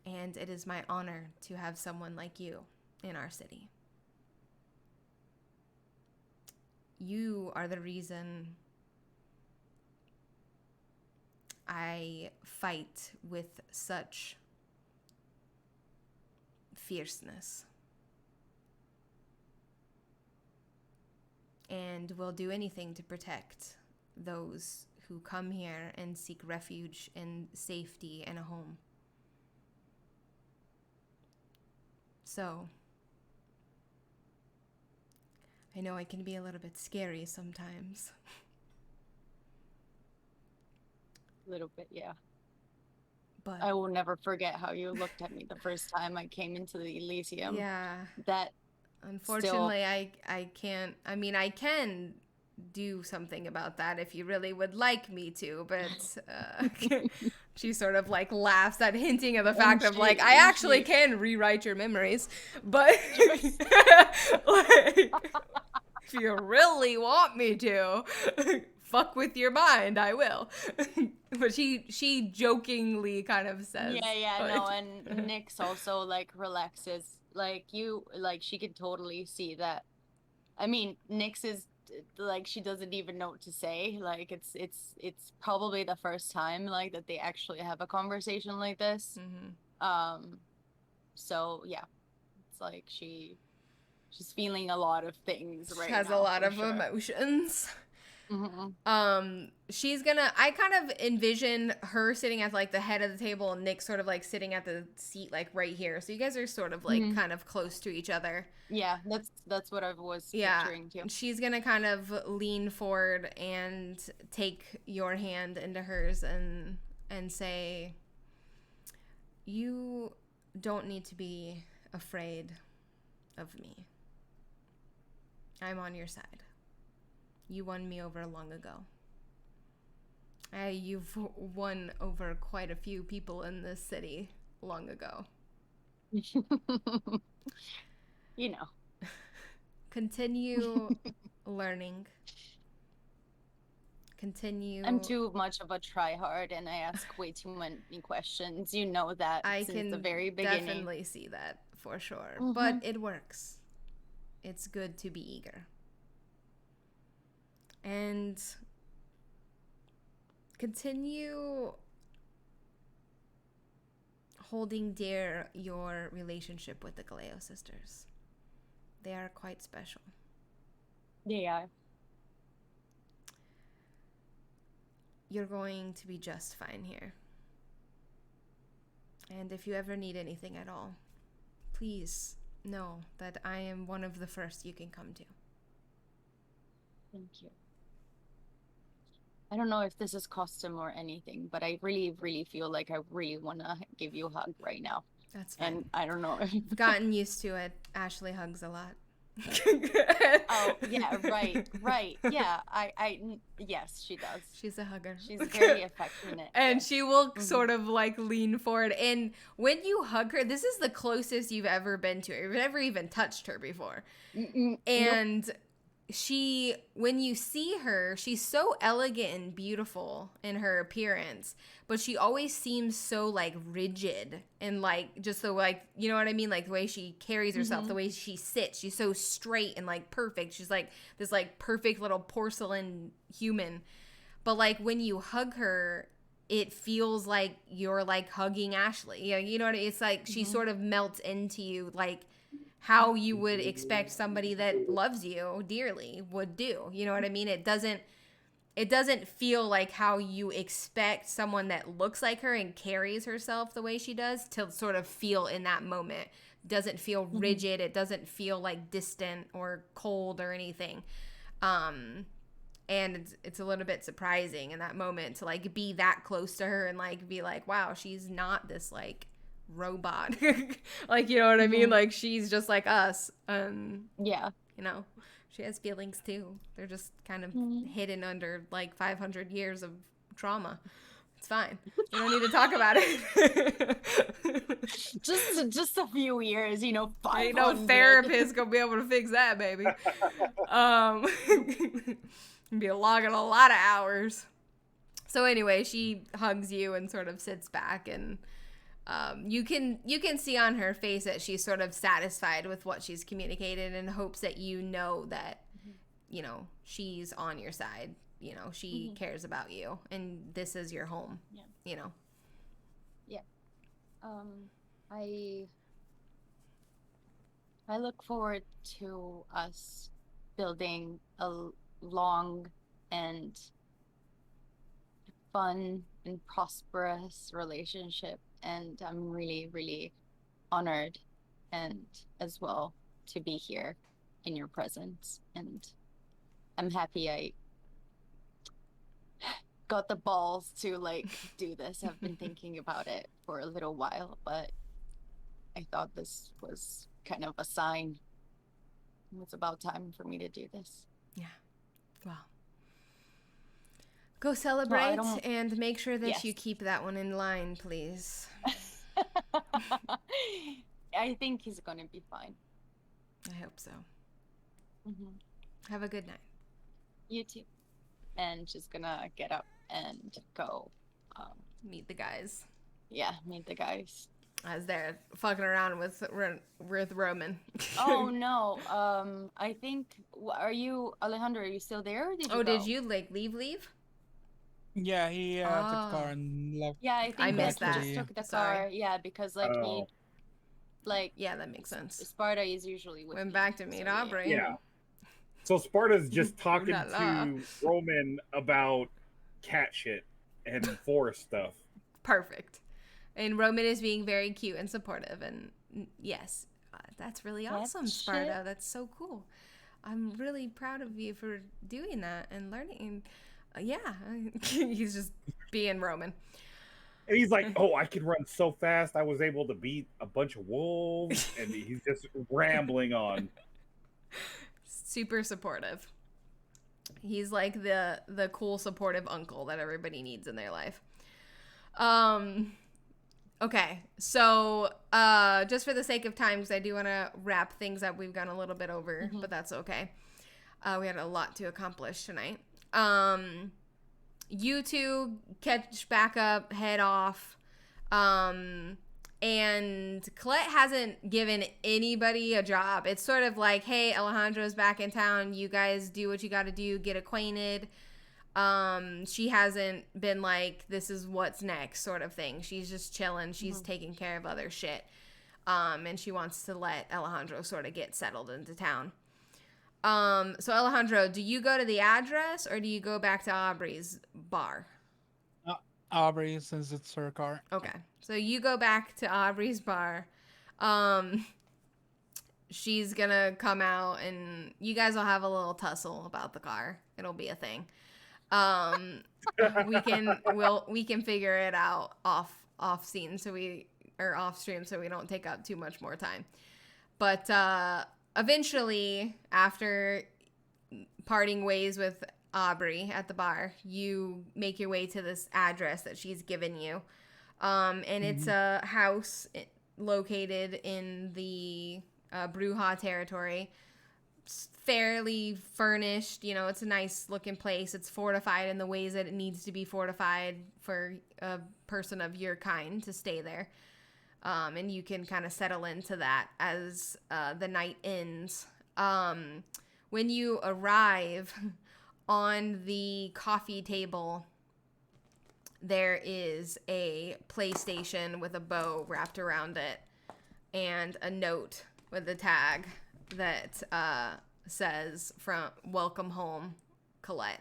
And it is my honor to have someone like you in our city. You are the reason I fight with such fierceness, and will do anything to protect those who come here and seek refuge and safety and a home. So, I know I can be a little bit scary sometimes. A little bit, yeah. But I will never forget how you looked at me the first time I came into the Elysium. yeah, That unfortunately, I can't. I mean, I can do something about that if you really would like me to, but she sort of like laughs at hinting of the fact of like, I actually can rewrite your memories, but like, if you really want me to fuck with your mind, I will. But she jokingly kind of says, no, and Nyx also like relaxes, like you, like she could totally see that. I mean, Nyx is like, she doesn't even know what to say. Like it's probably the first time like that they actually have a conversation like this. So yeah, it's like she's feeling a lot of things right now. She has a lot of emotions. She's gonna, I kind of envision her sitting at like the head of the table and Nick sort of like sitting at the seat like right here, so you guys are sort of like kind of close to each other. Yeah, that's what I was picturing too. She's gonna kind of lean forward and take your hand into hers and say, you don't need to be afraid of me. I'm on your side. You won me over long ago. You've won over quite a few people in this city long ago. You know. Continue learning. Continue. I'm too much of a tryhard and I ask way too many questions. You know that since the very beginning. Definitely see that for sure. But it works. It's good to be eager. And continue holding dear your relationship with the Galeo sisters. They are quite special. They are. You're going to be just fine here. And if you ever need anything at all, please know that I am one of the first you can come to. Thank you. I don't know if this is custom or anything, but I really, really feel like I really want to give you a hug right now. That's fine. And I don't know. I've gotten used to it. Ashley hugs a lot. Oh, yeah, right. Yeah, yes, she does. She's a hugger. She's very affectionate. And yes. she will sort of like lean forward. And when you hug her, this is the closest you've ever been to her. You've never even touched her before. And she, when you see her, she's so elegant and beautiful in her appearance, but she always seems so like rigid and like just the like, you know what I mean? Like the way she carries herself, the way she sits, she's so straight and like perfect. She's like this like perfect little porcelain human. But like when you hug her, it feels like you're like hugging Ashley. You know what I mean? It's like she sort of melts into you like how you would expect somebody that loves you dearly would do. You know what I mean? It doesn't feel like how you expect someone that looks like her and carries herself the way she does to sort of feel in that moment. Doesn't feel rigid. It doesn't feel like distant or cold or anything. And it's a little bit surprising in that moment to like be that close to her and like be like, wow, she's not this like robot. Like, you know what I mean? Like she's just like us. Yeah. You know, she has feelings too. They're just kind of hidden under like 500 years of trauma. It's fine. We don't need to talk about it. just a few years, you know. 500. Ain't no therapist gonna be able to fix that, baby. Be logging a lot of hours. So anyway, she hugs you and sort of sits back, and you can see on her face that she's sort of satisfied with what she's communicated and hopes that you know that you know she's on your side. You know, she cares about you, and this is your home. Yeah. You know. Yeah. I look forward to us building a long and fun and prosperous relationship, and I'm really, really honored and as well to be here in your presence, and I'm happy I got the balls to like do this. I've been thinking about it for a little while, but I thought this was kind of a sign. It was about time for me to do this. Yeah. Well, go celebrate and make sure that you keep that one in line, please. I think he's gonna be fine. I hope so. Have a good night. You too. And she's gonna get up and go Meet the guys. Yeah, meet the guys. As they're fucking around with Roman. Oh no. I think. Are you, Alejandro? Are you still there? Or did you go? Did you like leave? Yeah, he took the car and left. Yeah, I think I missed he that. just took the car. Yeah, because like he, like yeah, that makes sense. Sparta is usually with Went me, back to meet Aubrey. Yeah. So Sparta's just talking to Roman about cat shit and forest stuff. Perfect. And Roman is being very cute and supportive. And yes, that's really awesome, Sparta. That's so cool. I'm really proud of you for doing that and learning. Yeah, he's just being Roman. And he's like, oh, I can run so fast. I was able to beat a bunch of wolves. And he's just rambling on. Super supportive. He's like the cool, supportive uncle that everybody needs in their life. Okay, so just for the sake of time, because I do want to wrap things up, we've gone a little bit over, but that's okay. We had a lot to accomplish tonight. You two catch back up, head off, and Colette hasn't given anybody a job. It's sort of like, hey, Alejandro's back in town. You guys do what you got to do, get acquainted. She hasn't been like, this is what's next sort of thing. She's just chilling. She's taking care of other shit. And she wants to let Alejandro sort of get settled into town. So Alejandro, do you go to the address or do you go back to Aubrey's bar? Aubrey, since it's her car. Okay. So you go back to Aubrey's bar. She's gonna come out and you guys will have a little tussle about the car. It'll be a thing. We can figure it out off scene or off stream so we don't take up too much more time. But eventually, after parting ways with Aubrey at the bar, you make your way to this address that she's given you. And it's a house located in the Bruja territory. It's fairly furnished, it's a nice looking place. It's fortified in the ways that it needs to be fortified for a person of your kind to stay there. And you can kind of settle into that as the night ends. When you arrive on the coffee table, there is a PlayStation with a bow wrapped around it and a note with a tag that says from "Welcome home, Colette."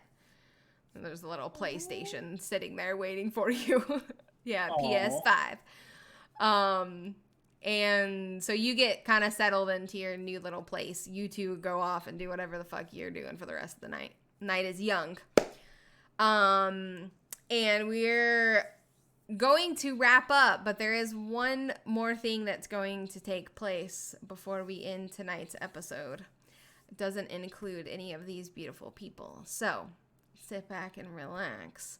And there's a little PlayStation sitting there waiting for you. Yeah, Aww. PS5. And so you get kind of settled into your new little place. You two go off and do whatever the fuck you're doing for the rest of the night. Night is young. And we're going to wrap up, but there is one more thing that's going to take place before we end tonight's episode. It doesn't include any of these beautiful people. So sit back and relax.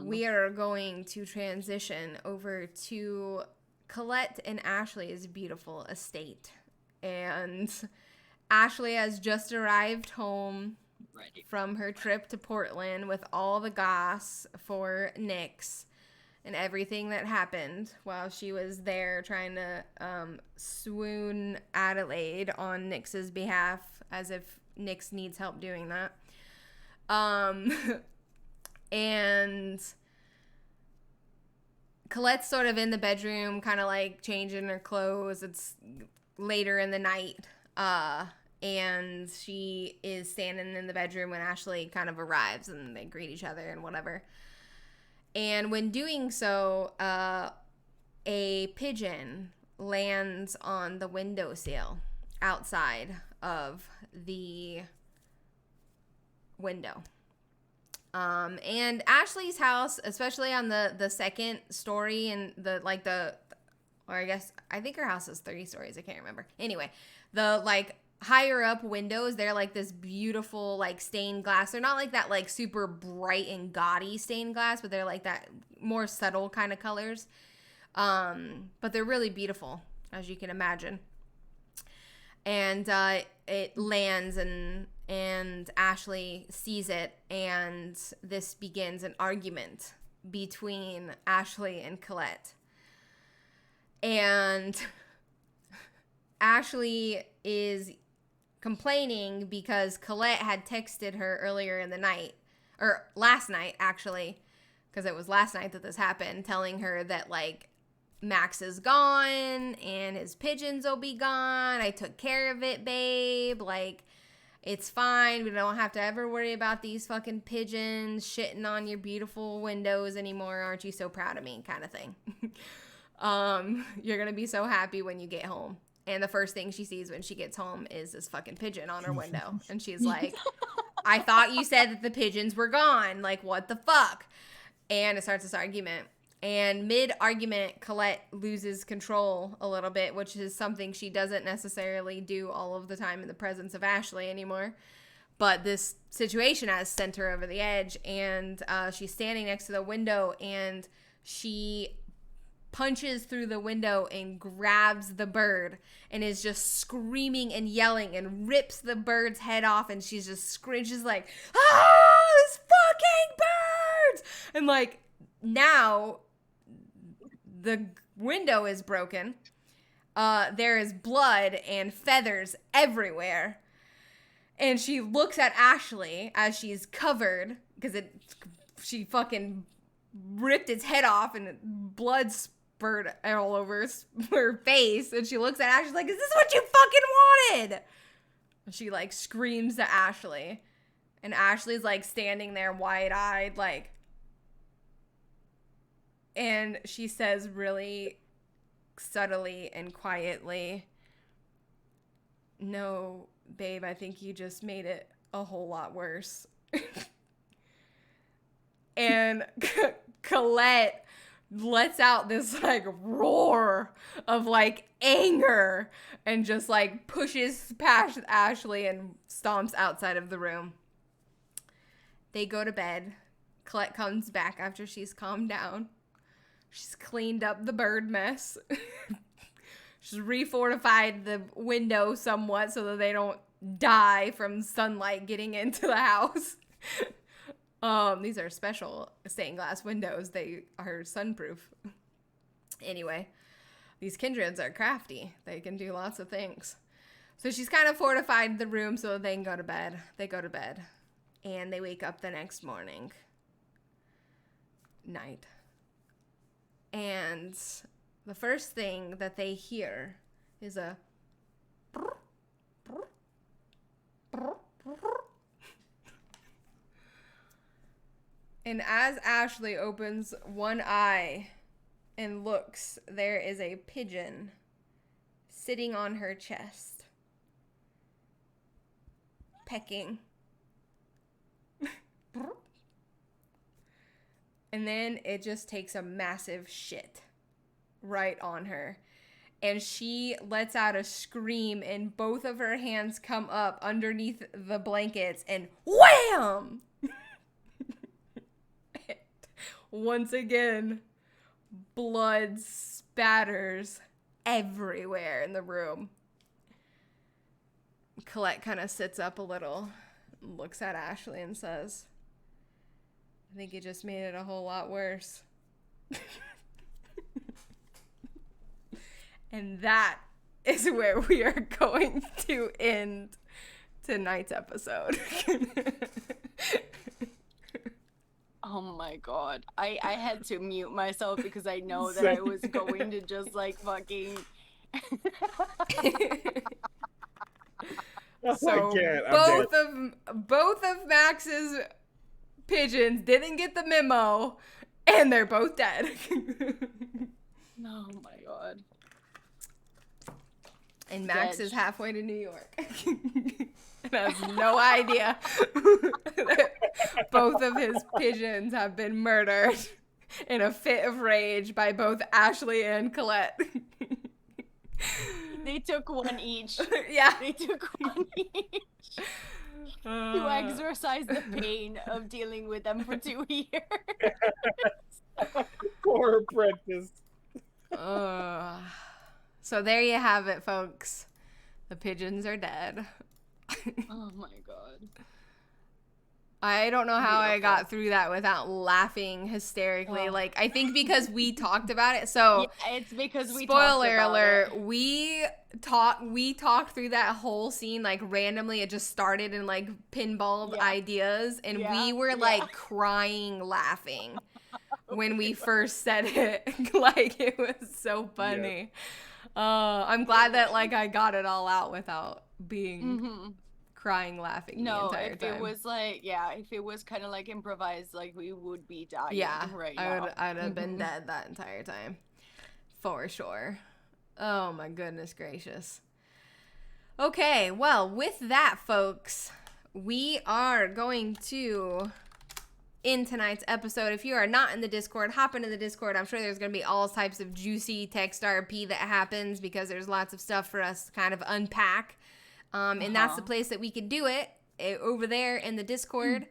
We are going to transition over to Colette and Ashley's beautiful estate. And Ashley has just arrived home from her trip to Portland with all the goss for Nyx and everything that happened while she was there trying to swoon Adelaide on Nyx's behalf, as if Nyx needs help doing that. And Colette's sort of in the bedroom, kind of like changing her clothes. It's later in the night. And she is standing in the bedroom when Ashley kind of arrives and they greet each other and whatever. And when doing so, a pigeon lands on the windowsill outside of the window. And Ashley's house, especially on the second story and I think her house is 30 stories. I can't remember. Anyway, the higher up windows, they're like this beautiful stained glass. They're not like that super bright and gaudy stained glass, but they're like that more subtle kind of colors. But they're really beautiful, as you can imagine. And it lands and Ashley sees it, and this begins an argument between Ashley and Colette. And Ashley is complaining because Colette had texted her earlier in the night, or last night actually, because it was last night that this happened, telling her that Max is gone and his pigeons will be gone. I took care of it, babe. It's fine. We don't have to ever worry about these fucking pigeons shitting on your beautiful windows anymore. Aren't you so proud of me? Kind of thing. You're going to be so happy when you get home. And the first thing she sees when she gets home is this fucking pigeon on her window. And she's like, I thought you said that the pigeons were gone. What the fuck? And it starts this argument. And mid-argument, Colette loses control a little bit, which is something she doesn't necessarily do all of the time in the presence of Ashley anymore. But this situation has sent her over the edge, and she's standing next to the window, and she punches through the window and grabs the bird and is just screaming and yelling and rips the bird's head off, and she's just screeches like, "Oh, these fucking birds!" And now the window is broken. There is blood and feathers everywhere. And she looks at Ashley as she's covered because she fucking ripped its head off and blood spurted all over her face. And she looks at Ashley like, is this what you fucking wanted? And she like screams to Ashley. And Ashley's like standing there wide-eyed like. And she says really subtly and quietly, no, babe, I think you just made it a whole lot worse. And Colette lets out this like roar of like anger and just like pushes past Ashley and stomps outside of the room. They go to bed. Colette comes back after she's calmed down. She's cleaned up the bird mess. She's refortified the window somewhat so that they don't die from sunlight getting into the house. These are special stained glass windows. They are sunproof. Anyway, these kindreds are crafty. They can do lots of things. So she's kind of fortified the room so that they can go to bed. They go to bed. And they wake up the next morning. Night. And the first thing that they hear is a and as Ashley opens one eye and looks, there is a pigeon sitting on her chest, pecking. And then it just takes a massive shit right on her. And she lets out a scream and both of her hands come up underneath the blankets and wham! Once again, blood spatters everywhere in the room. Colette kind of sits up a little, looks at Ashley and says, I think it just made it a whole lot worse. And that is where we are going to end tonight's episode. Oh my god. I had to mute myself because I know that I was going to just like fucking... So both of Max's pigeons didn't get the memo, and they're both dead. Oh my god. And Max is halfway to New York. And has no idea that both of his pigeons have been murdered in a fit of rage by both Ashley and Colette. They took one each. Yeah. They took one each. To exorcise the pain of dealing with them for 2 years. Poor apprentice. So there you have it, folks. The pigeons are dead. Oh my god. I don't know how I got through that without laughing hysterically. Oh. Like, I think because we talked about it. So, yeah, it's because we spoiler talked about alert, it. we talked through that whole scene like randomly. It just started in like pinball ideas, and we were like crying laughing when we first said it. Like, it was so funny. I'm glad that like I got it all out without being crying laughing the entire time. It was like, if it was kind of like improvised, like we would be dying right now. I'd have been dead that entire time. For sure. Oh my goodness gracious. Okay, well, with that, folks, we are going to end tonight's episode. If you are not in the Discord, hop into the Discord. I'm sure there's going to be all types of juicy text RP that happens because there's lots of stuff for us to kind of unpack. And that's the place that we can do it, over there in the Discord.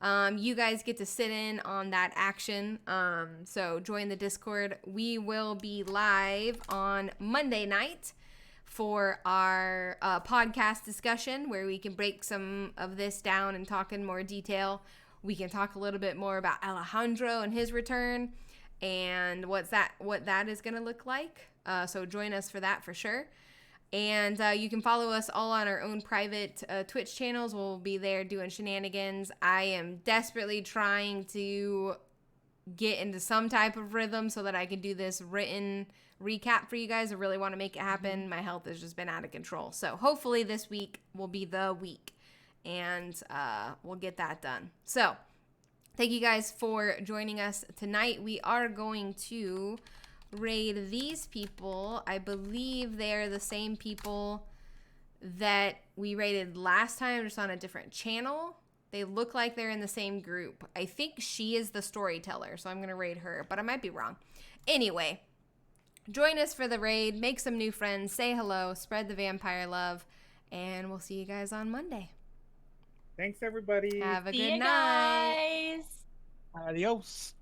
You guys get to sit in on that action. So join the Discord. We will be live on Monday night for our podcast discussion where we can break some of this down and talk in more detail. We can talk a little bit more about Alejandro and his return and what that is going to look like. So join us for that for sure. And you can follow us all on our own private Twitch channels. We'll be there doing shenanigans. I am desperately trying to get into some type of rhythm so that I can do this written recap for you guys. I really want to make it happen. My health has just been out of control. So hopefully this week will be the week, and we'll get that done. So thank you guys for joining us tonight. We are going to raid these people. I believe they're the same people that we raided last time, just on a different channel. They look like they're in the same group. I think she is the storyteller, so I'm going to raid her, but I might be wrong. Anyway, join us for the raid, make some new friends, say hello, spread the vampire love, and we'll see you guys on Monday. Thanks, everybody. Have a See good you night. guys. Adios.